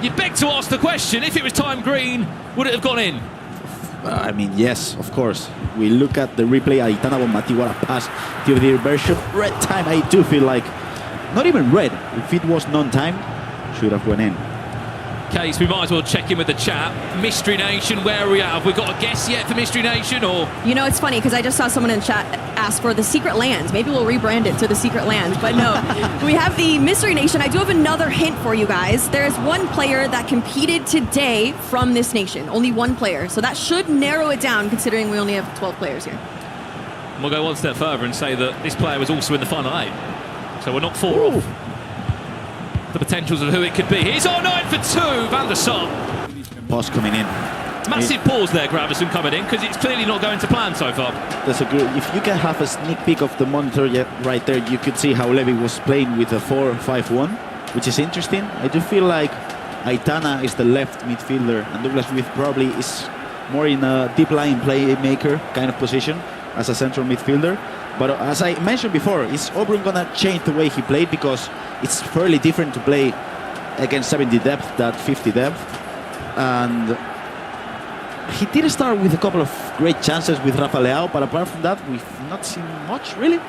[SPEAKER 9] You beg to ask the question, if it was time green, would it have gone in?
[SPEAKER 22] I mean, yes, of course. We look at the replay, Aitana Bonmati, what a pass to the version. Red time, I do feel like, not even red. If it was non-time, should have went in.
[SPEAKER 9] Case, we might as well check in with the chat. Mystery Nation, where are we at? Have we got a guess yet for Mystery Nation, or?
[SPEAKER 3] You know, it's funny, because I just saw someone in chat ask for the Secret Land. Maybe we'll rebrand it to the Secret Land, but no. We have the Mystery Nation. I do have another hint for you guys. There is one player that competed today from this nation. Only one player. So that should narrow it down, considering we only have 12 players here.
[SPEAKER 9] We'll go one step further and say that this player was also in the final 8. So we're not 4 off the potentials of who it could be. He's on 9 for 2, Van der Sar.
[SPEAKER 22] Pause coming in.
[SPEAKER 9] Massive pause there, Gravison coming in, because it's clearly not going to plan so far.
[SPEAKER 22] That's a good. If you can have a sneak peek of the monitor right there, you could see how Levy was playing with a 4-5-1, which is interesting. I do feel like Aitana is the left midfielder, and Douglas Luiz probably is more in a deep line playmaker kind of position as a central midfielder. But as I mentioned before, is Obrun gonna change the way he played, because it's fairly different to play against 70 depth than 50 depth. And he did start with a couple of great chances with Rafa Leao, but apart from that, we've not seen much really.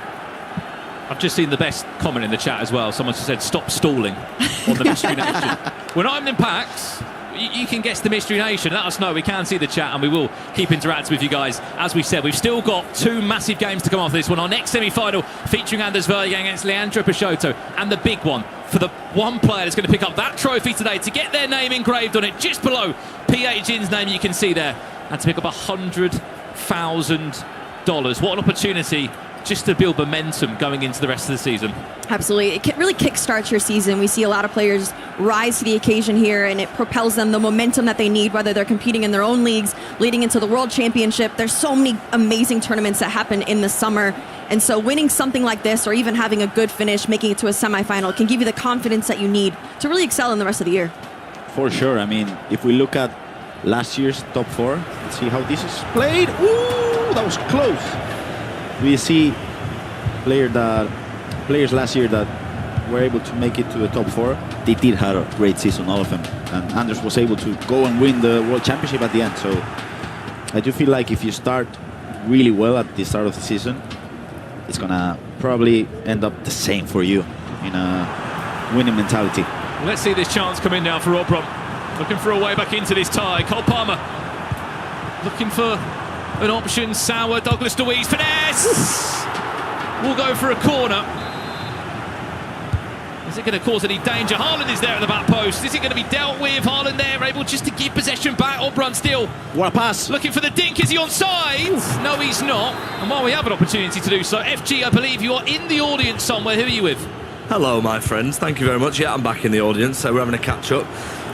[SPEAKER 1] I've just seen the best comment in the chat as well. Someone said, "Stop stalling" on the Mystery Nation. When I'm in packs, you can guess the Mystery Nation. Let us know. We can see the chat, and we will keep interacting with you guys. As we said, we've still got 2 massive games to come off this one. Our next semi-final featuring Anders Verjang against Leandro Peixoto, and the big one for the one player that's going to pick up that trophy today to get their name engraved on it just below PH Jin's name, you can see there, and to pick up $100,000. What an opportunity just to build momentum going into the rest of the season.
[SPEAKER 14] Absolutely. It really kickstarts your season. We see a lot of players rise to the occasion here, and it propels them the momentum that they need, whether they're competing in their own leagues, leading into the World Championship. There's so many amazing tournaments that happen in the summer. And so winning something like this, or even having a good finish, making it to a semifinal, can give you the confidence that you need to really excel in the rest of the year.
[SPEAKER 22] For sure. I mean, if we look at last year's top 4, let's see how this is played. Ooh, that was close. We see players last year that were able to make it to the top 4. They did have a great season, all of them. And Anders was able to go and win the World Championship at the end. So I do feel like if you start really well at the start of the season, it's going to probably end up the same for you in a winning mentality.
[SPEAKER 1] Let's see this chance come in now for Obrun. Looking for a way back into this tie. Cole Palmer looking for an option. Sauer, Douglas DeWeese, finesse! We'll go for a corner. Is it going to cause any danger? Haaland is there at the back post. Is it going to be dealt with? Haaland there, able just to give possession back. Obrun still.
[SPEAKER 22] What a pass.
[SPEAKER 1] Looking for the dink. Is he onside? No, he's not. And while we have an opportunity to do so, FG, I believe you are in the audience somewhere. Who are you with?
[SPEAKER 2] Hello, my friends. Thank you very much. Yeah, I'm back in the audience, so we're having a catch-up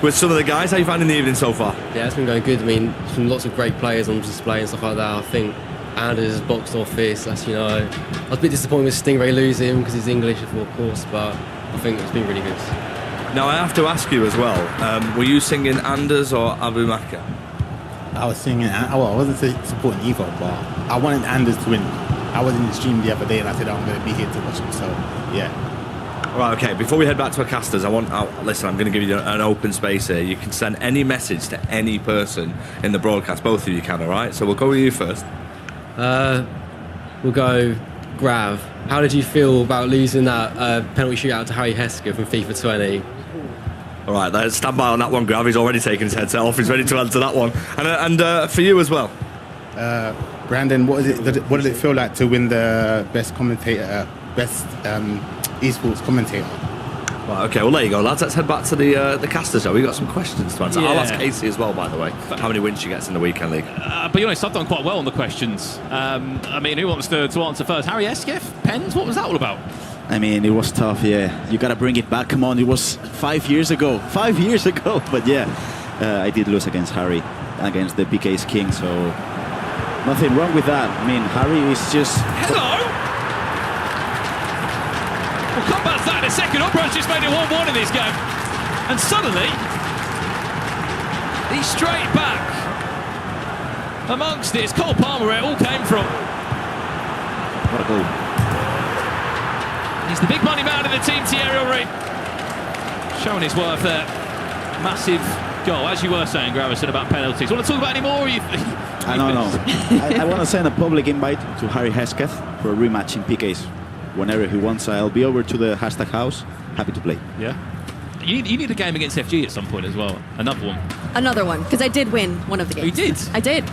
[SPEAKER 2] with some of the guys. How are you finding the evening so far?
[SPEAKER 8] Yeah, it's been going good. I mean, there's been lots of great players on display and stuff like that. I think Anders boxed office, as you know. I was a bit disappointed with Stingray losing because he's English, of course, but I think it's been really good.
[SPEAKER 2] Now, I have to ask you as well, were you singing Anders or Abu Maka?
[SPEAKER 12] I was singing, well, I wasn't supporting either, but I wanted Anders to win. I was in the stream the other day and I said, I'm going to be here to watch him, so yeah.
[SPEAKER 2] Right, okay, before we head back to our casters, listen, I'm going to give you an open space here. You can send any message to any person in the broadcast, both of you can, all right? So we'll go with you first.
[SPEAKER 8] We'll go Grav. How did you feel about losing that penalty shootout to Harry Hesketh from FIFA 20?
[SPEAKER 2] All right, stand by on that one, Grav. He's already taken his headset off. He's ready to answer that one. And for you as well.
[SPEAKER 12] Brandon, what did it feel like to win the best commentator, best esports commentator?
[SPEAKER 2] Right, okay, well, there you go, lads. Let's head back to the casters, though. We've got some questions to answer.
[SPEAKER 1] Yeah.
[SPEAKER 2] I'll ask Casey as well, by the way, how many wins she gets in the weekend league.
[SPEAKER 1] But you know, I've done quite well on the questions. I mean, who wants to answer first? Harry Hesketh? Pens? What was that all about?
[SPEAKER 22] I mean, it was tough, yeah. You got to bring it back. Come on, it was 5 years ago. 5 years ago. But yeah, I did lose against Harry, against the PK's King, so nothing wrong with that. I mean, Harry is just...
[SPEAKER 1] Hello! We'll come back to that in a second. Obrun's just made it 1-1 in this game. And suddenly, he's straight back amongst it. It's Cole Palmer where it all came from.
[SPEAKER 22] What a goal.
[SPEAKER 1] He's the big money man in the team, Thierry Henry. Showing his worth there. Massive goal. As you were saying, Gravison, about penalties. Want to talk about any more?
[SPEAKER 22] I don't know. I want to send a public invite to Harry Hesketh for a rematch in PKs. Whenever he wants, I'll be over to the hashtag house. Happy to play.
[SPEAKER 1] Yeah. You need a game against FG at some point as well. Another one.
[SPEAKER 14] Another one, because I did win one of the games.
[SPEAKER 1] You did?
[SPEAKER 14] I did.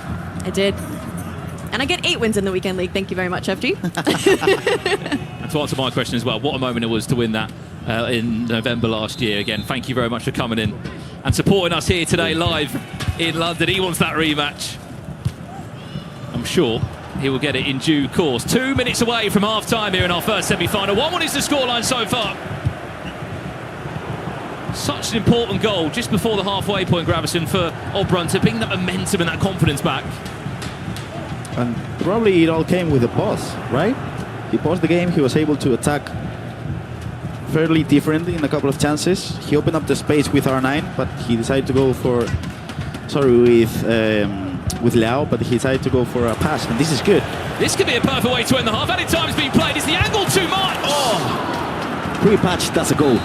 [SPEAKER 14] And I get 8 wins in the weekend league. Thank you very much, FG.
[SPEAKER 1] And to answer my question as well, what a moment it was to win that in November last year. Again, thank you very much for coming in and supporting us here today live in London. He wants that rematch. I'm sure he will get it in due course. 2 minutes away from half-time here in our first semi-final. 1-1 is the scoreline so far. Such an important goal just before the halfway point, Gravison, for Obrun to bring that momentum and that confidence back.
[SPEAKER 22] And probably it all came with the pause, right? He paused the game, he was able to attack fairly differently in a couple of chances. He opened up the space with R9, but he decided to go with with Liao, but he decided to go for a pass, and this is good.
[SPEAKER 9] This could be a perfect way to end the half. Any time it's been played, is the angle too much?
[SPEAKER 22] Oh! Pre-patch, that's a goal.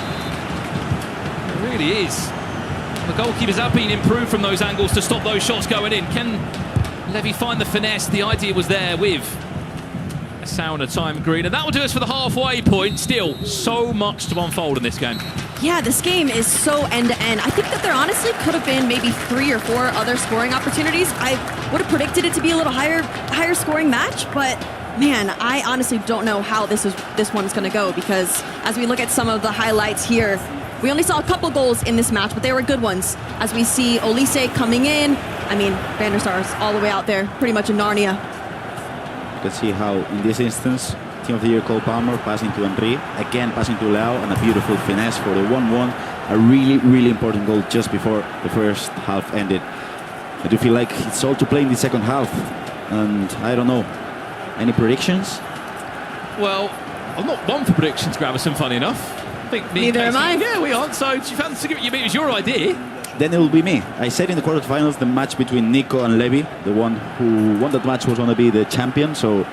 [SPEAKER 9] It really is. The goalkeepers have been improved from those angles to stop those shots going in. Can Levy find the finesse? The idea was there with a sauna time green. And that will do us for the halfway point. Still, so much to unfold in this game.
[SPEAKER 14] Yeah, this game is so end-to-end. I think that there honestly could have been maybe 3 or 4 other scoring opportunities. I would have predicted it to be a little higher scoring match, but man, I honestly don't know how this one's going to go, because as we look at some of the highlights here, we only saw a couple goals in this match, but they were good ones. As we see Olise coming in, I mean, Van der Sar's all the way out there, pretty much in Narnia.
[SPEAKER 22] You can see how, in this instance, Team of the Year Cole Palmer passing to Henry, again passing to Liao, and a beautiful finesse for the 1-1. A really, really important goal just before the first half ended. I do feel like it's all to play in the second half, and I don't know. Any predictions?
[SPEAKER 9] Well, I'm not one for predictions, Gravison, funny enough. I think
[SPEAKER 14] Neither am I.
[SPEAKER 9] Yeah, we aren't. So, do you fancy it was your idea?
[SPEAKER 22] Then it will be me. I said in the quarterfinals the match between Nico and Levy, the one who won that match was going to be the champion, so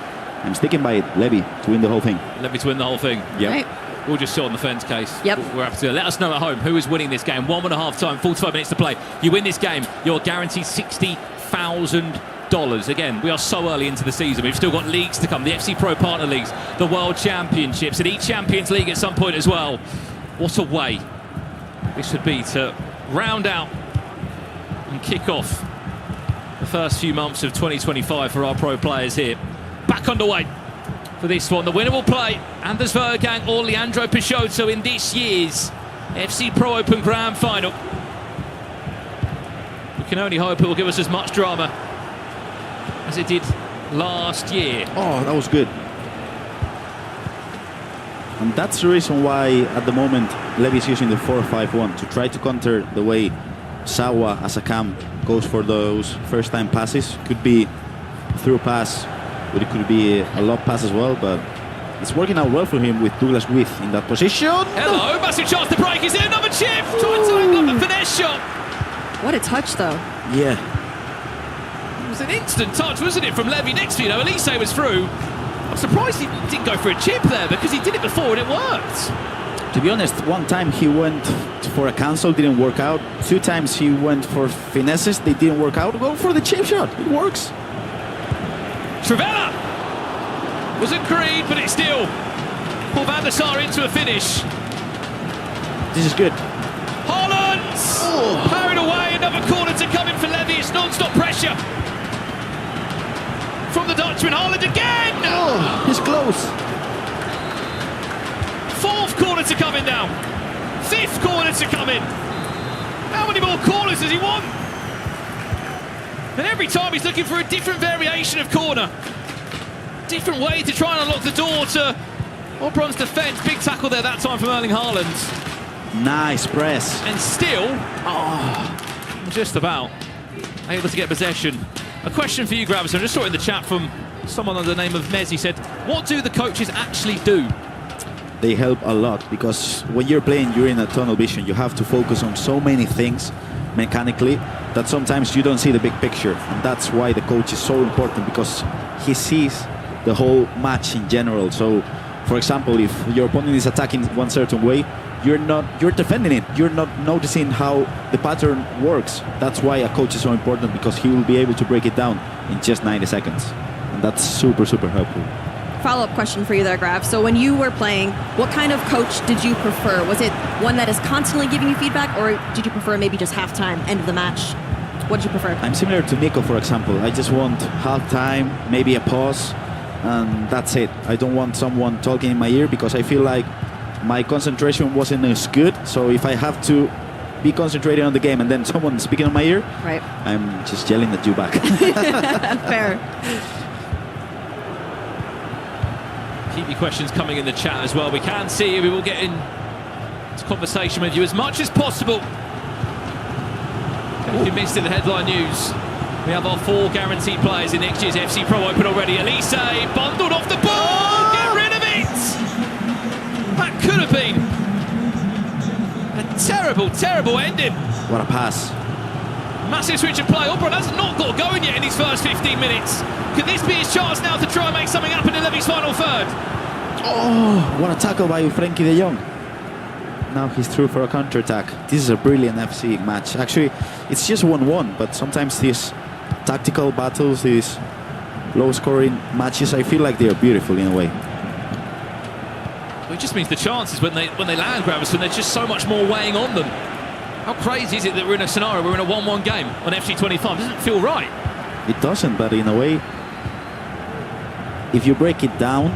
[SPEAKER 22] I'm sticking by it. Levy to win the whole thing.
[SPEAKER 9] Levy to win the whole thing.
[SPEAKER 22] Yeah.
[SPEAKER 14] Right.
[SPEAKER 9] We'll just sit on the fence case.
[SPEAKER 14] Yep.
[SPEAKER 9] We're happy to let us know at home who is winning this game. 1.5 time, 45 minutes to play. You win this game, you're guaranteed $60,000. Again, we are so early into the season. We've still got leagues to come, the FC Pro Partner Leagues, the World Championships, and each Champions League at some point as well. What a way this would be to round out and kick off the first few months of 2025 for our pro players here. Back underway for this one. The winner will play Anders Vergang or Leandro Peixoto in this year's FC Pro Open Grand Final. We can only hope it will give us as much drama as it did last year.
[SPEAKER 22] Oh, that was good. And that's the reason why, at the moment, Levy is using the 4-5-1 to try to counter the way Sawa as a cam goes for those first-time passes. Could be through pass, but it could be a lob pass as well, but it's working out well for him with Douglas With in that position.
[SPEAKER 9] Hello, massive chance to break. Is there another chip? Trying to angle up a finesse shot.
[SPEAKER 14] What a touch, though.
[SPEAKER 22] Yeah.
[SPEAKER 9] It was an instant touch, wasn't it, from Levy? Next to you, Elise was through. I'm surprised he didn't go for a chip there, because he did it before and it worked.
[SPEAKER 22] To be honest, one time he went for a cancel, didn't work out. 2 times he went for finesses, they didn't work out. Go for the chip shot, it works.
[SPEAKER 9] Trivella wasn't green, but it's still pulled Van der Sar into a finish.
[SPEAKER 22] This is good.
[SPEAKER 9] Holland! Oh. Carried away, another corner to come in for Levy. It's non-stop pressure from the Dutchman. Holland again!
[SPEAKER 22] Oh, he's close.
[SPEAKER 9] 4th corner to come in now. 5th corner to come in. How many more corners does he want? And every time he's looking for a different variation of corner. Different way to try and unlock the door to Obrun's defence. Big tackle there that time from Erling Haaland.
[SPEAKER 22] Nice press.
[SPEAKER 9] And still, just about able to get possession. A question for you, Gravison. I just saw it in the chat from someone under the name of Mez. He said, what do the coaches actually do?
[SPEAKER 22] They help a lot, because when you're playing, you're in a tunnel vision. You have to focus on so many things mechanically that sometimes you don't see the big picture. And that's why the coach is so important, because he sees the whole match in general. So, for example, if your opponent is attacking one certain way, you're defending it. You're not noticing how the pattern works. That's why a coach is so important, because he will be able to break it down in just 90 seconds. And that's super, super helpful.
[SPEAKER 14] Follow-up question for you there, Grav. So when you were playing, what kind of coach did you prefer? Was it one that is constantly giving you feedback, or did you prefer maybe just halftime, end of the match? What did you prefer?
[SPEAKER 22] I'm similar to Nico, for example. I just want halftime, maybe a pause, and that's it. I don't want someone talking in my ear, because I feel like my concentration wasn't as good. So if I have to be concentrated on the game and then someone speaking in my ear,
[SPEAKER 14] right,
[SPEAKER 22] I'm just yelling at you back.
[SPEAKER 14] Fair.
[SPEAKER 9] Keep your questions coming in the chat as well. We can see you. We will get into conversation with you as much as possible. If you missed in the headline news, we have our 4 guaranteed players in next year's FC Pro Open already. Elise bundled off the ball. Get rid of it. That could have been a terrible, terrible ending.
[SPEAKER 22] What a pass.
[SPEAKER 9] Massive switch of play. Oberon has not got going yet in his first 15 minutes. Could this be his chance now to try and make something happen in Levy's final third?
[SPEAKER 22] Oh, what a tackle by Frankie de Jong. Now he's through for a counter-attack. This is a brilliant FC match. Actually, it's just 1-1, but sometimes these tactical battles, these low-scoring matches, I feel like they are beautiful in a way.
[SPEAKER 9] Well, it just means the chances when they land, Gravison, there's just so much more weighing on them. How crazy is it that we're in a scenario, we're in a 1-1 game on FC25? It doesn't feel right.
[SPEAKER 22] It doesn't, but in a way, if you break it down,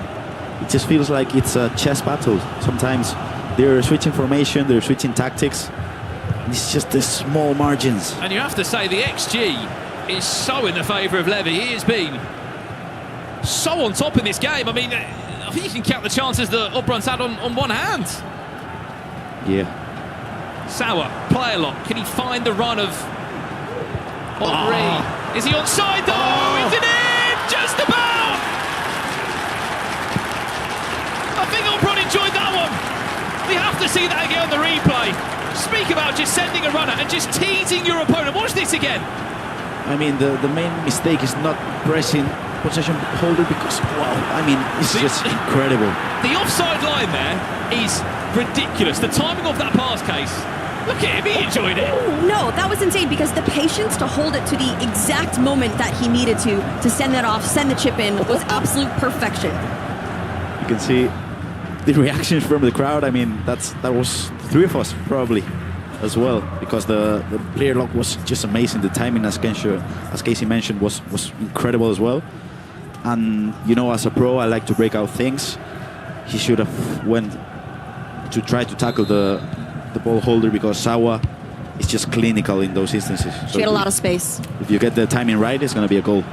[SPEAKER 22] it just feels like it's a chess battle. Sometimes they're switching formation, they're switching tactics. It's just the small margins.
[SPEAKER 9] And you have to say the XG is so in the favour of Levy. He has been so on top in this game. I mean, I think you can count the chances that Oberon's had on one hand.
[SPEAKER 22] Yeah.
[SPEAKER 9] Sauer, play a lot. Can he find the run of Henri? Is he onside though? Is it in? Just about! I think Oberon enjoyed that one. We have to see that again on the replay. Speak about just sending a runner and just teasing your opponent. Watch this again.
[SPEAKER 22] I mean, the main mistake is not pressing possession holder because, wow, I mean, it's just incredible.
[SPEAKER 9] The offside line there is ridiculous. The timing of that pass case, look at him, he enjoyed it.
[SPEAKER 14] No, that was insane because the patience to hold it to the exact moment that he needed to send that off, send the chip in, was absolute perfection.
[SPEAKER 22] You can see the reactions from the crowd. I mean, that was three of us probably as well, because the player lock was just amazing. The timing, as Casey mentioned, was incredible as well. And you know, as a pro, I like to break out things. He should have went to try to tackle the ball holder because Sawa is just clinical in those instances.
[SPEAKER 14] She had a lot of space.
[SPEAKER 22] If you get the timing right, it's going to be a goal.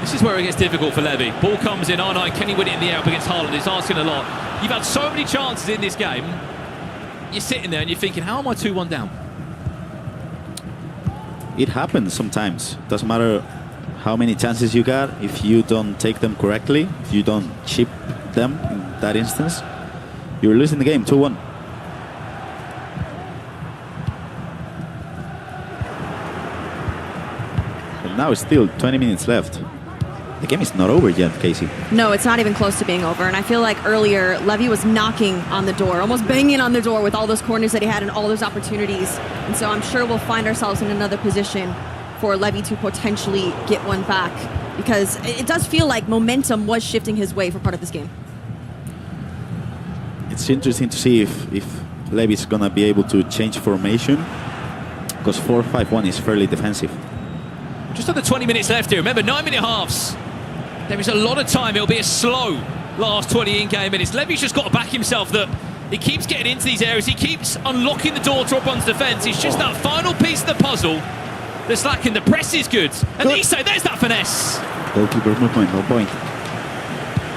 [SPEAKER 9] This is where it gets difficult for Levy. Ball comes in, R9, can he win it in the air up against Haaland? It's asking a lot. You've had so many chances in this game. You're sitting there and you're thinking, how am I 2-1 down?
[SPEAKER 22] It happens sometimes. Doesn't matter how many chances you got. If you don't take them correctly, if you don't chip them in that instance, you're losing the game 2-1. And now it's still 20 minutes left. The game is not over yet, Casey.
[SPEAKER 14] No, it's not even close to being over. And I feel like earlier, Levy was knocking on the door, almost banging on the door with all those corners that he had and all those opportunities. And so I'm sure we'll find ourselves in another position for Levy to potentially get one back, because it does feel like momentum was shifting his way for part of this game.
[SPEAKER 22] It's interesting to see if Levy's going to be able to change formation, because 4-5-1 is fairly defensive.
[SPEAKER 9] Just under 20 minutes left here. Remember, 9-minute halves. There is a lot of time. It'll be a slow last 20 in-game minutes. Levy's just got to back himself that he keeps getting into these areas. He keeps unlocking the door to Oberon's defence. It's just that final piece of the puzzle that's lacking. The press is good. And Issa, there's that finesse.
[SPEAKER 22] Goalkeeper movement, no point.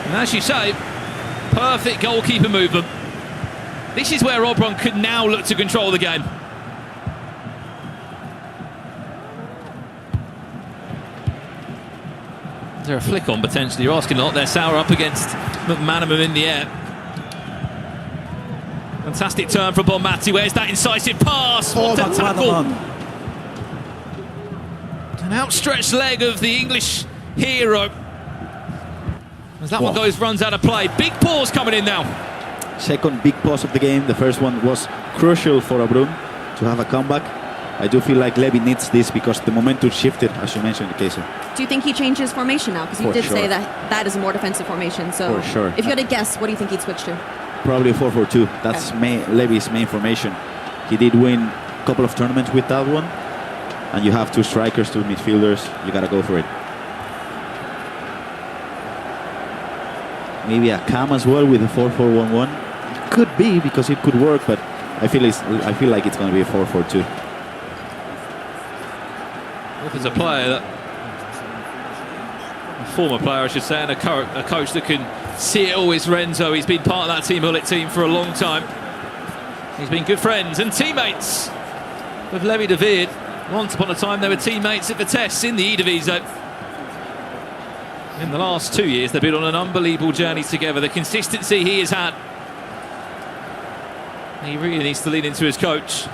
[SPEAKER 9] And as you say, perfect goalkeeper movement. This is where Oberon could now look to control the game. Is there a flick on potentially? You're asking a lot there. Sauer up against McManaman in the air. Fantastic turn from Bonmati. Where's that incisive pass? What a tackle! An outstretched leg of the English hero. As that one runs out of play. Big pause coming in now.
[SPEAKER 22] Second big pause of the game. The first one was crucial for Oberon to have a comeback. I do feel like Levy needs this because the momentum shifted, as you mentioned, Casey.
[SPEAKER 14] Do you think he changes formation now? Because you did say that that is a more defensive formation. So
[SPEAKER 22] for sure.
[SPEAKER 14] If you had to guess, what do you think he'd switch to?
[SPEAKER 22] Probably a 4-4-2. That's Levy's main formation. He did win a couple of tournaments with that one. And you have two strikers, two midfielders. You got to go for it. Maybe a cam as well with a 4-4-1-1. Could be, because it could work, but I feel like it's going to be a 4-4-2.
[SPEAKER 9] There's a player, a former player I should say, and a coach that can see it all is Renzo. He's been part of that Team Hullet team for a long time. He's been good friends and teammates with Levy de Veer. Once upon a time they were teammates at Vitesse in the Eredivisie. In the last 2 years they've been on an unbelievable journey together. The consistency he has had, he really needs to lean into his coach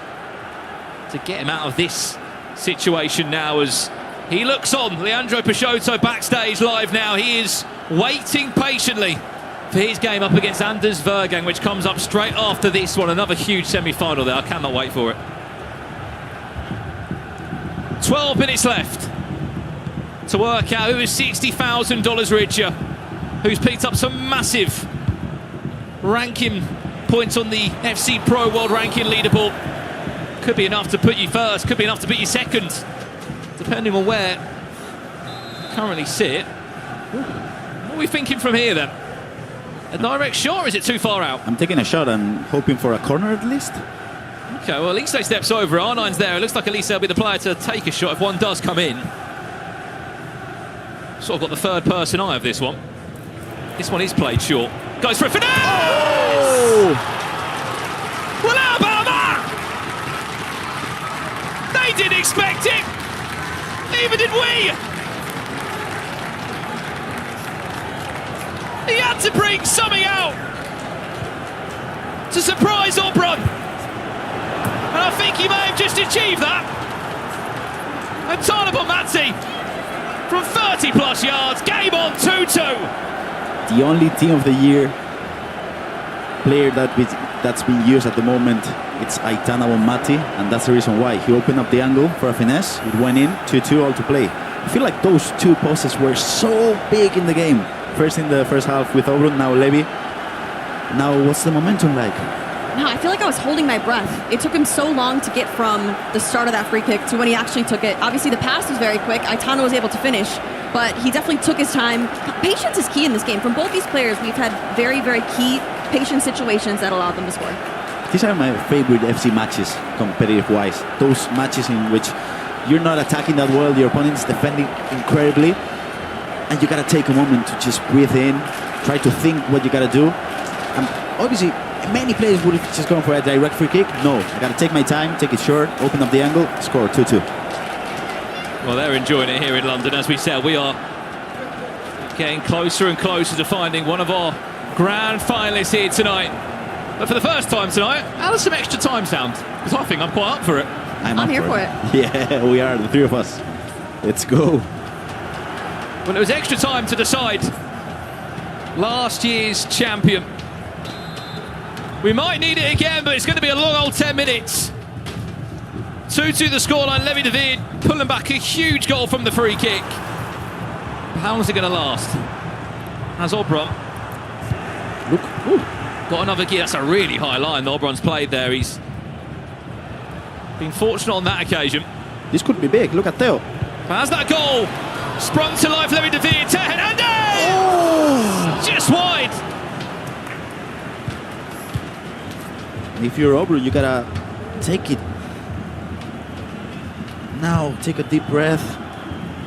[SPEAKER 9] to get him out of this situation now as he looks on. Leandro Peixoto backstage live now. He is waiting patiently for his game up against Anders Vergang, which comes up straight after this one. Another huge semi-final there. I cannot wait for it. 12 minutes left to work out who is $60,000 richer, who's picked up some massive ranking points on the FC Pro World Ranking leaderboard. Could be enough to put you first, could be enough to put you second, depending on where you currently sit. What are we thinking from here then? A direct shot, or is it too far out?
[SPEAKER 22] I'm taking a shot and hoping for a corner at least.
[SPEAKER 9] Okay, well, Elise steps over. R9's there. It looks like Elise will be the player to take a shot if one does come in. Sort of got the third person eye of this one. This one is played short. Goes for a finesse!
[SPEAKER 22] Oh!
[SPEAKER 9] Well, how about that? They didn't expect it. Neither did we. He had to bring something out to surprise Orbron. And I think he may have just achieved that. And Tana Bonmati from 30 plus yards, game on 2-2.
[SPEAKER 22] The only team of the year player that's being used at the moment, it's Aitana Bonmati, and that's the reason why. He opened up the angle for a finesse, it went in, 2-2 all to play. I feel like those two passes were so big in the game. First in the first half with Obrun, now Levy. Now what's the momentum like?
[SPEAKER 14] No, I feel like I was holding my breath. It took him so long to get from the start of that free kick to when he actually took it. Obviously, the pass was very quick. Aitana was able to finish, but he definitely took his time. Patience is key in this game. From both these players, we've had very, very key patient situations that allowed them to score.
[SPEAKER 22] These are my favorite FC matches, competitive-wise. Those matches in which you're not attacking that well, your opponent's defending incredibly, and you gotta take a moment to just breathe in, try to think what you gotta do. And obviously, many players would have just gone for a direct free kick. No, I gotta take my time, take it short, open up the angle, score 2-2.
[SPEAKER 9] Well, they're enjoying it here in London. As we said, we are getting closer and closer to finding one of our grand finalists here tonight. But for the first time tonight, how does some extra time sound? Because I think I'm quite up for it.
[SPEAKER 22] I'm
[SPEAKER 14] here for it.
[SPEAKER 22] Yeah, we are, the three of us. Let's go.
[SPEAKER 9] Well, it was extra time to decide last year's champion. We might need it again, but it's going to be a long old 10 minutes. 2-2 the scoreline. Levy David pulling back a huge goal from the free kick. How long is it going to last? Has Obrun got another gear? That's a really high line that Obrun's played there. He's been fortunate on that occasion.
[SPEAKER 22] This could be big. Look at Theo.
[SPEAKER 9] Has that goal sprung to life? Levy David, Teo Hernandez! Oh! Just wide.
[SPEAKER 22] If you're Obrun, you gotta take it. Now, take a deep breath.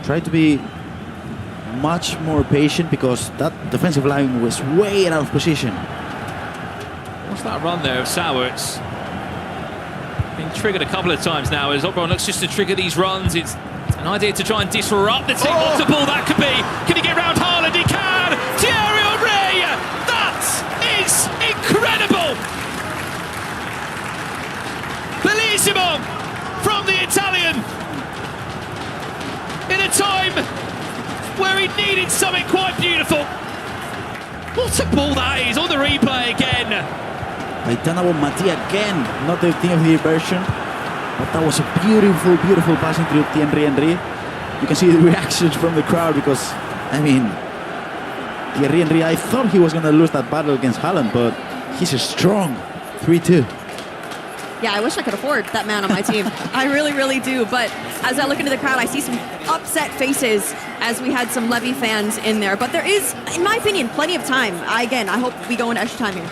[SPEAKER 22] Try to be much more patient because that defensive line was way out of position.
[SPEAKER 9] What's that run there of Sauer? It's been triggered a couple of times now as Obrun looks just to trigger these runs. It's an idea to try and disrupt the team. What a ball that could be. Can he get round Haaland? He can! Thierry Henry! That is incredible! Bellissimo from the Italian in a time where he needed something quite beautiful. What a ball that is on the replay again.
[SPEAKER 22] Aitana Bonmati again, not the team of the year version, but that was a beautiful, beautiful passing through Thierry Henry. You can see the reactions from the crowd because, I mean, Thierry Henry, I thought he was going to lose that battle against Haaland, but he's strong. 3-2.
[SPEAKER 14] Yeah, I wish I could afford that man on my team. I really, really do. But as I look into the crowd, I see some upset faces as we had some Levy fans in there. But there is, in my opinion, plenty of time. I hope we go into extra time here.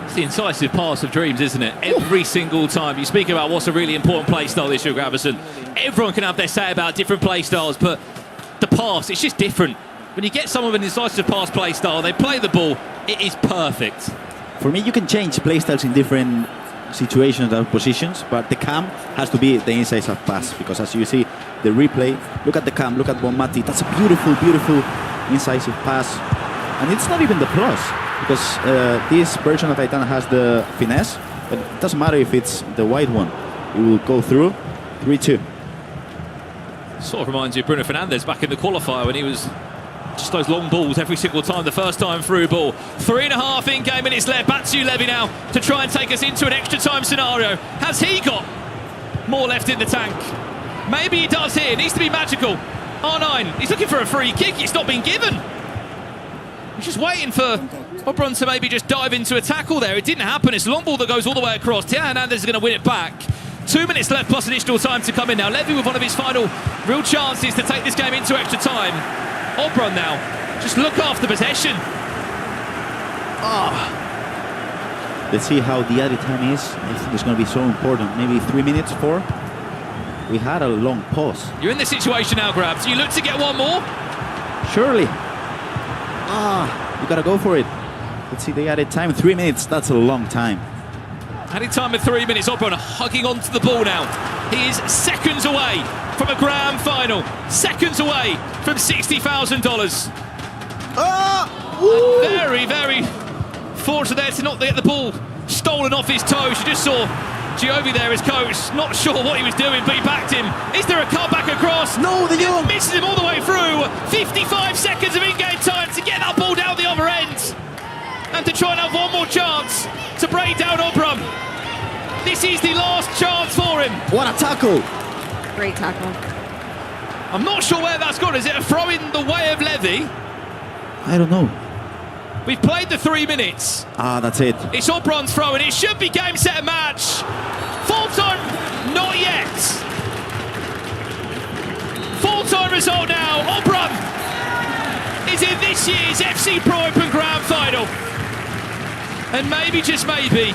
[SPEAKER 9] It's the incisive pass of dreams, isn't it? Every single time. You speak about what's a really important play style this year, Gravison. Everyone can have their say about different play styles, but the pass, it's just different. When you get someone with an incisive pass play style, they play the ball, it is perfect.
[SPEAKER 22] For me, you can change play styles in different situations and positions, but the cam has to be the incisive pass because as you see the replay, look at the cam, look at Bonmati, that's a beautiful, beautiful incisive pass, and it's not even the plus because this version of Aitana has the finesse, but it doesn't matter if it's the wide one, it will go through. 3-2.
[SPEAKER 9] Sort of reminds you of Bruno Fernandes back in the qualifier when he was just those long balls every single time, the first time through ball. 3.5 in-game minutes left. Back to Levy now to try and take us into an extra time scenario. Has he got more left in the tank? Maybe he does here. Needs to be magical. R9, he's looking for a free kick. It's not been given. He's just waiting for Obron to maybe just dive into a tackle there. It didn't happen. It's a long ball that goes all the way across. Thiago Hernandez is going to win it back. 2 minutes left plus additional time to come in now. Levy with one of his final real chances to take this game into extra time. Obron now, just look after possession.
[SPEAKER 22] Let's see how the added time is. I think it's going to be so important. Maybe 3 minutes, 4. We had a long pause.
[SPEAKER 9] You're in this situation now, Grabs. You look to get one more.
[SPEAKER 22] Surely. You got to go for it. Let's see the added time. 3 minutes, that's a long time.
[SPEAKER 9] Added time of 3 minutes. Obron hugging onto the ball now. He is seconds away from a grand final. Seconds away from $60,000. Very, very fortunate there to not get the ball stolen off his toes. You just saw Giovi there, his coach, not sure what he was doing, but he backed him. Is there a cutback across?
[SPEAKER 22] No, the young
[SPEAKER 9] misses him all the way through. 55 seconds of in-game time to get that ball down the other end. And to try and have one more chance to break down Obron. This is the last chance for him.
[SPEAKER 22] What a tackle.
[SPEAKER 3] Great tackle.
[SPEAKER 9] I'm not sure where that's gone. Is it a throw in the way of Levy?
[SPEAKER 22] I don't know.
[SPEAKER 9] We've played the 3 minutes.
[SPEAKER 22] That's it.
[SPEAKER 9] It's Obron's throw and it should be game, set and match. Full time, not yet. Full time result now. Obron is in this year's FC Pro Open Grand Final. And maybe, just maybe,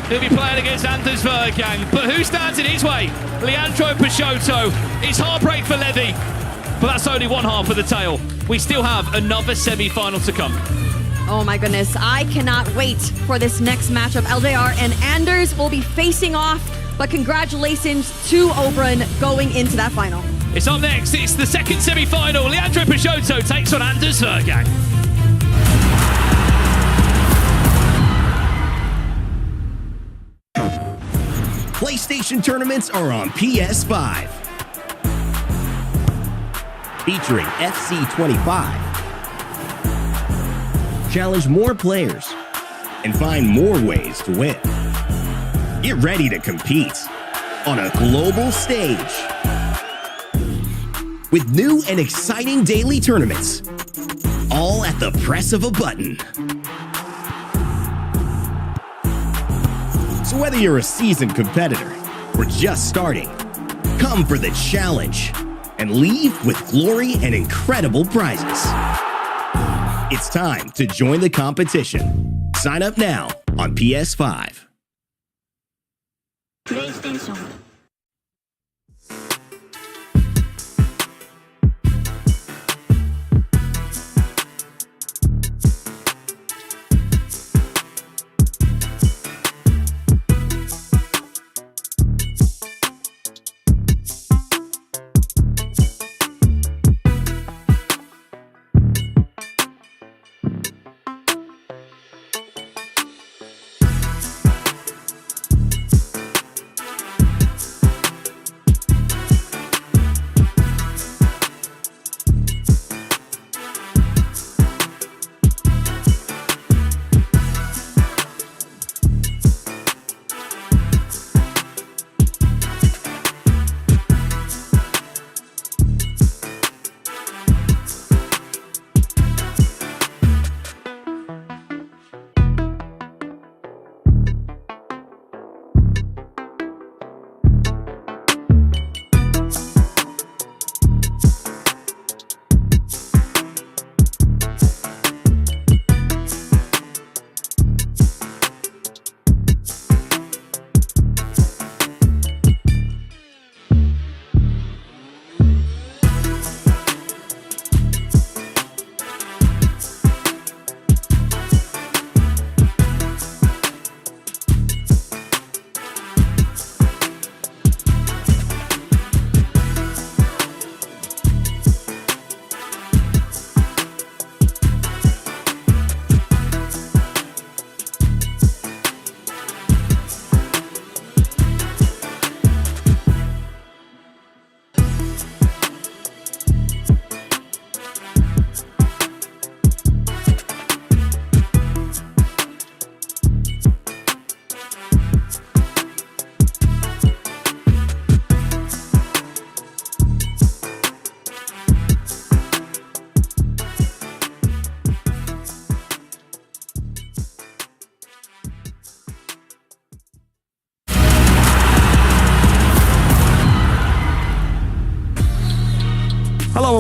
[SPEAKER 9] he'll be playing against Anders Vergang. But who stands in his way? Leandro Peixoto. It's heartbreak for Levy. But that's only one half of the tale. We still have another semi-final to come.
[SPEAKER 14] Oh my goodness, I cannot wait for this next matchup. LJR and Anders will be facing off, but congratulations to Obron going into that final.
[SPEAKER 9] It's up next, it's the second semi-final. Leandro Peixoto takes on Anders Vergang.
[SPEAKER 15] PlayStation tournaments are on PS5. Featuring FC25. Challenge more players and find more ways to win. Get ready to compete on a global stage with new and exciting daily tournaments, all at the press of a button. So whether you're a seasoned competitor or just starting, come for the challenge and leave with glory and incredible prizes. It's time to join the competition. Sign up now on PS5.
[SPEAKER 13] PlayStation.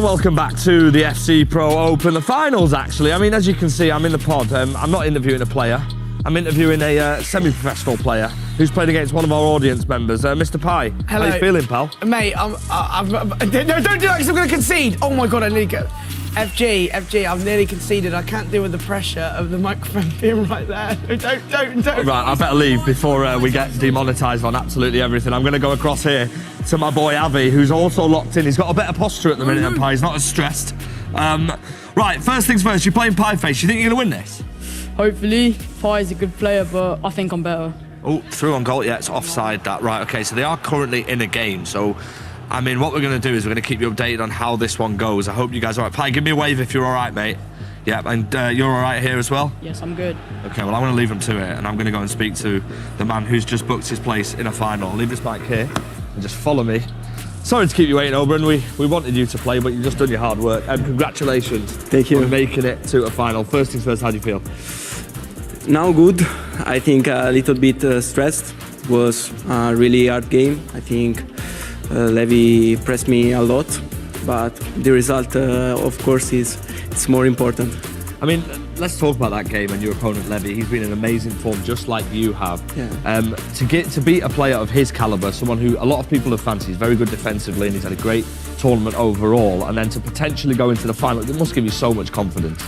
[SPEAKER 2] and welcome back to the FC Pro Open, the finals actually. I mean, as you can see, I'm in the pod. I'm not interviewing a player. I'm interviewing a semi-professional player who's played against one of our audience members, Mr. Pie.
[SPEAKER 5] Hello.
[SPEAKER 2] How you feeling, pal?
[SPEAKER 5] Mate, no, don't do that because I'm going to concede. Oh my God, I nearly go. FG, I've nearly conceded. I can't deal with the pressure of the microphone being right there. Don't.
[SPEAKER 2] Right, I better leave before we get demonetised on absolutely everything. I'm going to go across here to my boy Avi, who's also locked in. He's got a better posture at the minute than Pie. He's not as stressed. Right, first things first, you're playing Pie Face. You think you're going to win this?
[SPEAKER 6] Hopefully. Pie's a good player, but I think I'm better.
[SPEAKER 2] Oh, through on goal. Yeah, it's offside that. Right, okay, so they are currently in a game, so... I mean, what we're going to do is we're going to keep you updated on how this one goes. I hope you guys are all right. Pie, give me a wave if you're all right, mate. Yeah, and you're all right here as well?
[SPEAKER 6] Yes, I'm good.
[SPEAKER 2] Okay, well, I'm going to leave him to it, and I'm going to go and speak to the man who's just booked his place in a final. I'll leave this back here and just follow me. Sorry to keep you waiting, Oberon. We wanted you to play, but you've just done your hard work. And congratulations.
[SPEAKER 18] Thank you.
[SPEAKER 2] For making it to a final. First things first, how do you feel?
[SPEAKER 18] Now good. I think a little bit stressed. It was a really hard game. I think Levy pressed me a lot, but the result, of course, it's more important.
[SPEAKER 2] I mean, let's talk about that game and your opponent Levy. He's been in amazing form, just like you have.
[SPEAKER 18] Yeah.
[SPEAKER 2] To beat a player of his caliber, someone who a lot of people have fancied, he's very good defensively and he's had a great tournament overall, and then to potentially go into the final, it must give you so much confidence.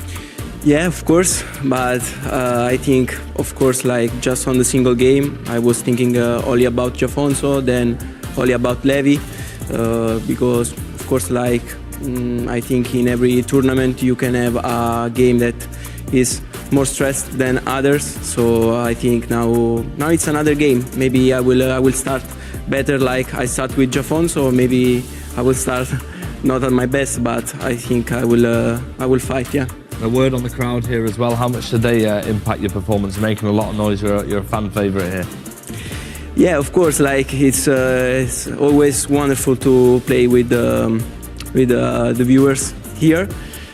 [SPEAKER 18] Yeah, of course, but I think, of course, like just on the single game, I was thinking only about Jafonso, then only about Levy, because, of course, like I think in every tournament you can have a game that is more stressed than others. So I think now it's another game. Maybe I will start better, like I start with Jafonso, or maybe I will start not at my best, but I think I will fight. Yeah.
[SPEAKER 2] A word on the crowd here as well. How much did they impact your performance? Making a lot of noise. You're a fan favourite here.
[SPEAKER 18] Yeah, of course. Like it's always wonderful to play with the viewers here.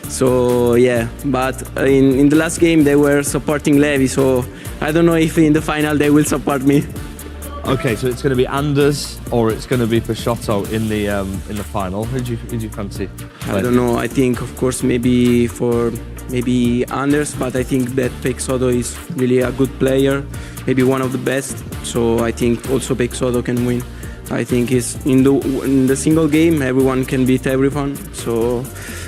[SPEAKER 18] So yeah, but in the last game they were supporting Levy. So I don't know if in the final they will support me.
[SPEAKER 2] Okay, so it's going to be Anders or it's going to be Peixoto in the final. Who do you fancy?
[SPEAKER 18] I don't know. I think, of course, maybe Anders, but I think that Peixoto is really a good player, maybe one of the best. So I think also Peixoto can win. I think it's in the single game, everyone can beat everyone. So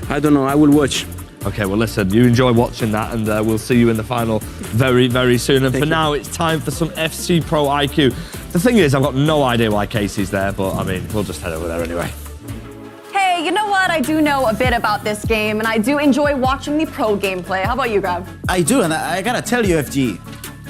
[SPEAKER 18] I don't know. I will watch.
[SPEAKER 2] Okay, well, listen, you enjoy watching that, and we'll see you in the final very, very soon. And for now, it's time for some FC Pro IQ. The thing is, I've got no idea why Casey's there, but, I mean, we'll just head over there anyway.
[SPEAKER 3] Hey, you know what? I do know a bit about this game, and I do enjoy watching the pro gameplay. How about you, Grav?
[SPEAKER 22] I do, and I gotta tell you, FG,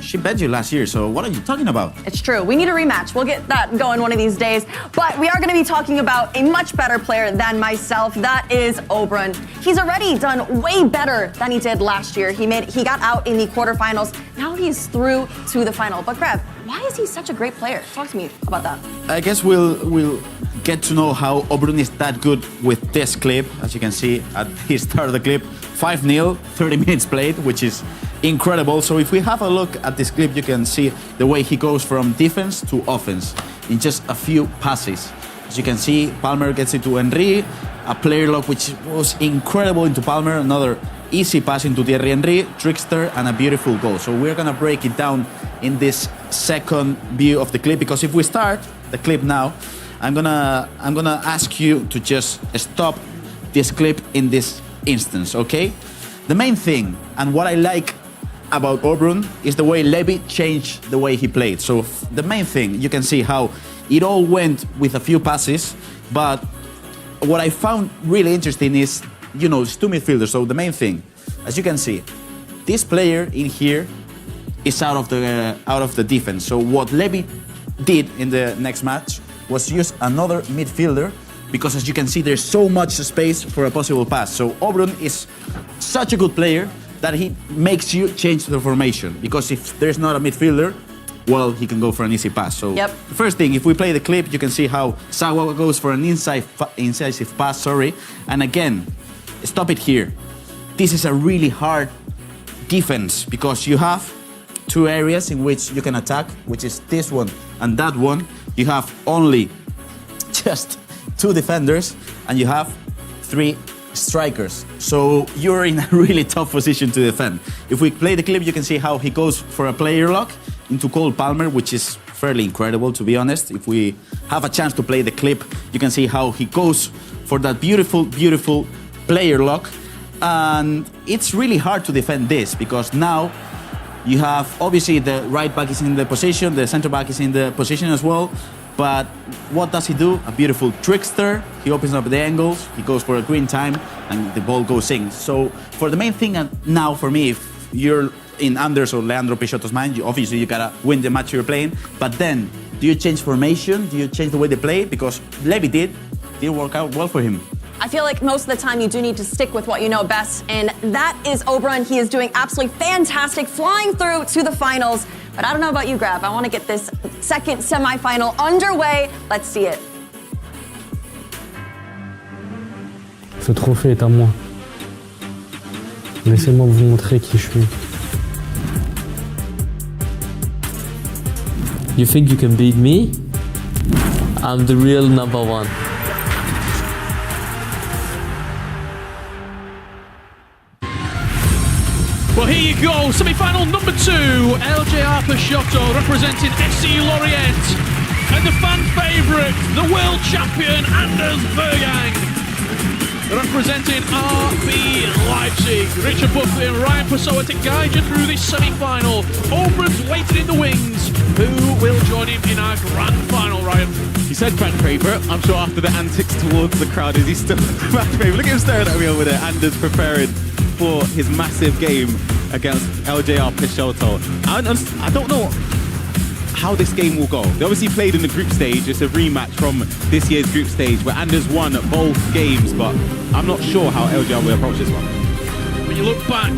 [SPEAKER 22] she bet you last year, so what are you talking about?
[SPEAKER 3] It's true. We need a rematch. We'll get that going one of these days. But we are going to be talking about a much better player than myself. That is Oberon. He's already done way better than he did last year. He got out in the quarterfinals. Now he's through to the final. But Grav, why is he such a great player? Talk to me about that.
[SPEAKER 22] I guess we'll get to know how Oberon is that good with this clip. As you can see at the start of the clip, 5-0, 30 minutes played, which is incredible. So if we have a look at this clip, you can see the way he goes from defense to offense in just a few passes. As you can see, Palmer gets it to Henry, a player lock which was incredible into Palmer, another easy pass into Thierry Henry, trickster, and a beautiful goal. So we're gonna break it down in this second view of the clip, because if we start the clip now, I'm gonna ask you to just stop this clip in this instance, okay? The main thing, and what I like about Oberon, is the way Levy changed the way he played. So the main thing, you can see how it all went with a few passes, but what I found really interesting is, you know, it's two midfielders. So the main thing, as you can see, this player in here is out of the defense. So what Levy did in the next match was use another midfielder, because as you can see, there's so much space for a possible pass. So Oberon is such a good player that he makes you change the formation, because if there's not a midfielder, well, he can go for an easy pass. So
[SPEAKER 3] yep.
[SPEAKER 22] First thing, if we play the clip, you can see how Sawa goes for an incisive pass, and again, stop it here. This is a really hard defense, because you have two areas in which you can attack, which is this one and that one. You have only just two defenders, and you have three strikers. So you're in a really tough position to defend. If we play the clip, you can see how he goes for a player lock into Cole Palmer, which is fairly incredible, to be honest. If we have a chance to play the clip, you can see how he goes for that beautiful, beautiful player lock. And it's really hard to defend this because now you have, obviously, the right back is in the position, the center back is in the position as well. But what does he do? A beautiful trickster. He opens up the angles, he goes for a green time, and the ball goes in. So for the main thing now for me, if you're in Anders or Leandro Peixoto's mind, obviously you gotta win the match you're playing. But then, do you change formation? Do you change the way they play? Because Levy didn't work out well for him.
[SPEAKER 3] I feel like most of the time you do need to stick with what you know best, and that is Oberon. He is doing absolutely fantastic, flying through to the finals. But I don't know about you, Grab. I want to get this second semi-final underway. Let's see it.
[SPEAKER 13] Ce trophée est à moi. Laissez-moi vous montrer qui je suis. You think you can beat me? I'm the real #1.
[SPEAKER 4] Well, here you go, semi-final number 2, LJR Peixoto representing FC Lorient, and the fan favourite, the world champion Anders Bergang, representing RB Leipzig. Richard Buckley and Ryan Pessoa to guide you through this semi-final. Oberon's waiting in the wings. Who will join him in our grand final, Ryan?
[SPEAKER 21] He said fan favourite. I'm sure after the antics towards the crowd, is he still fan favourite? Look at him staring at me over there. Anders preparing for his massive game against LJR Peixoto. I don't know how this game will go. They obviously played in the group stage. It's a rematch from this year's group stage where Anders won both games, but I'm not sure how LJR will approach this one.
[SPEAKER 4] When you look back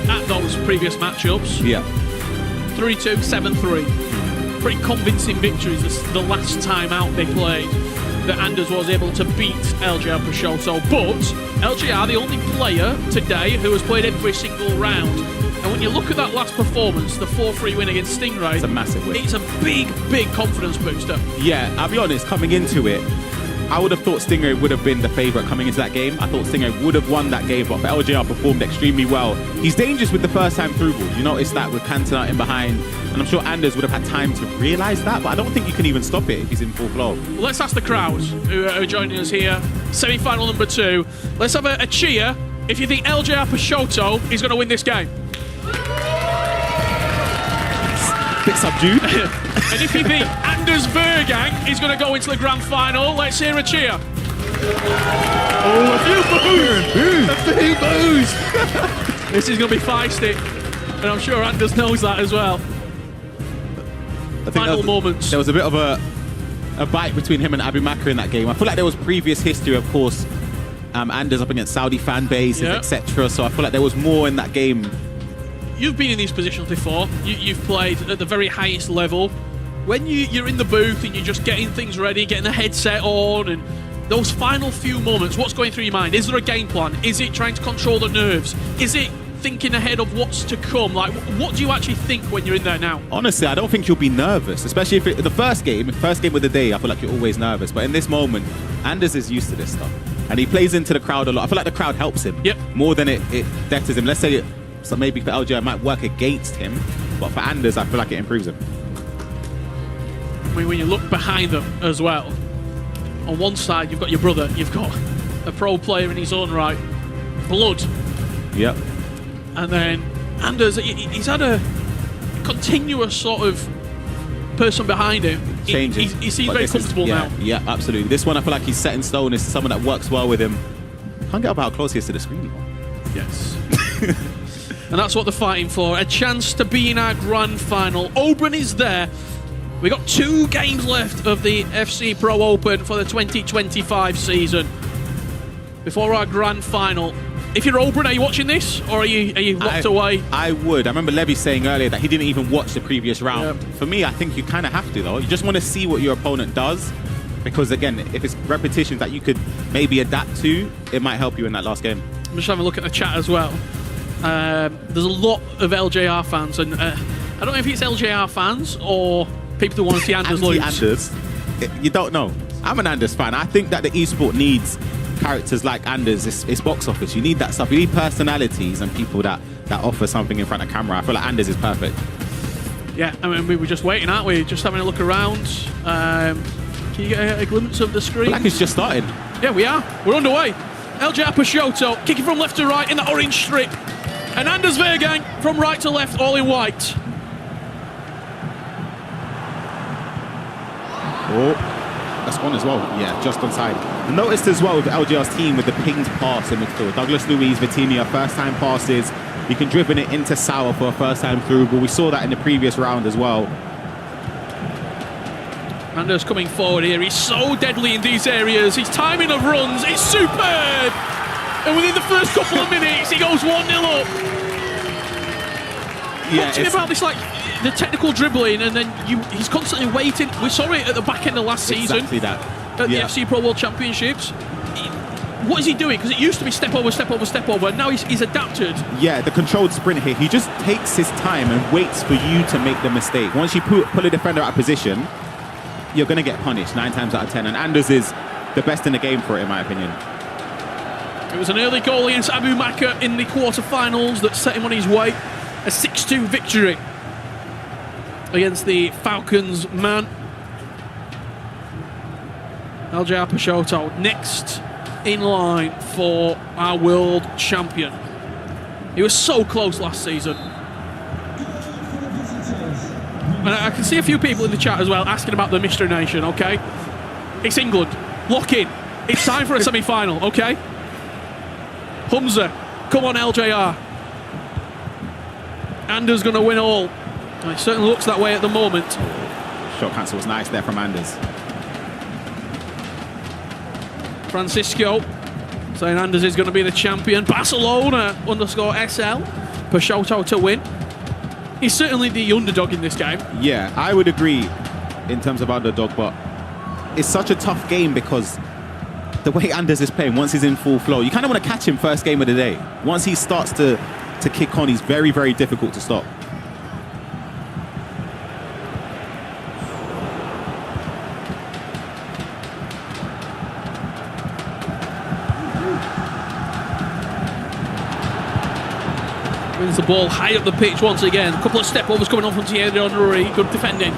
[SPEAKER 4] at those previous matchups, 3-2, 7-3. Pretty convincing victories the last time out they played, that Anders was able to beat LJR Peixoto. But LJR, the only player today who has played every single round. And when you look at that last performance, the 4-3 win against Stingray,
[SPEAKER 21] it's a massive win.
[SPEAKER 4] It's a big, big confidence booster.
[SPEAKER 21] Yeah, I'll be honest, coming into it, I would have thought Stingray would have been the favourite coming into that game. I thought Stingray would have won that game, but LJR performed extremely well. He's dangerous with the first time through ball. You notice that with Cantona in behind, and I'm sure Anders would have had time to realise that, but I don't think you can even stop it if he's in full flow.
[SPEAKER 4] Well, let's ask the crowd who are joining us here. Semi-final number 2. Let's have a cheer if you think LJR Peixoto is going to win this game.
[SPEAKER 21] Bit subdued.
[SPEAKER 4] And if you think Anders Bergang is going to go into the grand final, let's hear a cheer.
[SPEAKER 21] Oh, a few boos! A few boos!
[SPEAKER 4] This is going to be feisty, and I'm sure Anders knows that as well. Final moments.
[SPEAKER 21] There was a bit of a bite between him and Abu Makr in that game. I feel like there was previous history, of course. Anders up against Saudi fan bases, etc. So I feel like there was more in that game.
[SPEAKER 4] You've been in these positions before. You've played at the very highest level. When you're in the booth and you're just getting things ready, getting the headset on, and those final few moments, what's going through your mind? Is there a game plan? Is it trying to control the nerves? Is it thinking ahead of what's to come? Like, what do you actually think when you're in there now?
[SPEAKER 21] Honestly, I don't think you'll be nervous, especially if the first game of the day, I feel like you're always nervous. But in this moment, Anders is used to this stuff. And he plays into the crowd a lot. I feel like the crowd helps him more than it detters him. Let's say so maybe for LJR it might work against him, but for Anders, I feel like it improves him.
[SPEAKER 4] I mean, when you look behind them as well, on one side you've got your brother, you've got a pro player in his own right, Blood.
[SPEAKER 21] Yep.
[SPEAKER 4] And then Anders, he's had a continuous sort of person behind him.
[SPEAKER 21] Changing.
[SPEAKER 4] He seems very comfortable now.
[SPEAKER 21] Yeah, absolutely. This one I feel like he's set in stone. It's someone that works well with him. Can't get up how close he is to the screen.
[SPEAKER 4] Yes. And that's what they're fighting for. A chance to be in our grand final. Oberon is there. We got 2 games left of the FC Pro Open for the 2025 season before our grand final. If you're Oberon, are you watching this, or are you locked away?
[SPEAKER 21] I would. I remember Levy saying earlier that he didn't even watch the previous round. Yeah. For me, I think you kind of have to, though. You just want to see what your opponent does, because again, if it's repetitions that you could maybe adapt to, it might help you in that last game.
[SPEAKER 4] I'm just having a look at the chat as well. There's a lot of LJR fans, and I don't know if it's LJR fans or people who want to see Anders lose.
[SPEAKER 21] You don't know. I'm an Anders fan. I think that the esport needs characters like Anders, it's box office. You need that stuff. You need personalities and people that offer something in front of camera. I feel like Anders is perfect.
[SPEAKER 4] Yeah, I mean, we were just waiting, aren't we? Just having a look around. Can you get a glimpse of the screen?
[SPEAKER 21] Like it's just started.
[SPEAKER 4] Yeah, we are. We're underway. LJ Peixoto kicking from left to right in the orange strip. And Anders Vergang from right to left, all in white.
[SPEAKER 21] Oh, that's one as well. Yeah, just on side. I noticed as well with LJR's team with the pinged pass in midfield. Douglas Luiz, Vitinha, first time passes. You can driven it into Sauer for a first time through, but we saw that in the previous round as well.
[SPEAKER 4] Anders coming forward here. He's so deadly in these areas. His timing of runs is superb. And within the first couple of minutes, he goes 1-0 up.
[SPEAKER 21] Yeah,
[SPEAKER 4] Talk to me about this, like, the technical dribbling, and then he's constantly waiting. We saw it at the back end of last season.
[SPEAKER 21] Exactly that.
[SPEAKER 4] At the FC Pro World Championships. What is he doing? Because it used to be step over, step over, step over. Now he's adapted.
[SPEAKER 21] Yeah, the controlled sprint here. He just takes his time and waits for you to make the mistake. Once you pull a defender out of position, you're going to get punished 9 times out of 10. And Anders is the best in the game for it, in my opinion.
[SPEAKER 4] It was an early goal against Abu Maka in the quarterfinals that set him on his way. A 6-2 victory against the Falcons man. LJ Peixoto next in line for our world champion. He was so close last season. And I can see a few people in the chat as well asking about the Mystery Nation, okay? It's England. Lock in. It's time for a semi-final, okay? Humza, come on LJR. Anders going to win all. It certainly looks that way at the moment.
[SPEAKER 21] Shot cancel was nice there from Anders.
[SPEAKER 4] Francisco saying Anders is going to be the champion. Barcelona _SL. Peixoto to win. He's certainly the underdog in this game.
[SPEAKER 21] Yeah, I would agree in terms of underdog, but it's such a tough game because the way Anders is playing, once he's in full flow, you kind of want to catch him first game of the day. Once he starts to kick on, he's very, very difficult to stop.
[SPEAKER 4] Wins the ball high up the pitch once again. A couple of step overs coming on from Thierry Henry. Good defending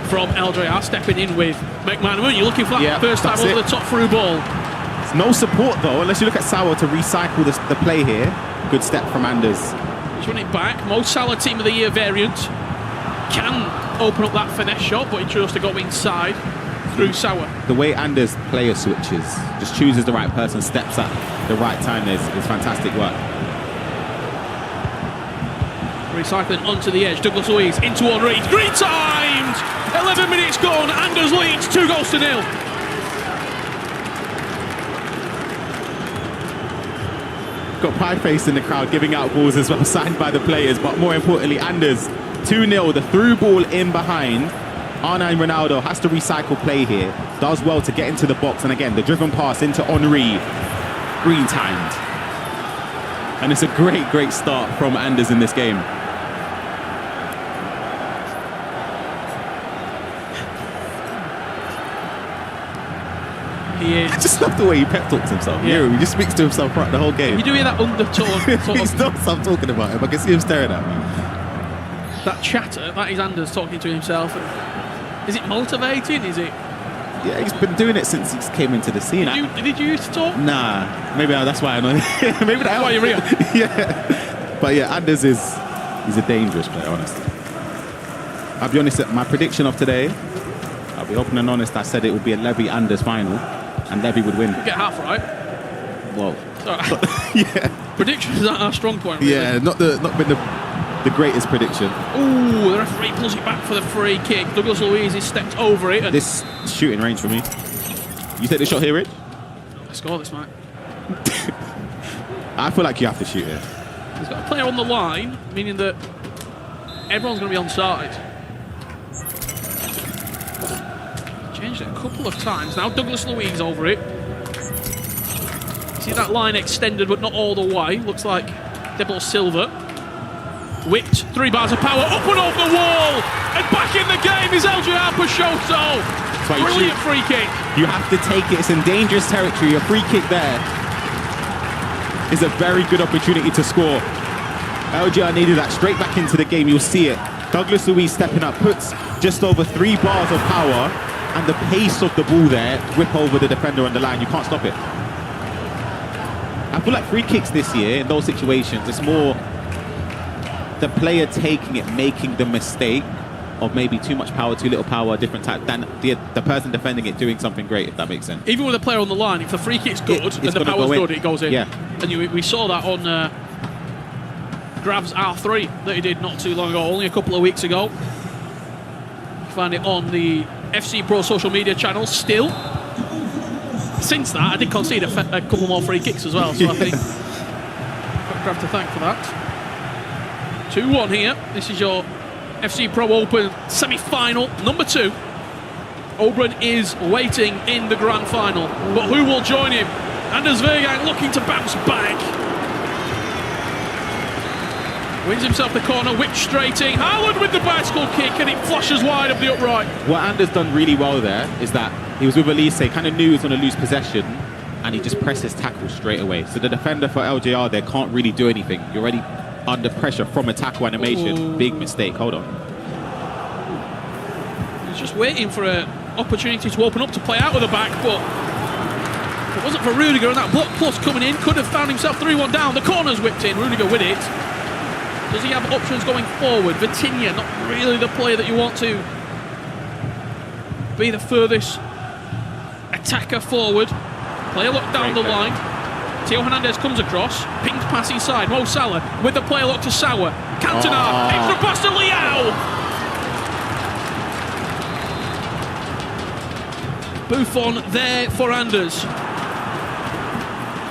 [SPEAKER 4] from LJR, stepping in with McManaman. You're looking for that first time over the top through ball.
[SPEAKER 21] There's no support though, unless you look at Sauer to recycle the play here. Good step from Anders.
[SPEAKER 4] He's running back. Mo Salah Team of the Year variant. Can open up that finesse shot, but he chose to go inside through Sauer.
[SPEAKER 21] The way Anders player switches, just chooses the right person, steps at the right time is fantastic work.
[SPEAKER 4] Recycling onto the edge. Douglas Luiz into Henry. Green timed! 11 minutes gone. Anders leads 2-0.
[SPEAKER 21] Got Pie Face in the crowd giving out balls as well, signed by the players, but more importantly, Anders 2-0, the through ball in behind. R9 Ronaldo has to recycle play here, does well to get into the box, and again, the driven pass into Henry, green timed. And it's a great, great start from Anders in this game.
[SPEAKER 4] He is.
[SPEAKER 21] I just love the way he pep talks himself. Yeah, he just speaks to himself throughout the whole game.
[SPEAKER 4] You do hear that undertone.
[SPEAKER 21] He's not stop talking about him. I can see him staring at me.
[SPEAKER 4] That chatter, that is Anders talking to himself. Is it motivating? Is it?
[SPEAKER 21] Yeah, he's been doing it since he came into the scene.
[SPEAKER 4] Did you used to talk?
[SPEAKER 21] Nah, maybe that's why I know. Maybe that's
[SPEAKER 4] why you're real.
[SPEAKER 21] Yeah, but yeah, Anders he's a dangerous player, honestly. I'll be honest, my prediction of today, I'll be open and honest, I said it would be a Levy-Anders final, and Levy would win.
[SPEAKER 4] You get half right.
[SPEAKER 21] Well,
[SPEAKER 4] yeah. Predictions aren't our strong point. Really.
[SPEAKER 21] Yeah, not been the greatest prediction.
[SPEAKER 4] Ooh, the referee pulls it back for the free kick. Douglas Luiz has stepped over it. And
[SPEAKER 21] this shooting range for me. You take the shot here, Rich?
[SPEAKER 4] I score this, mate.
[SPEAKER 21] I feel like you have to shoot it.
[SPEAKER 4] He's got a player on the line, meaning that everyone's going to be onside. Changed it a couple of times. Now Douglas Luiz over it. See that line extended, but not all the way. Looks like Debo Silva. Whipped, 3 bars of power, up and over the wall, and back in the game is LJ Peixoto.
[SPEAKER 21] That's why
[SPEAKER 4] Brilliant free kick.
[SPEAKER 21] You have to take it. It's in dangerous territory. A free kick there is a very good opportunity to score. LGR needed that straight back into the game. You'll see it. Douglas Luiz stepping up, puts just over 3 bars of power, and the pace of the ball there, whip over the defender on the line. You can't stop it. I feel like free kicks this year, in those situations, it's more the player taking it, making the mistake of maybe too much power, too little power, different type, than the person defending it doing something great, if that makes sense.
[SPEAKER 4] Even with a player on the line, if the free kick's good and the power's good, it goes in.
[SPEAKER 21] Yeah.
[SPEAKER 4] And we saw that on Grav's R3 that he did not too long ago, only a couple of weeks ago. Find it on the FC Pro social media channel still. Since that, I did concede a couple more free kicks as well, so I think got Grav to thank for that. 2-1 here. This is your FC Pro Open semi-final, number 2. Oberon is waiting in the grand final, but who will join him? Anders Vergang looking to bounce back. Wins himself the corner, whipped straight in. Haaland with the bicycle kick, and it flashes wide of the upright.
[SPEAKER 21] What Anders done really well there is that he was with Elise, kind of knew he was going to lose possession, and he just pressed his tackle straight away. So the defender for LJR there can't really do anything. You're already under pressure from a tackle animation. Ooh. Big mistake. Hold on.
[SPEAKER 4] He's just waiting for an opportunity to open up to play out of the back, but if it wasn't for Rudiger and that block plus coming in, could have found himself 3-1 down. The corner's whipped in. Rudiger with it. Does he have options going forward? Vitinha, not really the player that you want to be the furthest attacker forward. Player look down the line. Theo Hernandez comes across. Pinged pass inside. Mo Salah with the player look to Sauer. Cantona. Extra pass to Leao. Buffon there for Anders.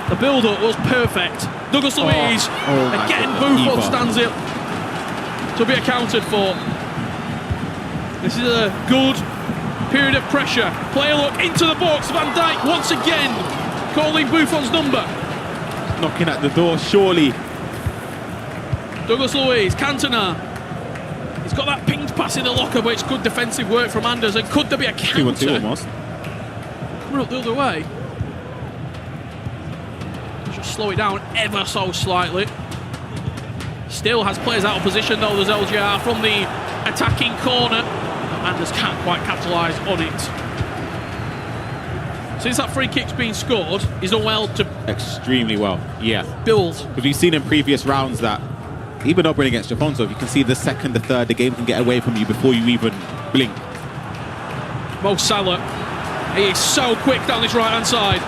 [SPEAKER 4] The build-up was perfect. Douglas Luiz. Again, Buffon stands it to be accounted for. This is a good period of pressure. Player look into the box. Van Dijk once again calling Buffon's number.
[SPEAKER 21] Knocking at the door, surely.
[SPEAKER 4] Douglas Luiz, Cantona. He's got that pinged pass in the locker, but it's good defensive work from Anders. And could there be a counter?
[SPEAKER 21] 2-1-2 almost.
[SPEAKER 4] Coming up the other way. Just slow it down ever so slightly. Still has players out of position though. There's LGR from the attacking corner. Anders can't quite capitalise on it. Since that free kick's been scored, he's done well to...
[SPEAKER 21] Extremely well, yeah.
[SPEAKER 4] Build.
[SPEAKER 21] Because we've seen in previous rounds that even opening against Jafonso, you can see the second, the third, the game can get away from you before you even blink.
[SPEAKER 4] Mo Salah, he is so quick down this right-hand side.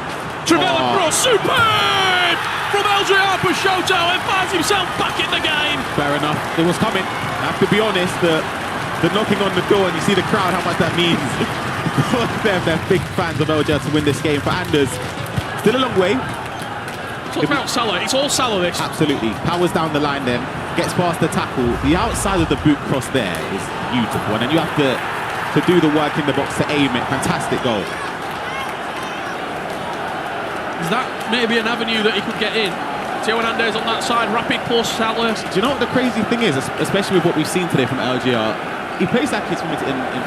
[SPEAKER 4] Trevella cross, superb! From LJR Peixoto and finds himself back in the game.
[SPEAKER 21] Fair enough, it was coming. I have to be honest, the knocking on the door and you see the crowd, how much that means. They're big fans of LJR to win this game. For Anders, still a long way.
[SPEAKER 4] Talk about Salah, it's all Salah this.
[SPEAKER 21] Absolutely, powers down the line then, gets past the tackle. The outside of the boot cross there is beautiful, and then you have to do the work in the box to aim it. Fantastic goal.
[SPEAKER 4] Is that maybe an avenue that he could get in? Theo Hernandez on that side, rapid plus Salah.
[SPEAKER 21] Do you know what the crazy thing is, especially with what we've seen today from LGR? He plays like he's in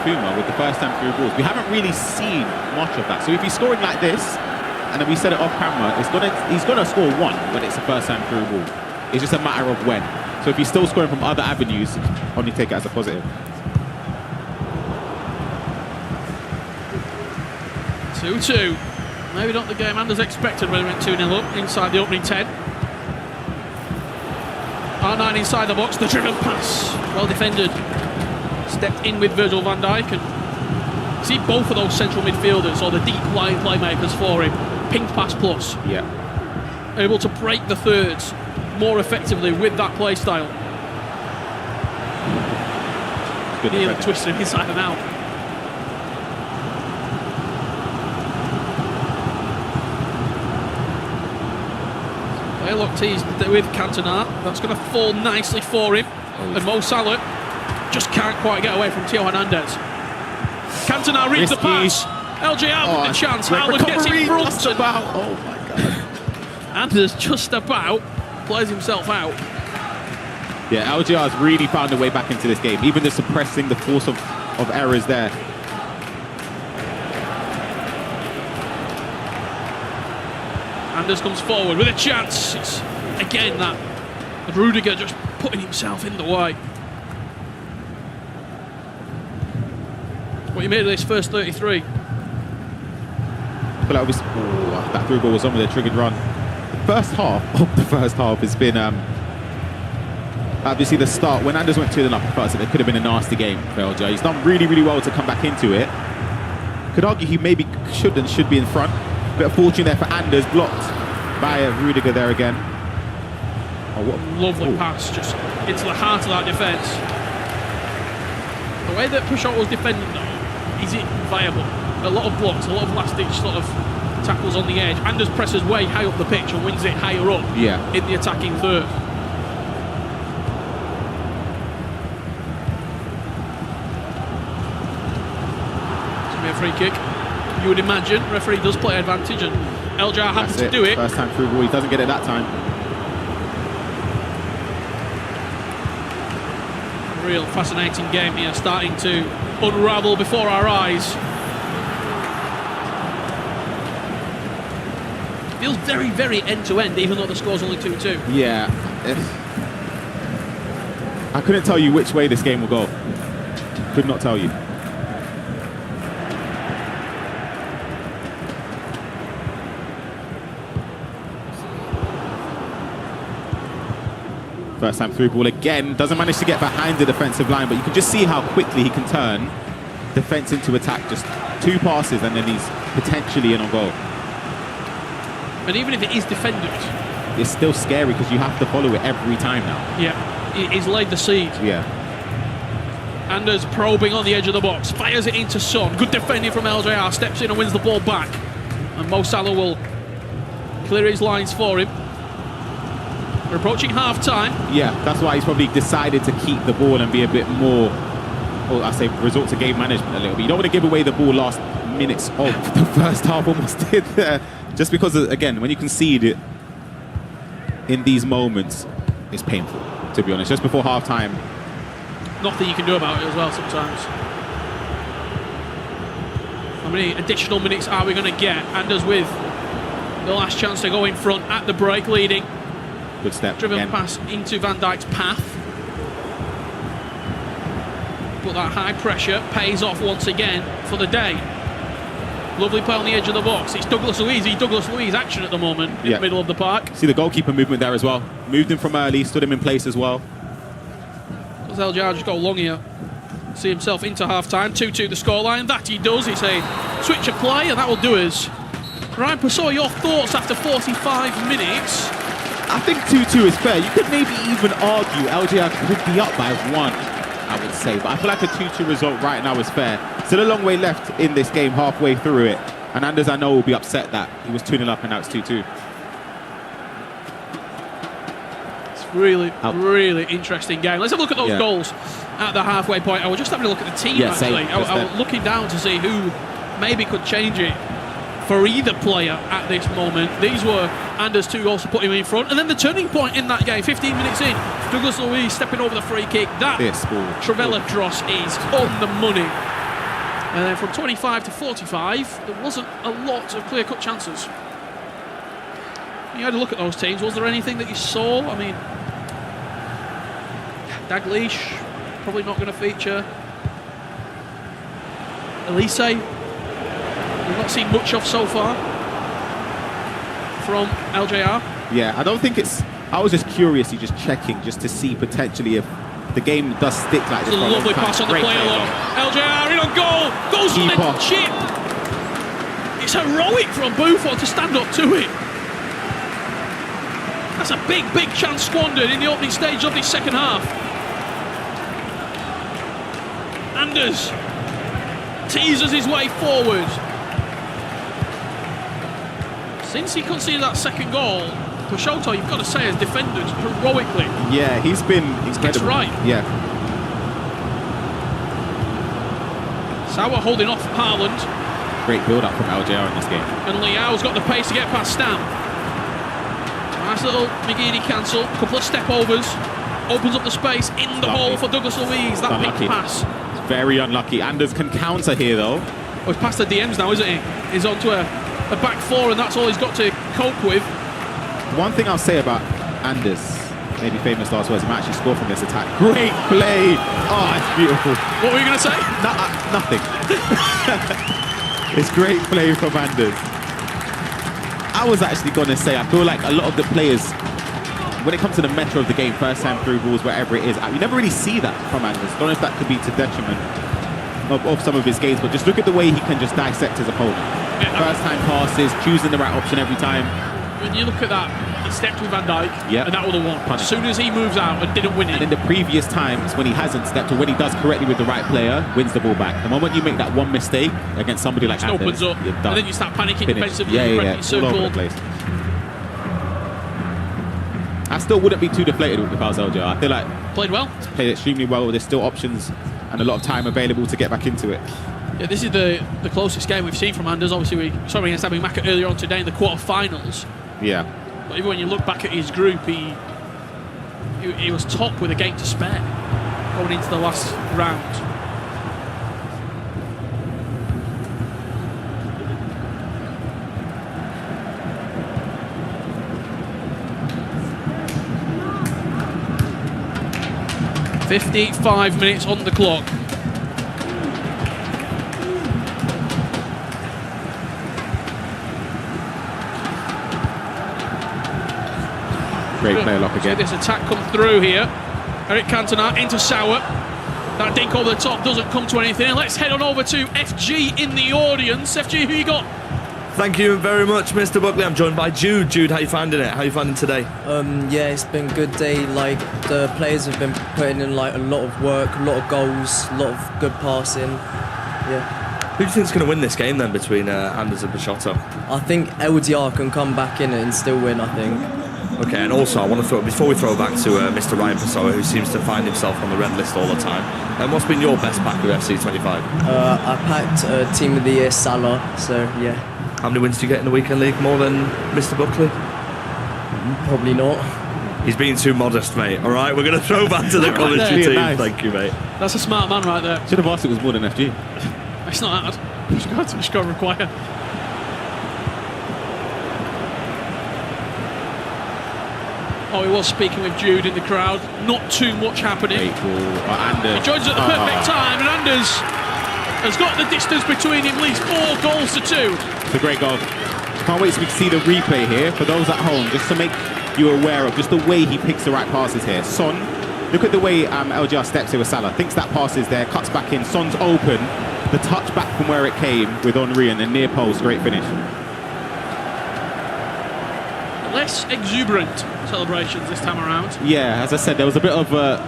[SPEAKER 21] Fuma with the first time through balls. We haven't really seen much of that. So if he's scoring like this, and then we set it off camera, he's gonna score one when it's the first time through ball. It's just a matter of when. So if he's still scoring from other avenues, only take it as a positive.
[SPEAKER 4] 2-2. Maybe not the game Anders expected when he went 2-0 up inside the opening 10. R9 inside the box, the driven pass. Well defended. Stepped in with Virgil van Dijk and see both of those central midfielders or the deep line playmakers for him. Pinged pass plus.
[SPEAKER 21] Yeah.
[SPEAKER 4] Able to break the thirds more effectively with that play style.
[SPEAKER 21] Good
[SPEAKER 4] Heel twisting inside and out. Look teased with Cantona. That's going to fall nicely for him. And Mo Salah just can't quite get away from Theo Hernandez. Cantona reads the pass. LJR with the chance. Haaland gets in front.
[SPEAKER 21] Oh my God.
[SPEAKER 4] Anders just about plays himself out.
[SPEAKER 21] Yeah, LGR has really found a way back into this game. Even the suppressing the force of errors there.
[SPEAKER 4] Anders comes forward with a chance. It's again that Rudiger just putting himself in the way. What you made of this first 33?
[SPEAKER 21] But that through ball was on with a triggered run. The first half of the first half has been obviously the start. When Anders went 2-0 up, I felt it could have been a nasty game for LJ. He's done really, really well to come back into it. Could argue he maybe should be in front. Bit of fortune there for Anders, blocked by Rudiger there again. Oh, what
[SPEAKER 4] lovely pass just into the heart of that defence. The way that Peugeot was defending though, is it viable? A lot of blocks, a lot of last-ditch sort of tackles on the edge. Anders presses way high up the pitch and wins it higher up in the attacking third. It's going to be a free kick. You would imagine. Referee does play advantage and LJR happy to do it.
[SPEAKER 21] First time through ball, he doesn't get it that time.
[SPEAKER 4] Real fascinating game here, starting to unravel before our eyes. Feels very, very end-to-end, even though the score's only 2-2.
[SPEAKER 21] Yeah. I couldn't tell you which way this game will go. Could not tell you. First time through ball again. Doesn't manage to get behind the defensive line, but you can just see how quickly he can turn defense into attack. Just 2 passes and then he's potentially in on goal.
[SPEAKER 4] And even if it is defended,
[SPEAKER 21] it's still scary because you have to follow it every time now.
[SPEAKER 4] Yeah, he's laid the seed.
[SPEAKER 21] Yeah.
[SPEAKER 4] Anders probing on the edge of the box, fires it into Son. Good defending from LJR, steps in and wins the ball back. And Mo Salah will clear his lines for him. We're approaching half-time.
[SPEAKER 21] Yeah, that's why he's probably decided to keep the ball and be a bit more, well, I say, resort to game management a little bit. You don't want to give away the ball last minutes of the first half, almost did there. Just because, again, when you concede it in these moments, it's painful, to be honest. Just before half-time.
[SPEAKER 4] Nothing you can do about it as well sometimes. How many additional minutes are we going to get? Anders with the last chance to go in front at the break, leading.
[SPEAKER 21] Good step.
[SPEAKER 4] Driven
[SPEAKER 21] again.
[SPEAKER 4] pass into Van Dijk's path. But that high pressure pays off once again for the day. Lovely play on the edge of the box. It's Douglas Luiz. Douglas Luiz action at the moment in the middle of the park.
[SPEAKER 21] See the goalkeeper movement there as well. Moved him from early, stood him in place as well.
[SPEAKER 4] Does LJR just go long here? See himself into half-time. 2-2 the scoreline. That he does. It's a switch of play, and that will do us. Ryan Pessoa, your thoughts after 45 minutes?
[SPEAKER 21] I think 2-2 is fair. You could maybe even argue LJR could be up by 1, I would say. But I feel like a 2-2 result right now is fair. Still a long way left in this game, halfway through it. And Anders, I know, will be upset that he was 2-0 up and now it's 2-2.
[SPEAKER 4] It's really, really interesting game. Let's have a look at those goals at the halfway point. I was just having a look at the team, actually. I was looking down to see who maybe could change it for either player at this moment. These were Anders' 2 goals to put him in front. And then the turning point in that game, 15 minutes in, Douglas Luiz stepping over the free kick. That Trevella cross is on the money. And then from 25 to 45, there wasn't a lot of clear-cut chances. You had a look at those teams. Was there anything that you saw? I mean, Dalglish, probably not going to feature. Elise, we've not seen much of so far from LJR.
[SPEAKER 21] Yeah, I don't think it's... I was just curiously just checking just to see potentially if the game does stick like this.
[SPEAKER 4] It's a lovely pass on the play along. LJR in on goal. Goes for the chip. It's heroic from Buffon to stand up to it. That's a big, big chance squandered in the opening stage of this second half. Anders teases his way forward. Since he conceded that second goal, Peugeot, you've got to say, has defended heroically.
[SPEAKER 21] Yeah, he's been incredible.
[SPEAKER 4] That's right.
[SPEAKER 21] Yeah.
[SPEAKER 4] Sauer holding off Haaland.
[SPEAKER 21] Great build-up from LJR in this game.
[SPEAKER 4] And Leao's got the pace to get past Stam. Nice little McGeady cancel. Couple of step-overs. Opens up the space in the hole for Douglas Luiz. That big pass.
[SPEAKER 21] Very unlucky. Anders can counter here, though.
[SPEAKER 4] Oh, he's past the DMs now, isn't he? He's onto a a back four, and that's all he's got to cope with.
[SPEAKER 21] One thing I'll say about Anders, maybe famous last words, he might actually score from this attack. Great play! Oh, it's beautiful.
[SPEAKER 4] What were you going to say?
[SPEAKER 21] Nothing. It's great play from Anders. I was actually going to say, I feel like a lot of the players, when it comes to the meta of the game, first time through balls, wherever it is, you never really see that from Anders. Don't know if that could be to detriment of some of his games, but just look at the way he can just dissect his opponent. First time passes, choosing the right option every time.
[SPEAKER 4] When you look at that, he stepped with Van Dijk,
[SPEAKER 21] Yep.
[SPEAKER 4] and that was the one. As soon as he moves out and didn't win it.
[SPEAKER 21] And in the previous times, when he hasn't stepped, or when he does correctly with the right player, wins the ball back. The moment you make that one mistake against somebody like
[SPEAKER 4] Just
[SPEAKER 21] Anders,
[SPEAKER 4] opens up,
[SPEAKER 21] you're done.
[SPEAKER 4] and then you start panicking
[SPEAKER 21] Finished.
[SPEAKER 4] defensively.
[SPEAKER 21] Yeah. All over the place. I still wouldn't be too deflated if I was LJ. I feel like
[SPEAKER 4] played well.
[SPEAKER 21] Played extremely well. There's still options and a lot of time available to get back into it.
[SPEAKER 4] Yeah, this is the closest game we've seen from Anders. Obviously, we saw him against Abu Maka earlier on today in the quarterfinals.
[SPEAKER 21] Yeah.
[SPEAKER 4] But even when you look back at his group, he was top with a game to spare going into the last round. "55 minutes on the clock."
[SPEAKER 21] Great play lock again.
[SPEAKER 4] See this attack come through here. Eric Cantona into Sauer. That dink over the top doesn't come to anything. Let's head on over to FG in the audience. FG, who you got?
[SPEAKER 2] Thank you very much, Mr. Buckley. I'm joined by Jude. Jude, how you finding it? How you finding today?
[SPEAKER 16] Yeah, it's been a good day. Like, the players have been putting in like a lot of work, a lot of goals, a lot of good passing. Yeah.
[SPEAKER 2] Who do you think's going to win this game then between Anders and Peixoto?
[SPEAKER 16] I think LDR can come back in it and still win, I think.
[SPEAKER 2] Okay, and also I want to throw, before we throw back to Mr. Ryan Pessoa, who seems to find himself on the red list all the time. And what's been your best pack with FC25?
[SPEAKER 16] I packed Team of the Year Salah, so yeah.
[SPEAKER 2] How many wins do you get in the weekend league? More than Mr. Buckley?
[SPEAKER 16] Probably not.
[SPEAKER 2] He's being too modest, mate. All right, we're going to throw back to the commentary team.
[SPEAKER 21] Nice.
[SPEAKER 2] Thank you, mate.
[SPEAKER 4] That's a smart man right there.
[SPEAKER 21] Should have asked if it was more than FG.
[SPEAKER 4] It's not hard. Just got to require. Oh, he was speaking with Jude in the crowd. Not too much happening.
[SPEAKER 21] Great ball. Anders.
[SPEAKER 4] He joins at the perfect time, and Anders has got the distance between him, least 4 goals to 2.
[SPEAKER 21] It's a great goal. Can't wait to see the replay here for those at home, just to make you aware of just the way he picks the right passes here. Son, look at the way LGR steps here with Salah. Thinks that pass is there, cuts back in. Son's open. The touch back from where it came with Henry and the near post. Great finish.
[SPEAKER 4] Less exuberant celebrations this time around.
[SPEAKER 21] Yeah, as I said, there was a bit of a...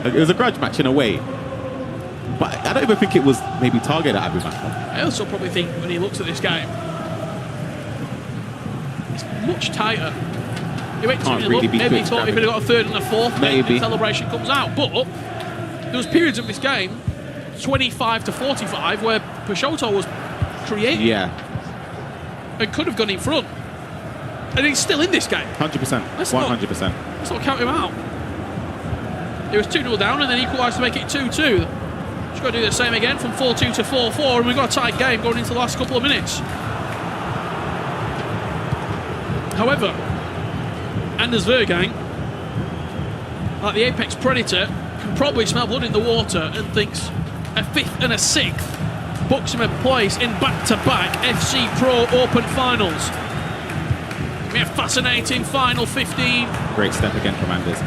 [SPEAKER 21] it was a grudge match in a way. But I don't even think it was maybe targeted at Abu Maka.
[SPEAKER 4] I also probably think when he looks at this game, it's much tighter. He went to
[SPEAKER 21] Can't
[SPEAKER 4] look,
[SPEAKER 21] really be
[SPEAKER 4] maybe he
[SPEAKER 21] quick
[SPEAKER 4] thought he could have got a third and a fourth,
[SPEAKER 21] Maybe.
[SPEAKER 4] the celebration comes out. But there was periods of this game, 25 to 45, where Peixoto was creating.
[SPEAKER 21] Yeah.
[SPEAKER 4] And could have gone in front. And he's still in this game.
[SPEAKER 21] 100%. 100%.
[SPEAKER 4] Let's not count him out. It was 2-0 down and then equalised to make it 2-2. Just got to do the same again from 4-2 to 4-4, and we've got a tight game going into the last couple of minutes. However, Anders Vergang, like the apex predator, can probably smell blood in the water and thinks a 5th and a 6th books him a place in back-to-back FC Pro Open finals. We have fascinating final 15.
[SPEAKER 21] Great step again from Anders.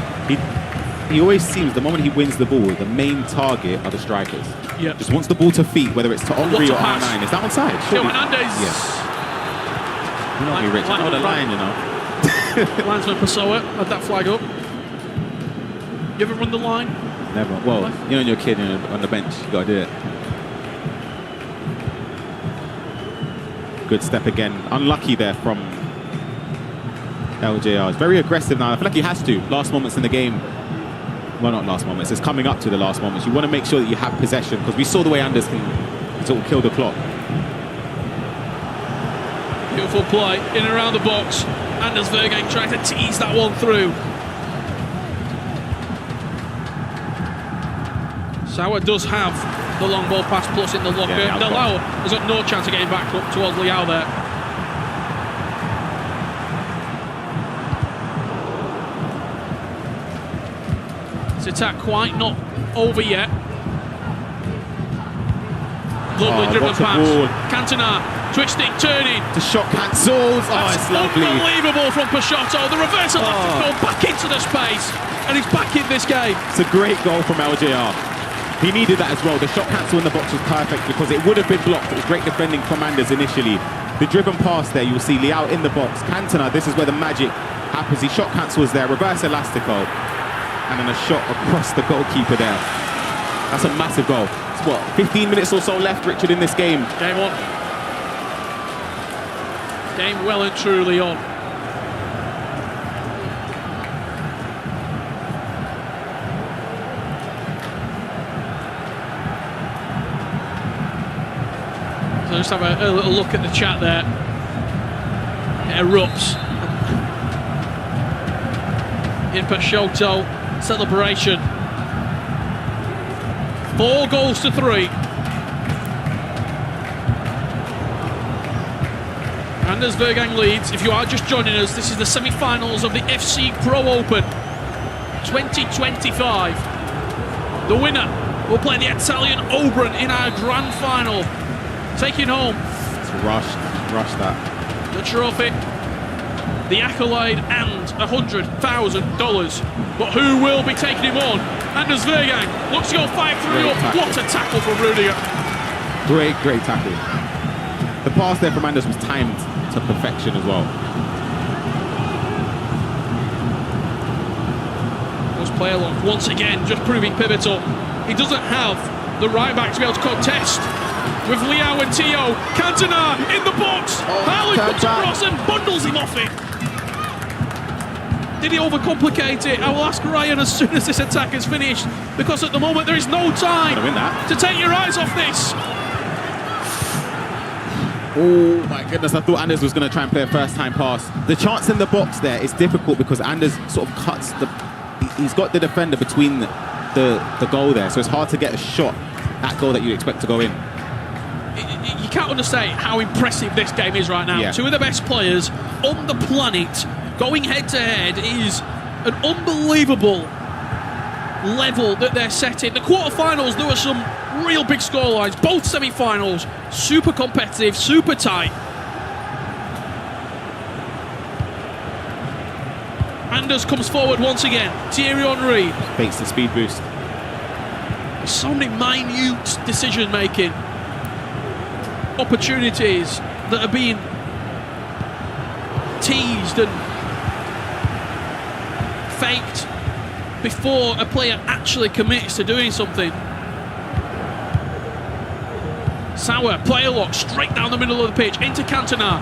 [SPEAKER 21] He always seems, the moment he wins the ball, the main target are the strikers.
[SPEAKER 4] Yeah.
[SPEAKER 21] Just wants the ball to feet, whether it's to Henry or R9. Is that onside?
[SPEAKER 4] Joe Hernandez.
[SPEAKER 21] Yes. You know me, Rich. I know the line, you know.
[SPEAKER 4] Linesman Pessoa had that flag up. You ever run the line?
[SPEAKER 21] Never. Well, you know, when you're a kid on the bench, you got to do it. Good step again. Unlucky there from LJR. It's very aggressive now. I feel like he has to. Last moments in the game. Well, not last moments. It's coming up to the last moments. You want to make sure that you have possession, because we saw the way Anders can sort of kill the clock.
[SPEAKER 4] Beautiful play in and around the box. Anders Vergang trying to tease that one through. Sauer does have the long ball pass plus in the locker.
[SPEAKER 21] Yeah,
[SPEAKER 4] Lau has got no chance of getting back up towards Liao there. This attack quite not over yet. Lovely driven pass. Cantona, twisting, turning.
[SPEAKER 21] The shot cancels. Oh, it's lovely.
[SPEAKER 4] Unbelievable from Peixoto. The reverse elastic goal back into the space. And he's back in this game.
[SPEAKER 21] It's a great goal from LJR. He needed that as well. The shot cancel in the box was perfect because it would have been blocked. It was great defending from Anders initially. The driven pass there, you'll see Leao in the box. Cantona, this is where the magic happens. He shot cancels there, reverse elastico. And then a shot across the goalkeeper there. That's a massive goal. It's what, 15 minutes or so left, Richard, in this game.
[SPEAKER 4] Game on. Game well and truly on. So just have a little look at the chat there. It erupts. In Peixoto, celebration. 4 goals to 3. Anders Vergang leads. If you are just joining us, this is the semi-finals of the FC Pro Open 2025. The winner will play the Italian Oberon in our grand final. Taking home.
[SPEAKER 21] It's rushed that.
[SPEAKER 4] The trophy, the accolade, and $100,000. But who will be taking him on? Anders Vergang looks to go 5-3 up. What a tackle from Rudiger.
[SPEAKER 21] Great tackle. The pass there from Anders was timed to perfection as well.
[SPEAKER 4] Was play along once again, just proving pivotal. He doesn't have the right back to be able to contest with Leao and Tio. Cantona in the box. Haaland comes across and bundles him off it. Did he overcomplicate it? I will ask Ryan as soon as this attack is finished, because at the moment there is no time to take your eyes off this.
[SPEAKER 21] Oh my goodness, I thought Anders was going to try and play a first time pass. The chance in the box there is difficult because Anders sort of cuts he's got the defender between the goal there, so it's hard to get a shot at goal that you'd expect to go in.
[SPEAKER 4] You can't understate how impressive this game is right now. Yeah. 2 of the best players on the planet going head to head is an unbelievable level that they're setting. The quarterfinals, there were some real big scorelines. Both semi-finals, super competitive, super tight. Anders comes forward once again. Thierry Henry
[SPEAKER 21] fakes the speed boost.
[SPEAKER 4] So many minute decision making. Opportunities that are being teased and faked before a player actually commits to doing something. Sauer, player lock, straight down the middle of the pitch, into Cantona.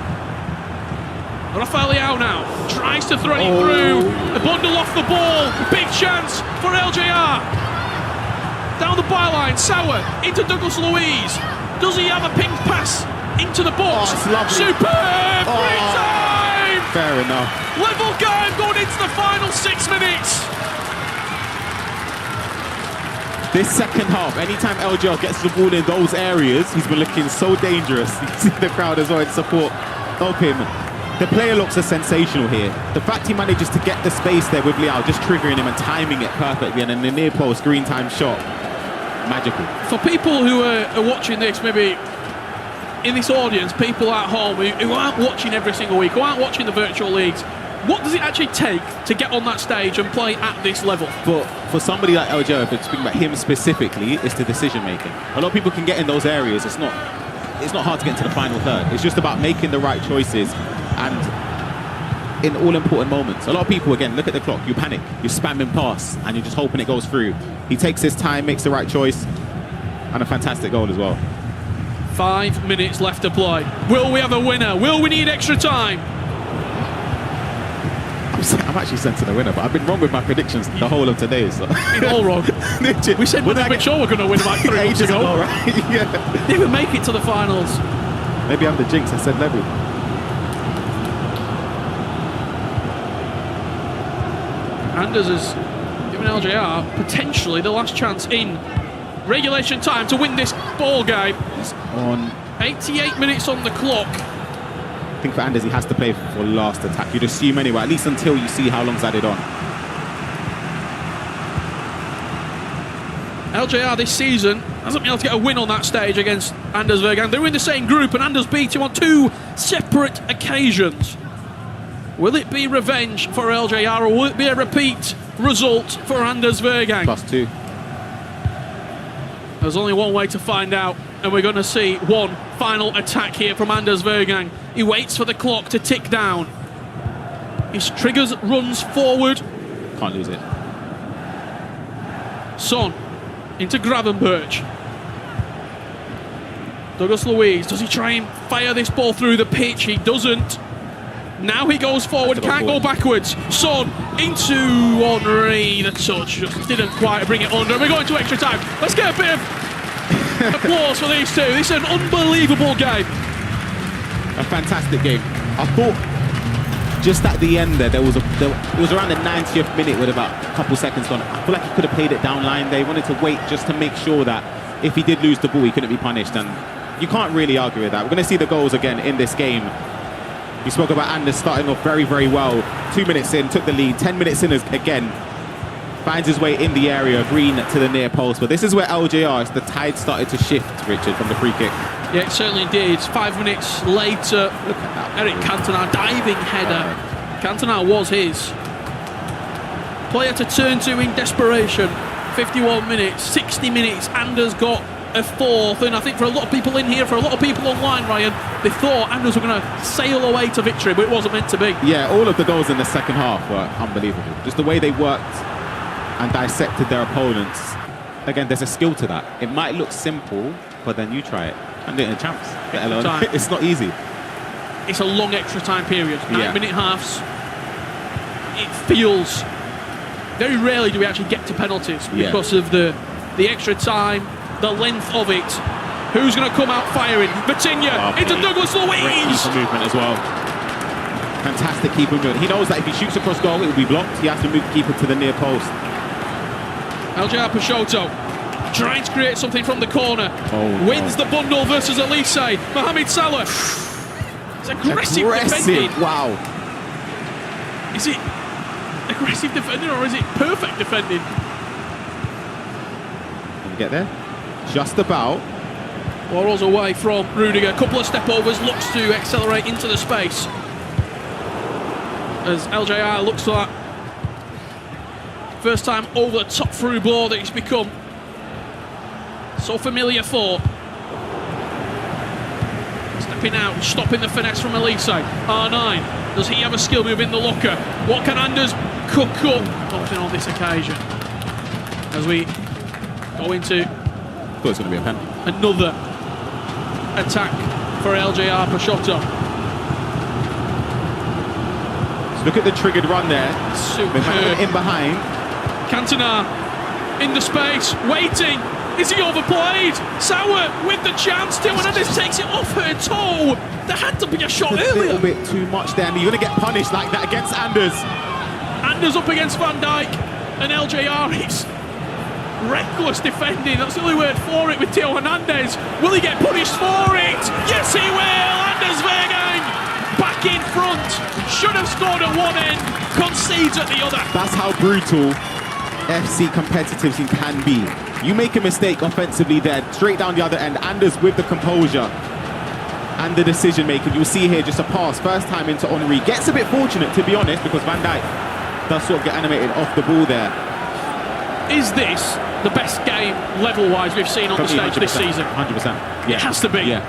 [SPEAKER 4] Rafael Leao now tries to thread it through. A bundle off the ball, big chance for LJR. Down the byline, Sauer into Douglas Luiz. Does he have a ping pass into the box? Superb! Free time!
[SPEAKER 21] Fair enough.
[SPEAKER 4] Level game going into the final 6 minutes.
[SPEAKER 21] This second half, anytime LJR gets the ball in those areas, he's been looking so dangerous. You see the crowd as well in support of him. The player looks are sensational here. The fact he manages to get the space there with Leao, just triggering him and timing it perfectly, and then the near post green time shot. Magical.
[SPEAKER 4] For people who are watching this, maybe in this audience, people at home who aren't watching every single week, who aren't watching the virtual leagues, what does it actually take to get on that stage and play at this level?
[SPEAKER 21] But for somebody like LJR, if it's speaking about him specifically, it's the decision making. A lot of people can get in those areas. It's not hard to get into the final third. It's just about making the right choices and in all important moments. A lot of people, again, look at the clock, you panic, you're spamming pass and you're just hoping it goes through. He takes his time, makes the right choice, and a fantastic goal as well.
[SPEAKER 4] 5 minutes left to play. Will we have a winner? Will we need extra time?
[SPEAKER 21] I'm actually sensing a winner, but I've been wrong with my predictions the whole of today. So.
[SPEAKER 4] You've all wrong. We said we're sure we're going to win like 3 months ago.
[SPEAKER 21] Ago, right? Yeah.
[SPEAKER 4] Didn't even make it to the finals.
[SPEAKER 21] Maybe I'm the jinx. I said Levy.
[SPEAKER 4] Anders has given LJR potentially the last chance in regulation time to win this ball game.
[SPEAKER 21] He's on
[SPEAKER 4] 88 minutes on the clock.
[SPEAKER 21] I think for Anders, he has to play for last attack. You'd assume anyway, at least until you see how long's added on.
[SPEAKER 4] LJR this season hasn't been able to get a win on that stage against Anders Vergang. They're in the same group and Anders beat him on 2 separate occasions. Will it be revenge for LJR or will it be a repeat result for Anders Vergang?
[SPEAKER 21] +2.
[SPEAKER 4] There's only one way to find out, and we're going to see one final attack here from Anders Vergang. He waits for the clock to tick down. His triggers, runs forward.
[SPEAKER 21] Can't lose it.
[SPEAKER 4] Son into Gravenberch. Douglas Luiz, does he try and fire this ball through the pitch? He doesn't. Now he goes forward, can't go backwards. Son into Henry. The touch just didn't quite bring it under. We're going to extra time. Let's get a bit of applause for these two. This is an unbelievable game.
[SPEAKER 21] A fantastic game. I thought just at the end there, it was around the 90th minute with about a couple seconds gone. I feel like he could have played it down line. They wanted to wait just to make sure that if he did lose the ball, he couldn't be punished. And you can't really argue with that. We're going to see the goals again in this game. We spoke about Anders starting off very, very well. 2 minutes in, took the lead. 10 minutes in again. Finds his way in the area, Green to the near post. But this is where LJR, the tide started to shift, Richard, from the free kick.
[SPEAKER 4] Yeah, it certainly did. 5 minutes later, look at that. Eric Cantona, diving header. Cantona was his. Player to turn to in desperation. 51 minutes, 60 minutes. Anders got a 4th, and I think for a lot of people in here, for a lot of people online, Ryan, they thought Anders were going to sail away to victory, but it wasn't meant to be.
[SPEAKER 21] Yeah, all of the goals in the second half were unbelievable. Just the way they worked and dissected their opponents. Again, there's a skill to that. It might look simple, but then you try it and do it in the champs. It's not easy.
[SPEAKER 4] It's a long extra time period. 9-minute halves. It feels very rarely do we actually get to penalties because of the extra time, the length of it. Who's going to come out firing? Vitinha into Douglas Luiz.
[SPEAKER 21] Great keeper movement as well. Fantastic keeper movement. He knows that if he shoots across goal, it will be blocked. He has to move the keeper to the near post.
[SPEAKER 4] LJR Peixoto trying to create something from the corner. Wins the bundle versus Elise. Mohamed Salah. It's aggressive defending.
[SPEAKER 21] Wow.
[SPEAKER 4] Is it aggressive defending or is it perfect defending?
[SPEAKER 21] Can you get there? Just about.
[SPEAKER 4] Borrells away from Rudiger. Couple of step overs, looks to accelerate into the space. As LJR looks for that first time over the top through ball that he's become so familiar for. Stepping out, stopping the finesse from Elise. R9, does he have a skill move in the locker? What can Anders cook up? Nothing on this occasion. As we go into
[SPEAKER 21] Thought it's going to be a pen.
[SPEAKER 4] Another attack for LJR Peixoto.
[SPEAKER 21] Look at the triggered run there.
[SPEAKER 4] Superb.
[SPEAKER 21] In behind.
[SPEAKER 4] Cantona in the space, waiting. Is he overplayed? Sauer with the chance. Teo Hernandez takes it off her toe. There had to be a shot earlier.
[SPEAKER 21] A little bit too much there, and you're going to get punished like that against Anders.
[SPEAKER 4] Anders up against Van Dijk, and LJR is reckless defending. That's the only word for it with Teo Hernandez. Will he get punished for it? Yes, he will. Anders Vergang back in front. Should have scored at one end, concedes at the other.
[SPEAKER 21] That's how brutal FC competitive team can be. You make a mistake offensively there, straight down the other end. Anders with the composure and the decision making. You'll see here just a pass, first time into Henry. Gets a bit fortunate, to be honest, because Van Dijk does sort of get animated off the ball there.
[SPEAKER 4] Is this the best game level-wise we've seen on the stage this season?
[SPEAKER 21] 100%.
[SPEAKER 4] Yeah. It has to be.
[SPEAKER 21] Yeah.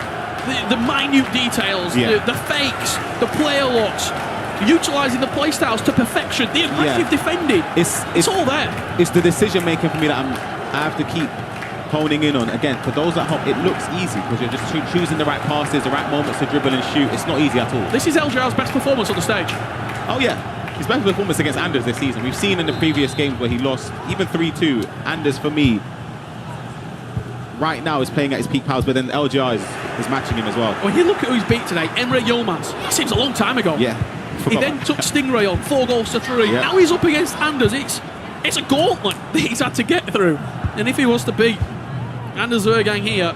[SPEAKER 4] The minute details, the fakes, the player locks, utilising the play styles to perfection, the aggressive defending. It's all there.
[SPEAKER 21] It's the decision making for me that I have to keep honing in on. Again, for those at home, it looks easy because you're just choosing the right passes, the right moments to dribble and shoot. It's not easy at all.
[SPEAKER 4] This is LJR's best performance on the stage.
[SPEAKER 21] Oh yeah. His best performance against Anders this season. We've seen in the previous games where he lost, even 3-2. Anders, for me, right now is playing at his peak powers, but then LJR is matching him as well.
[SPEAKER 4] When you look at who he's beat today, Emre Yilmaz. That seems a long time ago.
[SPEAKER 21] Yeah.
[SPEAKER 4] He then took Stingray on, 4 goals to 3. Yeah. Now he's up against Anders. It's a gauntlet that he's had to get through. And if he was to beat Anders Vergang here,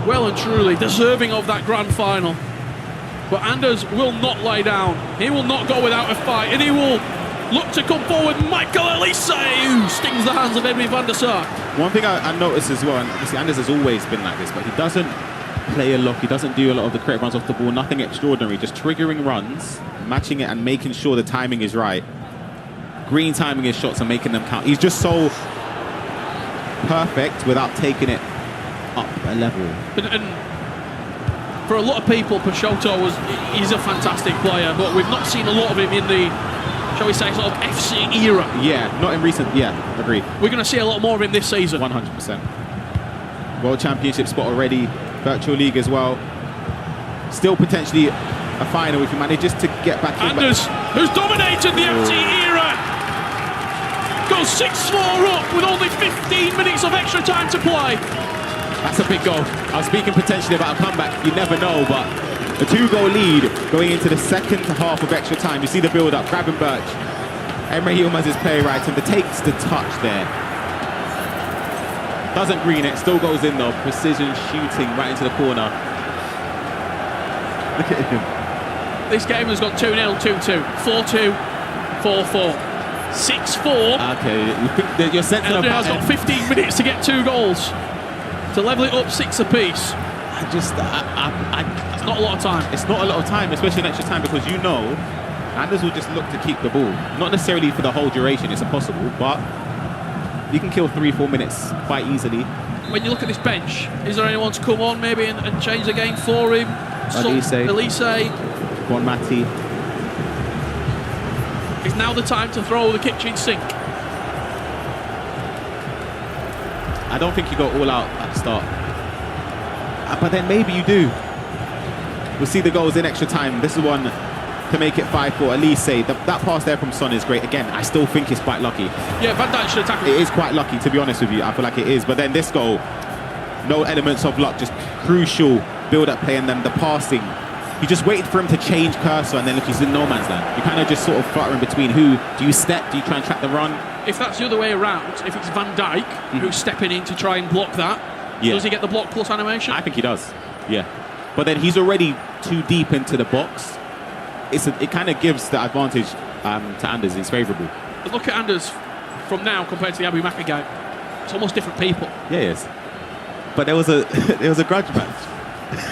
[SPEAKER 4] well and truly deserving of that grand final. But Anders will not lie down. He will not go without a fight, and he will look to come forward. Michael Elise, who stings the hands of Edwin van der Sar.
[SPEAKER 21] One thing I noticed as well, and obviously Anders has always been like this, but he doesn't play a lot. He doesn't do a lot of the correct runs off the ball. Nothing extraordinary. Just triggering runs, matching it, and making sure the timing is right. Green timing his shots and making them count. He's just so perfect without taking it up a level.
[SPEAKER 4] And for a lot of people, Peixoto he's a fantastic player, but we've not seen a lot of him in the, shall we say, sort of FC era.
[SPEAKER 21] Yeah, not in recent. Yeah, agreed.
[SPEAKER 4] We're going to see a lot more of him this season.
[SPEAKER 21] 100%. World Championship spot already. Virtual League as well. Still potentially a final if he manages to get back in.
[SPEAKER 4] Anders, who's dominated the FC era, goes 6-4 up with only 15 minutes of extra time to play.
[SPEAKER 21] That's a big goal. I was speaking potentially about a comeback. You never know, but a 2-goal lead going into the second half of extra time. You see the build-up. Gravenberch. Emre Yilmaz is playing right and takes the touch there. Doesn't green it. Still goes in though. Precision shooting right into the corner. Look at him.
[SPEAKER 4] This game has got 2-0, 2-2, 4-2, 4-4. 6-4.
[SPEAKER 21] Okay, you're sensing
[SPEAKER 4] LJ has got 15 minutes to get 2 goals to level it up 6 apiece.
[SPEAKER 21] It's
[SPEAKER 4] not a lot of time.
[SPEAKER 21] It's not a lot of time, especially in extra time, because you know Anders will just look to keep the ball. Not necessarily for the whole duration, it's impossible, but you can kill 3-4 minutes quite easily.
[SPEAKER 4] When you look at this bench, is there anyone to come on maybe and change the game for him? Elise.
[SPEAKER 21] Juan Mati.
[SPEAKER 4] Is now the time to throw the kitchen sink?
[SPEAKER 21] I don't think you go all out at the start. But then maybe you do. We'll see the goals in extra time. This is one to make it 5-4. Elise, that pass there from Son is great. Again, I still think it's quite lucky.
[SPEAKER 4] Yeah, Van Dijk should have tackled it.
[SPEAKER 21] It is quite lucky, to be honest with you. I feel like it is. But then this goal, no elements of luck, just crucial build-up play, and then the passing. You just waited for him to change cursor, and then look, he's in no man's land. You kind of just sort of fluttering between who. Do you step? Do you try and track the run?
[SPEAKER 4] If that's the other way around, if it's Van Dijk who's stepping in to try and block that, does he get the block plus animation?
[SPEAKER 21] I think he does, yeah. But then he's already too deep into the box. It kind of gives the advantage to Anders. It's favourable.
[SPEAKER 4] But look at Anders from now compared to the Abu Maka game. It's almost different people.
[SPEAKER 21] Yeah, it is. But there was a grudge match.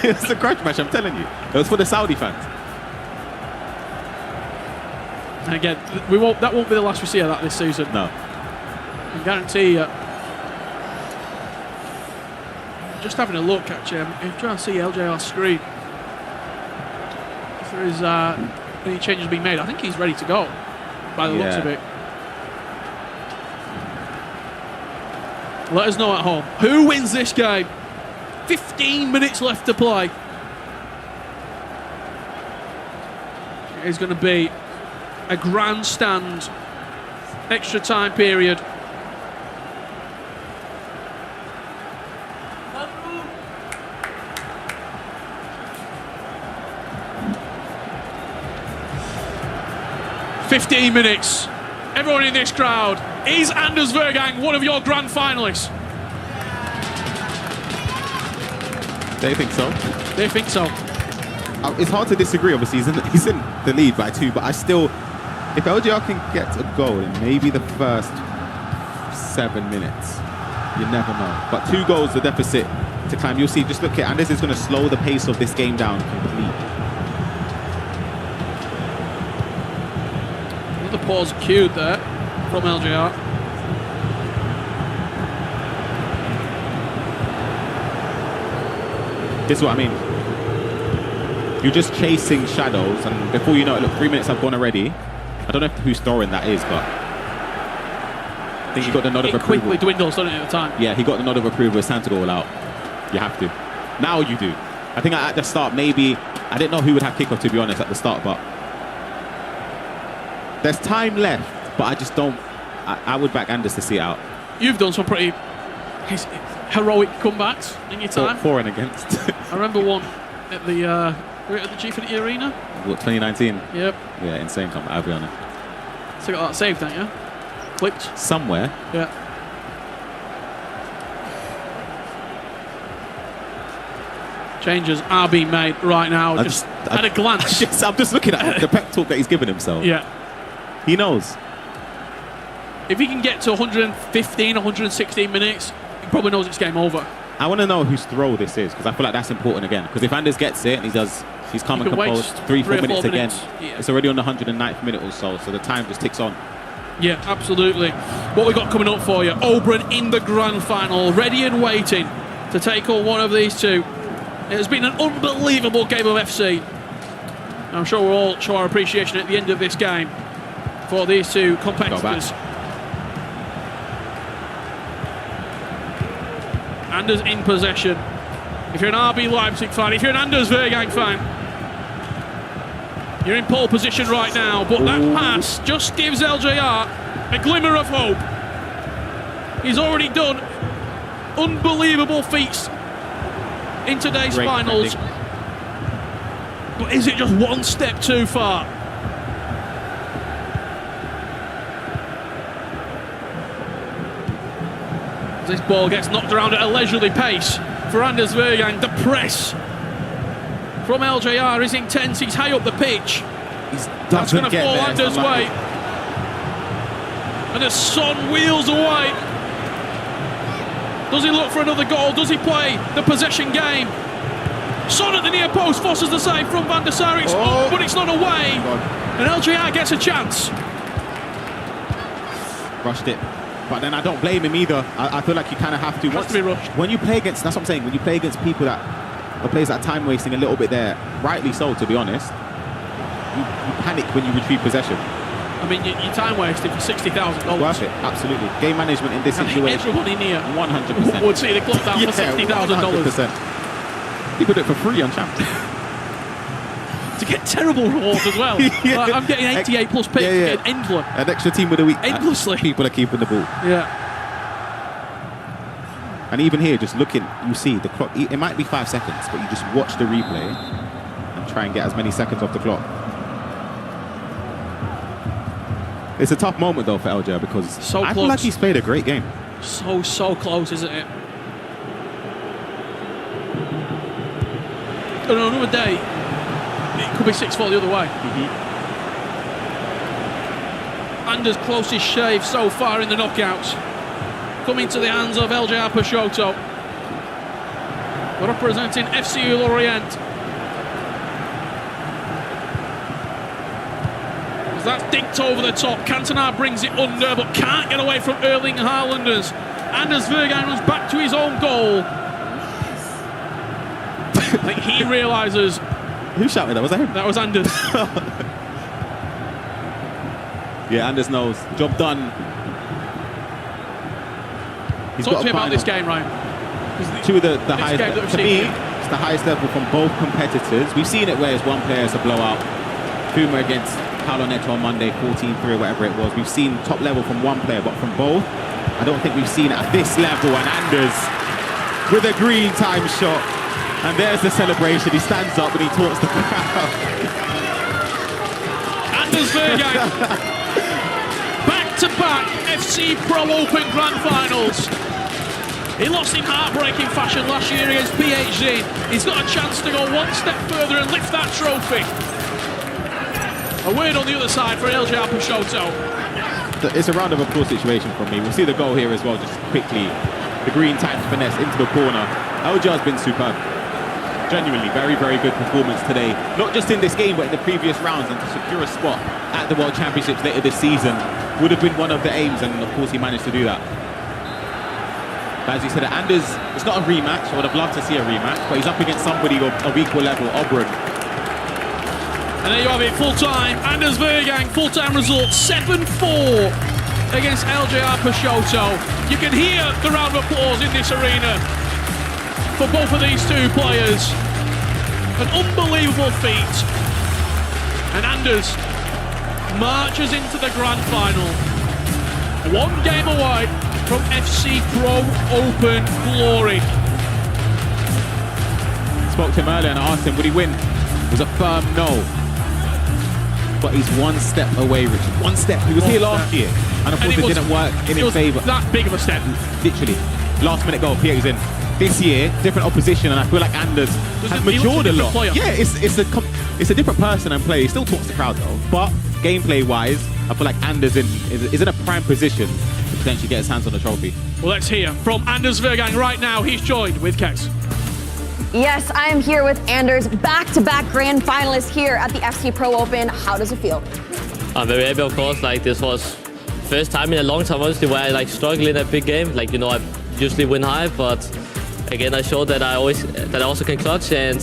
[SPEAKER 21] It was a grudge match, I'm telling you. It was for the Saudi fans.
[SPEAKER 4] And again, that won't be the last we see of that this season.
[SPEAKER 21] No.
[SPEAKER 4] I can guarantee you. Just having a look, actually, I'm trying to see LJR's screen. If there is any changes being made, I think he's ready to go, by the looks of it. Let us know at home. Who wins this game? 15 minutes left to play. It is going to be a grandstand extra time period. "15 minutes. Everyone in this crowd, is Anders Vergang one of your grand finalists?"
[SPEAKER 21] They think so.
[SPEAKER 4] They think so.
[SPEAKER 21] It's hard to disagree, obviously. He's in the lead by 2, but I still... If LJR can get a goal in maybe the first 7 minutes, you never know. But 2 goals, the deficit to climb. You'll see, just look at Anders is going to slow the pace of this game down completely.
[SPEAKER 4] Another pause cued there from LJR.
[SPEAKER 21] This is what I mean. You're just chasing shadows, and before you know it, look, 3 minutes have gone already. I don't know who's throwing that is, but I think he got the nod of approval.
[SPEAKER 4] It quickly dwindles, doesn't it, at the time?
[SPEAKER 21] Yeah, he got the nod of approval. It's time to go all out. You have to. Now you do. I think at the start, maybe, I didn't know who would have kickoff, to be honest, at the start, but there's time left, but I just don't, I would back Anders to see it out.
[SPEAKER 4] You've done some pretty heroic comebacks in your time.
[SPEAKER 21] For and against.
[SPEAKER 4] I remember one at the G-Finity Arena.
[SPEAKER 21] What, 2019?
[SPEAKER 4] Yep.
[SPEAKER 21] Yeah, insane comeback, I'll be honest.
[SPEAKER 4] So got that saved, don't you? Clicked.
[SPEAKER 21] Somewhere.
[SPEAKER 4] Yeah. Changes are being made right now. Just at a glance.
[SPEAKER 21] I'm just looking at the pep talk that he's given himself.
[SPEAKER 4] Yeah.
[SPEAKER 21] He knows.
[SPEAKER 4] If he can get to 115, 116 minutes, he probably knows it's game over.
[SPEAKER 21] I want to know whose throw this is, because I feel like that's important again. Because if Anders gets it and he's calm and composed, 3-4 minutes again, it's already on the 109th minute or so the time just ticks on.
[SPEAKER 4] Yeah, absolutely. What we got coming up for you? Oberon in the grand final, ready and waiting to take on one of these two. It has been an unbelievable game of FC. I'm sure we'll all show our appreciation at the end of this game for these two competitors. Anders in possession. If you're an RB Leipzig fan, if you're an Anders Wehrgang fan, you're in pole position right now, but that pass just gives LJR a glimmer of hope. He's already done unbelievable feats in today's finals. But is it just one step too far? This ball gets knocked around at a leisurely pace for Anders Wehrgang. The press from LJR is intense. He's high up the pitch. That's going to fall Anders' way. And as Son wheels away, does he look for another goal? Does he play the possession game? Son at the near post forces the save from Van der Sar. It's up, but it's not away. And LJR gets a chance.
[SPEAKER 21] Rushed it. But then I don't blame him either. I feel like you kind of have to.
[SPEAKER 4] Has to be rushed.
[SPEAKER 21] When you play against, that's what I'm saying, when you play against people that, or players that are time wasting a little bit there, rightly so, to be honest, you panic when you retrieve possession.
[SPEAKER 4] I mean, you're time wasting for $60,000.
[SPEAKER 21] Worth it, absolutely. Game management in this situation.
[SPEAKER 4] Everyone in here
[SPEAKER 21] 100%
[SPEAKER 4] would see the club down for $60,000.
[SPEAKER 21] 100%. People do it for free on Champ.
[SPEAKER 4] To get terrible rewards as well. Like, I'm getting 88 plus picks, getting endless.
[SPEAKER 21] An extra team of the week.
[SPEAKER 4] Endlessly.
[SPEAKER 21] People are keeping the ball.
[SPEAKER 4] Yeah.
[SPEAKER 21] And even here, just looking, you see the clock, it might be 5 seconds, but you just watch the replay and try and get as many seconds off the clock. It's a tough moment though for LJ because I feel like he's played a great game.
[SPEAKER 4] So close, isn't it? On another day, it could be 6-4 the other way. Anders' closest shave so far in the knockouts. Coming to the hands of LJR Peixoto. Representing FC Lorient. As that's dinked over the top. Cantona brings it under, but can't get away from Erling Haalanders. Anders Wehrgang runs back to his own goal. I think he realises.
[SPEAKER 21] Who shouted that? Was that him?
[SPEAKER 4] That was Anders.
[SPEAKER 21] Yeah, Anders knows. Job done.
[SPEAKER 4] Talk to me about this game, Ryan.
[SPEAKER 21] Two of the highest, to me, it's the highest level from both competitors. We've seen it where it's one player is a blowout. Puma against Paulo Neto on Monday, 14-3 or whatever it was. We've seen top level from one player, but from both, I don't think we've seen it at this level. And Anders with a green time shot. And there's the celebration. He stands up and he talks the crowd.
[SPEAKER 4] Anders Wehrgang. Back-to-back FC Pro Open Grand Finals. He lost in heartbreaking fashion last year against PHZ. He's got a chance to go one step further and lift that trophy. A win on the other side for LJR Peixoto.
[SPEAKER 21] It's a round of applause situation from me. We'll see the goal here as well, just quickly. The green times finesse into the corner. LJR's been superb. Genuinely, very, very good performance today. Not just in this game, but in the previous rounds, and to secure a spot at the World Championships later this season would have been one of the aims, and of course he managed to do that. As you said, Anders, it's not a rematch. I would have loved to see a rematch, but he's up against somebody of equal level, Oberon.
[SPEAKER 4] And there you have it, full-time. Anders Wehrgang, full-time result, 7-4 against LJR Peixoto. You can hear the round of applause in this arena for both of these two players. An unbelievable feat. And Anders marches into the grand final. One game away from FC Pro Open glory.
[SPEAKER 21] Spoke to him earlier and I asked him, would he win? It was a firm no. But he's one step away, Richard. One step. He was here last year. And of course it didn't work in his favour.
[SPEAKER 4] That big of a step.
[SPEAKER 21] Literally. Last minute goal, Pierre's in. This year, different opposition, and I feel like Anders has matured a lot. Yeah, it's a different person and player. He still talks to the crowd though, but gameplay-wise, I feel like Anders is in a prime position to potentially get his hands on the trophy.
[SPEAKER 4] Well, let's hear from Anders Vergang right now. He's joined with Kex.
[SPEAKER 3] Yes, I am here with Anders, back-to-back grand finalist here at the FC Pro Open. How does it feel?
[SPEAKER 19] I'm very happy, of course. Like, this was first time in a long time, honestly, where I like struggle in a big game. Like, you know, I usually win high, but again, I showed that I also can clutch, and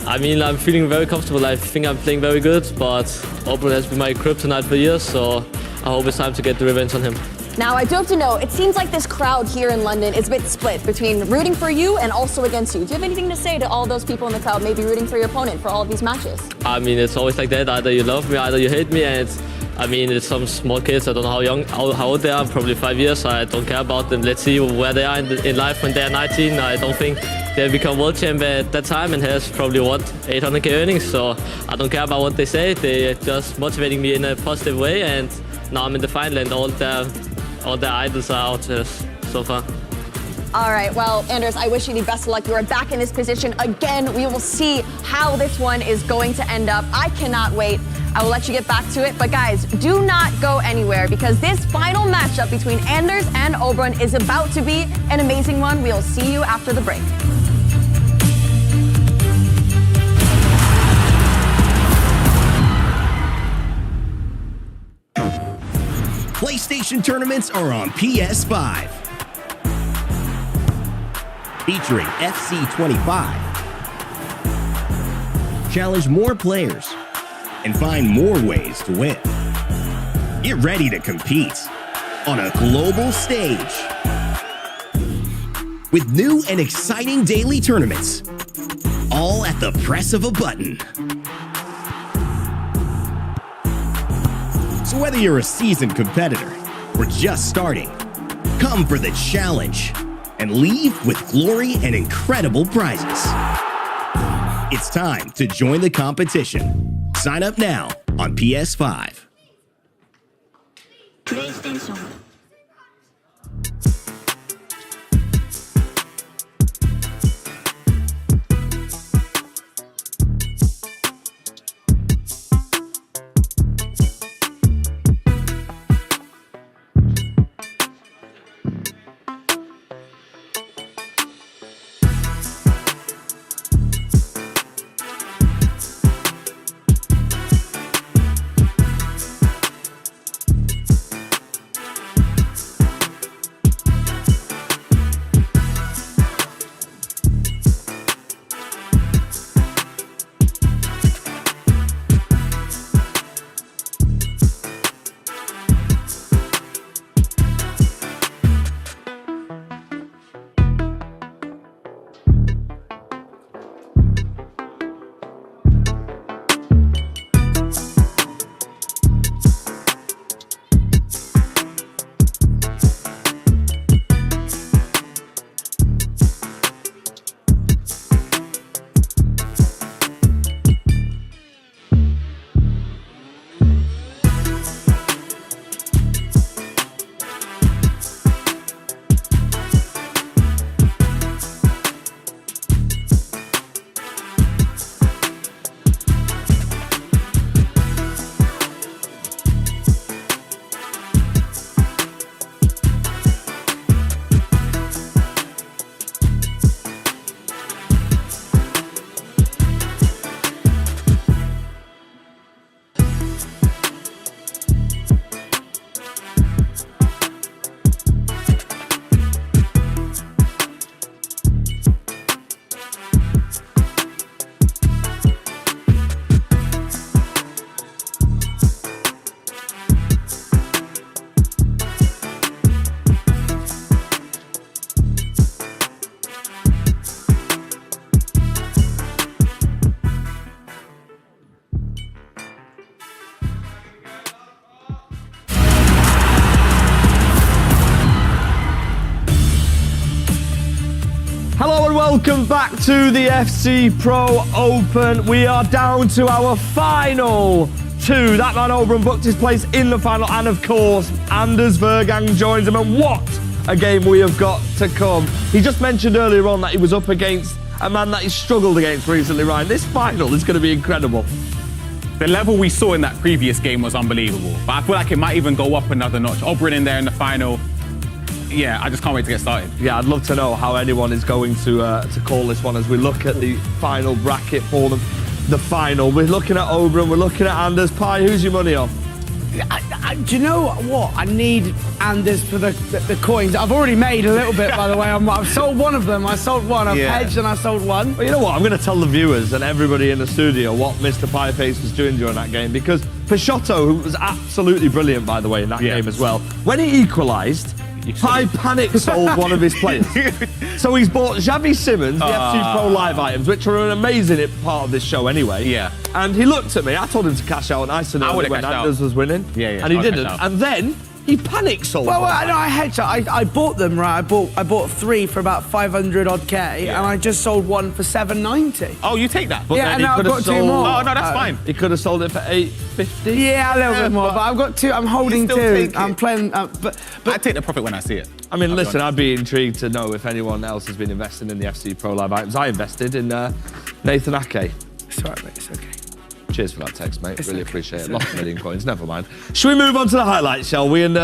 [SPEAKER 19] I mean, I'm feeling very comfortable. I think I'm playing very good, but Open has been my kryptonite for years, so I hope it's time to get the revenge on him.
[SPEAKER 3] Now, I do have to know, it seems like this crowd here in London is a bit split between rooting for you and also against you. Do you have anything to say to all those people in the crowd maybe rooting for your opponent for all of these matches?
[SPEAKER 19] I mean, it's always like that. Either you love me, either you hate me, and I mean, it's some small kids. I don't know how old they are, probably 5 years. I don't care about them. Let's see where they are in life when they're 19. I don't think they'll become world champion at that time and has probably, what, 800k earnings. So I don't care about what they say. They're just motivating me in a positive way. And now I'm in the final and all their idols are out so far.
[SPEAKER 3] All right, well, Anders, I wish you the best of luck. You are back in this position again. We will see how this one is going to end up. I cannot wait. I will let you get back to it. But guys, do not go anywhere because this final matchup between Anders and Oberon is about to be an amazing one. We'll see you after the break.
[SPEAKER 15] PlayStation tournaments are on PS5. Featuring FC25. Challenge more players and find more ways to win. Get ready to compete on a global stage with new and exciting daily tournaments, all at the press of a button. So whether you're a seasoned competitor or just starting, come for the challenge and leave with glory and incredible prizes. It's time to join the competition. Sign up now on PS5.
[SPEAKER 20] PlayStation.
[SPEAKER 2] Hello and welcome back to the FC Pro Open. We are down to our final two. That man Oberon booked his place in the final, and of course, Anders Vergang joins him. And what a game we have got to come. He just mentioned earlier on that he was up against a man that he struggled against recently, Ryan. This final is going to be incredible.
[SPEAKER 11] the level we saw in that previous game was unbelievable. But I feel like it might even go up another notch. Oberyn in there in the final. Yeah, I just can't wait to get started.
[SPEAKER 2] Yeah, I'd love to know how anyone is going to call this one as we look at the final bracket for the final. We're looking at Oberyn, we're looking at Anders. Pi, who's your money on?
[SPEAKER 5] Do you know what? I need Anders for the coins. I've already made a little bit, by the way. I've sold one of them. I sold one. I've hedged and I sold one.
[SPEAKER 2] Well, you know what? I'm going to tell the viewers and everybody in the studio what Mr. Pieface was doing during that game, because Peixoto, who was absolutely brilliant, by the way, in that game as well, when he equalised, Pi panic sold one of his players. So he's bought Xavi Simons, the FC Pro Live items, which are an amazing part of this show anyway.
[SPEAKER 11] Yeah.
[SPEAKER 2] And he looked at me, I told him to cash out, and I said when Anders was winning.
[SPEAKER 11] Yeah.
[SPEAKER 2] And he didn't. And then he panic sold.
[SPEAKER 5] Well, I hedged. I bought them, right? I bought 3 for about 500 odd K, and I just sold one for 790.
[SPEAKER 11] Oh, you take that?
[SPEAKER 2] But
[SPEAKER 5] yeah, and now I've got 2 more.
[SPEAKER 11] Oh, no, that's fine.
[SPEAKER 2] He could have sold it for 850.
[SPEAKER 5] Yeah, a little bit more, but I've got 2. I'm holding 2. I'm playing, but
[SPEAKER 11] I take the profit when I see it.
[SPEAKER 2] I mean, listen, I'd be intrigued to know if anyone else has been investing in the FC Pro Live items. I invested in Nathan Ake.
[SPEAKER 5] It's all right, mate. It's okay.
[SPEAKER 2] Cheers for that text, mate. Really appreciate it. Lost a million coins. Never mind. Should we move on to the highlights, shall we, and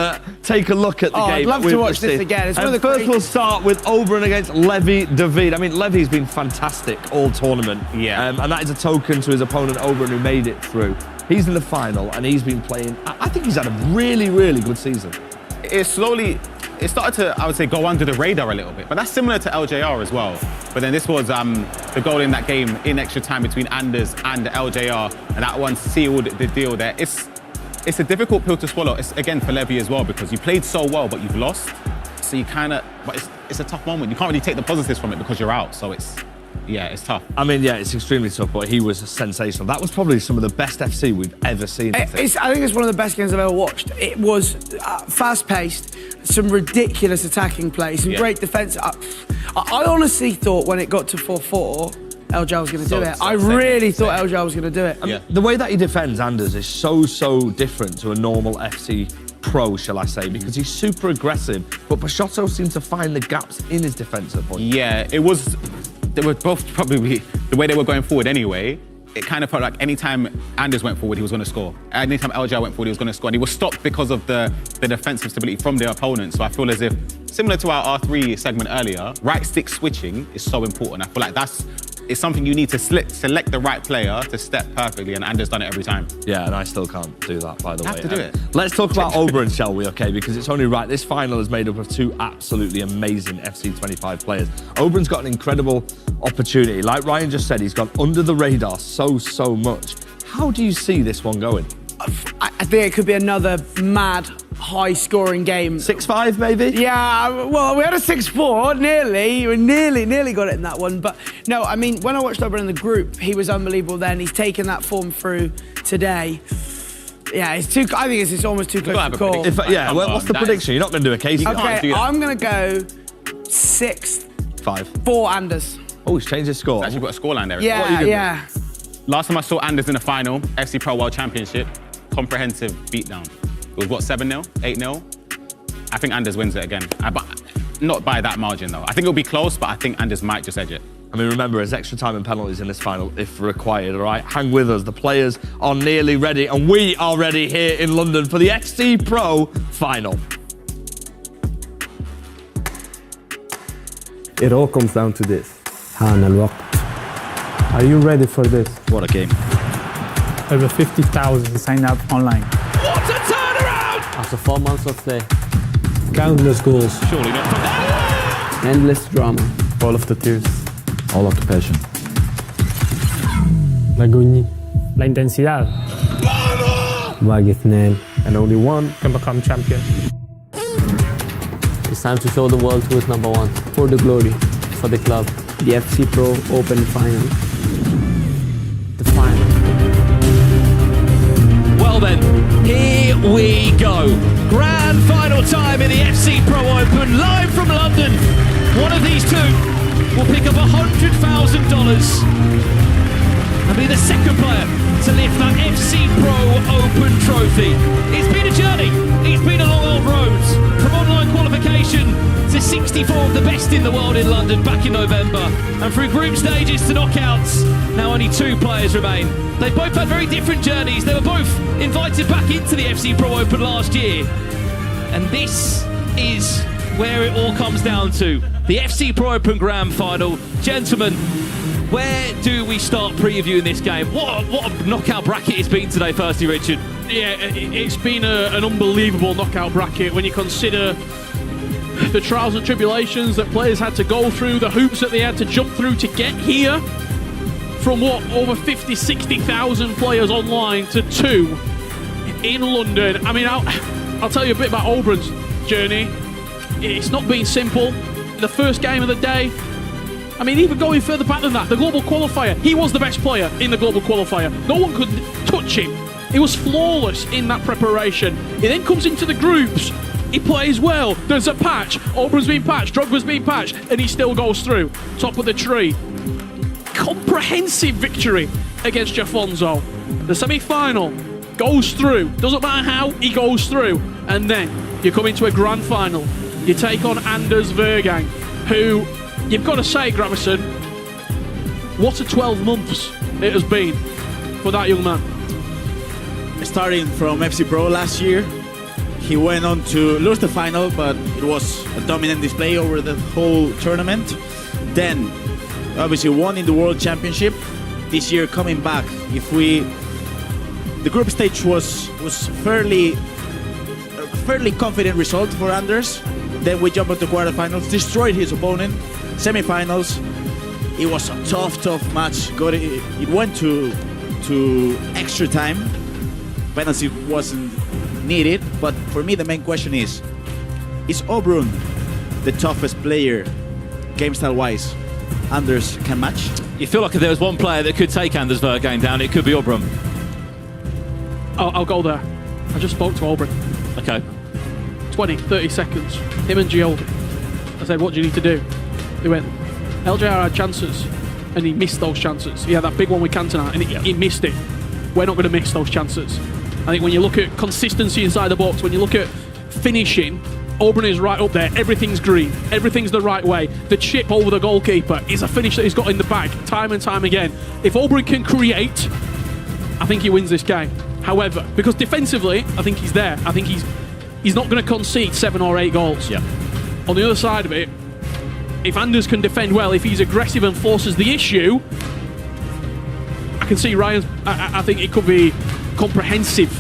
[SPEAKER 2] take a look at the game?
[SPEAKER 5] I'd love to watch this again. It's
[SPEAKER 2] first, we'll start with Oberyn against Levi David. I mean, Levy's been fantastic all tournament.
[SPEAKER 11] Yeah.
[SPEAKER 2] And that is a token to his opponent, Oberyn, who made it through. He's in the final, and he's been playing. I think he's had a really, really good season.
[SPEAKER 11] It started to, I would say, go under the radar a little bit. But that's similar to LJR as well. But then this was the goal in that game in extra time between Anders and LJR. And that one sealed the deal there. It's a difficult pill to swallow. It's, again, for Levy as well, because you played so well, but you've lost. So you kind of, but it's a tough moment. You can't really take the positives from it because you're out. So it's tough.
[SPEAKER 2] I mean, yeah, it's extremely tough, but he was sensational. That was probably some of the best FC we've ever seen.
[SPEAKER 5] I think it's one of the best games I've ever watched. It was fast-paced, some ridiculous attacking play, some great defence. I honestly thought when it got to 4-4, LJR was going to do it. I really thought LJR was going to do it.
[SPEAKER 2] I mean, the way that he defends Anders is so different to a normal FC Pro, shall I say, because he's super aggressive, but Peixoto seemed to find the gaps in his defence at points.
[SPEAKER 11] Yeah, it was. They were both probably, the way they were going forward anyway, it kind of felt like anytime Anders went forward, he was going to score. Anytime LJR went forward, he was going to score. And he was stopped because of the defensive stability from their opponent. So I feel as if, similar to our R3 segment earlier, right stick switching is so important. I feel like it's something you need to select the right player to step perfectly, and Anders done it every time.
[SPEAKER 2] Yeah, and I still can't do that, by the way.
[SPEAKER 11] You have to do it.
[SPEAKER 2] Let's talk about Oberyn, shall we, okay? Because it's only right. This final is made up of 2 absolutely amazing FC25 players. Oberyn's got an incredible opportunity. Like Ryan just said, he's gone under the radar so much. How do you see this one going?
[SPEAKER 5] I think it could be another mad, high-scoring game.
[SPEAKER 2] 6-5, maybe?
[SPEAKER 5] Yeah, well, we had a 6-4, nearly. We nearly got it in that one. But no, I mean, when I watched Oberyn in the group, he was unbelievable then. He's taken that form through today. Yeah, I think it's almost too close to call.
[SPEAKER 2] What's the prediction? You're not going to do a case.
[SPEAKER 5] Okay, I'm going to go 6-5. 4 Anders.
[SPEAKER 2] Oh, he's changed his score.
[SPEAKER 11] He's actually got a scoreline there.
[SPEAKER 5] Yeah.
[SPEAKER 11] Last time I saw Anders in the final, FC Pro World Championship, comprehensive beatdown. It was what, 7-0, 8-0? I think Anders wins it again. But not by that margin though. I think it'll be close, but I think Anders might just edge it.
[SPEAKER 2] I mean, remember, there's extra time and penalties in this final if required, all right? Hang with us. The players are nearly ready, and we are ready here in London for the FC Pro final.
[SPEAKER 13] It all comes down to this. حان الوقت. Are you ready for this?
[SPEAKER 12] What a game.
[SPEAKER 20] Over 50,000 signed up online.
[SPEAKER 9] What a turnaround!
[SPEAKER 18] After 4 months of play.
[SPEAKER 13] Countless goals.
[SPEAKER 9] Surely not from there.
[SPEAKER 13] Endless drama. All of the tears.
[SPEAKER 12] All of the passion.
[SPEAKER 13] La agonie.
[SPEAKER 20] La intensidad.
[SPEAKER 13] باقي 2 and only one
[SPEAKER 20] can become champion.
[SPEAKER 18] It's time to show the world who is #1.
[SPEAKER 13] For the glory.
[SPEAKER 18] For the club.
[SPEAKER 13] The FC Pro Open Final.
[SPEAKER 18] The final.
[SPEAKER 9] Well then, here we go. Grand final time in the FC Pro Open, live from London. One of these two will pick up $100,000 and be the second player to lift that FC Pro Open trophy. It's been a journey. It's been a long old road. From online qualification to 64 of the best in the world in London back in November. And through group stages to knockouts, Now only 2 players remain. They both had very different journeys. They were both invited back into the FC Pro Open last year. And this is where it all comes down to. The FC Pro Open Grand Final. Gentlemen, where do we start previewing this game? What a knockout bracket it's been today, firstly, Richard.
[SPEAKER 4] Yeah, it's been an unbelievable knockout bracket when you consider the trials and tribulations that players had to go through, the hoops that they had to jump through to get here. From over 50, 60,000 players online to 2 in London. I mean, I'll tell you a bit about Oberon's journey. It's not been simple. The first game of the day, I mean, even going further back than that, the global qualifier, he was the best player in the global qualifier. No one could touch him. He was flawless in that preparation. He then comes into the groups. He plays well. There's a patch. Oberon's been patched. Drogba's been patched. And he still goes through. Top of the tree. Comprehensive victory against Jafonso. The semi-final goes through. Doesn't matter how, he goes through. And then you come into a grand final. You take on Anders Vergang, who, you've got to say, Gravison, what a 12 months it has been for that young man.
[SPEAKER 22] Starting from FC Pro last year, he went on to lose the final, but it was a dominant display over the whole tournament. Then, obviously, won in the World Championship. This year, coming back, the group stage was fairly confident result for Anders. Then we jumped into quarterfinals, destroyed his opponent. Semifinals, it was a tough match. It went to extra time. Penalty wasn't needed, but for me the main question is Oberon the toughest player game style wise Anders can match?
[SPEAKER 9] You feel like if there was one player that could take Anders Vergang down, it could be Oberon.
[SPEAKER 4] I'll go there. I just spoke to Oberon.
[SPEAKER 9] Okay.
[SPEAKER 4] 20, 30 seconds. Him and Gioldi. I said, what do you need to do? They went, LJR had chances and he missed those chances. He had that big one with Cantona and he missed it. We're not going to miss those chances. I think when you look at consistency inside the box, when you look at finishing, Oberon is right up there. Everything's green. Everything's the right way. The chip over the goalkeeper is a finish that he's got in the bag time and time again. If Oberon can create, I think he wins this game. However, because defensively, I think he's there. I think he's not going to concede 7 or 8 goals.
[SPEAKER 9] Yeah.
[SPEAKER 4] On the other side of it, if Anders can defend well, if he's aggressive and forces the issue, I can see Ryan's. I think it could be comprehensive.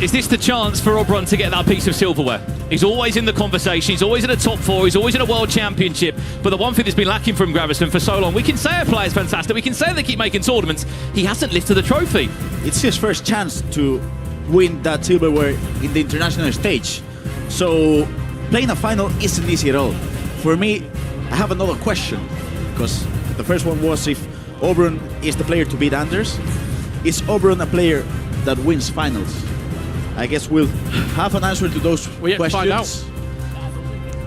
[SPEAKER 9] Is this the chance for Oberon to get that piece of silverware? He's always in the conversation, he's always in a top 4, he's always in a world championship. But the one thing that's been lacking from Gravison for so long, we can say a player's fantastic, we can say they keep making tournaments, he hasn't lifted the trophy.
[SPEAKER 22] It's his first chance to win that silverware in the international stage. So playing a final isn't easy at all. For me, I have another question, because the first one was if Oberon is the player to beat Anders. Is Oberon a player that wins finals? I guess we'll have an answer to those questions.
[SPEAKER 4] Find out.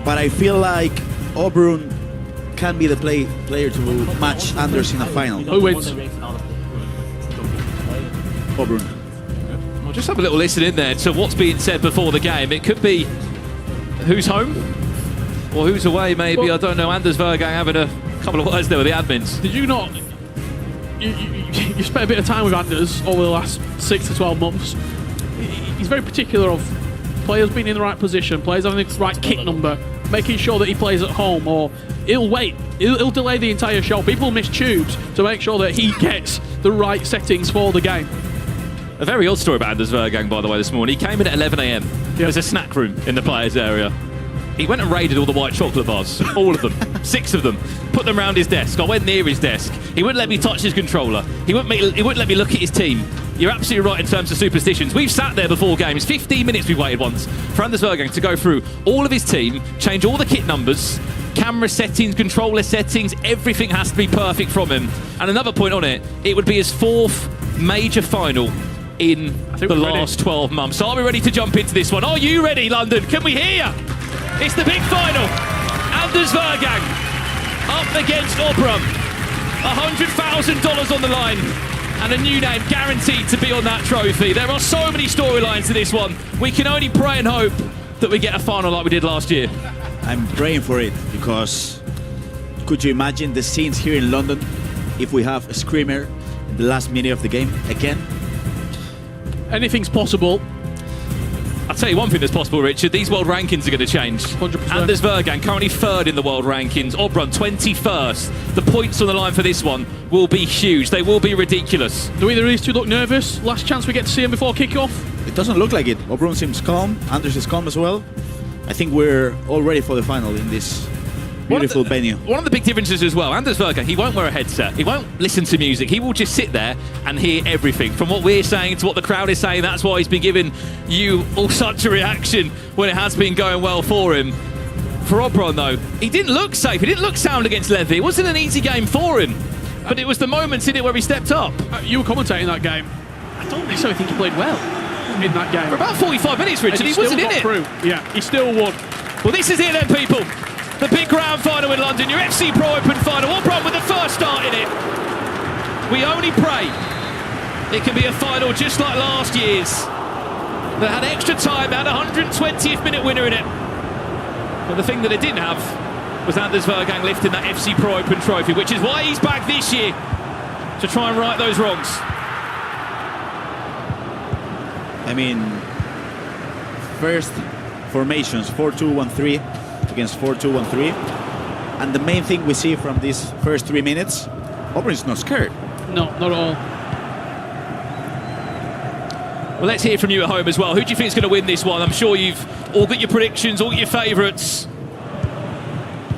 [SPEAKER 22] But I feel like Oberon can be the player to match Anders in a final.
[SPEAKER 4] Who wins?
[SPEAKER 22] Oberon.
[SPEAKER 9] We'll just have a little listen in there to what's being said before the game. It could be who's home or who's away, maybe. Well, I don't know. Anders Vergang having a couple of words there with the admins.
[SPEAKER 4] Did you not? You spent a bit of time with Anders over the last 6 to 12 months. He's very particular of players being in the right position, players having the right kit number, making sure that he plays at home, or he'll wait. He'll delay the entire show. People miss tubes to make sure that he gets the right settings for the game.
[SPEAKER 9] A very odd story about Anders Vergang, by the way, this morning. He came in at 11 a.m. There's a snack room in the players' area. He went and raided all the white chocolate bars, all of them, 6 of them, put them around his desk. I went near his desk. He wouldn't let me touch his controller. He wouldn't let me look at his team. You're absolutely right in terms of superstitions. We've sat there before games, 15 minutes we've waited once for Anders Vergang to go through all of his team, change all the kit numbers, camera settings, controller settings, everything has to be perfect from him. And another point on it, it would be his 4th major final in the last 12 months. So are we ready to jump into this one? Are you ready, London? Can we hear you? It's the big final. Anders Vergang up against Oberon. $100,000 on the line. And a new name guaranteed to be on that trophy. There are so many storylines to this one. We can only pray and hope that we get a final like we did last year.
[SPEAKER 22] I'm praying for it, because could you imagine the scenes here in London if we have a screamer the last minute of the game again.
[SPEAKER 4] Anything's possible.
[SPEAKER 9] I'll tell you one thing that's possible, Richard. These world rankings are going to change.
[SPEAKER 4] 100%.
[SPEAKER 9] Anders Vergang currently 3rd in the world rankings. Obrun 21st. The points on the line for this one will be huge. They will be ridiculous.
[SPEAKER 4] Do either of these two look nervous? Last chance we get to see him before kick-off?
[SPEAKER 22] It doesn't look like it. Obrun seems calm. Anders is calm as well. I think we're all ready for the final in this beautiful venue.
[SPEAKER 9] One of the big differences as well, Anders Vergang, he won't wear a headset. He won't listen to music. He will just sit there and hear everything. From what we're saying to what the crowd is saying, that's why he's been giving you all such a reaction when it has been going well for him. For Obrun, though, he didn't look safe. He didn't look sound against Levy. It wasn't an easy game for him. But it was the moments in it where he stepped up.
[SPEAKER 4] You were commentating that game. I don't necessarily think he played well in that game.
[SPEAKER 9] For about 45 minutes, Richard, he wasn't in it.
[SPEAKER 4] Yeah, he still won.
[SPEAKER 9] Well, this is it then, people. The big grand final in London, your FC Pro Open final. Obrun with the first start in it. We only pray it can be a final just like last year's. That had extra time, had a 120th minute winner in it. But the thing that it didn't have was Anders Vergang lifting that FC Pro Open trophy, which is why he's back this year to try and right those wrongs.
[SPEAKER 22] I mean, first formations 4-2-1-3 against 4-2-1-3, and the main thing we see from these first 3 minutes, Obrun is not scared.
[SPEAKER 4] No, not at all.
[SPEAKER 9] Well, let's hear from you at home as well. Who do you think is going to win this one? I'm sure you've all got your predictions, all your favourites.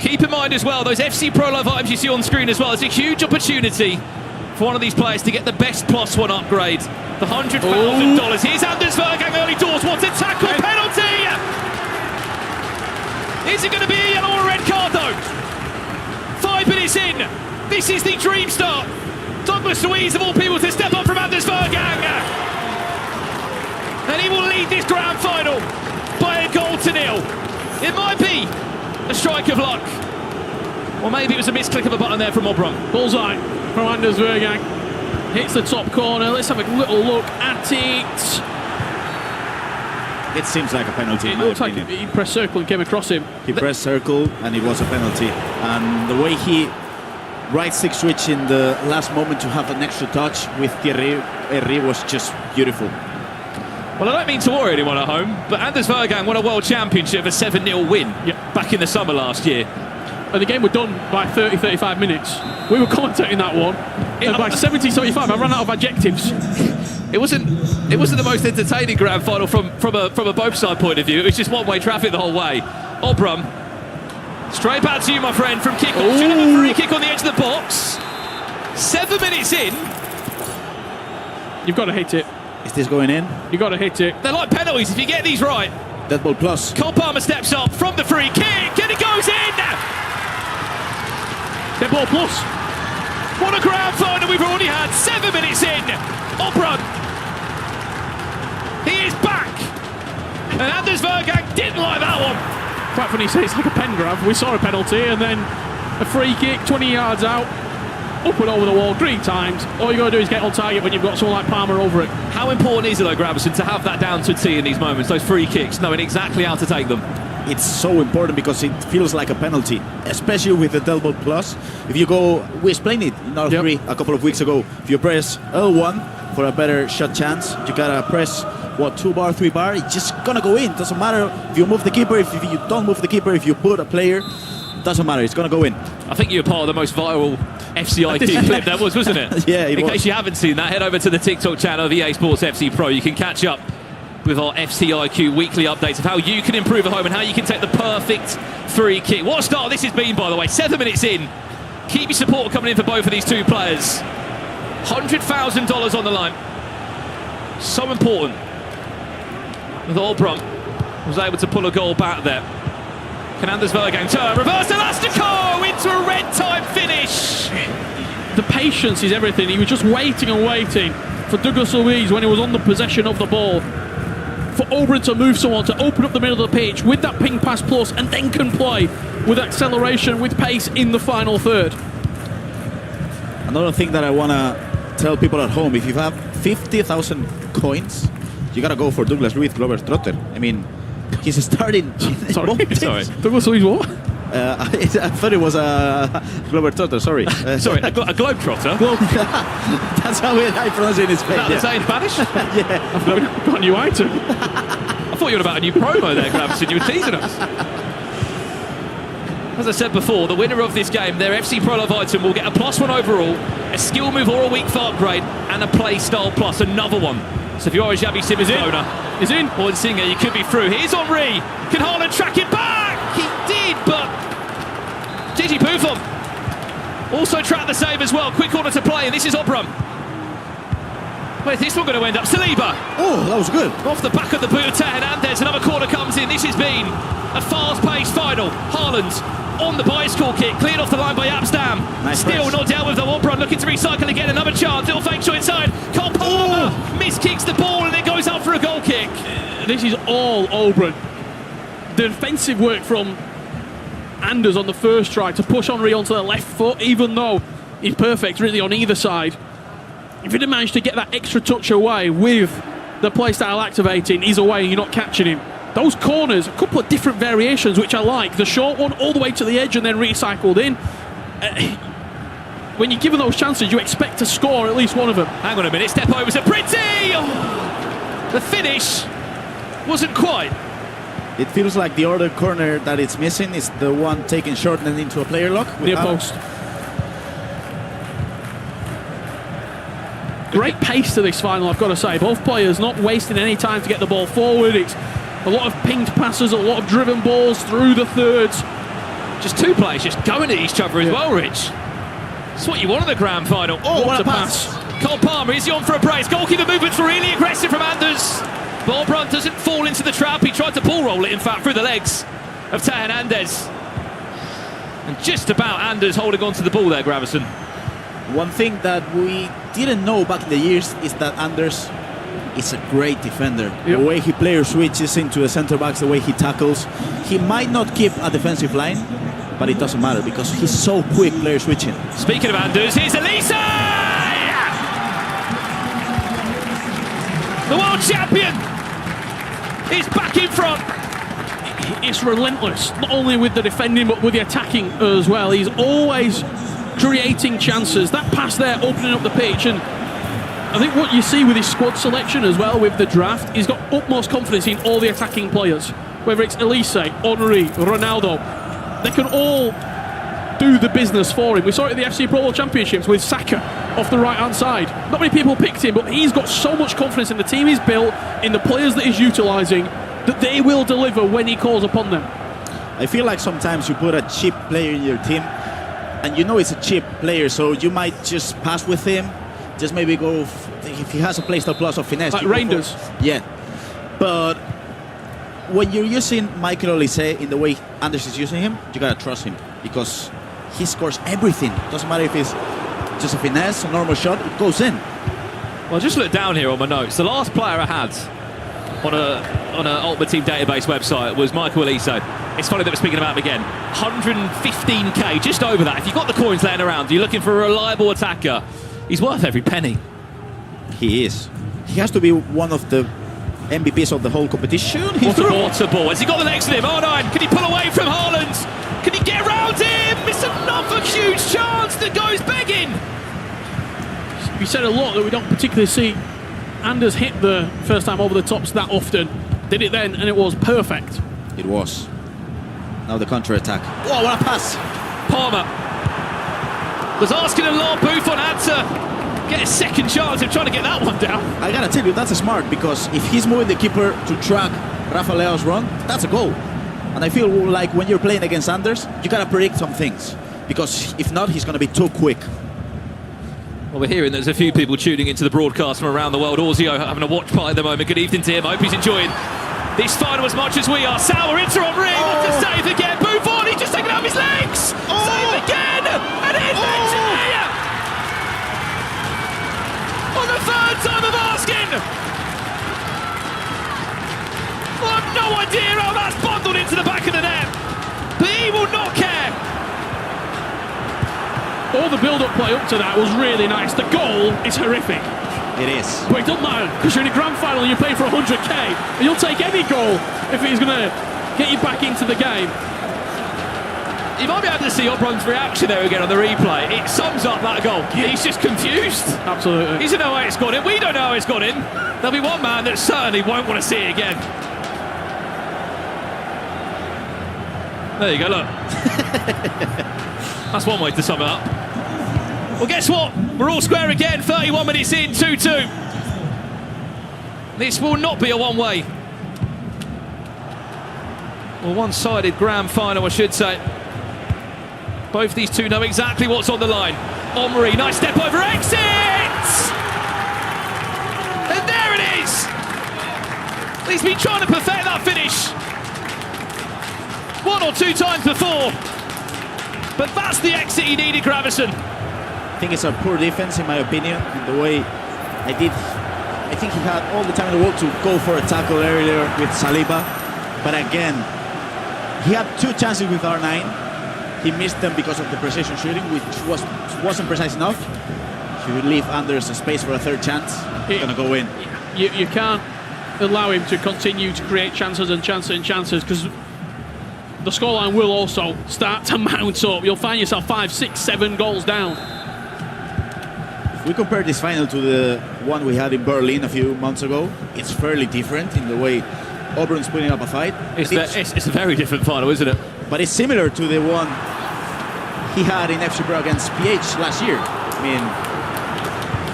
[SPEAKER 9] Keep in mind as well, those FC Pro Live items you see on screen as well. It's a huge opportunity for one of these players to get the best +1 upgrade. The $100,000. Here's Anders Vergang early doors. What a tackle penalty! Is it going to be a yellow or a red card though? 5 minutes in. This is the dream start. Douglas Luiz of all people to step up from Anders Vergang. And he will lead this grand final by a goal to nil. It might be a strike of luck. Or maybe it was a misclick of a button there from Obrun.
[SPEAKER 4] Bullseye from Anders Vergang. Hits the top corner. Let's have a little look at it.
[SPEAKER 22] It seems like a penalty.
[SPEAKER 4] It looks like he pressed circle and came across him.
[SPEAKER 22] He pressed circle and it was a penalty. And the way he right-stick switch in the last moment to have an extra touch with Thierry Henry was just beautiful.
[SPEAKER 9] Well, I don't mean to worry anyone at home, but Anders Vergang won a World Championship, a 7-0 win back in the summer last year.
[SPEAKER 4] And the game was done by 30-35 minutes. We were commentating that one. And by 70-75, I ran out of adjectives.
[SPEAKER 9] It wasn't the most entertaining grand final from a both side point of view. It was just one-way traffic the whole way. Obrun, straight back to you, my friend, from kick-off. Should have a free kick on the edge of the box. 7 minutes in.
[SPEAKER 4] You've got to hit it.
[SPEAKER 22] Is this going in?
[SPEAKER 4] You've got to hit it.
[SPEAKER 9] They're like penalties if you get these right.
[SPEAKER 22] Dead ball plus.
[SPEAKER 9] Cole Palmer steps up from the free kick and it goes in.
[SPEAKER 4] Dead ball plus.
[SPEAKER 9] What a grand final we've already had. 7 minutes in. Obrun. He is back. And Anders Vergang didn't like that one.
[SPEAKER 4] Quite funny, say it's like a pen grab. We saw a penalty and then a free kick 20 yards out, up and over the wall 3 times. All you got to do is get on target when you've got someone like Palmer over it.
[SPEAKER 9] How important is it though, Gravison, to have that down to a T in these moments, those free kicks, knowing exactly how to take them?
[SPEAKER 22] It's so important because it feels like a penalty, especially with the Delbot Plus. If you go, we explained it in our 3 a couple of weeks ago. If you press L1 for a better shot chance, you gotta press, 2 bar, 3 bar, it's just gonna go in. Doesn't matter if you move the keeper, if you don't move the keeper, if you put a player, doesn't matter, it's gonna go in.
[SPEAKER 9] I think you were part of the most viral FCIQ clip that was, wasn't it?
[SPEAKER 22] Yeah, it was.
[SPEAKER 9] In case you haven't seen that, head over to the TikTok channel of EA Sports FC Pro. You can catch up with our FCIQ weekly updates of how you can improve at home and how you can take the perfect free kick. What a start this has been, by the way. 7 minutes in. Keep your support coming in for both of these two players. $100,000 on the line. So important. With Obrun was able to pull a goal back there. Can Anders Vergang turn? Reverse Elastico into a red time finish.
[SPEAKER 4] The patience is everything. He was just waiting and waiting for Douglas Luiz when he was on the possession of the ball. For Obrun to move someone, to open up the middle of the pitch with that ping pass plus and then can play with acceleration, with pace in the final third.
[SPEAKER 22] Another thing that I want to tell people at home, if you have 50,000 coins, you got to go for Douglas Luiz Glover Trotter. I mean, he's starting.
[SPEAKER 4] Sorry. Douglas Luiz what?
[SPEAKER 22] I thought it was a Globetrotter, sorry.
[SPEAKER 9] Sorry, a Globetrotter?
[SPEAKER 22] That's how I pronounce it in Spain.
[SPEAKER 9] Is that the same Spanish?
[SPEAKER 22] Yeah.
[SPEAKER 4] I've got a new item.
[SPEAKER 9] I thought you were about a new promo there, Gravison. You were teasing us. As I said before, the winner of this game, their FC Pro Love item, will get a +1 overall, a skill move or a weak fart upgrade, and a play style plus, another one. So if you are a Xavi Simons owner,
[SPEAKER 4] he's in.
[SPEAKER 9] Or Singer, you could be through. Here's Henry. Can Haaland track it back? He did, but Gigi Buffon also tracked the save as well. Quick corner to play, and this is Obram. Where's this one going to end up? Saliba.
[SPEAKER 22] Oh, that was good.
[SPEAKER 9] Off the back of the boot, Hernandez. Another corner comes in. This has been a fast-paced final. Haaland on the bicycle kick, cleared off the line by Amsterdam.
[SPEAKER 22] Nice
[SPEAKER 9] Still
[SPEAKER 22] press.
[SPEAKER 9] not dealt with the Obram, looking to recycle again. Another chance. Little fake shot inside. Cole Palmer miskicks the ball and it goes out for a goal kick.
[SPEAKER 4] This is all Obram. The defensive work from Anders on the first try to push Henry onto the left foot, even though he's perfect really on either side. If he'd have managed to get that extra touch away with the playstyle activating, he's away and you're not catching him. Those corners, a couple of different variations, which I like. The short one all the way to the edge and then recycled in. When you're given those chances, you expect to score at least one of them.
[SPEAKER 9] Hang on a minute, step over to Pretty! Oh, the finish wasn't quite.
[SPEAKER 22] It feels like the other corner that it's missing is the one taken short and into a player lock.
[SPEAKER 4] Near post. Great pace to this final, I've got to say. Both players not wasting any time to get the ball forward. It's a lot of pinged passes, a lot of driven balls through the thirds.
[SPEAKER 9] Just two players just going at each other as well, Rich. It's what you want in the grand final.
[SPEAKER 22] Oh, what a pass.
[SPEAKER 9] Cole Palmer, is he on for a brace? Goalkeeper movement's really aggressive from Anders. Ballbrunt doesn't fall into the trap. He tried to ball roll it, in fact, through the legs of Teo Hernandez. And just about Anders holding on to the ball there, Gravison.
[SPEAKER 22] One thing that we didn't know back in the years is that Anders is a great defender.
[SPEAKER 4] Yep.
[SPEAKER 22] The way he player switches into the center backs, the way he tackles. He might not keep a defensive line, but it doesn't matter because he's so quick player switching.
[SPEAKER 9] Speaking of Anders, here's Elise! The world champion is back in front.
[SPEAKER 4] It's relentless, not only with the defending but with the attacking as well. He's always creating chances. That pass there opening up the pitch, and I think what you see with his squad selection as well with the draft, he's got utmost confidence in all the attacking players. Whether it's Elise, Henry, Ronaldo, they can all do the business for him. We saw it at the FC Pro World Championships with Saka off the right-hand side. Not many people picked him, but he's got so much confidence in the team he's built, in the players that he's utilising, that they will deliver when he calls upon them.
[SPEAKER 22] I feel like sometimes you put a cheap player in your team, and you know it's a cheap player, so you might just pass with him, just maybe go, if he has a playstyle plus or finesse.
[SPEAKER 4] Like Reinders.
[SPEAKER 22] Yeah. But when you're using Michael Olise in the way Anders is using him, you gotta trust him, because he scores everything. Doesn't matter if it's just a finesse, a normal shot, it goes in.
[SPEAKER 9] Well, just look down here on my notes. The last player I had on a Ultimate Team database website was Michael Elise. It's funny that we're speaking about him again. 115k, just over that. If you've got the coins laying around, you're looking for a reliable attacker. He's worth every penny.
[SPEAKER 22] He is. He has to be one of the MVPs of the whole competition.
[SPEAKER 9] What a water ball. Has he got the legs in him? R9, can he pull away from Haaland? Can he get around him? It's another huge chance that goes begging.
[SPEAKER 4] We said a lot that we don't particularly see Anders hit the first time over the tops that often. Did it then, and it was perfect.
[SPEAKER 22] It was. Now the counter-attack. Oh, what a pass!
[SPEAKER 9] Palmer was asking a lot. Buffon had to get a second chance of trying to get that one down.
[SPEAKER 22] I gotta tell you, that's smart, because if he's moving the keeper to track Rafa Leao's run, that's a goal. And I feel like when you're playing against Anders, you gotta predict some things, because if not, he's gonna be too quick.
[SPEAKER 9] Well, we're hearing there's a few people tuning into the broadcast from around the world. Orzio having a watch party at the moment. Good evening to him. I hope he's enjoying this final as much as we are. Sauer into Henry. What to save again? Buffon, he's just taken out his legs. Save again. And it's on the third time of asking. Well, I've no idea how that's bundled into the back of the net. But he will not care.
[SPEAKER 4] All the build-up play up to that was really nice. The goal is horrific.
[SPEAKER 22] It is.
[SPEAKER 4] But it doesn't matter, because you're in a grand final and you're playing for 100k, and you'll take any goal if it's going to get you back into the game.
[SPEAKER 9] You might be able to see Obron's reaction there again on the replay. It sums up that goal. He's just confused.
[SPEAKER 4] Absolutely.
[SPEAKER 9] He doesn't know how it's gone in. We don't know how it's gone in. There'll be one man that certainly won't want to see it again. There you go, look. That's one way to sum it up. Well, guess what? We're all square again. 31 minutes in, 2-2. This will not be a one-way. Well, one-sided grand final, I should say. Both these two know exactly what's on the line. Omri, nice step over exit! And there it is! He's been trying to perfect that finish 1 or 2 times before. But that's the exit he needed, Gravison.
[SPEAKER 22] I think it's a poor defense, in my opinion, in the way I think he had all the time in the world to go for a tackle earlier with Saliba. But again, he had 2 chances with R9. He missed them because of the precision shooting, which wasn't precise enough. He would leave Anders a space for a 3rd chance. He's going to go in.
[SPEAKER 4] You can't allow him to continue to create chances and chances and chances, because the scoreline will also start to mount up. You'll find yourself 5, 6, 7 goals down.
[SPEAKER 22] If we compare this final to the one we had in Berlin a few months ago, it's fairly different in the way Obron's putting up a fight.
[SPEAKER 9] It's a very different final, isn't it?
[SPEAKER 22] But it's similar to the one he had in FC Pro against PH last year. I mean,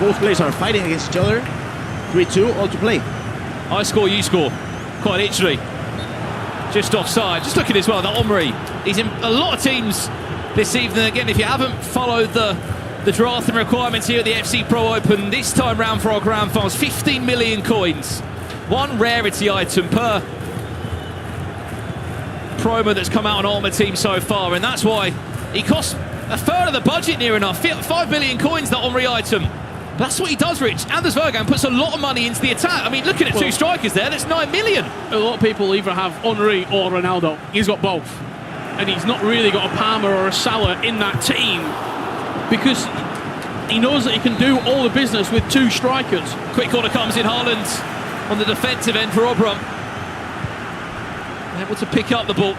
[SPEAKER 22] both players are fighting against each other. 3-2, all to play.
[SPEAKER 9] I score, you score. Quite literally. Just offside. Just looking as well, that Omri. He's in a lot of teams this evening. Again, if you haven't followed the draft and requirements here at the FC Pro Open, this time round for our grand finals, 15 million coins. 1 rarity item per promo that's come out on Ultimate Team so far, and that's why he costs a third of the budget near enough. 5 million coins, that Omri item. That's what he does, Rich. Anders Vergaan puts a lot of money into the attack. I mean, looking at 2 strikers there, that's 9 million.
[SPEAKER 4] A lot of people either have Henry or Ronaldo. He's got both. And he's not really got a Palmer or a Salah in that team, because he knows that he can do all the business with 2 strikers.
[SPEAKER 9] Quick corner comes in, Haaland on the defensive end for Obron. Able to pick up the ball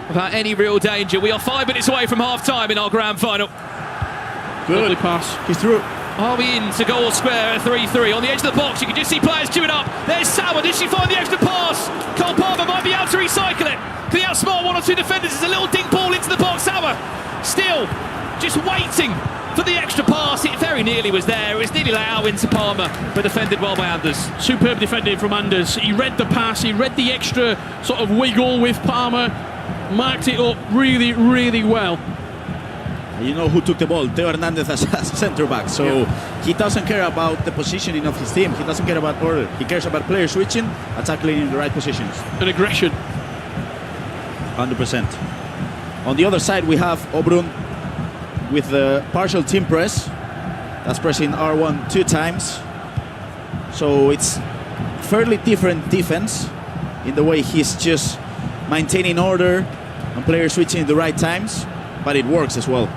[SPEAKER 9] without any real danger. We are 5 minutes away from half-time in our grand final.
[SPEAKER 22] Good.
[SPEAKER 4] Lovely pass.
[SPEAKER 22] He's through.
[SPEAKER 9] Are we in to goal square at 3-3? On the edge of the box, you can just see players queuing up. There's Sauer. Did she find the extra pass? Cole Palmer might be able to recycle it. Can he outsmart 1 or 2 defenders? There's a little dink ball into the box. Sauer still just waiting for the extra pass. It very nearly was there. It was nearly let out into Palmer, but defended well by Anders.
[SPEAKER 4] Superb defending from Anders. He read the pass. He read the extra sort of wiggle with Palmer. Marked it up really, really well.
[SPEAKER 22] You know who took the ball? Theo Hernandez as centre back. So he doesn't care about the positioning of his team. He doesn't care about order. He cares about players switching, attacking in the right positions.
[SPEAKER 4] And aggression.
[SPEAKER 22] 100%. On the other side, we have Obrun with the partial team press. That's pressing R1 2 times. So it's fairly different defense in the way he's just maintaining order and players switching at the right times, but it works as well.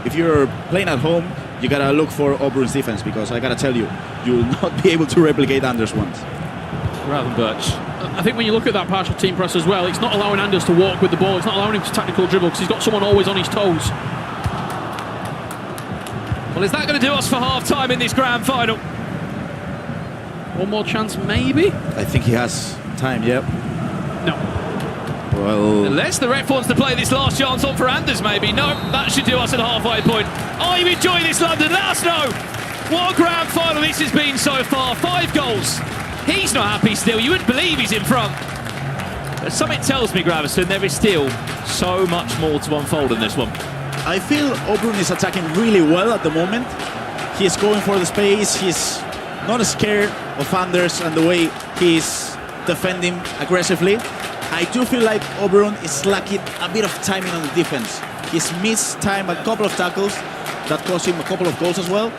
[SPEAKER 22] If you're playing at home, you gotta look for Obrun's defense, because I gotta tell you, you'll not be able to replicate Anders' ones.
[SPEAKER 9] Rather than Birch.
[SPEAKER 4] I think when you look at that partial team press as well, it's not allowing Anders to walk with the ball. It's not allowing him to tactical dribble, because he's got someone always on his toes.
[SPEAKER 9] Well, is that going to do us for half-time in this grand final?
[SPEAKER 4] One more chance, maybe?
[SPEAKER 22] I think he has time, yep.
[SPEAKER 4] No.
[SPEAKER 22] Well,
[SPEAKER 9] unless the ref wants to play this last chance on for Anders, maybe. No, that should do us at the halfway point. Are you enjoying this, London? Let us know. What a grand final this has been so far. 5 goals. He's not happy still. You wouldn't believe he's in front. But something tells me, Gravison, there is still so much more to unfold in this one.
[SPEAKER 22] I feel Obrun is attacking really well at the moment. He's going for the space. He's not scared of Anders and the way he's defending aggressively. I do feel like Obrun is lacking a bit of timing on the defense. He's missed time a couple of tackles that cost him a couple of goals as well.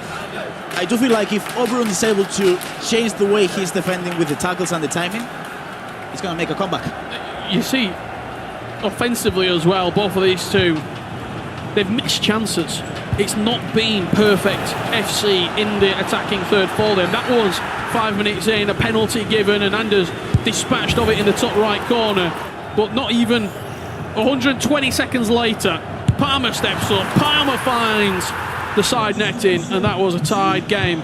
[SPEAKER 22] I do feel like if Obrun is able to change the way he's defending with the tackles and the timing, he's going to make a comeback.
[SPEAKER 4] You see, offensively as well, both of these two, they've missed chances. It's not been perfect FC in the attacking third for them. That was 5 minutes in, a penalty given, and Anders dispatched of it in the top right corner. but not even 120 seconds later, Palmer steps up, Palmer finds the side netting, and that was a tied game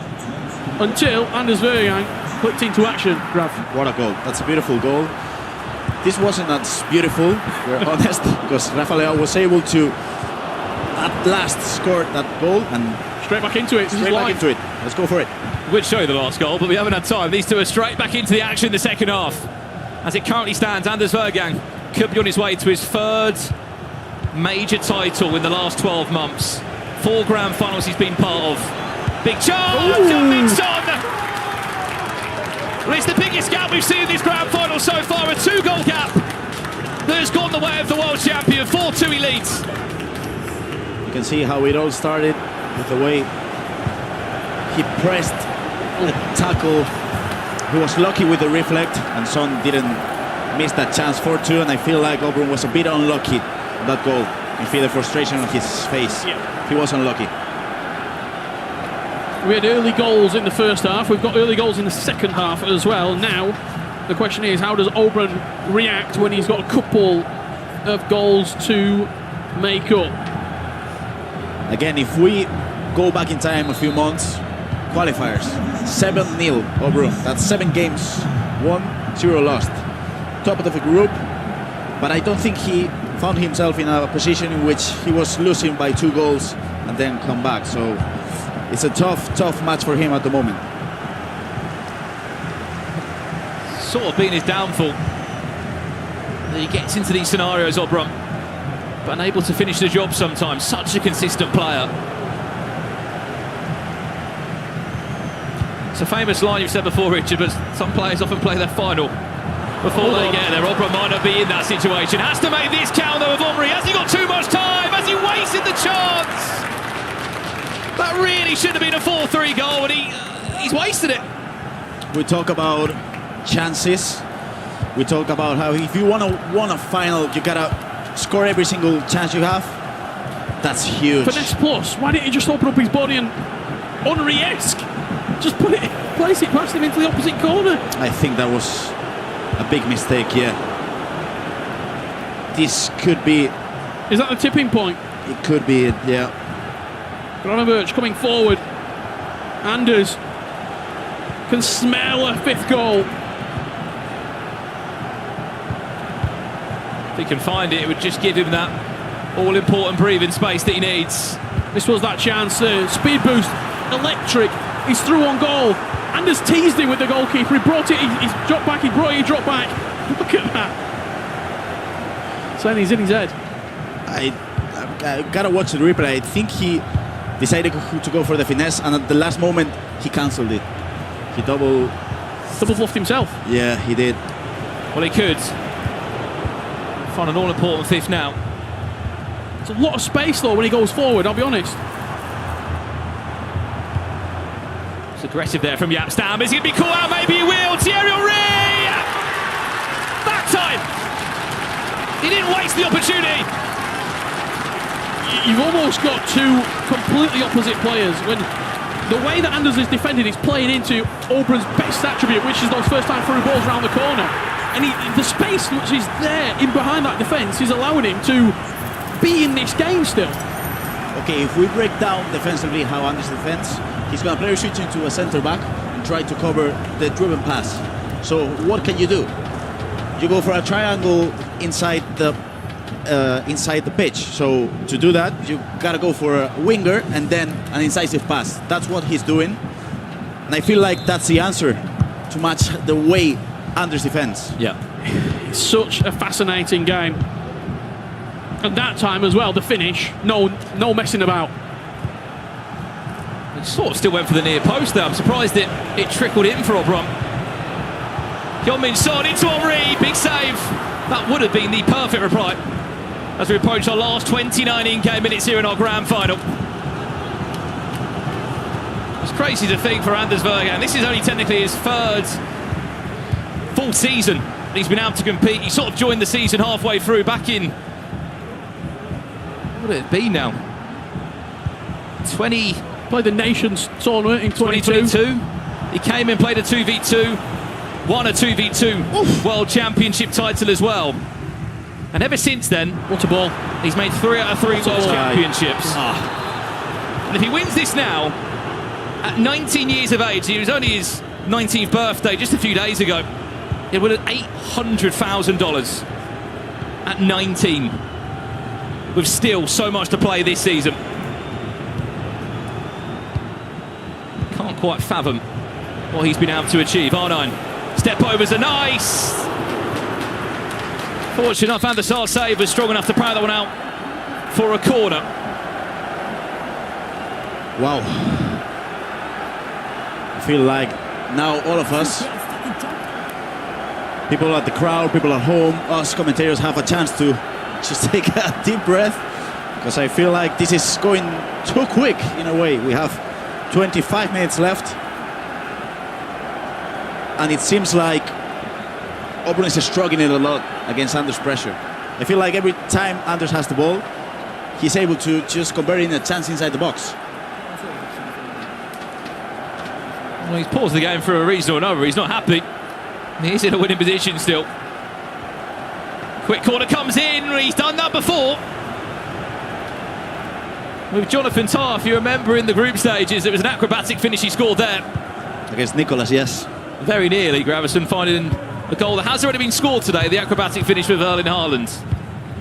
[SPEAKER 4] until Anders Vergang clicked into action. Graf.
[SPEAKER 22] What a goal. That's a beautiful goal. This wasn't as beautiful, we're honest, because Rafael was able to at last score that goal and
[SPEAKER 4] straight back into it.
[SPEAKER 22] Straight back into it. Let's go for it.
[SPEAKER 9] We'd show you the last goal, but we haven't had time. These two are straight back into the action in the second half. As it currently stands, Anders Vergang could be on his way to his third major title in the last 12 months. 4 grand finals he's been part of. Big chance, Johnson! Well, it's the biggest gap we've seen in this grand final so far, a 2-goal gap that has gone the way of the world champion, 4-2 he leads.
[SPEAKER 22] You can see how it all started with the way he pressed the tackle. He was lucky with the reflect, and Son didn't miss that chance 4-2, and I feel like Auburn was a bit unlucky on that goal. You feel the frustration on his face. He was unlucky.
[SPEAKER 4] We had early goals in the first half. We've got early goals in the second half as well. Now, the question is, how does Auburn react when he's got a couple of goals to make up?
[SPEAKER 22] Again, if we go back in time a few months, qualifiers, 7-0 Auburn. That's 7 games won, 0 lost. Top of the group, but I don't think he found himself in a position in which he was losing by 2 goals and then come back. So it's a tough match for him at the moment.
[SPEAKER 9] Sort of been his downfall. That he gets into these scenarios, Auburn, but unable to finish the job sometimes. Such a consistent player. It's a famous line you've said before, Richard, but some players often play their final before they get there. Auburn might not be in that situation. Has to make this count though of Omri. Has he got too much time? Has he wasted the chance? That really should have been a 4-3 goal, and he's wasted it.
[SPEAKER 22] We talk about chances. We talk about how if you want to win a final, you gotta score every single chance you have. That's huge.
[SPEAKER 4] Finesse plus. Why didn't he just open up his body and Henry-esque just place it past him into the opposite corner?
[SPEAKER 22] I think that was a big mistake. Yeah. This could be.
[SPEAKER 4] Is that the tipping point?
[SPEAKER 22] It could be. Yeah.
[SPEAKER 4] Granovich coming forward. Anders can smell a 5th goal.
[SPEAKER 9] If he can find it, it would just give him that all-important breathing space that he needs.
[SPEAKER 4] This was that chance. Speed boost, electric. He's through on goal. Anders teased him with the goalkeeper. He brought it. He's dropped back. He brought it. He dropped back. Look at that. Saying he's in his head.
[SPEAKER 22] I gotta watch the replay. I think he decided to go for the finesse, and at the last moment he cancelled it. He double
[SPEAKER 4] bluffed himself.
[SPEAKER 22] Yeah, he did.
[SPEAKER 9] Well, he could find an all-important 5th now.
[SPEAKER 4] It's a lot of space though when he goes forward, I'll be honest.
[SPEAKER 9] It's aggressive there from Jaap Stam. Is he going to be caught out? Maybe he will. Thierry Henry! That time! He didn't waste the opportunity.
[SPEAKER 4] You've almost got 2 completely opposite players. When the way that Anders is defending is playing into Auburn's best attribute, which is those first time through balls around the corner. And the space which is there in behind that defence is allowing him to be in this game still.
[SPEAKER 22] Okay, if we break down defensively how Anders defends, he's going to play switch into a centre back and try to cover the driven pass. So what can you do? You go for a triangle inside the pitch. So to do that, you gotta go for a winger and then an incisive pass. That's what he's doing, and I feel like that's the answer to match the way Anders defends.
[SPEAKER 9] Yeah,
[SPEAKER 4] it's such a fascinating game. And that time as well, the finish, no messing about.
[SPEAKER 9] It sort of still went for the near post there. I'm surprised it trickled in for Auburn. Heung-min Son into Henry, big save. That would have been the perfect reply as we approach our last 29 in-game minutes here in our grand final. It's crazy to think for Anders Vergaan. This is only technically his 3rd full season he's been able to compete. He sort of joined the season halfway through back in, what would it be now?
[SPEAKER 4] Played the Nations tournament in 2022.
[SPEAKER 9] He came and played a 2v2, won a 2v2 World Championship title as well. And ever since then,
[SPEAKER 4] what a ball.
[SPEAKER 9] He's made 3 out of 3 World Championships.
[SPEAKER 4] Ah.
[SPEAKER 9] And if he wins this now, at 19 years of age, it was only his 19th birthday just a few days ago, he would have $800,000 at 19, with still so much to play this season. Can't quite fathom what he's been able to achieve. R9, step overs are nice. Fortunate enough, Van der Sar save was strong enough to power that one out for a corner.
[SPEAKER 22] Wow. I feel like now all of us, people at the crowd, people at home, us commentators have a chance to just take a deep breath, because I feel like this is going too quick in a way. We have 25 minutes left, and it seems like Auburn is struggling a lot against Anders' pressure. I feel like every time Anders has the ball, he's able to just convert it in a chance inside the box.
[SPEAKER 9] Well, he's paused the game for a reason or another. He's not happy. He's in a winning position still. Quick corner comes in. He's done that before. With Jonathan Tarr, if you remember in the group stages, it was an acrobatic finish he scored there.
[SPEAKER 22] Against Nicholas, yes.
[SPEAKER 9] Very nearly, Gravison finding a goal that has already been scored today, the acrobatic finish with Erling Haaland.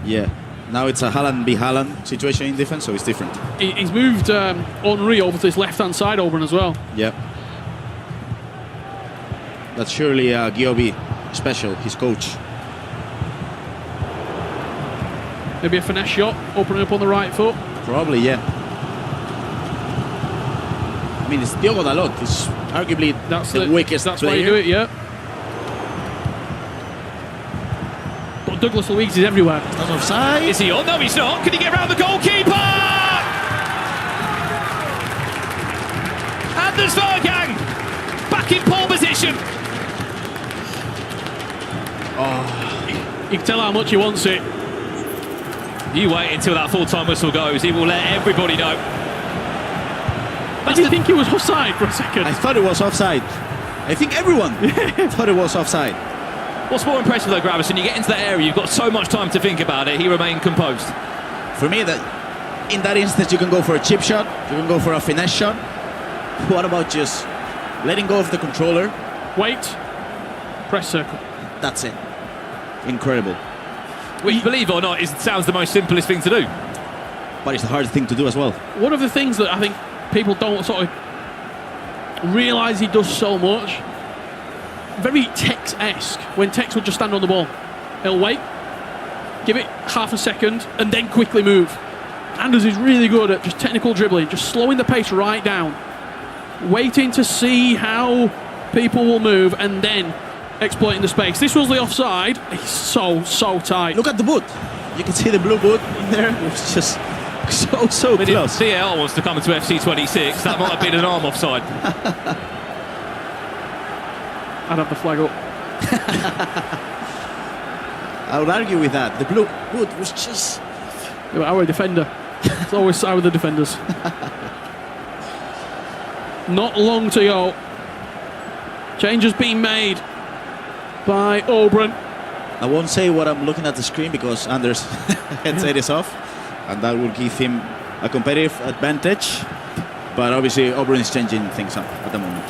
[SPEAKER 22] Yeah. Now it's a Haaland v Haaland situation in defense, so it's different.
[SPEAKER 4] He's moved Henry over to his left-hand side, Auburn, as well.
[SPEAKER 22] Yeah. That's surely Giobi special, his coach.
[SPEAKER 4] Maybe a finesse shot, opening up on the right foot.
[SPEAKER 22] Probably, yeah. I mean, it's Diogo Dalot. It's arguably the weakest
[SPEAKER 4] That's
[SPEAKER 22] player.
[SPEAKER 4] why you do it, yeah. But Douglas Luiz is everywhere.
[SPEAKER 22] That's offside.
[SPEAKER 9] Is he on? No, he's not. Can he get around the goalkeeper? Anders Vergang back in pole position.
[SPEAKER 4] Oh, you can tell how much he wants it.
[SPEAKER 9] You wait until that full-time whistle goes. He will let everybody know.
[SPEAKER 4] Did you think it was offside for a second?
[SPEAKER 22] I thought it was offside. I think everyone thought it was offside.
[SPEAKER 9] What's more impressive though, Gravison, you get into that area, you've got so much time to think about it. He remained composed.
[SPEAKER 22] For me, that in that instance, you can go for a chip shot, you can go for a finesse shot. What about just letting go of the controller?
[SPEAKER 4] Wait. Press circle.
[SPEAKER 22] That's it. Incredible.
[SPEAKER 9] Which, believe it or not, sounds the most simplest thing to do.
[SPEAKER 22] But it's the hardest thing to do as well.
[SPEAKER 4] One of the things that I think people don't sort of realise he does so much, very Tex-esque, when Tex would just stand on the ball. He'll wait, give it half a second, and then quickly move. Anders is really good at just technical dribbling, just slowing the pace right down, waiting to see how people will move, and then exploiting the space. This was the offside. It's so tight.
[SPEAKER 22] Look at the boot. You can see the blue boot in there. It was just so close.
[SPEAKER 9] If CAR wants to come into FC26, that might have been an arm offside.
[SPEAKER 4] I'd have the flag up.
[SPEAKER 22] I would argue with that. The blue boot was just...
[SPEAKER 4] Yeah, our defender. It's always side with the defenders. Not long to go. Change has been made by Auburn.
[SPEAKER 22] I won't say what I'm looking at the screen because Anders' headset is off, and that will give him a competitive advantage. But obviously, Auburn is changing things up at the moment.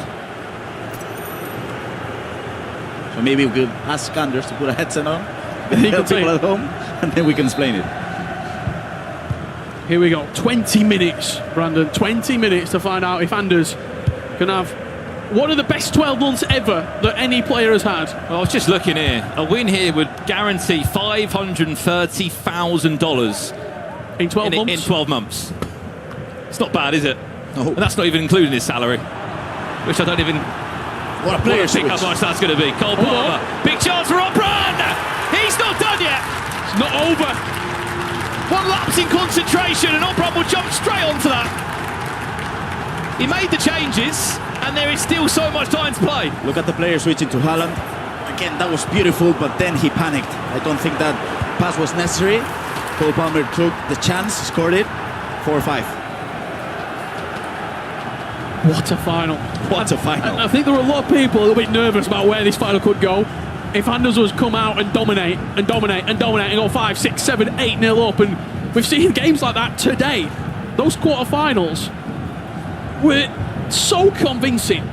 [SPEAKER 22] So maybe we could ask Anders to put a headset on, help people at home, and then we can explain it.
[SPEAKER 4] Here we go. 20 minutes, Brandon. 20 minutes to find out if Anders can have one of the best 12 months ever that any player has had.
[SPEAKER 9] Well, I was just looking here. A win here would guarantee $530,000
[SPEAKER 4] in 12 months.
[SPEAKER 9] In 12 months. It's not bad, is it?
[SPEAKER 22] No.
[SPEAKER 9] And that's not even including his salary, which I don't even.
[SPEAKER 22] What a player
[SPEAKER 9] think how much that's going to be. Cole Palmer, big chance for Auburn. He's not done yet.
[SPEAKER 4] It's not over.
[SPEAKER 9] One lapse in concentration, and Auburn will jump straight onto that. He made the changes, and there is still so much time to play.
[SPEAKER 22] Look at the player switching to Haaland. Again, that was beautiful, but then he panicked. I don't think that pass was necessary. Cole Palmer took the chance, scored it. 4-5.
[SPEAKER 4] What a final.
[SPEAKER 22] What a final.
[SPEAKER 4] I think there were a lot of people a little bit nervous about where this final could go. if Anders was come out and dominate and dominate and dominate and go 5, 6, 7, 8-0 up, and we've seen games like that today. Those quarterfinals were so convincing.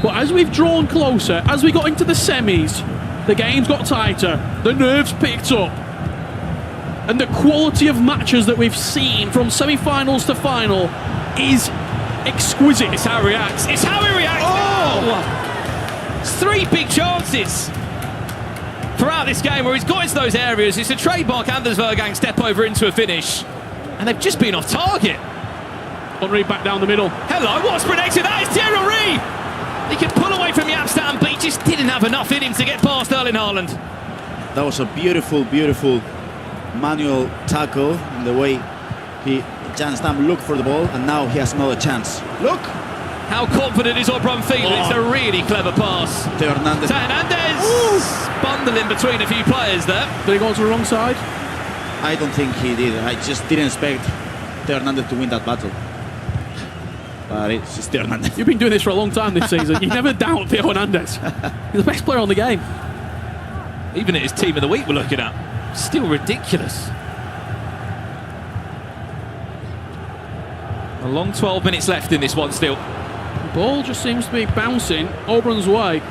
[SPEAKER 4] But as we've drawn closer, as we got into the semis, the games got tighter, the nerves picked up, and the quality of matches that we've seen from semi-finals to final is exquisite.
[SPEAKER 9] It's how he reacts. It's how he reacts. Oh! It's 3 big chances throughout this game where he's got into those areas. It's a trademark Anders Vergang step over into a finish, and they've just been off target.
[SPEAKER 4] Henry back down the middle.
[SPEAKER 9] Hello, what's predicted? That is Thierry Henry. He could pull away from Amsterdam, but he just didn't have enough in him to get past Erling Haaland.
[SPEAKER 22] That was a beautiful, beautiful manual tackle in the way Jan Stam looked for the ball, and now he has another chance. Look!
[SPEAKER 9] How confident is Obron feeling? It's a really clever pass.
[SPEAKER 22] Theo Hernandez.
[SPEAKER 9] Bundling between a few players there.
[SPEAKER 4] Did he go to the wrong side?
[SPEAKER 22] I don't think he did. I just didn't expect Theo Hernandez to win that battle. But it's just Theo Hernandez.
[SPEAKER 4] You've been doing this for a long time this season. You never doubt Theo Hernandez. He's the best player on the game.
[SPEAKER 9] Even at his team of the week we're looking at. Still ridiculous. A long 12 minutes left in this one still.
[SPEAKER 4] The ball just seems to be bouncing Obron's way.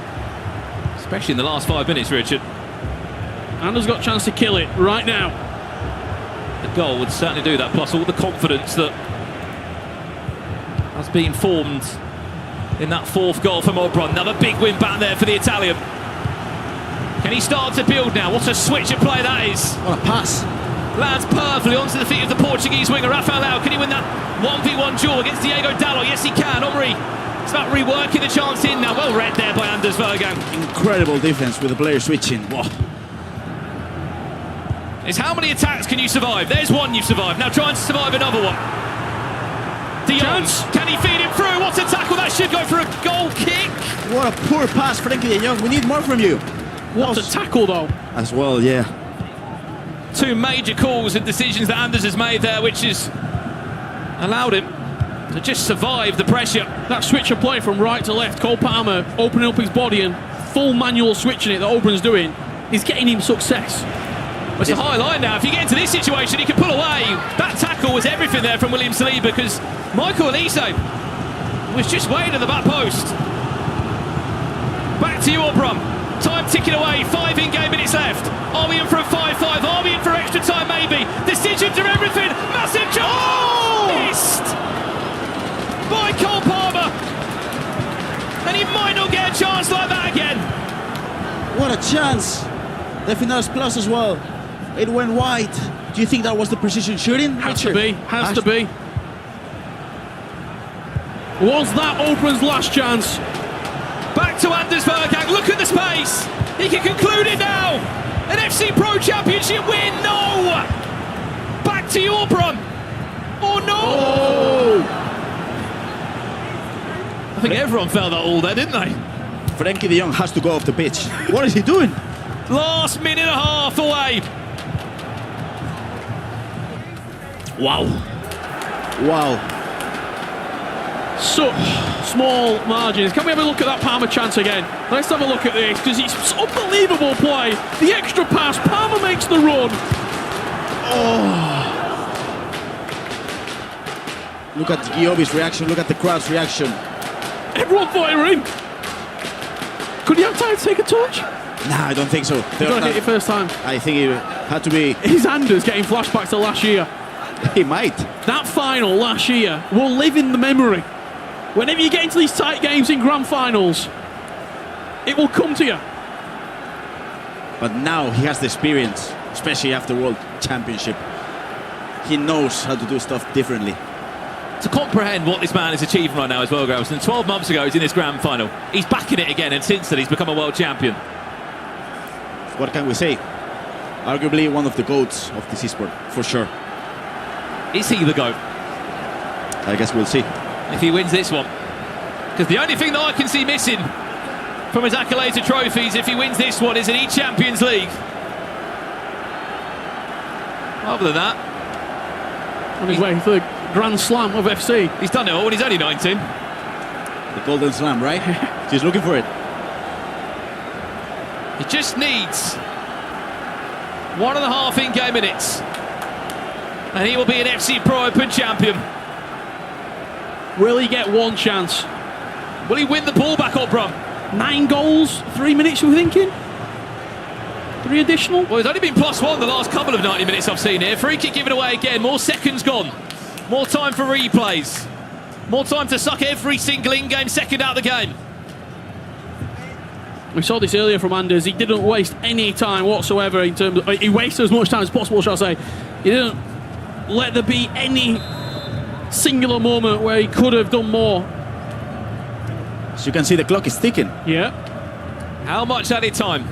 [SPEAKER 9] Especially in the last 5 minutes, Richard.
[SPEAKER 4] Anders got a chance to kill it right now.
[SPEAKER 9] The goal would certainly do that, plus all the confidence that has been formed in that 4th goal from Obron. Another big win back there for the Italian. Can he start to build now? What a switch of play that is.
[SPEAKER 22] What a pass.
[SPEAKER 9] Lands perfectly onto the feet of the Portuguese winger, Rafael Leao. Can he win that 1v1 duel against Diego Dalot? Yes, he can. Henry, it's about reworking the chance in now. Well read there by Anders Vergang.
[SPEAKER 22] Incredible defense with the player switching. Whoa.
[SPEAKER 9] It's how many attacks can you survive? There's one you've survived. Now try and survive another one. De Jong, can he feed him through? What a tackle. That should go for a goal kick.
[SPEAKER 22] What a poor pass, Frankie de Jong. We need more from you.
[SPEAKER 4] What a tackle, though.
[SPEAKER 22] As well, yeah.
[SPEAKER 9] 2 major calls and decisions that Anders has made there, which has allowed him to just survive the pressure.
[SPEAKER 4] That switch of play from right to left, Cole Palmer opening up his body and full manual switching it that Obron's doing is getting him success.
[SPEAKER 9] It's a high line now. If you get into this situation, he can pull away. That tackle was everything there from William Saliba, because Michael Elise was just waiting at the back post. Back to you, Obron. Time ticking away, 5 in-game minutes left. Are we in for a 5-5? Are we in for extra time, maybe? Decisions are everything. Massive chance! Oh! Missed by Cole Palmer. And he might not get a chance like that again.
[SPEAKER 22] What a chance. The finals plus as well. It went wide. Do you think that was the precision shooting?
[SPEAKER 4] Has to be. Has to be. Was that Obron's last chance?
[SPEAKER 9] Back to Anders Vergang. Look at the space. He can conclude it now. An FC Pro Championship win. No. Back to you, Obron. Oh no. Oh. I think everyone felt that all there, didn't they?
[SPEAKER 22] Frankie de Jong has to go off the pitch. What is he doing?
[SPEAKER 9] Last minute and a half away.
[SPEAKER 22] Wow. Wow.
[SPEAKER 4] Such small margins. Can we have a look at that Palmer chance again? Let's have a look at this, because it's unbelievable play. The extra pass, Palmer makes the run.
[SPEAKER 22] Oh. Look at Giovi's reaction, look at the crowd's reaction.
[SPEAKER 4] Everyone thought he were in. Could he have time to take a touch?
[SPEAKER 22] Nah, I don't think so.
[SPEAKER 4] He got hit it first time.
[SPEAKER 22] I think it had to be...
[SPEAKER 4] Is Anders getting flashbacks to last year?
[SPEAKER 22] He might.
[SPEAKER 4] That final last year will live in the memory. Whenever you get into these tight games in grand finals, it will come to you.
[SPEAKER 22] But now he has the experience, especially after World Championship. He knows how to do stuff differently.
[SPEAKER 9] To comprehend what this man is achieving right now as well, Graham. 12 months ago, he's in this grand final. He's back in it again, and since then, he's become a world champion.
[SPEAKER 22] What can we say? Arguably one of the GOATs of this esport, for sure.
[SPEAKER 9] Is he the GOAT?
[SPEAKER 22] I guess we'll see.
[SPEAKER 9] If he wins this one. Because the only thing that I can see missing from his accolades and trophies, if he wins this one, is an E-Champions League. Other than that...
[SPEAKER 4] On his way for the Grand Slam of FC.
[SPEAKER 9] He's done it all when he's only 19.
[SPEAKER 22] The Golden Slam, right? He's looking for it.
[SPEAKER 9] He just needs 1.5 in-game minutes, and he will be an FC Pro Open champion.
[SPEAKER 4] Will he get one chance?
[SPEAKER 9] Will he win the ball back up, Brum?
[SPEAKER 4] 9 goals, 3 minutes, we're thinking? 3 additional?
[SPEAKER 9] Well, he's only been +1 the last couple of 90 minutes I've seen here. Free kick given away again, more seconds gone. More time for replays. More time to suck every single in-game second out of the game.
[SPEAKER 4] We saw this earlier from Anders. He didn't waste any time whatsoever in terms of... He wasted as much time as possible, shall I say. He didn't let there be any singular moment where he could have done more.
[SPEAKER 22] As you can see, the clock is ticking.
[SPEAKER 4] Yeah.
[SPEAKER 9] How much added time?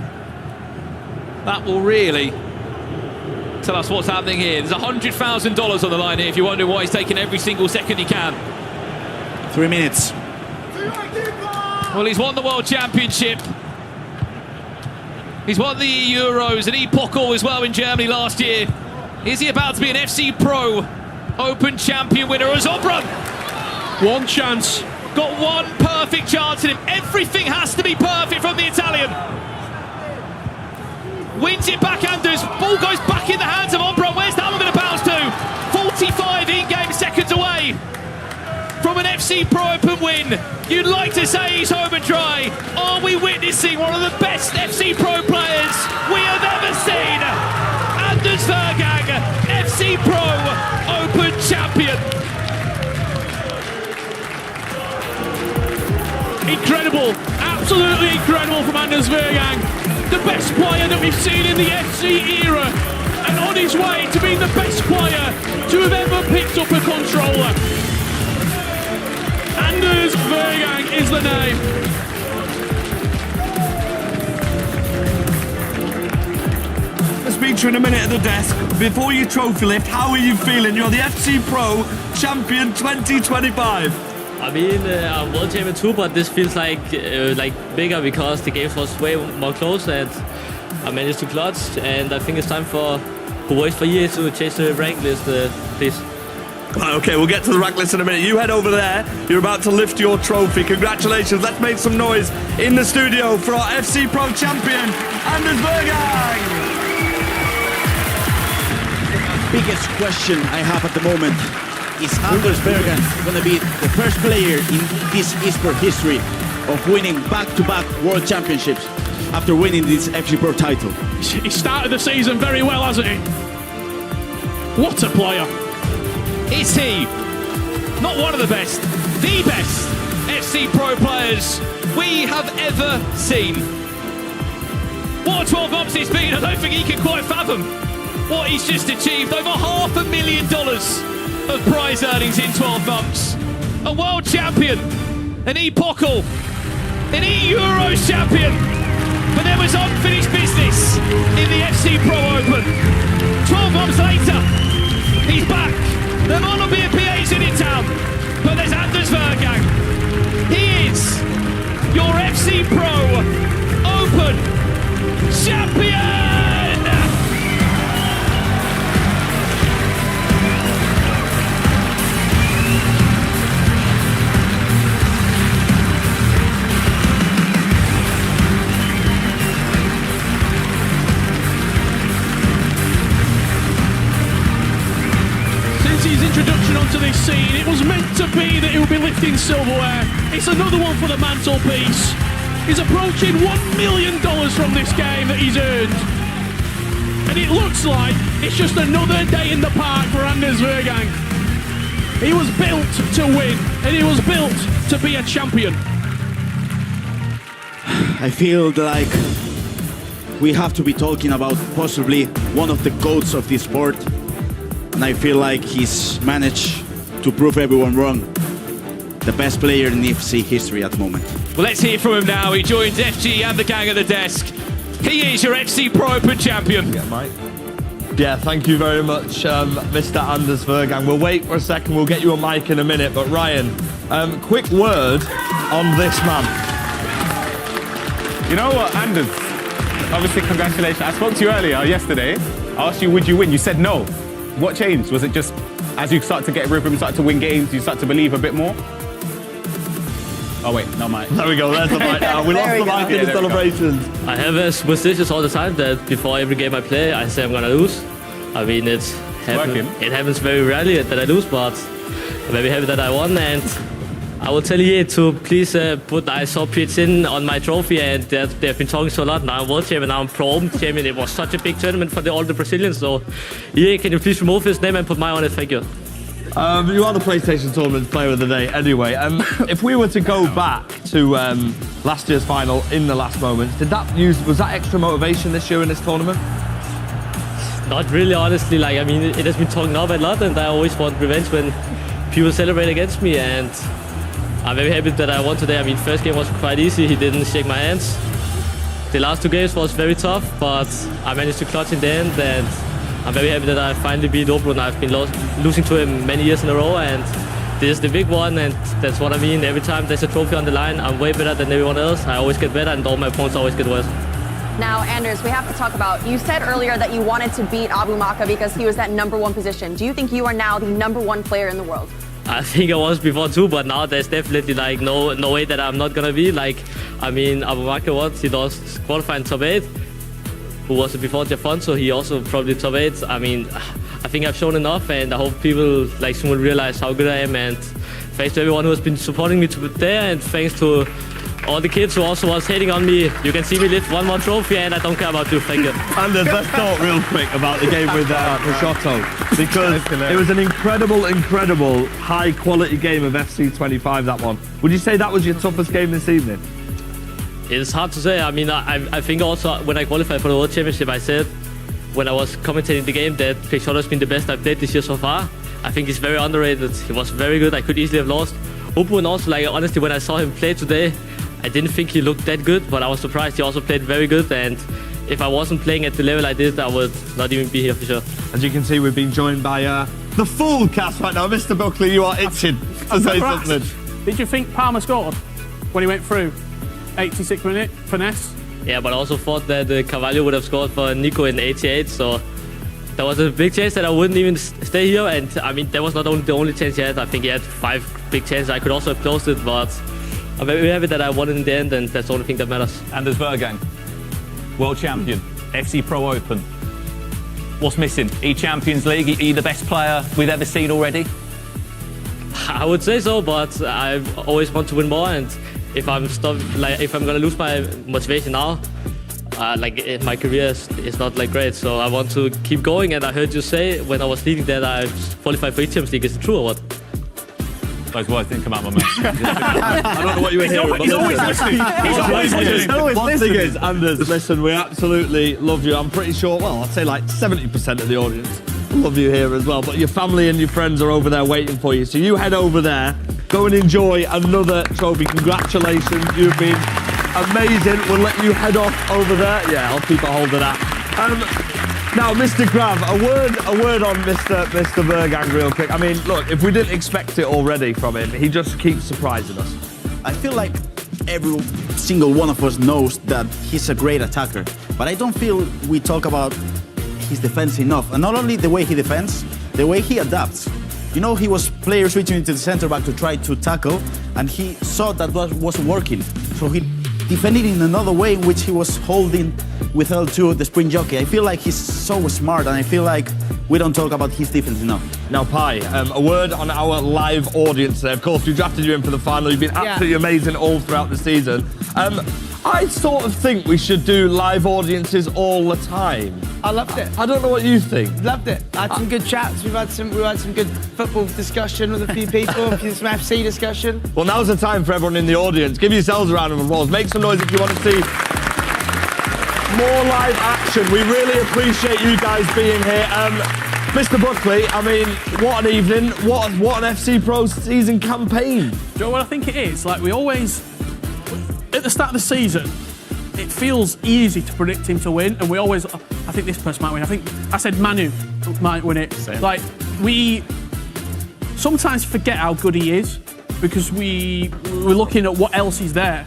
[SPEAKER 9] That will really tell us what's happening here. There's $100,000 on the line here if you're wondering why he's taking every single second he can.
[SPEAKER 22] 3 minutes.
[SPEAKER 9] Well, he's won the World Championship. He's won the Euros and Epochal as well in Germany last year. Is he about to be an FC Pro Open champion winner as Obram?
[SPEAKER 4] One chance.
[SPEAKER 9] Got one perfect chance in him. Everything has to be perfect from the Italian. Wins it back, Anders. Ball goes back in the hands of Obram. Where's that one going to bounce to? 45 in-game seconds away from an FC Pro Open win. You'd like to say he's home and dry. Are we witnessing one of the best FC Pro players we have ever seen? Anders Vergang, FC Pro Open champion.
[SPEAKER 4] Incredible, absolutely incredible from Anders Vergang. The best player that we've seen in the FC era, and on his way to being the best player to have ever picked up a controller. Anders Vergang is the name.
[SPEAKER 2] Let's meet you in a minute at the desk. Before your trophy lift, how are you feeling? You're the FC Pro Champion 2025.
[SPEAKER 19] I mean, I'm World Champion too, but this feels like bigger because the game was way more close and I managed to clutch. And I think it's time for who waits for years to change the rank list, please.
[SPEAKER 2] Okay, we'll get to the rank list in a minute. You head over there. You're about to lift your trophy. Congratulations. Let's make some noise in the studio for our FC Pro champion, Anders Vergang.
[SPEAKER 22] Biggest question I have at the moment is Anders Vergang going to be the first player in this eSport history of winning back-to-back World Championships after winning this FC Pro title?
[SPEAKER 4] He started the season very well, hasn't he? What a player.
[SPEAKER 9] Is he not one of the best FC Pro players we have ever seen? What a 12 months it's been. I don't think he can quite fathom what he's just achieved. Over $500,000 of prize earnings in 12 months. A world champion, an Epochal, an E-Euros champion. But there was unfinished business in the FC Pro Open. 12 months later, he's back. There might not be a PAs in town, but there's Anders Vergang. He is your FC Pro Open champion!
[SPEAKER 4] His introduction onto this scene, it was meant to be that he would be lifting silverware. It's another one for the mantelpiece. He's approaching $1 million from this game that he's earned. And it looks like it's just another day in the park for Anders Vergang. He was built to win, and he was built to be a champion.
[SPEAKER 22] I feel like we have to be talking about possibly one of the GOATs of this sport. And I feel like he's managed to prove everyone wrong. The best player in FC history at the moment.
[SPEAKER 9] Well, let's hear from him now. He joins FG and the gang at the desk. He is your FC Pro Open champion.
[SPEAKER 2] Yeah, Mike. Yeah, thank you very much, Mr. Anders Vergang. We'll wait for a second. We'll get you a mic in a minute. But Ryan, quick word on this man.
[SPEAKER 11] You know what, Anders? Obviously, congratulations. I spoke to you earlier, yesterday. I asked you, would you win? You said no. What changed? Was it just as you start to get rhythm, start to win games, you start to believe a bit more? Oh wait, no mic.
[SPEAKER 2] There we go, there's the mic now. We lost the mic in the celebrations.
[SPEAKER 19] I have a superstitious all the time that before every game I play, I say I'm gonna lose. I mean, it happens very rarely that I lose, but I'm very happy that I won. And I will tell EA to please put I saw PHN on my trophy, and they've been talking so a lot. Now I'm world champion, now I'm pro open champion. It was such a big tournament for all the Brazilians. So EA, can you please remove his name and put my on it? Thank you.
[SPEAKER 2] You are the PlayStation Tournament Player of the Day anyway. If we were to go back to last year's final in the last moments, was that extra motivation this year in this tournament?
[SPEAKER 19] Not really, honestly. Like, I mean, it has been talking up a lot, and I always want revenge when people celebrate against me, and I'm very happy that I won today. I mean, first game was quite easy. He didn't shake my hands. The last 2 games was very tough, but I managed to clutch in the end, and I'm very happy that I finally beat Obrun. I've been losing to him many years in a row, and this is the big one, and that's what I mean. Every time there's a trophy on the line, I'm way better than everyone else. I always get better, and all my opponents always get worse.
[SPEAKER 3] Now, Anders, we have to talk about, you said earlier that you wanted to beat Abu Maka because he was that #1 position. Do you think you are now the #1 player in the world?
[SPEAKER 19] I think I was before too, but now there's definitely like no way that I'm not gonna be. Like, I mean, Abu Maka he lost qualifying top 8. Who was it before Jafonso? He also probably top 8. I mean, I think I've shown enough, and I hope people like soon will realize how good I am. And thanks to everyone who has been supporting me there, and thanks to all the kids who also was hating on me. You can see me lift 1 more trophy, and I don't care about you. Thank you.
[SPEAKER 2] Anders, let's talk real quick about the game with Peixoto, because it was an incredible high-quality game of FC25, that one. Would you say that was your toughest game this evening?
[SPEAKER 19] It's hard to say. I mean, I think also when I qualified for the World Championship, I said when I was commentating the game that Peixoto has been the best I've played this year so far. I think he's very underrated. He was very good. I could easily have lost. Obrun also, like, honestly, when I saw him play today, I didn't think he looked that good, but I was surprised. He also played very good, and if I wasn't playing at the level I did, I would not even be here for sure.
[SPEAKER 2] As you can see, we've been joined by the full cast right now. Mr. Buckley, you are itching to say something.
[SPEAKER 7] Did you think Palmer scored when he went through? 86th minute, finesse?
[SPEAKER 19] Yeah, but I also thought that Carvalho would have scored for Nico in 88, so there was a big chance that I wouldn't even stay here, and I mean, that was not only the only chance he had. I think he had 5 big chances. I could also have closed it, but I'm very happy that I won it in the end, and that's the only thing that matters.
[SPEAKER 1] Anders Vergang, world champion, FC Pro Open. What's missing? Champions League, the best player we've ever seen already?
[SPEAKER 19] I would say so, but I always want to win more, and if I'm gonna lose my motivation now, my career is not like great, so I want to keep going. And I heard you say when I was leading that I qualified for Champions League. Is it true or what?
[SPEAKER 1] Those words didn't come out of my mouth.
[SPEAKER 2] I don't know what you were hearing.
[SPEAKER 7] He's always listening. He's always listening.
[SPEAKER 2] One thing is, Anders, listen, we absolutely love you. I'm pretty sure, well, I'd say like 70% of the audience love you here as well. But your family and your friends are over there waiting for you. So you head over there, go and enjoy another trophy. Congratulations, you've been amazing. We'll let you head off over there. Yeah, I'll keep a hold of that. Now, Mr. Grav, a word on Mr. Vergang real quick. I mean, look, if we didn't expect it already from him, he just keeps surprising us.
[SPEAKER 22] I feel like every single one of us knows that he's a great attacker, but I don't feel we talk about his defense enough. And not only the way he defends, the way he adapts. You know, he was player switching into the center back to try to tackle, and he saw that wasn't working. So he defended in another way in which he was holding with L2 the sprint jockey. I feel like he's so smart, and I feel like we don't talk about his defense enough.
[SPEAKER 2] Now, Pai, a word on our live audience there. Of course, we drafted you in for the final. You've been absolutely amazing all throughout the season. I sort of think we should do live audiences all the time.
[SPEAKER 5] I loved it.
[SPEAKER 2] I don't know what you think.
[SPEAKER 5] Loved it. I had some good chats. We've had some good football discussion with a few people, some FC discussion.
[SPEAKER 2] Well, now's the time for everyone in the audience. Give yourselves a round of applause. Make some noise if you want to see more live action. We really appreciate you guys being here. Mr. Buckley, I mean, what an evening. What an FC Pro season campaign.
[SPEAKER 7] Do you know what I think it is? Like, we always, at the start of the season, it feels easy to predict him to win, and we always, I think this person might win. I think I said Manu might win it.
[SPEAKER 11] Same.
[SPEAKER 7] Like, we sometimes forget how good he is because we're looking at what else is there.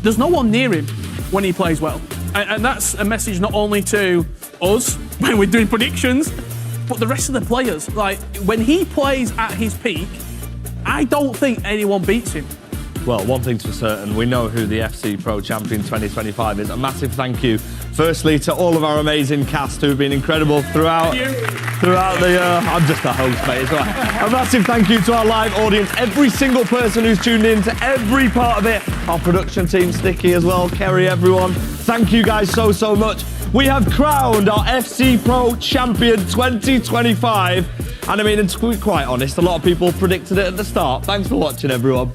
[SPEAKER 7] There's no one near him when he plays well. And that's a message not only to us when we're doing predictions, but the rest of the players. Like, when he plays at his peak, I don't think anyone beats him.
[SPEAKER 2] Well, one thing's for certain, we know who the FC Pro Champion 2025 is. A massive thank you, firstly, to all of our amazing cast who've been incredible throughout the... I'm just a host, mate, it's all right. A massive thank you to our live audience, every single person who's tuned in to every part of it. Our production team, Sticky as well, Kerry, everyone. Thank you guys so, so much. We have crowned our FC Pro Champion 2025. And I mean, to be quite honest, a lot of people predicted it at the start. Thanks for watching, everyone.